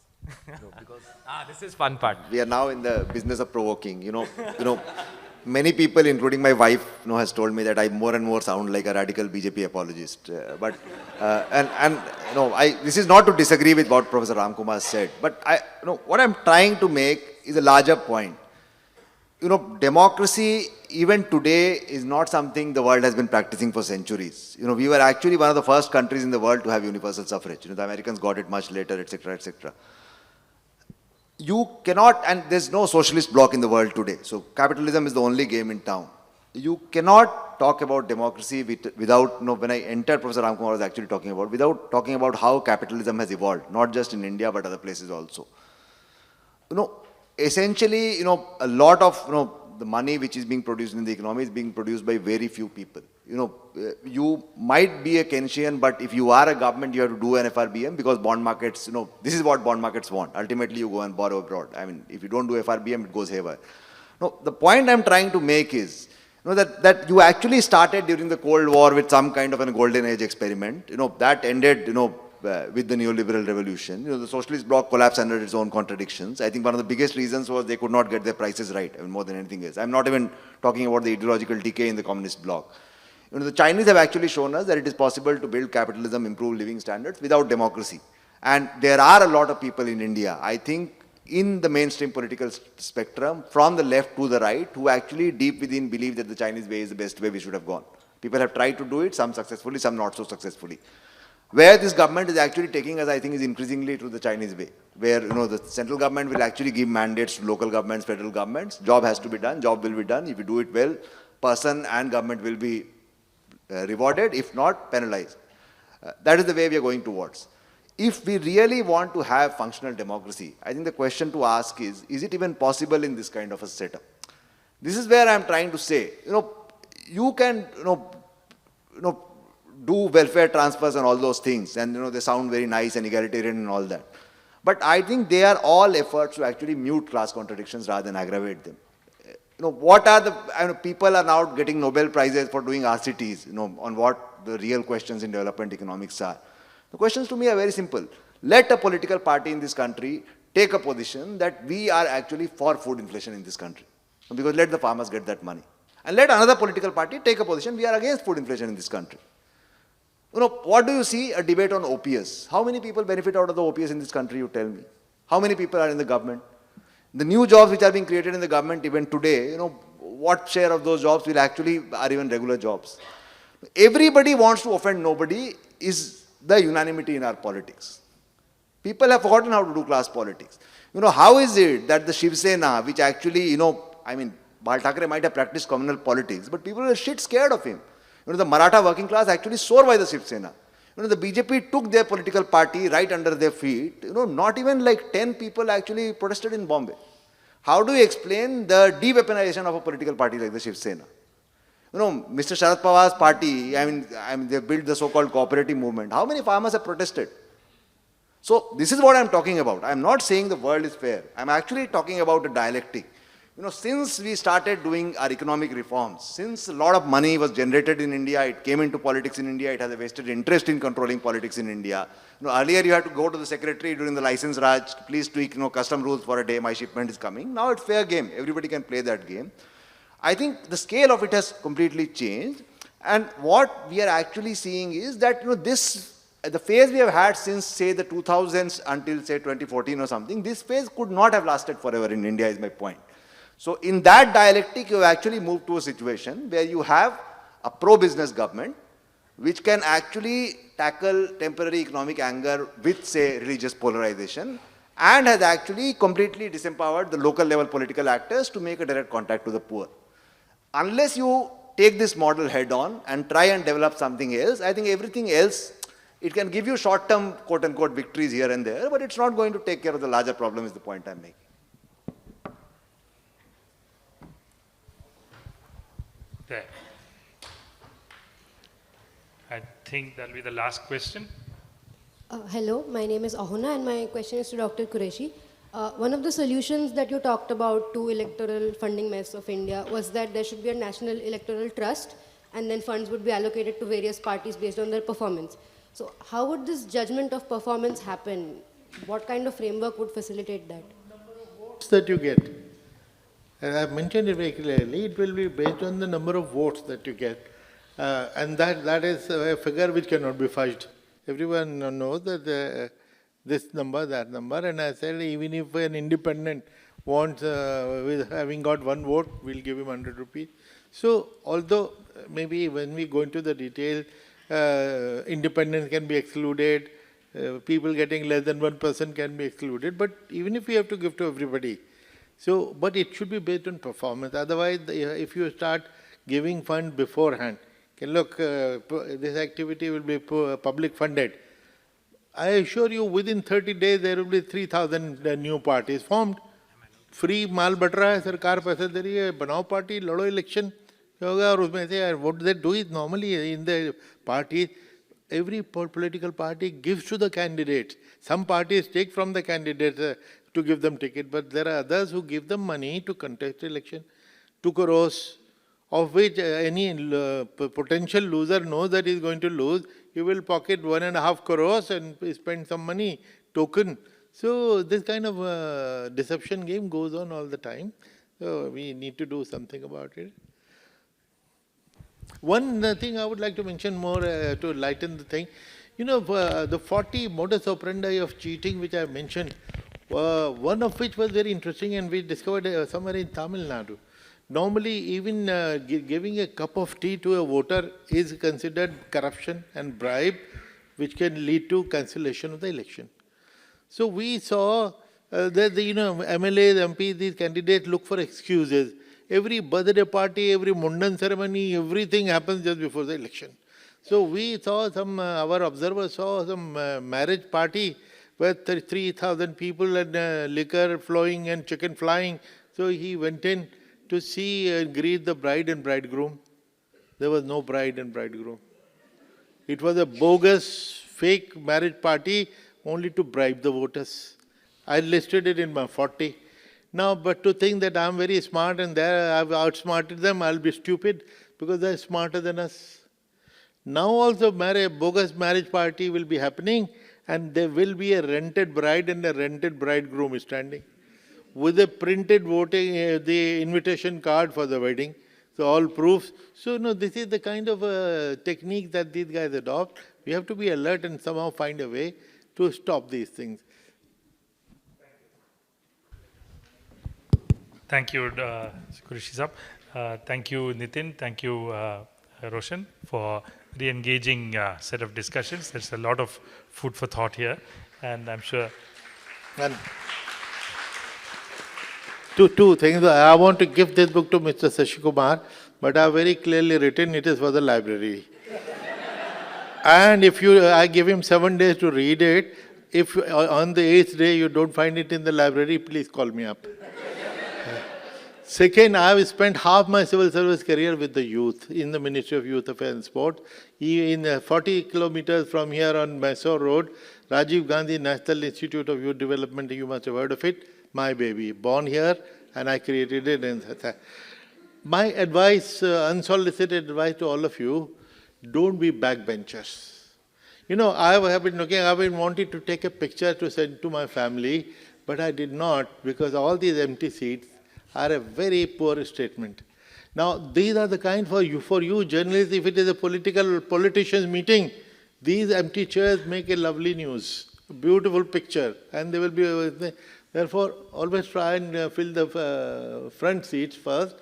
This is fun part. We are now in the business of provoking. Many people, including my wife, has told me that I more and more sound like a radical BJP apologist. This is not to disagree with what Professor Ramkumar said, but what I'm trying to make is a larger point. Democracy, even today, is not something the world has been practicing for centuries. We were actually one of the first countries in the world to have universal suffrage. The Americans got it much later, etc., etc. You cannot, and there's no socialist bloc in the world today. So capitalism is the only game in town. You cannot talk about democracy without, when I entered, Professor Ramkumar was actually talking about, without talking about how capitalism has evolved, not just in India, but other places also. Essentially, a lot of, the money which is being produced in the economy is being produced by very few people. You might be a Keynesian, but if you are a government, you have to do an FRBM because bond markets, this is what bond markets want. Ultimately, you go and borrow abroad. If you don't do FRBM, it goes haywire. The point I'm trying to make is, that you actually started during the Cold War with some kind of a golden age experiment. That ended, with the neoliberal revolution. The socialist bloc collapsed under its own contradictions. I think one of the biggest reasons was they could not get their prices right, more than anything else. I'm not even talking about the ideological decay in the communist bloc. The Chinese have actually shown us that it is possible to build capitalism, improve living standards without democracy. And there are a lot of people in India, I think, in the mainstream political spectrum, from the left to the right, who actually deep within believe that the Chinese way is the best way we should have gone. People have tried to do it, some successfully, some not so successfully. Where this government is actually taking us, I think, is increasingly to the Chinese way, where the central government will actually give mandates to local governments, federal governments. Job has to be done, job will be done. If you do it well, person and government will be rewarded, if not, penalized. That is the way we are going towards. If we really want to have functional democracy, I think the question to ask is it even possible in this kind of a setup? This is where I'm trying to say, you can, do welfare transfers and all those things, and they sound very nice and egalitarian and all that. But I think they are all efforts to actually mute class contradictions rather than aggravate them. What are the, people are now getting Nobel Prizes for doing RCTs, on what the real questions in development economics are. The questions to me are very simple. Let a political party in this country take a position that we are actually for food inflation in this country, because let the farmers get that money. And let another political party take a position, we are against food inflation in this country. What do you see? A debate on OPS. How many people benefit out of the OPS in this country, you tell me? How many people are in the government? The new jobs which are being created in the government even today, what share of those jobs will actually are even regular jobs? Everybody wants to offend nobody is the unanimity in our politics. People have forgotten how to do class politics. How is it that the Shiv Sena, which actually, Bal Thackeray might have practiced communal politics, but people are shit scared of him. The Maratha working class actually swore by the Shiv Sena. The BJP took their political party right under their feet. Not even like 10 people actually protested in Bombay. How do you explain the de-weaponization of a political party like the Shiv Sena? Mr. Sharad Pawar's party, they built the so-called cooperative movement. How many farmers have protested? So this is what I'm talking about. I'm not saying the world is fair. I'm actually talking about a dialectic. Since we started doing our economic reforms, since a lot of money was generated in India, it came into politics in India, it has a vested interest in controlling politics in India. Earlier you had to go to the secretary during the license Raj, please tweak, custom rules for a day, my shipment is coming. Now it's fair game. Everybody can play that game. I think the scale of it has completely changed. And what we are actually seeing is that, this the phase we have had since, say, the 2000s until, say, 2014 or something, this phase could not have lasted forever in India, is my point. So in that dialectic, you have actually moved to a situation where you have a pro-business government, which can actually tackle temporary economic anger with, say, religious polarization, and has actually completely disempowered the local level political actors to make a direct contact to the poor. Unless you take this model head on and try and develop something else, I think everything else, it can give you short-term, quote-unquote, victories here and there, but it's not going to take care of the larger problem, is the point I'm making. There. I think that'll be the last question. Hello, my name is Ahuna and my question is to Dr. Qureshi. One of the solutions that you talked about to electoral funding mess of India was that there should be a national electoral trust and then funds would be allocated to various parties based on their performance. So how would this judgment of performance happen? What kind of framework would facilitate that? Votes that you get. And I have mentioned it very clearly, it will be based on the number of votes that you get. And that is a figure which cannot be fudged. Everyone knows that this number, that number, and I said even if an independent wants, with having got one vote, we'll give him 100 rupees. So although maybe when we go into the detail, independence can be excluded, people getting less than 1% can be excluded, but even if we have to give to everybody, so, but it should be based on performance. Otherwise, if you start giving fund beforehand, okay, look, this activity will be public funded. I assure you, within 30 days, there will be 3,000 new parties formed. Free mall but रहा है, सरकार पैसे दे रही है, बनाओ party, लड़ो election होगा और उसमें से what they do is normally in the party, every political party gives to the candidates. Some parties take from the candidates to give them ticket, but there are others who give them money to contest election, 2 crores, of which any potential loser knows that he is going to lose. He will pocket 1.5 crores and spend some money, token. So this kind of deception game goes on all the time. So we need to do something about it. One thing I would like to mention more to lighten the thing. You know, the 40 modus operandi of cheating which I mentioned, one of which was very interesting and we discovered somewhere in Tamil Nadu. Normally, even giving a cup of tea to a voter is considered corruption and bribe, which can lead to cancellation of the election. So we saw that the MLAs, MPs, these candidates look for excuses. Every birthday party, every Mundan ceremony, everything happens just before the election. So we saw our observers saw some marriage party where 3,000 people and liquor flowing and chicken flying. So he went in to see and greet the bride and bridegroom. There was no bride and bridegroom. It was a bogus, fake marriage party only to bribe the voters. I listed it in my 40. Now, but to think that I'm very smart and I've outsmarted them, I'll be stupid because they're smarter than us. Now also bogus marriage party will be happening and there will be a rented bride and a rented bridegroom standing with a printed voting, the invitation card for the wedding. So all proofs. So no, this is the kind of technique that these guys adopt. We have to be alert and somehow find a way to stop these things. Thank you, Qureshi Sahab. Thank you, Nitin. Thank you, Roshan, for the engaging set of discussions. There's a lot of food for thought here, and I'm sure. And two things. I want to give this book to Mr. Sashikumar, but I have very clearly written it is for the library. And if I give him 7 days to read it. If on the 8th day you don't find it in the library, please call me up. Second, I have spent half my civil service career with the youth in the Ministry of Youth Affairs and Sport. In 40 kilometers from here on Mysore Road, Rajiv Gandhi National Institute of Youth Development, you must have heard of it, my baby, born here, and I created it. And my advice, unsolicited advice to all of you, don't be backbenchers. You know, I have been wanting to take a picture to send to my family, but I did not because all these empty seats are a very poor statement. Now, these are the kind for you journalists, if it is a politician's meeting, These empty chairs make a lovely news, a beautiful picture, and they will be. Therefore, always try and fill the front seats first.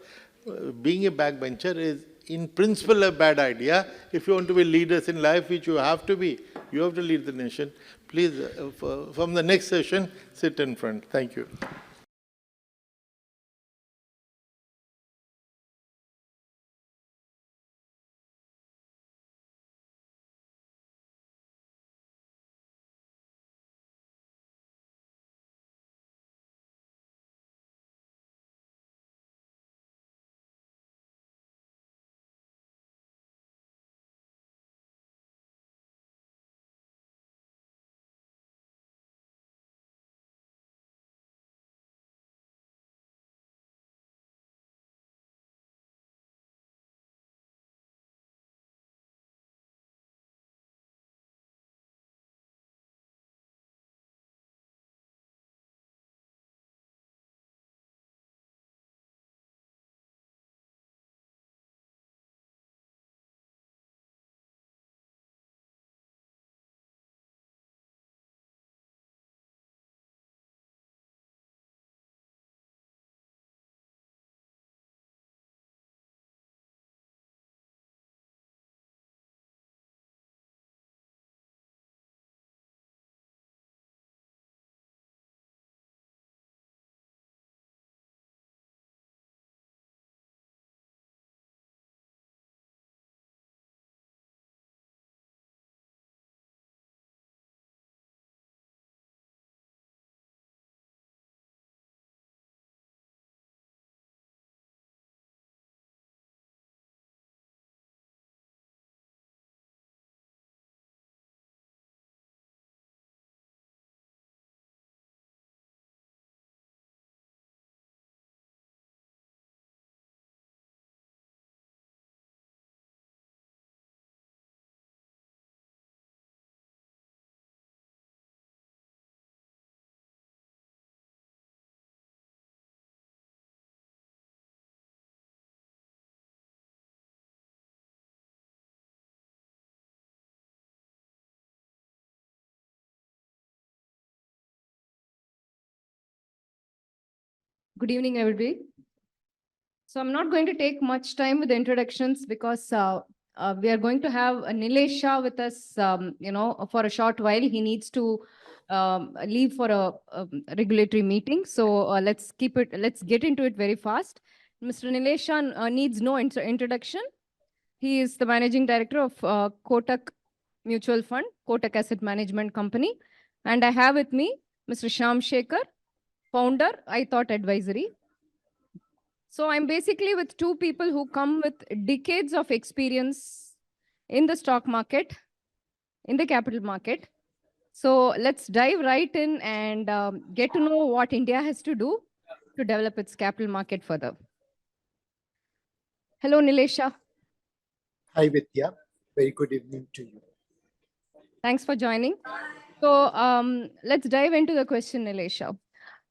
Being a backbencher is, in principle, a bad idea. If you want to be leaders in life, which you have to be, you have to lead the nation. Please, from the next session, sit in front. Thank you. Good evening, everybody. So I'm not going to take much time with the introductions because we are going to have Nilesh Shah with us, for a short while. He needs to leave for a regulatory meeting. So let's get into it very fast. Mr. Nilesh Shah needs no introduction. He is the managing director of Kotak Mutual Fund, Kotak Asset Management Company. And I have with me Mr. Shyam Shekhar, founder, I Thought Advisory. So I'm basically with two people who come with decades of experience in the stock market, in the capital market. So let's dive right in and get to know what India has to do to develop its capital market further. Hello, Nilesh Shah. Hi, Vidya. Very good evening to you. Thanks for joining. So let's dive into the question, Nilesh Shah.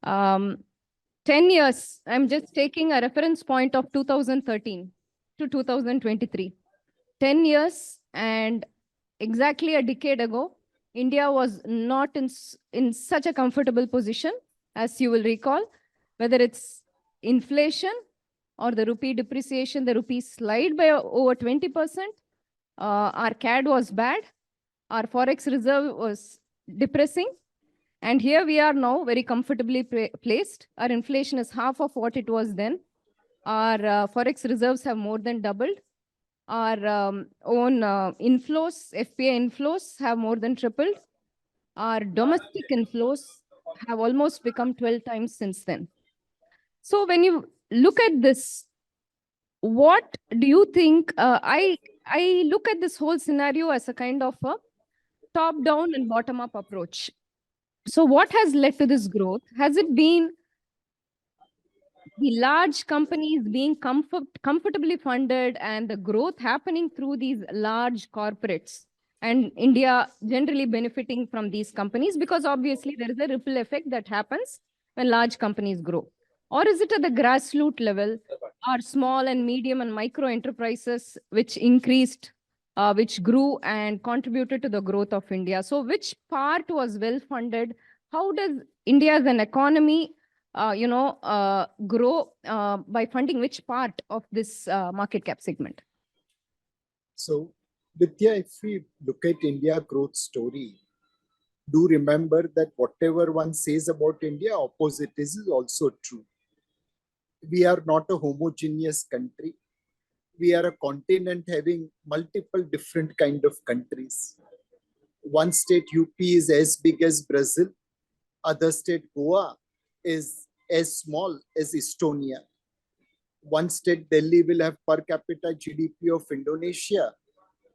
10 years, I'm just taking a reference point of 2013 to 2023. 10 years and exactly a decade ago, India was not in such a comfortable position, as you will recall, whether it's inflation or the rupee depreciation, the rupee slide by over 20%. Our CAD was bad. Our forex reserve was depressing. And here we are now very comfortably placed. Our inflation is half of what it was then. Our forex reserves have more than doubled. Our own inflows, FPI inflows have more than tripled. Our domestic inflows have almost become 12 times since then. So when you look at this, what do you think? I look at this whole scenario as a kind of a top-down and bottom-up approach. So what has led to this growth? Has it been the large companies being comfortably funded and the growth happening through these large corporates and India generally benefiting from these companies? Because obviously there is a ripple effect that happens when large companies grow. Or is it at the grassroots level, our small and medium and micro enterprises which increased which grew and contributed to the growth of India. So which part was well funded? How does India as an economy, grow by funding which part of this market cap segment? So, Vidya, if we look at India growth story, do remember that whatever one says about India, opposite is also true. We are not a homogeneous country. We are a continent having multiple different kind of countries. One state, UP, is as big as Brazil. Other state, Goa, is as small as Estonia. One state, Delhi, will have per capita GDP of Indonesia,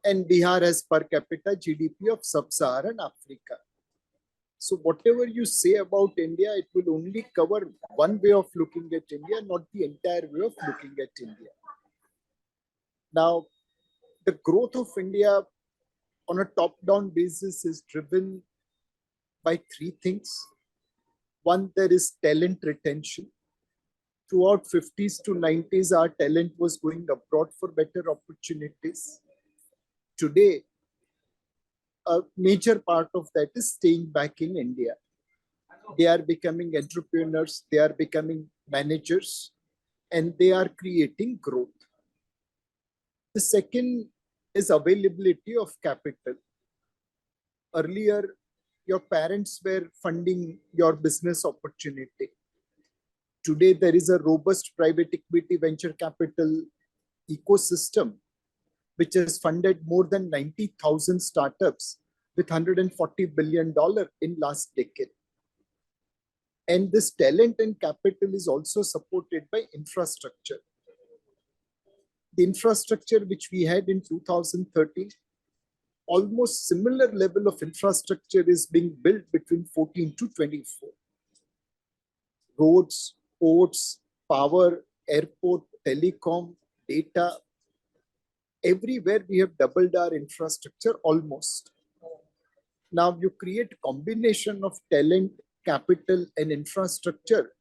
and Bihar has per capita GDP of sub-Saharan Africa. So whatever you say about India, it will only cover one way of looking at India, not the entire way of looking at India. Now, the growth of India on a top-down basis is driven by three things. One, there is talent retention. Throughout 50s to 90s, our talent was going abroad for better opportunities. Today, a major part of that is staying back in India. They are becoming entrepreneurs, they are becoming managers, and they are creating growth. The second is availability of capital. Earlier, your parents were funding your business opportunity. Today, there is a robust private equity venture capital ecosystem, which has funded more than 90,000 startups with $140 billion in last decade. And this talent and capital is also supported by infrastructure. The infrastructure which we had in 2013, almost similar level of infrastructure is being built between 14 to 24. Roads, ports, power, airport, telecom, data, everywhere we have doubled our infrastructure almost. Now you create combination of talent, capital, and infrastructure,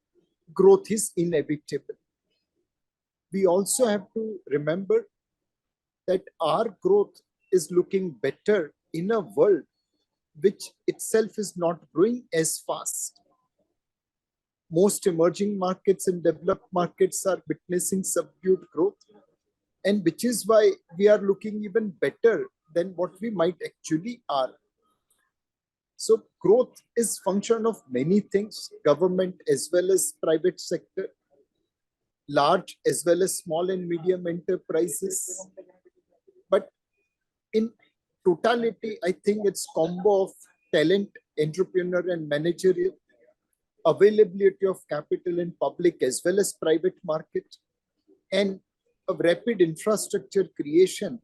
growth is inevitable. We also have to remember that our growth is looking better in a world which itself is not growing as fast. Most emerging markets and developed markets are witnessing subdued growth, and which is why we are looking even better than what we might actually are. So growth is function of many things, government as well as private sector, large as well as small and medium enterprises. But in totality, I think it's combo of talent, entrepreneur, and managerial, availability of capital in public as well as private market, and a rapid infrastructure creation,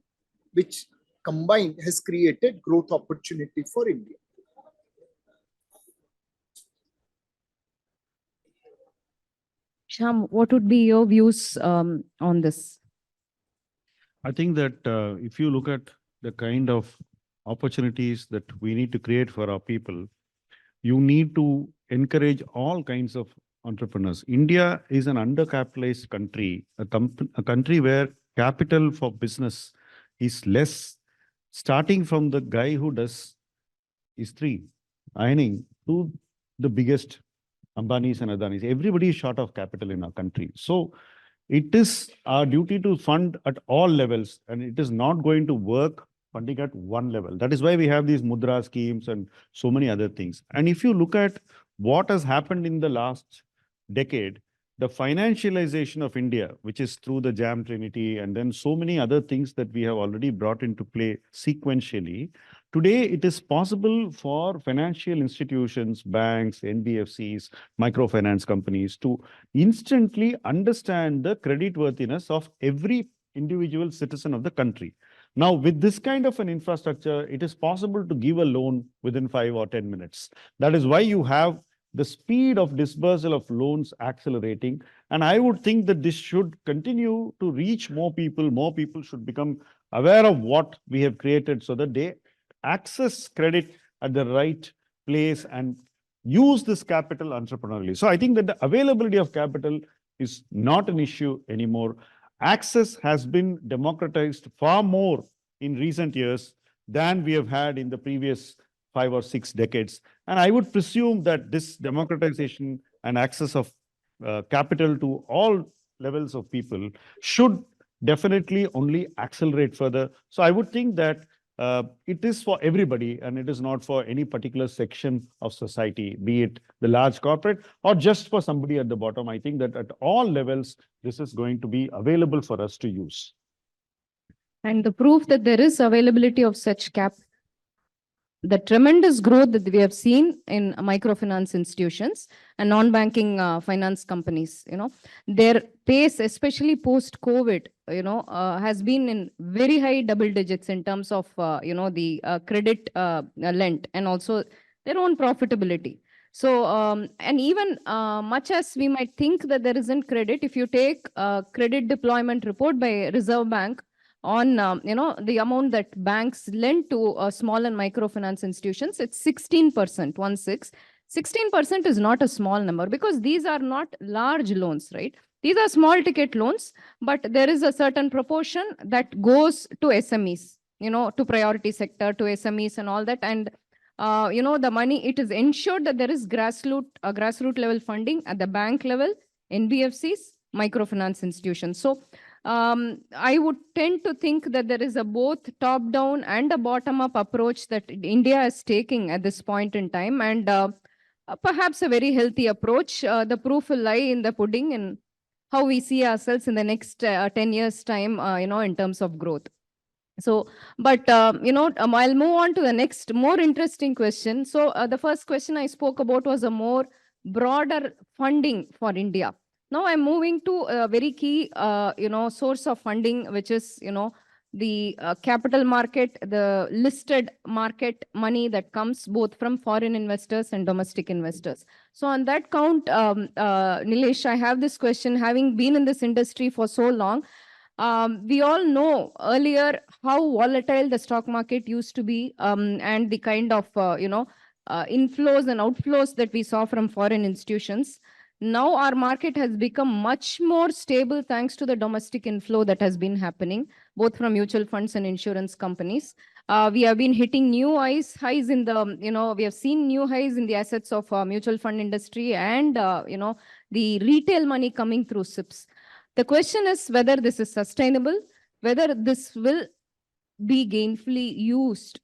which combined has created growth opportunity for India. Sham, what would be your views on this? I think that if you look at the kind of opportunities that we need to create for our people, you need to encourage all kinds of entrepreneurs. India is an undercapitalized country, a country where capital for business is less, starting from the guy who does istri, ironing, to the biggest Ambanis and Adanis. Everybody is short of capital in our country. So it is our duty to fund at all levels, and it is not going to work funding at one level. That is why we have these mudra schemes and so many other things. And if you look at what has happened in the last decade, the financialization of India, which is through the JAM Trinity, and then so many other things that we have already brought into play sequentially, today it is possible for financial institutions, banks, NBFCs, microfinance companies to instantly understand the creditworthiness of every individual citizen of the country. Now, with this kind of an infrastructure, it is possible to give a loan within 5 or 10 minutes. That is why you have the speed of disbursal of loans accelerating. And I would think that this should continue to reach more people. More people should become aware of what we have created so that they access credit at the right place and use this capital entrepreneurially. So I think that the availability of capital is not an issue anymore. Access has been democratized far more in recent years than we have had in the previous 5 or 6 decades. And I would presume that this democratization and access of capital to all levels of people should definitely only accelerate further. So I would think that it is for everybody and it is not for any particular section of society, be it the large corporate or just for somebody at the bottom. I think that at all levels, this is going to be available for us to use. And the proof that there is availability of such the tremendous growth that we have seen in microfinance institutions and non-banking finance companies, their pace, especially post-COVID, has been in very high double digits in terms of, the credit lent and also their own profitability. So, and even much as we might think that there isn't credit, if you take credit deployment report by Reserve Bank, on the amount that banks lend to small and microfinance institutions, it's 16%, 16% is not a small number because these are not large loans, right? These are small ticket loans, but there is a certain proportion that goes to SMEs, to priority sector, to SMEs and all that. And the money, it is ensured that there is grassroots level funding at the bank level, NBFCs, microfinance institutions. So I would tend to think that there is a both top-down and a bottom-up approach that India is taking at this point in time, and perhaps a very healthy approach. The proof will lie in the pudding and how we see ourselves in the next 10 years' time, in terms of growth. So, but, I'll move on to the next more interesting question. So the first question I spoke about was a more broader funding for India. Now I'm moving to a very key, source of funding, which is, the capital market, the listed market money that comes both from foreign investors and domestic investors. So on that count, Nilesh, I have this question, having been in this industry for so long, we all know earlier how volatile the stock market used to be, and the kind of, inflows and outflows that we saw from foreign institutions. Now our market has become much more stable thanks to the domestic inflow that has been happening, both from mutual funds and insurance companies. We have been hitting new highs in the, we have seen new highs in the assets of mutual fund industry and, the retail money coming through SIPs. The question is whether this is sustainable, whether this will be gainfully used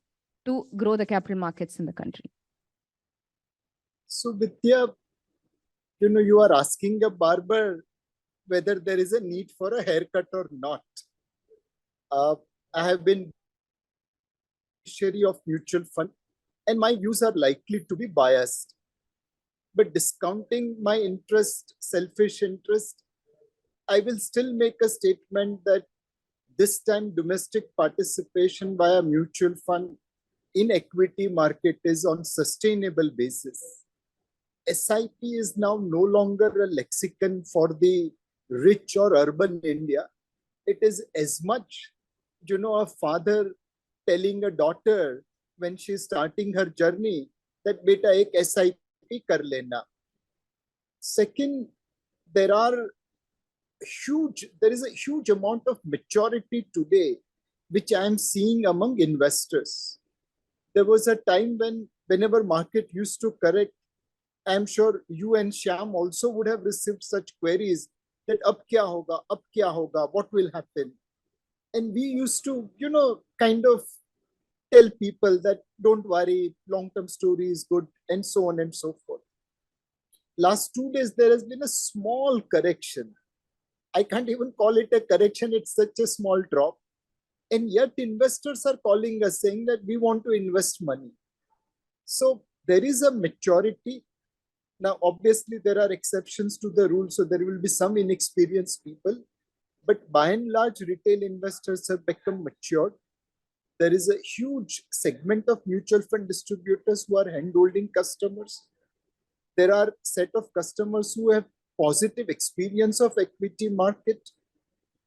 to grow the capital markets in the country. So Vidya, you are asking a barber whether there is a need for a haircut or not. I have been beneficiary of mutual fund and my views are likely to be biased. But discounting my interest, selfish interest, I will still make a statement that this time domestic participation via mutual fund in equity market is on sustainable basis. SIP is now no longer a lexicon for the rich or urban India. It is as much, a father telling a daughter when she's starting her journey that beta ek SIP kar lena. Second, there is a huge amount of maturity today, which I am seeing among investors. There was a time whenever market used to correct, I'm sure you and Shyam also would have received such queries that ab kya hoga, what will happen? And we used to, kind of tell people that don't worry, long-term story is good, and so on and so forth. Last 2 days, there has been a small correction. I can't even call it a correction, it's such a small drop. And yet investors are calling us saying that we want to invest money. So there is a maturity. Now, obviously, there are exceptions to the rule, so there will be some inexperienced people. But by and large, retail investors have become matured. There is a huge segment of mutual fund distributors who are hand-holding customers. There are a set of customers who have positive experience of equity market.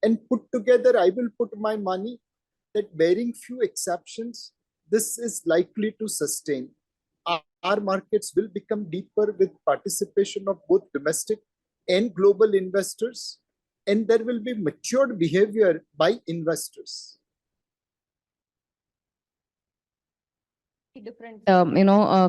And put together, I will put my money that bearing few exceptions, this is likely to sustain. Our markets will become deeper with participation of both domestic and global investors, and there will be matured behavior by investors. different,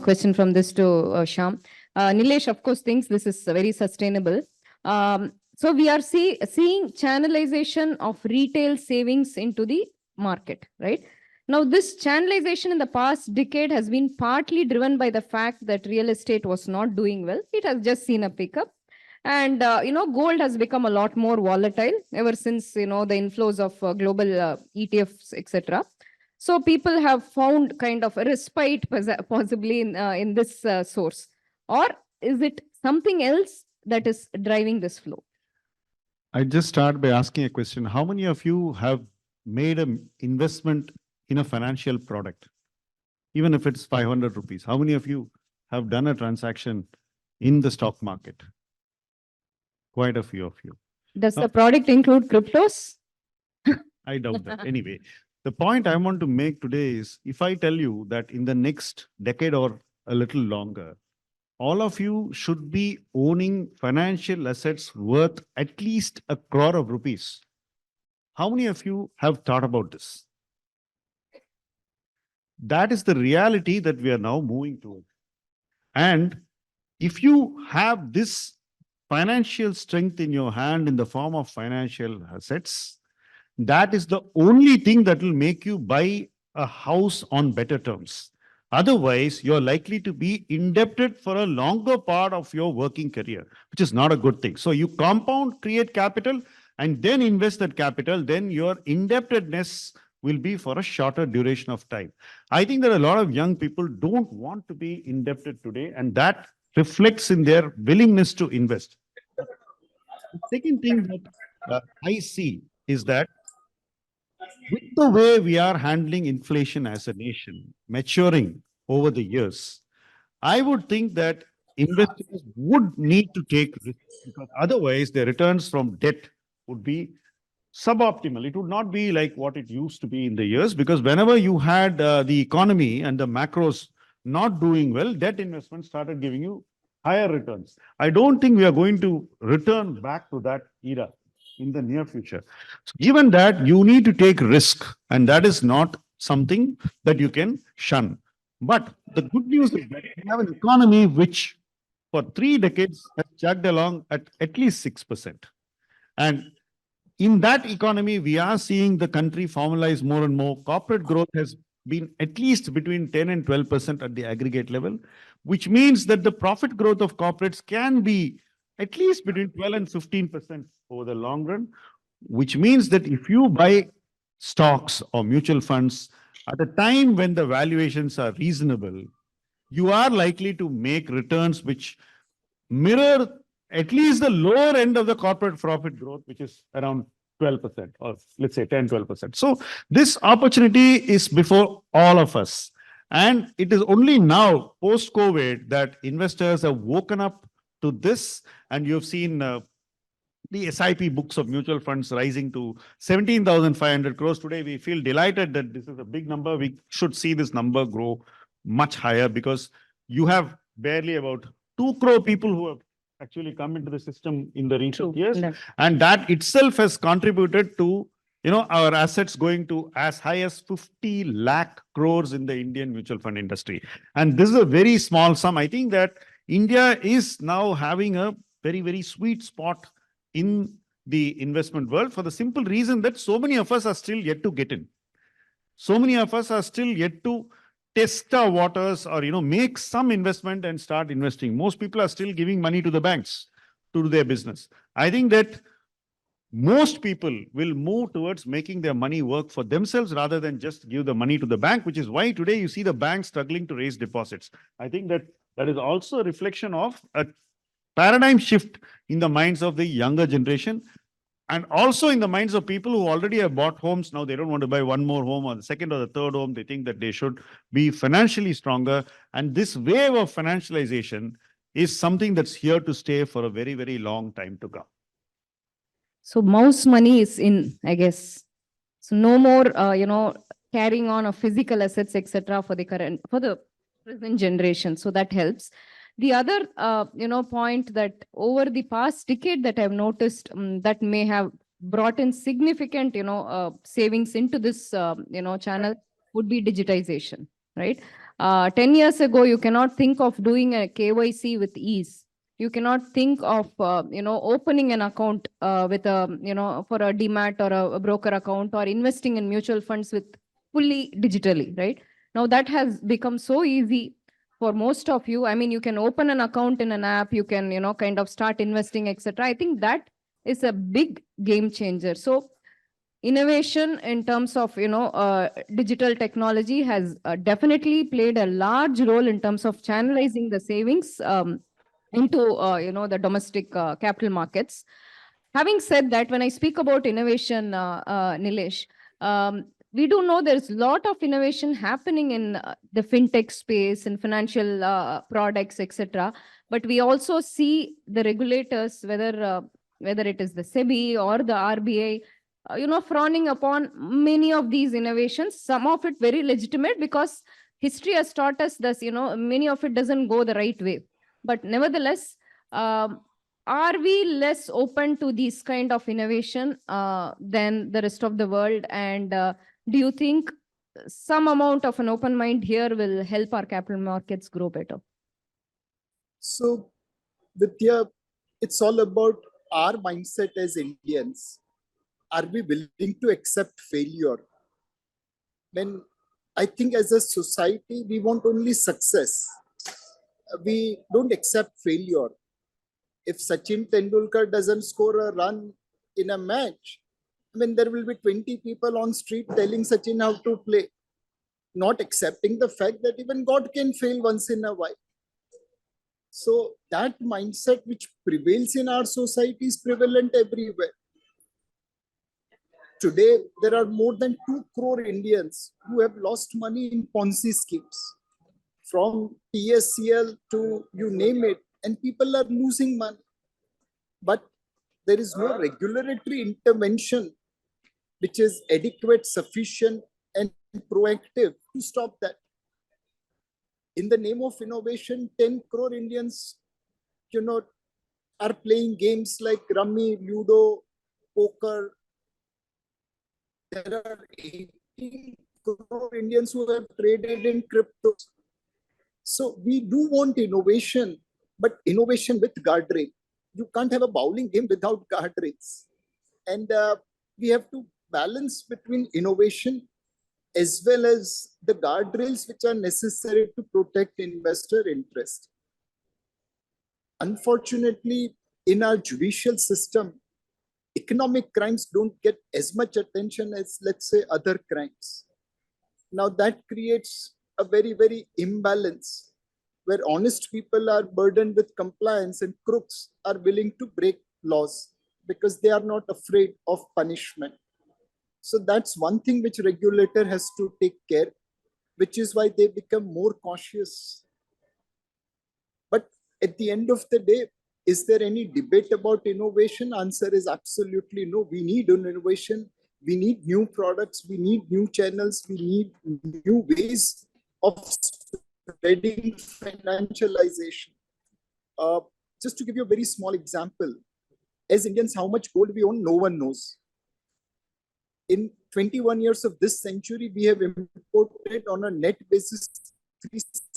question from this to Shyam. Nilesh, of course, thinks this is very sustainable. So we are seeing channelization of retail savings into the market, right? Now, this channelization in the past decade has been partly driven by the fact that real estate was not doing well. It has just seen a pickup. And, gold has become a lot more volatile ever since, the inflows of global ETFs, etc. So people have found kind of a respite possibly in this source. Or is it something else that is driving this flow? I just start by asking a question. How many of you have made an investment in a financial product, even if it's 500 rupees? How many of you have done a transaction in the stock market? Quite a few of you. Does the product include cryptos? I doubt that. Anyway, the point I want to make today is, if I tell you that in the next decade or a little longer, all of you should be owning financial assets worth at least 1 crore of rupees. How many of you have thought about this? That is the reality that we are now moving towards. And if you have this financial strength in your hand in the form of financial assets, that is the only thing that will make you buy a house on better terms. Otherwise, you're likely to be indebted for a longer part of your working career, which is not a good thing. So you compound, create capital, and then invest that capital, then your indebtedness will be for a shorter duration of time. I think that a lot of young people don't want to be indebted today, and that reflects in their willingness to invest. The second thing that I see is that with the way we are handling inflation as a nation, maturing over the years, I would think that investors would need to take risks, because otherwise their returns from debt would be suboptimal. It would not be like what it used to be in the years, because whenever you had the economy and the macros not doing well, debt investments started giving you higher returns. I don't think we are going to return back to that era in the near future. So given that, you need to take risk, and that is not something that you can shun. But the good news is that we have an economy which for 3 decades has chugged along at least 6%. And in that economy, we are seeing the country formalize more and more. Corporate growth has been at least between 10 and 12% at the aggregate level, which means that the profit growth of corporates can be at least between 12 and 15% over the long run, which means that if you buy stocks or mutual funds at a time when the valuations are reasonable, you are likely to make returns which mirror at least the lower end of the corporate profit growth, which is around 12%, or let's say 10, 12%. So this opportunity is before all of us. And it is only now, post-COVID, that investors have woken up to this. And you've seen the SIP books of mutual funds rising to 17,500 crores. Today, we feel delighted that this is a big number. We should see this number grow much higher, because you have barely about 2 crore people who have actually come into the system in the recent years. And that itself has contributed to, our assets going to as high as 50 lakh crores in the Indian mutual fund industry. And this is a very small sum. I think that India is now having a very, very sweet spot in the investment world, for the simple reason that so many of us are still yet to get in. So many of us are still yet to test our waters, or make some investment and start investing. Most people are still giving money to the banks to do their business. I think that most people will move towards making their money work for themselves rather than just give the money to the bank, which is why today you see the banks struggling to raise deposits. I think that that is also a reflection of a paradigm shift in the minds of the younger generation, and also in the minds of people who already have bought homes. Now they don't want to buy one more home or the second or the third home. They think that they should be financially stronger. And this wave of financialization is something that's here to stay for a very, very long time to come. So mouse money is in, I guess. So no more, carrying on of physical assets, etc. for the present generation. So that helps. The other, point that over the past decade that I've noticed that may have brought in significant, savings into this, channel would be digitization, right? 10 years ago, you cannot think of doing a KYC with ease. You cannot think of, opening an account with a, for a demat or a broker account, or investing in mutual funds with fully digitally, right? Now that has become so easy for most of you. I mean, you can open an account in an app, you can, kind of start investing, etc. I think that is a big game changer. So innovation in terms of, digital technology has definitely played a large role in terms of channelizing the savings into, the domestic capital markets. Having said that, when I speak about innovation, Nilesh, we do know there's a lot of innovation happening in the fintech space and financial products, etc. But we also see the regulators, whether it is the SEBI or the RBI, frowning upon many of these innovations. Some of it very legitimate, because history has taught us this. Many of it doesn't go the right way. But nevertheless, are we less open to this kind of innovation than the rest of the world? And do you think some amount of an open mind here will help our capital markets grow better? So, Vidya, it's all about our mindset as Indians. Are we willing to accept failure? When I think as a society, we want only success. We don't accept failure. If Sachin Tendulkar doesn't score a run in a match, I mean, there will be 20 people on street telling Sachin how to play, not accepting the fact that even God can fail once in a while. So that mindset which prevails in our society is prevalent everywhere. Today, there are more than 2 crore Indians who have lost money in Ponzi schemes, from PSCL to you name it, and people are losing money. But there is no regulatory intervention which is adequate, sufficient, and proactive to stop that. In the name of innovation, 10 crore Indians, are playing games like Rummy, Ludo, poker. There are 18 crore Indians who have traded in crypto. So we do want innovation, but innovation with guardrail. You can't have a bowling game without guardrails. And we have to balance between innovation as well as the guardrails which are necessary to protect investor interest. Unfortunately, in our judicial system, economic crimes don't get as much attention as, let's say, other crimes. Now that creates a very, very imbalance where honest people are burdened with compliance and crooks are willing to break laws because they are not afraid of punishment. So that's one thing which regulator has to take care, which is why they become more cautious. But at the end of the day, is there any debate about innovation? Answer is absolutely no. We need innovation. We need new products. We need new channels. We need new ways of spreading financialization. Just to give you a very small example, as Indians, how much gold we own, no one knows. In 21 years of this century, we have imported on a net basis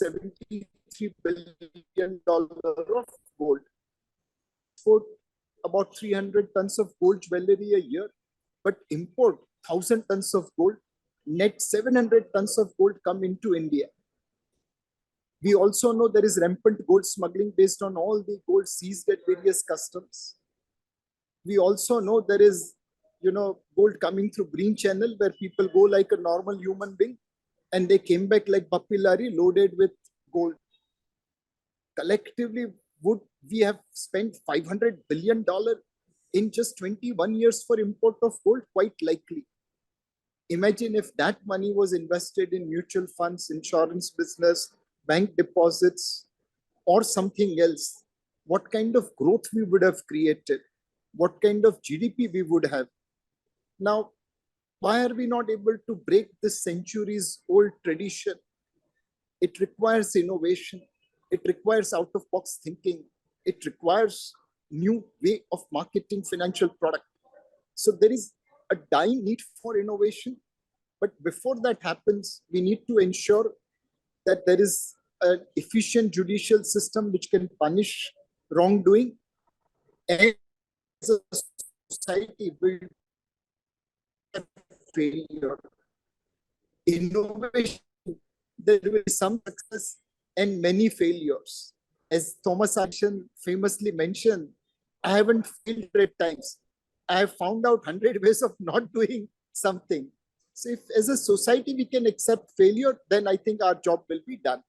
$373 billion of gold. For about 300 tons of gold jewelry a year, but import 1,000 tons of gold, net 700 tons of gold come into India. We also know there is rampant gold smuggling based on all the gold seized at various customs. We also know there is, gold coming through Green Channel where people go like a normal human being and they came back like papillary loaded with gold. Collectively, would we have spent $500 billion in just 21 years for import of gold? Quite likely. Imagine if that money was invested in mutual funds, insurance business, bank deposits, or something else. What kind of growth we would have created? What kind of GDP we would have? Now, why are we not able to break this centuries old tradition? It requires innovation. It requires out-of-box thinking. It requires new way of marketing financial product. So there is a dying need for innovation. But before that happens, we need to ensure that there is an efficient judicial system which can punish wrongdoing, and as a society build failure. Innovation, there will be some success and many failures. As Thomas Edison famously mentioned, I haven't failed 100 times. I have found out 100 ways of not doing something. So if as a society we can accept failure, then I think our job will be done.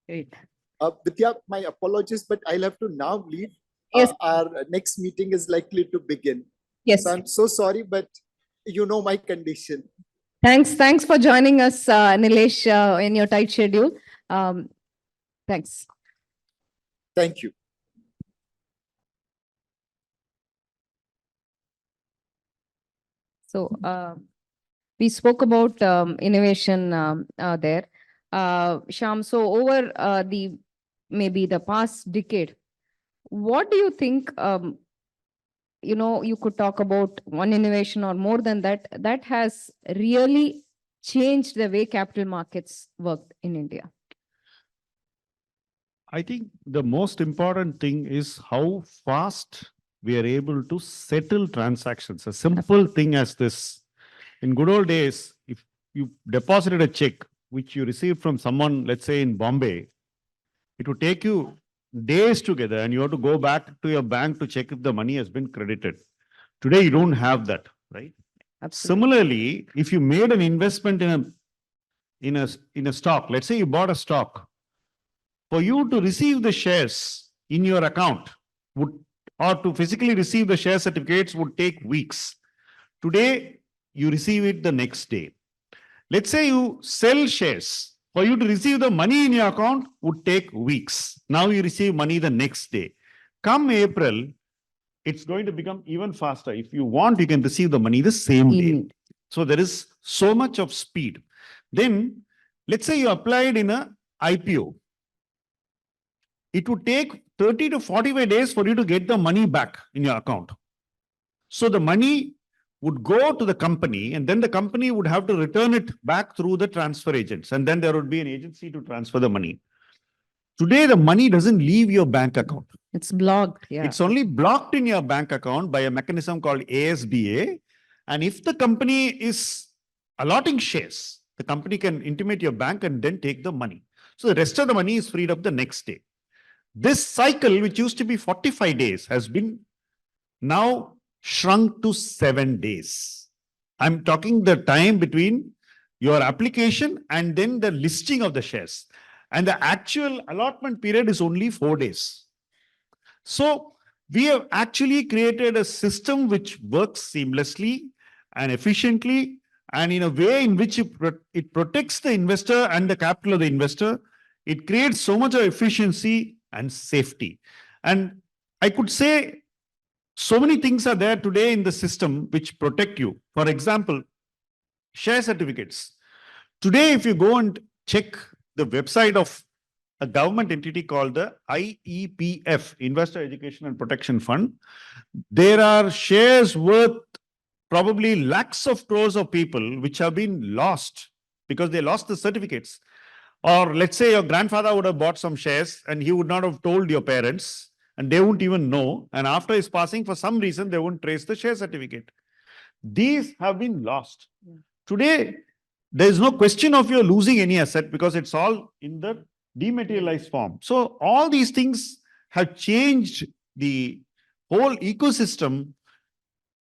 Great. Vidya, my apologies, but I'll have to now leave. Yes. Our next meeting is likely to begin. Yes. So I'm so sorry, but you know my condition. Thanks for joining us, Nilesh, in your tight schedule. Thanks. Thank you. So we spoke about innovation there. Shyam, so over maybe the past decade, what do you think, you could talk about one innovation or more than that, that has really changed the way capital markets work in India? I think the most important thing is how fast we are able to settle transactions. A simple thing as this. In good old days, if you deposited a check which you received from someone, let's say in Bombay, it would take you days together and you have to go back to your bank to check if the money has been credited. Today, you don't have that, right? Absolutely. Similarly, if you made an investment in a stock, let's say you bought a stock, for you to receive the shares in your account or to physically receive the share certificates would take weeks. Today, you receive it the next day. Let's say you sell shares. For you to receive the money in your account would take weeks. Now you receive money the next day. Come April, it's going to become even faster. If you want, you can receive the money the same day. So there is so much of speed. Then, let's say you applied in a IPO. It would take 30 to 45 days for you to get the money back in your account. So the money would go to the company and then the company would have to return it back through the transfer agents. And then there would be an agency to transfer the money. Today, the money doesn't leave your bank account. It's blocked. Yeah. It's only blocked in your bank account by a mechanism called ASBA. And if the company is allotting shares, the company can intimate your bank and then take the money. So the rest of the money is freed up the next day. This cycle, which used to be 45 days, has been now shrunk to 7 days. I'm talking the time between your application and then the listing of the shares. And the actual allotment period is only 4 days. So we have actually created a system which works seamlessly and efficiently and in a way in which it protects the investor and the capital of the investor. It creates so much of efficiency and safety. And I could say so many things are there today in the system which protect you. For example, share certificates. Today, if you go and check the website of a government entity called the IEPF, Investor Education and Protection Fund, there are shares worth probably lakhs of crores of people which have been lost because they lost the certificates. Or let's say your grandfather would have bought some shares and he would not have told your parents and they wouldn't even know. And after his passing, for some reason, they wouldn't trace the share certificate. These have been lost. Yeah. Today, there is no question of you losing any asset because it's all in the dematerialized form. So all these things have changed the whole ecosystem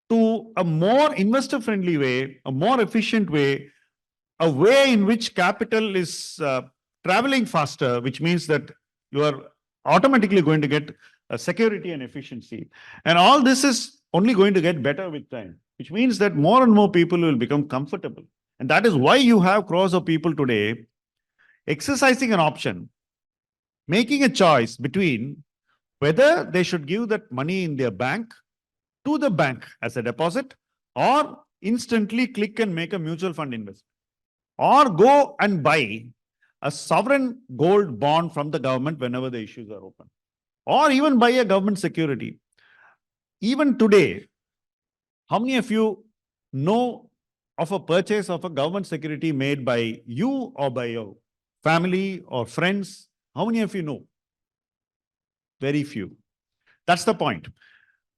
to a more investor-friendly way, a more efficient way, a way in which capital is traveling faster, which means that you are automatically going to get security and efficiency. And all this is only going to get better with time, which means that more and more people will become comfortable. And that is why you have crores of people today exercising an option, making a choice between whether they should give that money in their bank to the bank as a deposit or instantly click and make a mutual fund investment. Or go and buy a sovereign gold bond from the government whenever the issues are open. Or even buy a government security. Even today, how many of you know of a purchase of a government security made by you or by your family or friends? How many of you know? Very few. That's the point.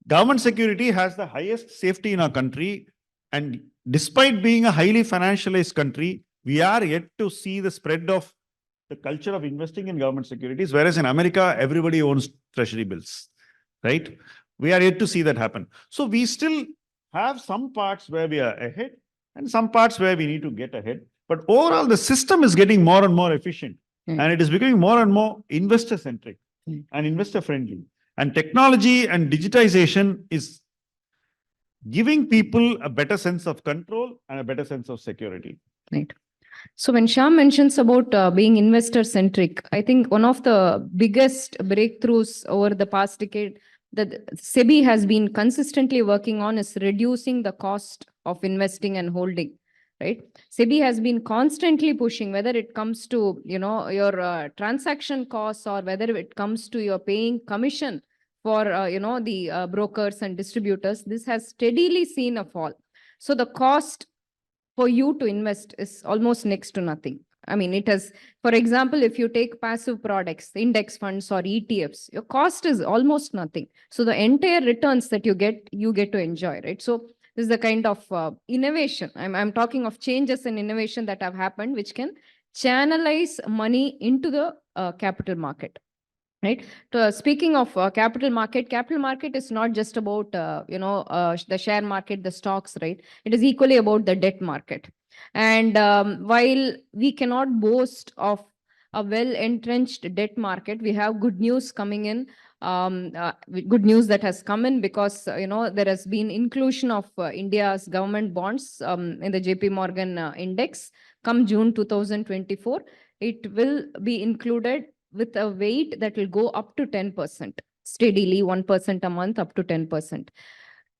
Government security has the highest safety in our country, and despite being a highly financialized country, we are yet to see the spread of the culture of investing in government securities, whereas in America, everybody owns treasury bills, right? We are yet to see that happen. So we still have some parts where we are ahead and some parts where we need to get ahead. But overall, the system is getting more and more efficient, and it is becoming more and more investor-centric and investor-friendly. And technology and digitization is giving people a better sense of control and a better sense of security. Right. So when Shyam mentions about being investor-centric, I think one of the biggest breakthroughs over the past decade that SEBI has been consistently working on is reducing the cost of investing and holding. Right? SEBI has been constantly pushing, whether it comes to your transaction costs or whether it comes to your paying commission for the brokers and distributors. This has steadily seen a fall. So the cost for you to invest is almost next to nothing. I mean, it has, for example, if you take passive products, index funds or ETFs, your cost is almost nothing. So the entire returns that you get to enjoy, right? So this is the kind of innovation. I'm talking of changes in innovation that have happened, which can channelize money into the capital market. Right. Speaking of capital market is not just about the share market, the stocks, right? It is equally about the debt market. And while we cannot boast of a well-entrenched debt market, we have good news coming in. Good news that has come in because there has been inclusion of India's government bonds in the JP Morgan index. Come June 2024, it will be included with a weight that will go up to 10%, steadily 1% a month, up to 10%.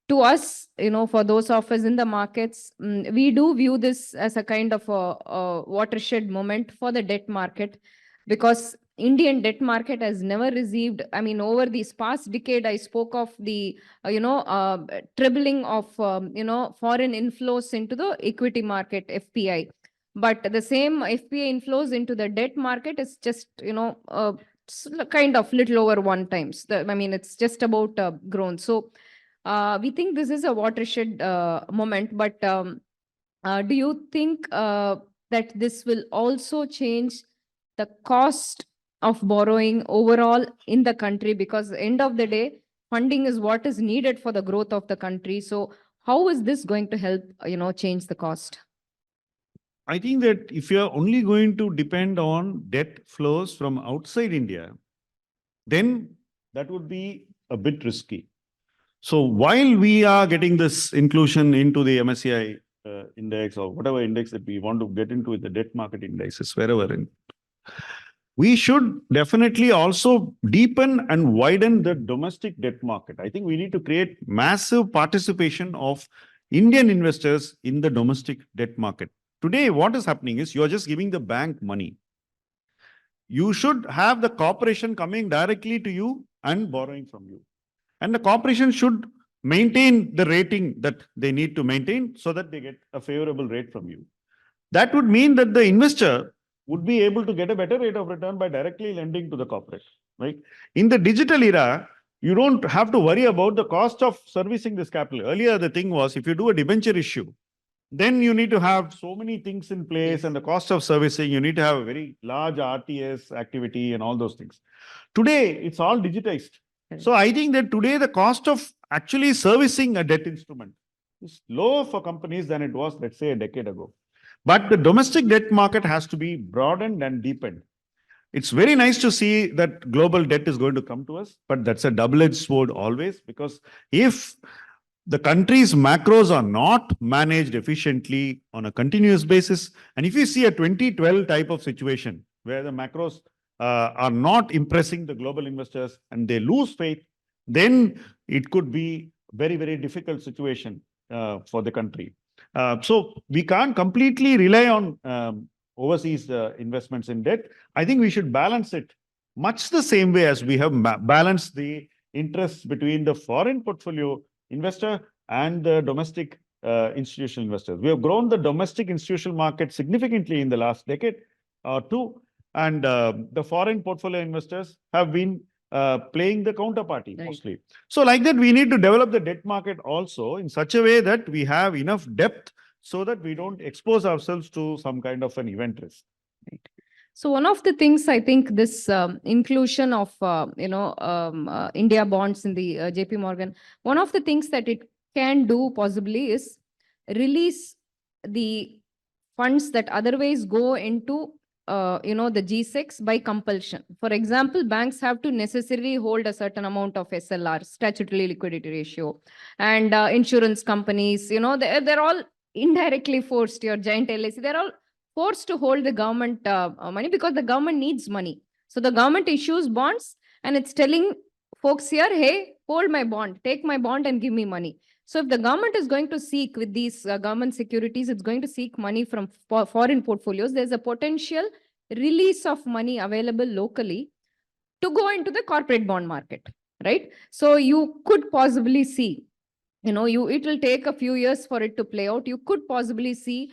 To us, for those of us in the markets, we do view this as a kind of a watershed moment for the debt market, because Indian debt market has never received, I mean, over this past decade, I spoke of the, trebling of, foreign inflows into the equity market, FPI. But the same FPI inflows into the debt market is just, kind of little over 1 times. I mean, it's just about grown. So we think this is a watershed moment, but do you think that this will also change the cost of borrowing overall in the country? Because end of the day, funding is what is needed for the growth of the country. So how is this going to help, change the cost? I think that if you're only going to depend on debt flows from outside India, then that would be a bit risky. So while we are getting this inclusion into the MSCI index or whatever index that we want to get into, the debt market indices, wherever in, we should definitely also deepen and widen the domestic debt market. I think we need to create massive participation of Indian investors in the domestic debt market. Today, what is happening is you're just giving the bank money. You should have the corporation coming directly to you and borrowing from you. And the corporation should maintain the rating that they need to maintain so that they get a favorable rate from you. That would mean that the investor would be able to get a better rate of return by directly lending to the corporate, right? In the digital era, you don't have to worry about the cost of servicing this capital. Earlier, the thing was, if you do a debenture issue, then you need to have so many things in place, and the cost of servicing, you need to have a very large RTS activity and all those things. Today, it's all digitized. So I think that today the cost of actually servicing a debt instrument is lower for companies than it was, let's say, a decade ago. But the domestic debt market has to be broadened and deepened. It's very nice to see that global debt is going to come to us, but that's a double-edged sword always, because if the country's macros are not managed efficiently on a continuous basis, and if you see a 2012 type of situation where the macros are not impressing the global investors and they lose faith, then it could be a very, very difficult situation for the country. So we can't completely rely on overseas investments in debt. I think we should balance it much the same way as we have balanced the interests between the foreign portfolio investor and the domestic institutional investors. We have grown the domestic institutional market significantly in the last decade or two, And the foreign portfolio investors have been playing the counterparty mostly. So like that, we need to develop the debt market also in such a way that we have enough depth so that we don't expose ourselves to some kind of an event risk. So one of the things I think this inclusion of India bonds in the JP Morgan, one of the things that it can do possibly is release the funds that otherwise go into the G6 by compulsion. For example, banks have to necessarily hold a certain amount of SLR, statutory liquidity ratio, and insurance companies, they're all indirectly forced. Your giant LIC, they're all forced to hold the government money because the government needs money. So the government issues bonds and it's telling folks here, hey, hold my bond, take my bond and give me money. So if the government is going to seek with these government securities, it's going to seek money from foreign portfolios, there's a potential release of money available locally to go into the corporate bond market, right? So you could possibly see, it will take a few years for it to play out. You could possibly see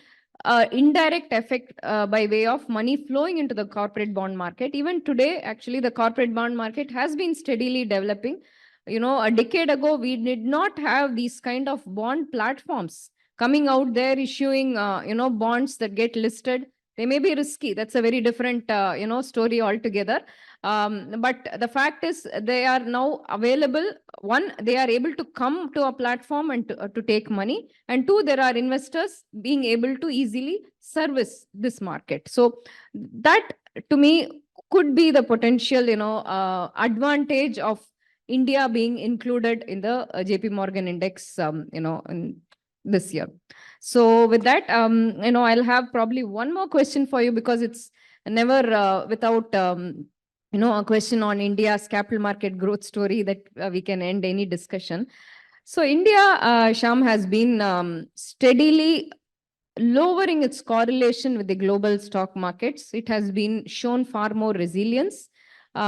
indirect effect by way of money flowing into the corporate bond market. Even today, actually, the corporate bond market has been steadily developing. A decade ago, we did not have these kind of bond platforms coming out there issuing, bonds that get listed. They may be risky. That's a very different, story altogether. But the fact is they are now available. One, they are able to come to a platform and to take money. And two, there are investors being able to easily service this market. So that to me could be the potential, advantage of India being included in the JP Morgan index, in this year. So with that, I'll have probably one more question for you because it's never without, a question on India's capital market growth story that we can end any discussion. So India, Sham, has been steadily lowering its correlation with the global stock markets. It has been shown far more resilience. We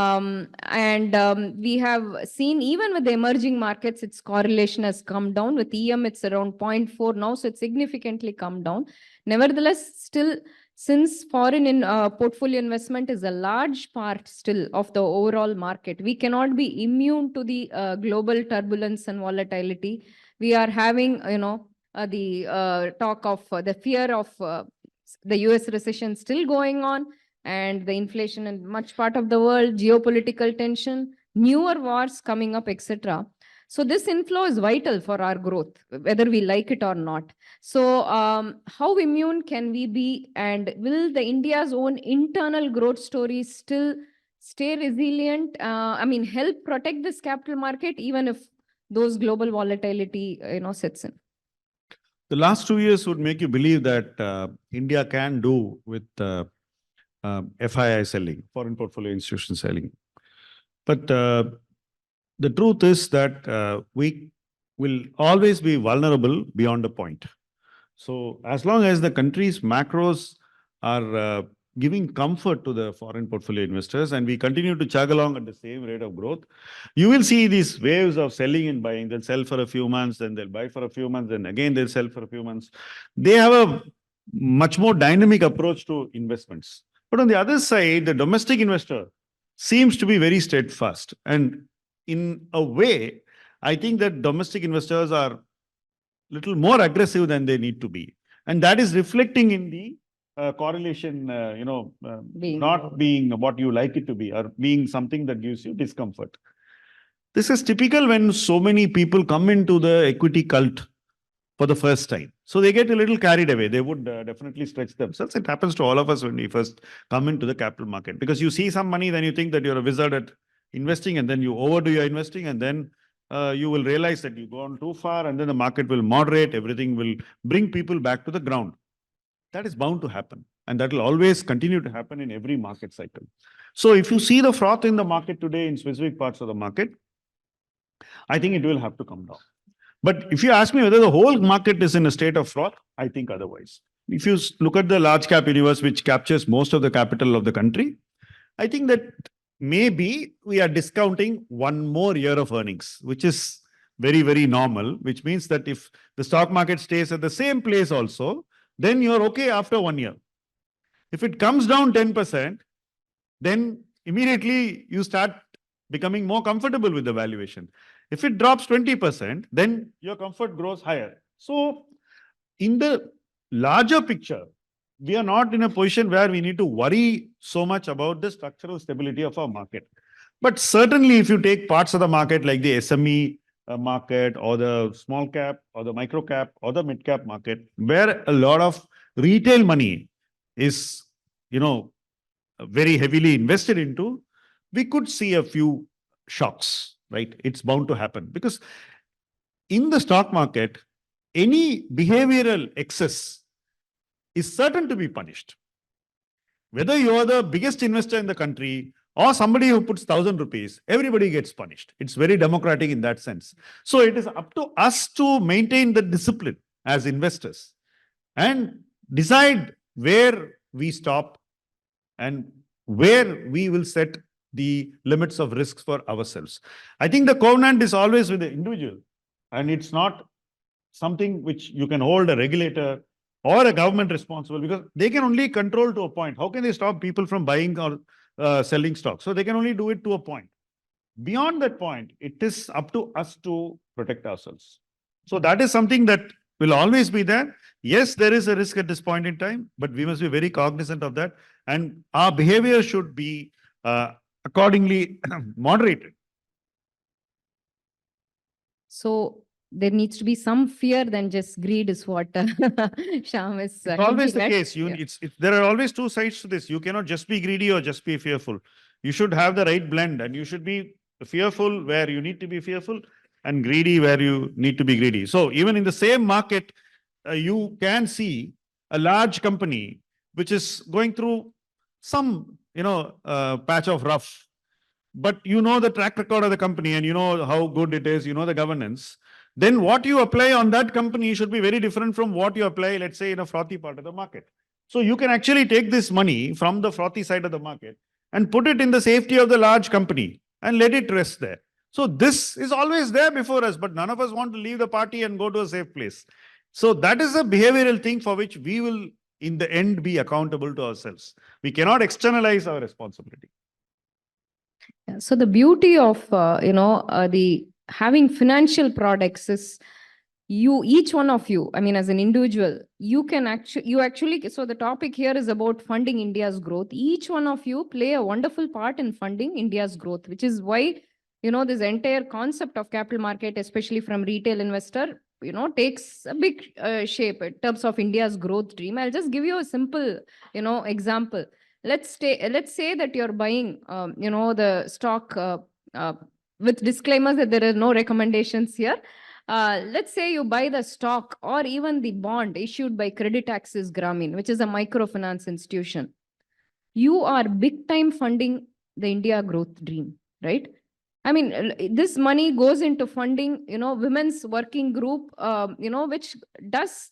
have seen even with the emerging markets, its correlation has come down. With EM, it's around 0.4 now, so it's significantly come down. Nevertheless, still, since foreign portfolio investment is a large part still of the overall market, we cannot be immune to the global turbulence and volatility. We are having, the talk of the fear of the US recession still going on, and the inflation in much part of the world, geopolitical tension, newer wars coming up, etc. So this inflow is vital for our growth, whether we like it or not. So how immune can we be, and will the India's own internal growth stories still stay resilient? Help protect this capital market even if those global volatility, sets in. The last 2 years would make you believe that India can do with FII selling, foreign portfolio institution selling. But the truth is that we will always be vulnerable beyond a point. So as long as the country's macros are giving comfort to the foreign portfolio investors and we continue to chug along at the same rate of growth, you will see these waves of selling and buying. They'll sell for a few months, then they'll buy for a few months, then again they'll sell for a few months. They have a much more dynamic approach to investments. But on the other side, the domestic investor seems to be very steadfast. And in a way, I think that domestic investors are a little more aggressive than they need to be. And that is reflecting in the correlation, not being what you like it to be or being something that gives you discomfort. This is typical when so many people come into the equity cult for the first time. So they get a little carried away. They would definitely stretch themselves. It happens to all of us when we first come into the capital market. Because you see some money, then you think that you're a wizard at investing, and then you overdo your investing, and then you will realize that you've gone too far, and then the market will moderate, everything will bring people back to the ground. That is bound to happen. And that will always continue to happen in every market cycle. So if you see the froth in the market today in specific parts of the market, I think it will have to come down. But if you ask me whether the whole market is in a state of froth, I think otherwise. If you look at the large cap universe, which captures most of the capital of the country, I think that maybe we are discounting one more year of earnings, which is very, very normal, which means that if the stock market stays at the same place also, then you're okay after 1 year. If it comes down 10%, then immediately you start becoming more comfortable with the valuation. If it drops 20%, then your comfort grows higher. So in the larger picture, we are not in a position where we need to worry so much about the structural stability of our market. But certainly, if you take parts of the market like the SME market or the small cap or the micro cap or the mid cap market, where a lot of retail money is, very heavily invested into, we could see a few shocks, right? It's bound to happen because in the stock market, any behavioral excess is certain to be punished. Whether you are the biggest investor in the country or somebody who puts 1,000 rupees, everybody gets punished. It's very democratic in that sense. So it is up to us to maintain the discipline as investors and decide where we stop and where we will set the limits of risks for ourselves. I think the covenant is always with the individual, and it's not something which you can hold a regulator or a government responsible, because they can only control to a point. How can they stop people from buying or selling stock? So they can only do it to a point. Beyond that point, it is up to us to protect ourselves. So that is something that will always be there. Yes, there is a risk at this point in time, but we must be very cognizant of that. And our behavior should be accordingly moderated. So there needs to be some fear than just greed is what Shyam is It's always the hinting at. case. There are always two sides to this. You cannot just be greedy or just be fearful. You should have the right blend, and you should be fearful where you need to be fearful and greedy where you need to be greedy. So even in the same market, you can see a large company which is going through some, patch of rough, but you know the track record of the company and you know how good it is, you know the governance, then what you apply on that company should be very different from what you apply, let's say, in a frothy part of the market. So you can actually take this money from the frothy side of the market and put it in the safety of the large company and let it rest there. So this is always there before us, but none of us want to leave the party and go to a safe place. So that is a behavioral thing for which we will, in the end, be accountable to ourselves. We cannot externalize our responsibility. Yeah, so the beauty of the having financial products is each one of you, I mean, as an individual, you actually, so the topic here is about funding India's growth. Each one of you play a wonderful part in funding India's growth, which is why, this entire concept of capital market, especially from retail investor, takes a big shape in terms of India's growth dream. I'll just give you a simple, example. Let's say that you're buying, the stock with disclaimers that there are no recommendations here. Let's say you buy the stock or even the bond issued by Credit Access Grameen, which is a microfinance institution. You are big time funding the India growth dream, right? I mean, this money goes into funding, women's working group, which does,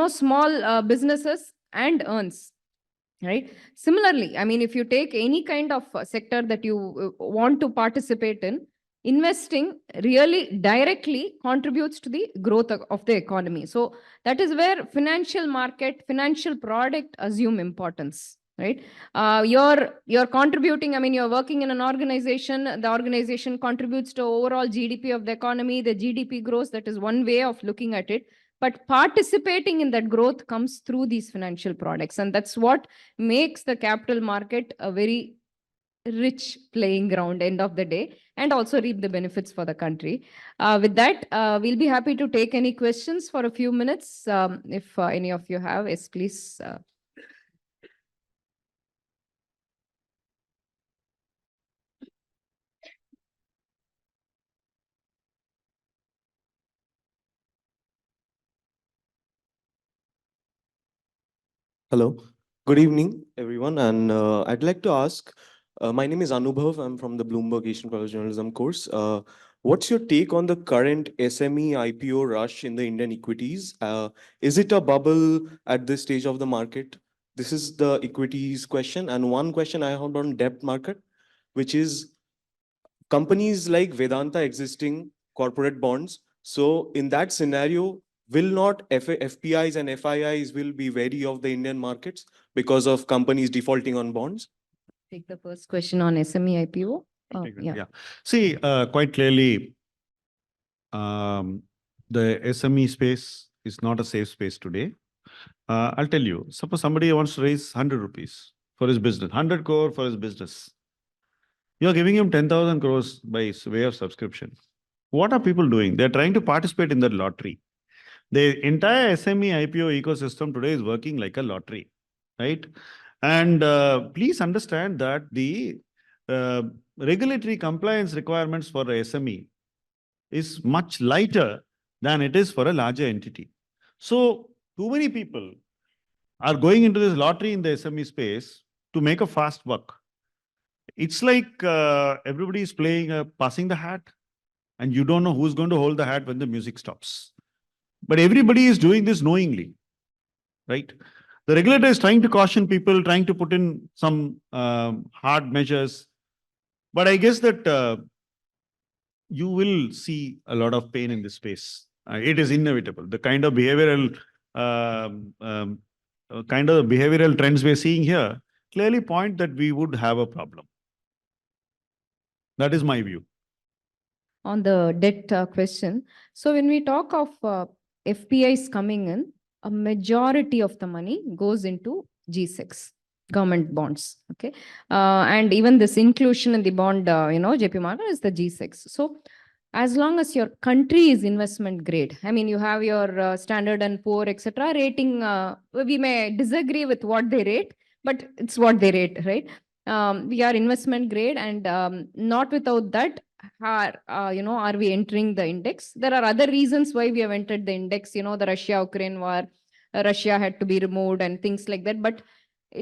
small businesses and earns. Right. Similarly, I mean, if you take any kind of sector that you want to participate in, investing really directly contributes to the growth of the economy. So that is where financial market, financial product assume importance, right? You're contributing, I mean, you're working in an organization, the organization contributes to overall GDP of the economy, the GDP grows, that is one way of looking at it. But participating in that growth comes through these financial products. And that's what makes the capital market a very rich playing ground end of the day, and also reap the benefits for the country. With that, we'll be happy to take any questions for a few minutes. If any of you have, yes, please. Hello, good evening, everyone. And I'd like to ask, my name is Anubhav. I'm from the Bloomberg Asian College Journalism course. What's your take on the current SME IPO rush in the Indian equities? Is it a bubble at this stage of the market? This is the equities question. And one question I have on debt market, which is companies like Vedanta existing corporate bonds. So in that scenario, will not FPIs and FIIs will be wary of the Indian markets because of companies defaulting on bonds? Take the first question on SME IPO. Yeah. See, quite clearly, the SME space is not a safe space today. I'll tell you, suppose somebody wants to raise 100 rupees for his business, 100 crore for his business. You're giving him 10,000 crores by way of subscription. What are people doing? They're trying to participate in the lottery. The entire SME IPO ecosystem today is working like a lottery, right? And please understand that the regulatory compliance requirements for a SME is much lighter than it is for a larger entity. So too many people are going into this lottery in the SME space to make a fast buck. It's like everybody is playing passing the hat, and you don't know who's going to hold the hat when the music stops. But everybody is doing this knowingly, right? The regulator is trying to caution people, trying to put in some hard measures. But I guess that you will see a lot of pain in this space. It is inevitable. The kind of behavioral trends we're seeing here clearly point that we would have a problem. That is my view. On the debt question. So when we talk of FPIs coming in, a majority of the money goes into G6, government bonds. Okay. And even this inclusion in the bond, JP Morgan is the G6. So as long as your country is investment grade, I mean, you have your Standard and Poor, etc. rating, we may disagree with what they rate, but it's what they rate, right? We are investment grade, and not without that are we entering the index? There are other reasons why we have entered the index, the Russia-Ukraine war, Russia had to be removed and things like that, but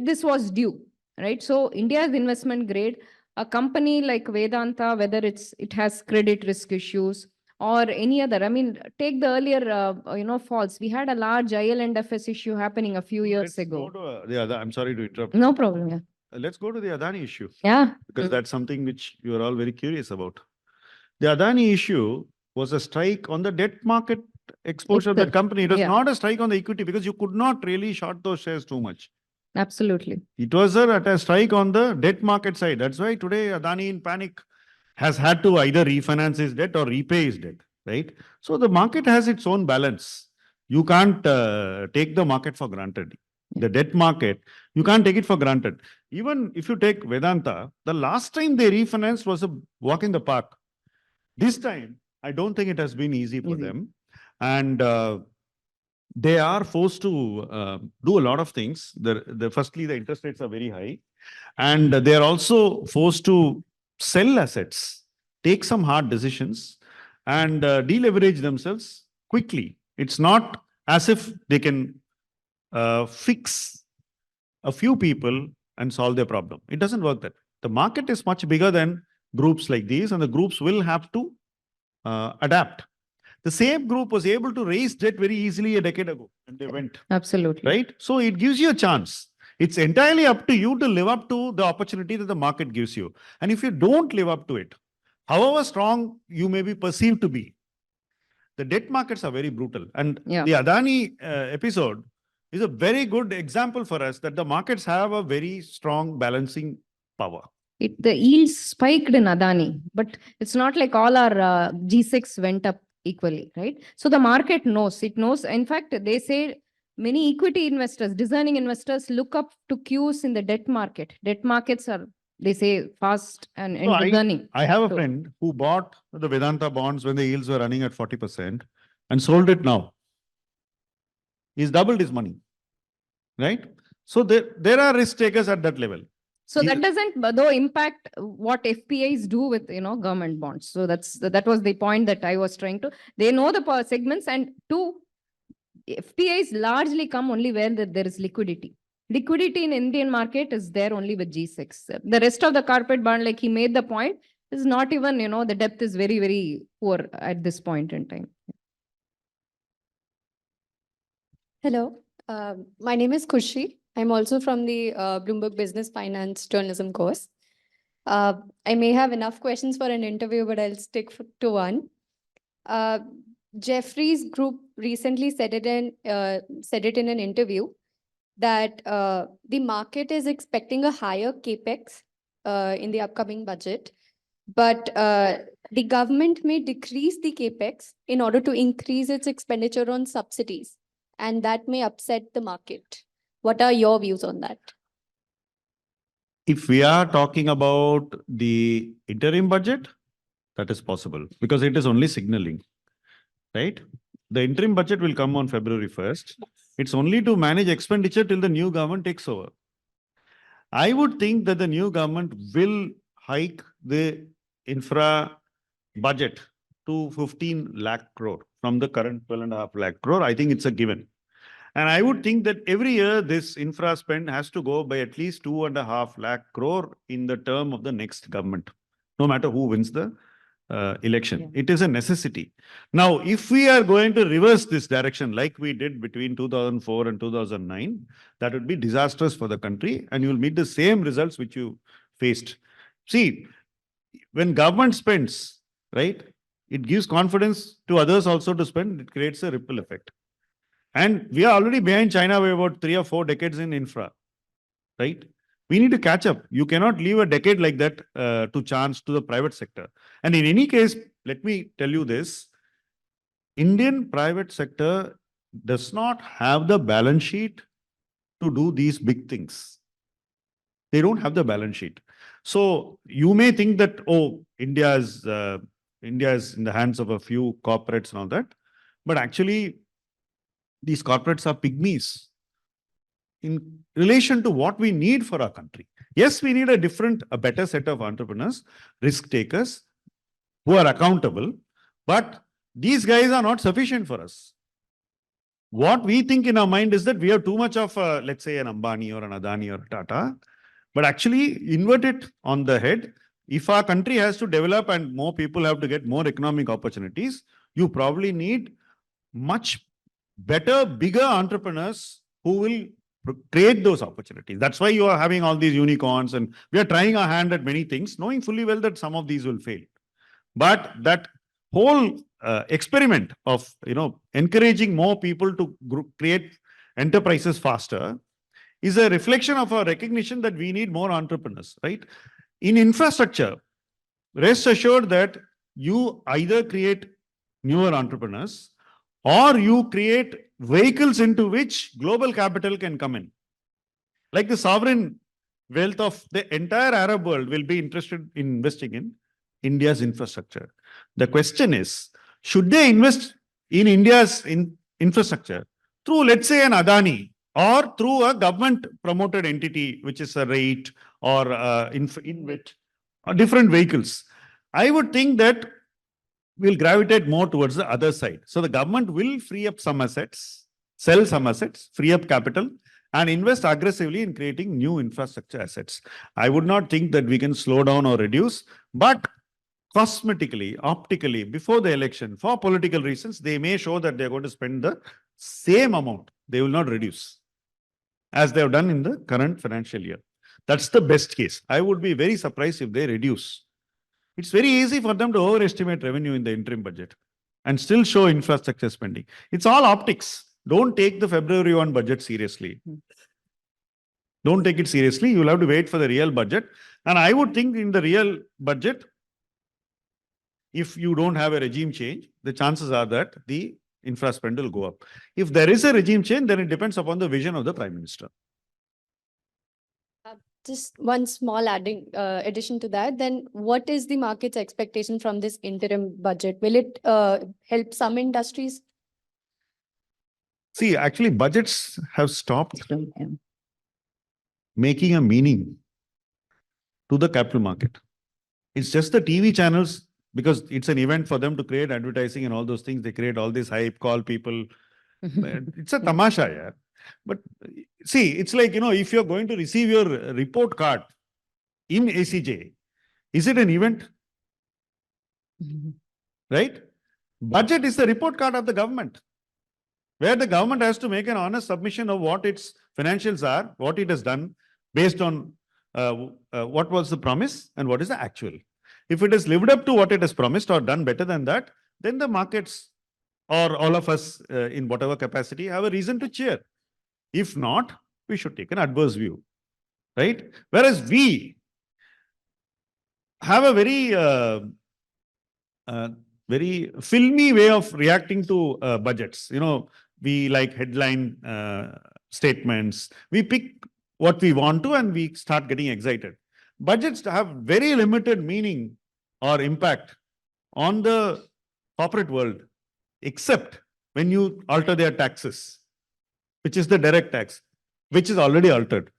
this was due, right? So India is investment grade. A company like Vedanta, whether it has credit risk issues or any other, I mean, take the earlier, falls. We had a large IL&FS issue happening a few years ago. Go to I'm sorry to interrupt. No problem, yeah. Let's go to the Adani issue. Yeah. Because that's something which you are all very curious about. The Adani issue was a strike on the debt market exposure of that company. It was not a strike on the equity because you could not really short those shares too much. Absolutely. It was a strike on the debt market side. That's why today Adani in panic has had to either refinance his debt or repay his debt, right? So the market has its own balance. You can't take the market for granted. The debt market, you can't take it for granted. Even if you take Vedanta, the last time they refinanced was a walk in the park. This time, I don't think it has been easy for them. And they are forced to do a lot of things. Firstly, the interest rates are very high. And they are also forced to sell assets, take some hard decisions, and deleverage themselves quickly. It's not as if they can fix a few people and solve their problem. It doesn't work that. The market is much bigger than groups like these, and the groups will have to adapt. The same group was able to raise debt very easily a decade ago, and they went. Absolutely. Right? So it gives you a chance. It's entirely up to you to live up to the opportunity that the market gives you. And if you don't live up to it, however strong you may be perceived to be, the debt markets are very brutal. And the Adani episode is a very good example for us that the markets have a very strong balancing power. The yields spiked in Adani, but it's not like all our G6 went up equally, right? So the market knows. It knows. In fact, they say many equity investors, discerning investors, look up to queues in the debt market. Debt markets are, they say, fast and discerning. I have a friend who bought the Vedanta bonds when the yields were running at 40% and sold it now. He's doubled his money, right? So there are risk takers at that level. So that doesn't, though, impact what FPIs do with, government bonds. So that was the point that I was trying to. They know the segments, and two, FPIs largely come only where there is liquidity. Liquidity in Indian market is there only with G6. The rest of the corporate bond, like he made the point, is not even, the depth is very, very poor at this point in time. Hello, my name is Khushi. I'm also from the Bloomberg Business Finance Journalism course. I may have enough questions for an interview, but I'll stick to one. Jeffrey's group recently said it in an interview that the market is expecting a higher capex in the upcoming budget, but the government may decrease the capex in order to increase its expenditure on subsidies, and that may upset the market. What are your views on that? If we are talking about the interim budget, that is possible because it is only signaling, right? The interim budget will come on February 1st. It's only to manage expenditure till the new government takes over. I would think that the new government will hike the infra budget to 15 lakh crore from the current 12.5 lakh crore. I think it's a given. And I would think that every year this infra spend has to go by at least 2.5 lakh crore in the term of the next government, no matter who wins the election. Yeah. It is a necessity. Now, if we are going to reverse this direction like we did between 2004 and 2009, that would be disastrous for the country and you will meet the same results which you faced. See, when government spends, right, it gives confidence to others also to spend. It creates a ripple effect. And we are already behind China by about 3 or 4 decades in infra, right? We need to catch up. You cannot leave a decade like that to chance to the private sector. And in any case, let me tell you this, Indian private sector does not have the balance sheet to do these big things. They don't have the balance sheet. So you may think that, oh, India is in the hands of a few corporates and all that. But actually, these corporates are pygmies in relation to what we need for our country. Yes, we need a better set of entrepreneurs, risk takers, who are accountable, but these guys are not sufficient for us. What we think in our mind is that we have too much of, let's say, an Ambani or an Adani or a Tata, but actually invert it on the head. If our country has to develop and more people have to get more economic opportunities, you probably need much better, bigger entrepreneurs who will create those opportunities. That's why you are having all these unicorns and we are trying our hand at many things, knowing fully well that some of these will fail. But that whole experiment of, encouraging more people to create enterprises faster is a reflection of our recognition that we need more entrepreneurs, right? In infrastructure, rest assured that you either create newer entrepreneurs or you create vehicles into which global capital can come in. Like the sovereign wealth of the entire Arab world will be interested in investing in India's infrastructure. The question is, should they invest in India's infrastructure through, let's say, an Adani or through a government-promoted entity, which is a REIT or InvIT, or different vehicles? I would think that we'll gravitate more towards the other side. So the government will free up some assets, sell some assets, free up capital, and invest aggressively in creating new infrastructure assets. I would not think that we can slow down or reduce, but cosmetically, optically, before the election, for political reasons, they may show that they're going to spend the same amount. They will not reduce, as they have done in the current financial year. That's the best case. I would be very surprised if they reduce. It's very easy for them to overestimate revenue in the interim budget and still show infrastructure spending. It's all optics. Don't take the February 1 budget seriously. Don't take it seriously. You'll have to wait for the real budget. And I would think in the real budget, if you don't have a regime change, the chances are that the infra spend will go up. If there is a regime change, then it depends upon the vision of the Prime Minister. Just one small addition to that, then what is the market's expectation from this interim budget? Will it help some industries? See, actually, budgets have stopped making a meaning to the capital market. It's just the TV channels, because it's an event for them to create advertising and all those things. They create all this hype, call people. It's a tamasha, yeah. But see, it's like, if you're going to receive your report card in ACJ, is it an event? Right? Budget is the report card of the government, where the government has to make an honest submission of what its financials are, what it has done, based on what was the promise and what is the actual. If it has lived up to what it has promised or done better than that, then the markets or all of us in whatever capacity have a reason to cheer. If not, we should take an adverse view, right? Whereas we, have a very filmy way of reacting to budgets. We like headline statements. We pick what we want to and we start getting excited. Budgets have very limited meaning or impact on the corporate world, except when you alter their taxes, which is the direct tax, which is already altered.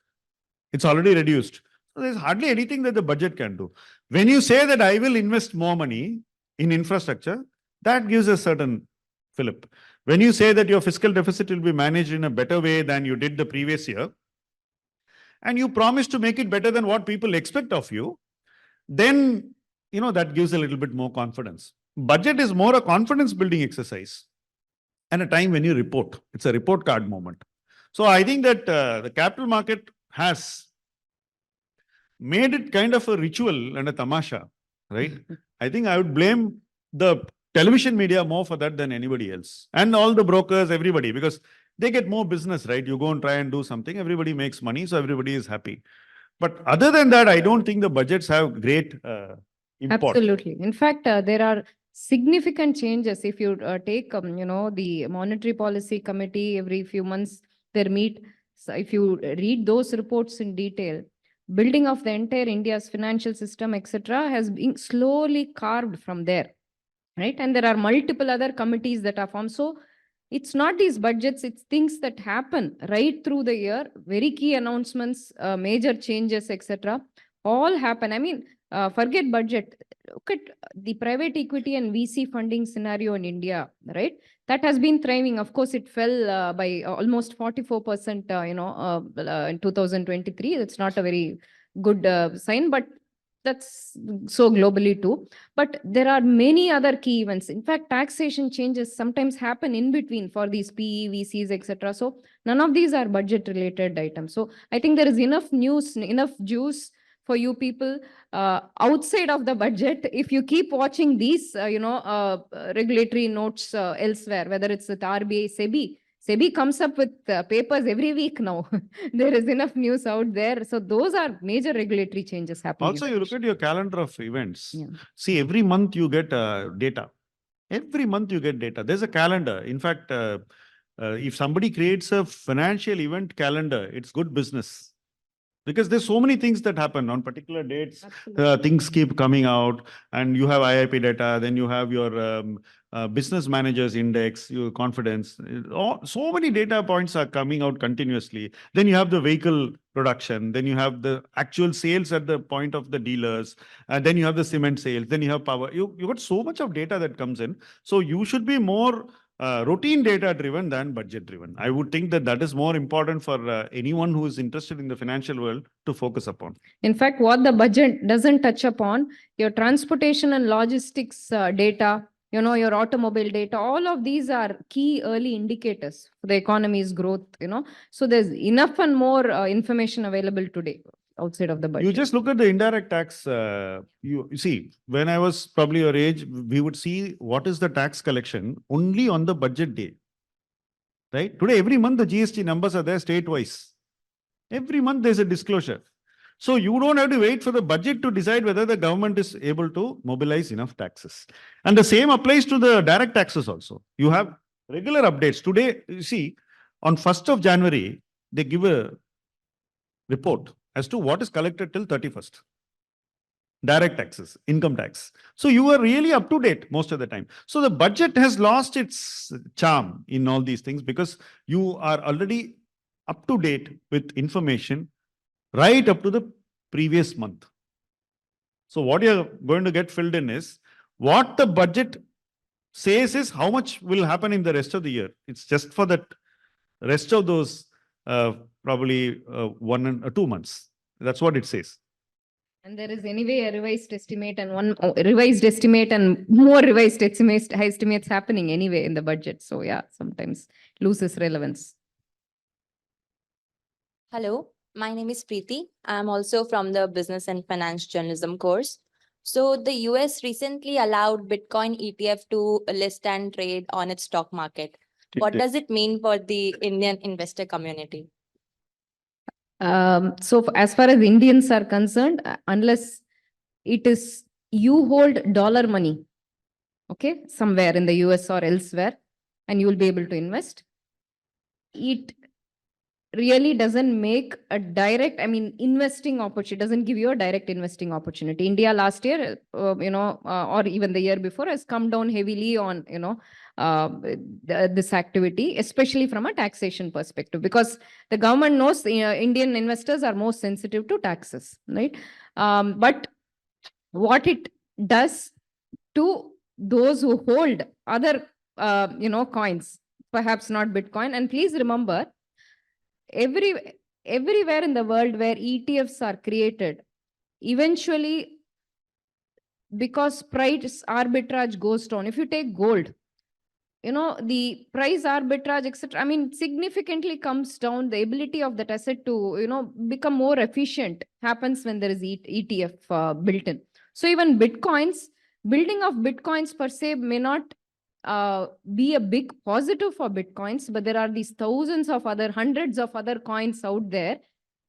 It's already reduced. So there's hardly anything that the budget can do. When you say that I will invest more money in infrastructure, that gives a certain fillip. When you say that your fiscal deficit will be managed in a better way than you did the previous year, and you promise to make it better than what people expect of you, then that gives a little bit more confidence. Budget is more a confidence building exercise and a time when you report. It's a report card moment. So I think that the capital market has made it kind of a ritual and a tamasha, right? I think I would blame the television media more for that than anybody else. And all the brokers, everybody, because they get more business, right? You go and try and do something, everybody makes money, so everybody is happy. But other than that, I don't think the budgets have great import. Absolutely. In fact, there are significant changes. If you take, the Monetary Policy Committee, every few months they meet. So if you read those reports in detail, building of the entire India's financial system, etc., has been slowly carved from there, right? And there are multiple other committees that are formed. So it's not these budgets, it's things that happen right through the year, very key announcements, major changes, etc., all happen. I mean, forget budget. Look at the private equity and VC funding scenario in India, right? That has been thriving. Of course, it fell by almost 44%, in 2023. That's not a very good sign, but that's so globally too. But there are many other key events. In fact, taxation changes sometimes happen in between for these PE, VCs, etc. So none of these are budget related items. So I think there is enough news, enough juice for you people outside of the budget. If you keep watching these, regulatory notes elsewhere, whether it's with RBI, SEBI comes up with papers every week now. There is enough news out there. So those are major regulatory changes happening. Also, you look at your calendar of events. Yeah. See, every month you get data. Every month you get data. There's a calendar. In fact, if somebody creates a financial event calendar, it's good business. Because there's so many things that happen on particular dates. Things keep coming out, and you have IIP data, then you have your business managers index, your confidence. So many data points are coming out continuously. Then you have the vehicle production, then you have the actual sales at the point of the dealers, and then you have the cement sales, then you have power. You got so much of data that comes in. So you should be more routine data driven than budget driven. I would think that is more important for anyone who is interested in the financial world to focus upon. In fact, what the budget doesn't touch upon, your transportation and logistics data, your automobile data, all of these are key early indicators for the economy's growth, So there's enough and more information available today outside of the budget. You just look at the indirect tax. You see, when I was probably your age, we would see what is the tax collection only on the budget day. Right? Today, every month, the GST numbers are there state-wise. Every month, there's a disclosure. So you don't have to wait for the budget to decide whether the government is able to mobilize enough taxes. And the same applies to the direct taxes also. You have regular updates. Today, you see, on 1st of January, they give a report as to what is collected till 31st. Direct taxes, income tax. So you are really up to date most of the time. So the budget has lost its charm in all these things because you are already up to date with information right up to the previous month. So what you're going to get filled in is what the budget says is how much will happen in the rest of the year. It's just for that rest of those probably 1 and 2 months. That's what it says. And there is anyway a revised estimate and one revised estimate and more revised estimates happening anyway in the budget. So yeah, sometimes loses relevance. Hello, my name is Preeti. I'm also from the Business and Finance Journalism course. So the US recently allowed Bitcoin ETF to list and trade on its stock market. What does it mean for the Indian investor community? So as far as Indians are concerned, unless it is you hold dollar money, okay, somewhere in the US or elsewhere, and you will be able to invest. It really doesn't make a direct, I mean, investing opportunity, doesn't give you a direct investing opportunity. India last year, or even the year before, has come down heavily on, this activity, especially from a taxation perspective, because the government knows Indian investors are most sensitive to taxes, right? But what it does to those who hold other, coins, perhaps not Bitcoin. And please remember, everywhere in the world where ETFs are created, eventually, because price arbitrage goes down. If you take gold, the price arbitrage, etc., I mean, significantly comes down. The ability of that asset to, become more efficient happens when there is ETF built in. So even building of Bitcoins per se may not be a big positive for Bitcoins, but there are these thousands of other, hundreds of other coins out there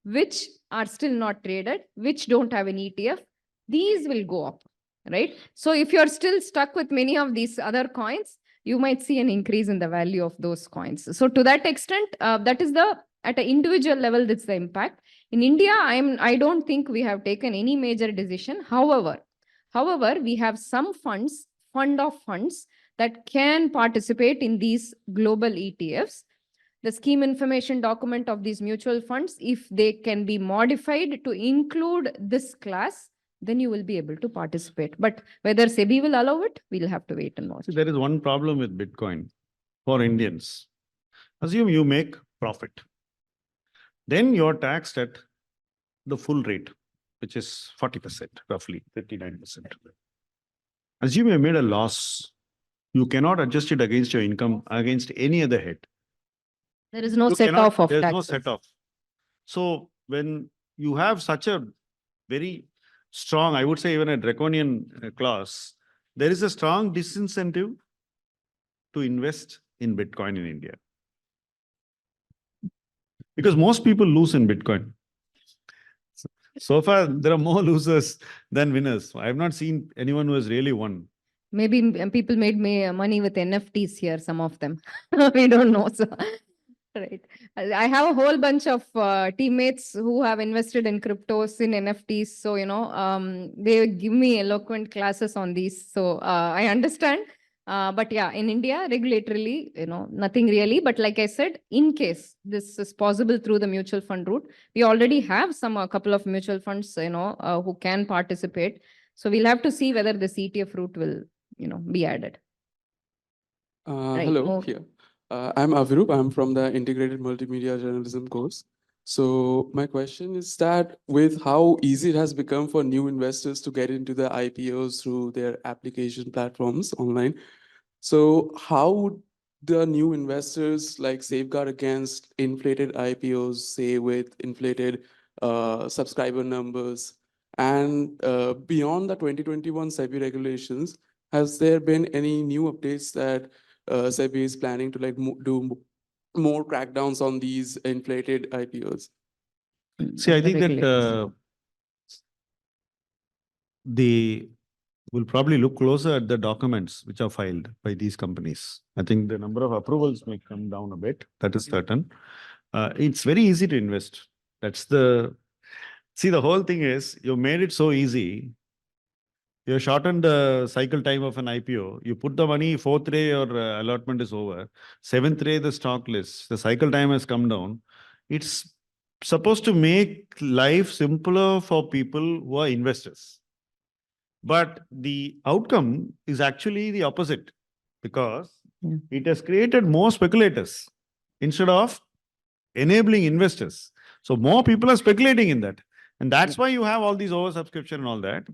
which are still not traded, which don't have an ETF. These will go up, right? So if you're still stuck with many of these other coins, you might see an increase in the value of those coins. So to that extent, that is at an individual level, that's the impact. In India, I don't think we have taken any major decision. However, we have some fund of funds that can participate in these global ETFs. The scheme information document of these mutual funds, if they can be modified to include this class, then you will be able to participate. But whether SEBI will allow it, we'll have to wait and watch. See, there is one problem with Bitcoin for Indians. Assume you make profit. Then you're taxed at the full rate, which is 40%, roughly 59%. Assume you made a loss. You cannot adjust it against your income, against any other head. There is no set-off of taxes. taxes. No set-off. So when you have such a very strong, I would say even a draconian clause, there is a strong disincentive to invest in Bitcoin in India. Because most people lose in Bitcoin. So far, there are more losers than winners. I have not seen anyone who has really won. Maybe people made money with NFTs here, some of them. We don't know. So, right. I have a whole bunch of teammates who have invested in cryptos, in NFTs. So, they give me eloquent classes on these. So I understand. But yeah, in India, regulatorily, nothing really. But like I said, in case this is possible through the mutual fund route, we already have a couple of mutual funds, who can participate. So we'll have to see whether the ETF route will, be added. Right, Hello, move. here. I'm Avirup. I'm from the Integrated Multimedia Journalism course. So my question is that with how easy it has become for new investors to get into the IPOs through their application platforms online, so how would the new investors like safeguard against inflated IPOs, say with inflated subscriber numbers? And beyond the 2021 SEBI regulations, has there been any new updates that SEBI is planning to do more crackdowns on these inflated IPOs? See, I think that they will probably look closer at the documents which are filed by these companies. I think the number of approvals may come down a bit. That is certain. It's very easy to invest. See, the whole thing is you made it so easy. You shortened the cycle time of an IPO. You put the money, 4th day your allotment is over. 7th day the stock list. The cycle time has come down. It's supposed to make life simpler for people who are investors. But the outcome is actually the opposite, because it has created more speculators instead of enabling investors. So more people are speculating in that. And that's why you have all these oversubscription and all that.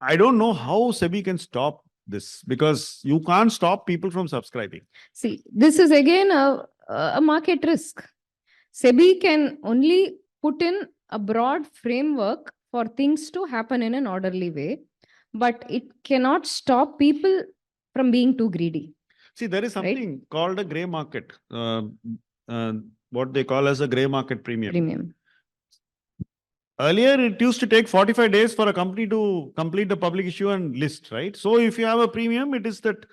I don't know how SEBI can stop this, because you can't stop people from subscribing. See, this is again a market risk. SEBI can only put in a broad framework for things to happen in an orderly way, but it cannot stop people from being too greedy. See, there is something called a gray market, what they call as a gray market premium. Earlier, it used to take 45 days for a company to complete the public issue and list, right? So if you have a premium, it is that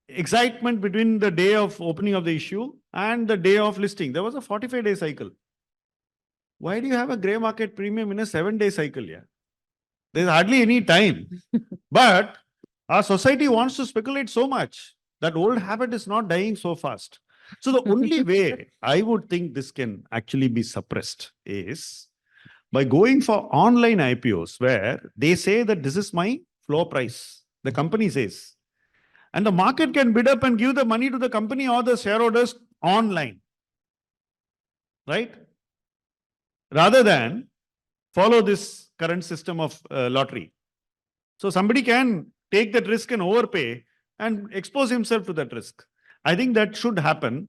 excitement between the day of opening of the issue and the day of listing. There was a 45-day cycle. Why do you have a gray market premium in a 7-day cycle? Yeah, there's hardly any time. But our society wants to speculate so much that old habit is not dying so fast. So the only way I would think this can actually be suppressed is by going for online IPOs where they say that this is my floor price. The company says. And the market can bid up and give the money to the company or the shareholders online. Right? Rather than follow this current system of lottery. So somebody can take that risk and overpay and expose himself to that risk. I think that should happen.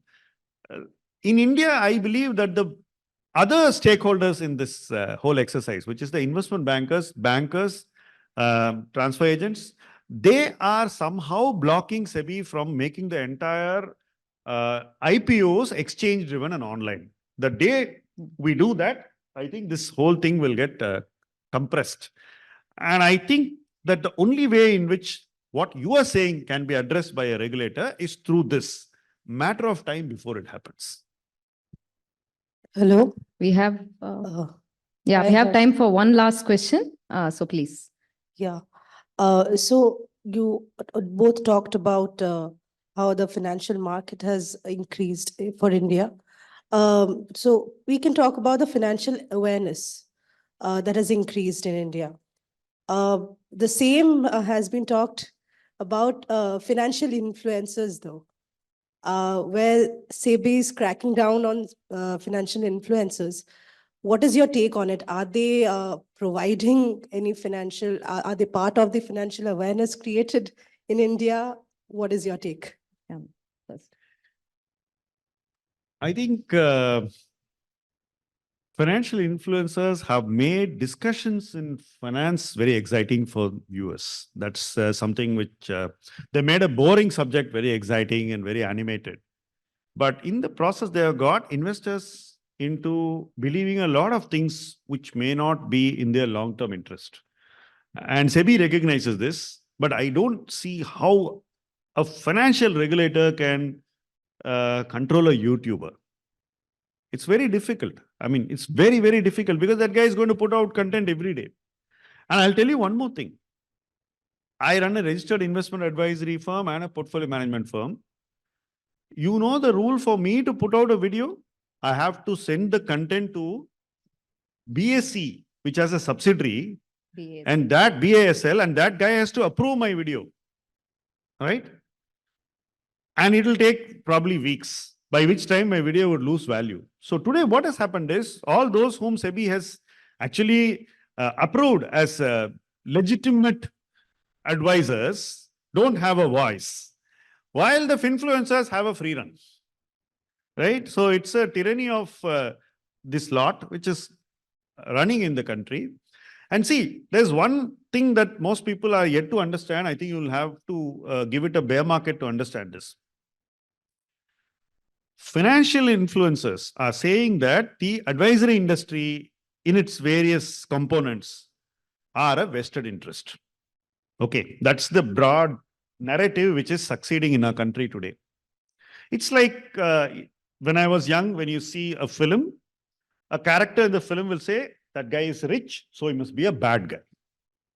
In India, I believe that the other stakeholders in this whole exercise, which is the investment bankers, transfer agents, they are somehow blocking SEBI from making the entire IPOs exchange-driven and online. The day we do that, I think this whole thing will get compressed. And I think that the only way in which what you are saying can be addressed by a regulator is through this matter of time before it happens. Hello. We have, we I have have- time for one last question. So please. Yeah. So you both talked about how the financial market has increased for India. So we can talk about the financial awareness that has increased in India. The same has been talked about financial influencers, though, where SEBI is cracking down on financial influencers. What is your take on it? Are they providing any financial, are they part of the financial awareness created in India? What is your take? Yeah, first. I think financial influencers have made discussions in finance very exciting for viewers. That's something which they made a boring subject very exciting and very animated. But in the process, they have got investors into believing a lot of things which may not be in their long-term interest. And SEBI recognizes this, but I don't see how a financial regulator can control a YouTuber. It's very difficult. I mean, it's very, very difficult because that guy is going to put out content every day. And I'll tell you one more thing. I run a registered investment advisory firm and a portfolio management firm. You know the rule for me to put out a video? I have to send the content to BSC, which has a subsidiary, and that BASL, and that guy has to approve my video. Right? And it will take probably weeks, by which time my video would lose value. So today what has happened is all those whom SEBI has actually approved as legitimate advisors don't have a voice, while the influencers have a free run. Right? So it's a tyranny of this lot which is running in the country. And see, there's one thing that most people are yet to understand. I think you'll have to give it a bear market to understand this. Financial influencers are saying that the advisory industry in its various components are a vested interest. Okay, that's the broad narrative which is succeeding in our country today. It's like when I was young, when you see a film, a character in the film will say, that guy is rich, so he must be a bad guy.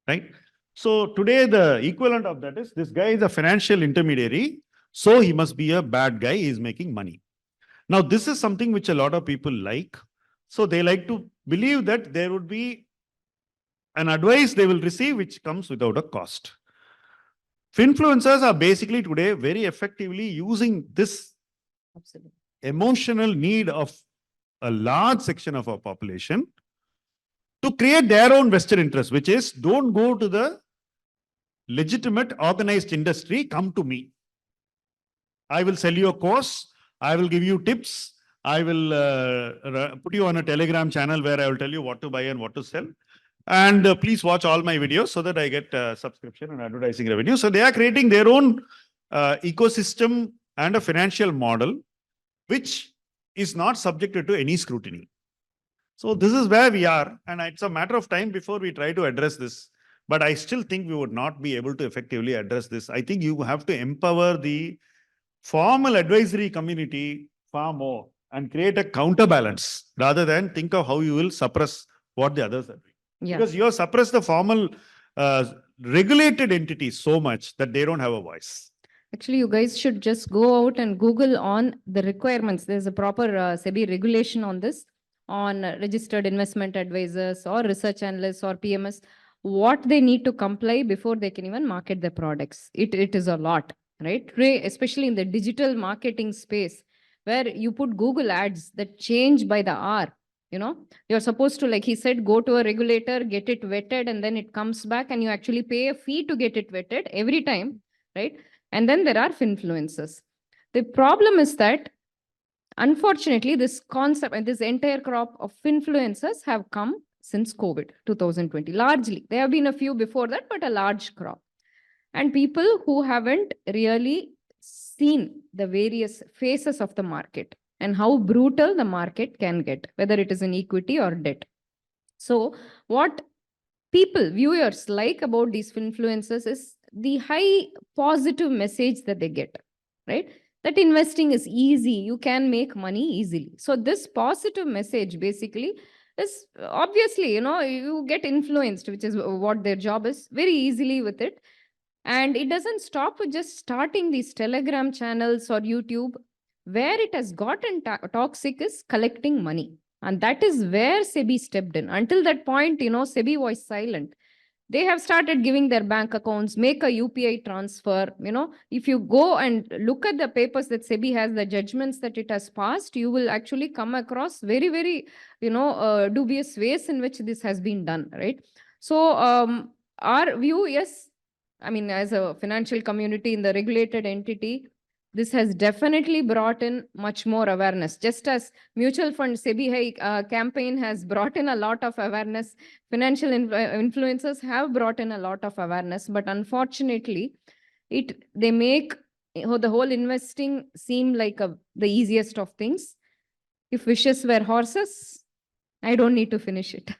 Right? So today the equivalent of that is, this guy is a financial intermediary, so he must be a bad guy, he is making money. Now, this is something which a lot of people like. So they like to believe that there would be an advice they will receive which comes without a cost. Influencers are basically today very effectively using this emotional need of a large section of our population to create their own vested interest, which is don't go to the legitimate organized industry, come to me. I will sell you a course. I will give you tips. I will put you on a Telegram channel where I will tell you what to buy and what to sell. And please watch all my videos so that I get subscription and advertising revenue. So they are creating their own ecosystem and a financial model, which is not subjected to any scrutiny. So this is where we are, and it's a matter of time before we try to address this. But I still think we would not be able to effectively address this. I think you have to empower the formal advisory community far more and create a counterbalance rather than think of how you will suppress what the others are doing. Yeah. Because you have suppressed the formal regulated entities so much that they don't have a voice. Actually, you guys should just go out and Google on the requirements. There's a proper SEBI regulation on this, on registered investment advisors or research analysts or PMS, what they need to comply before they can even market their products. It is a lot, right? Especially in the digital marketing space, where you put Google ads that change by the hour. You know, you're supposed to, like he said, go to a regulator, get it vetted, and then it comes back and you actually pay a fee to get it vetted every time, right? And then there are finfluencers. The problem is that, unfortunately, this concept and this entire crop of finfluencers have come since COVID 2020, largely. There have been a few before that, but a large crop. And people who haven't really seen the various phases of the market and how brutal the market can get, whether it is in equity or debt. So what people, viewers like about these influencers is the high positive message that they get, right? That investing is easy, you can make money easily. So this positive message basically is obviously, you get influenced, which is what their job is, very easily with it. And it doesn't stop with just starting these Telegram channels or YouTube. Where it has gotten toxic is collecting money. And that is where SEBI stepped in. Until that point, SEBI was silent. They have started giving their bank accounts, make a UPI transfer. If you go and look at the papers that SEBI has, the judgments that it has passed, you will actually come across very, very, dubious ways in which this has been done, right? So our view, yes, I mean, as a financial community in the regulated entity, this has definitely brought in much more awareness. Just as mutual fund SEBI campaign has brought in a lot of awareness, financial influencers have brought in a lot of awareness, but unfortunately, they make the whole investing seem like the easiest of things. If wishes were horses, I don't need to finish it.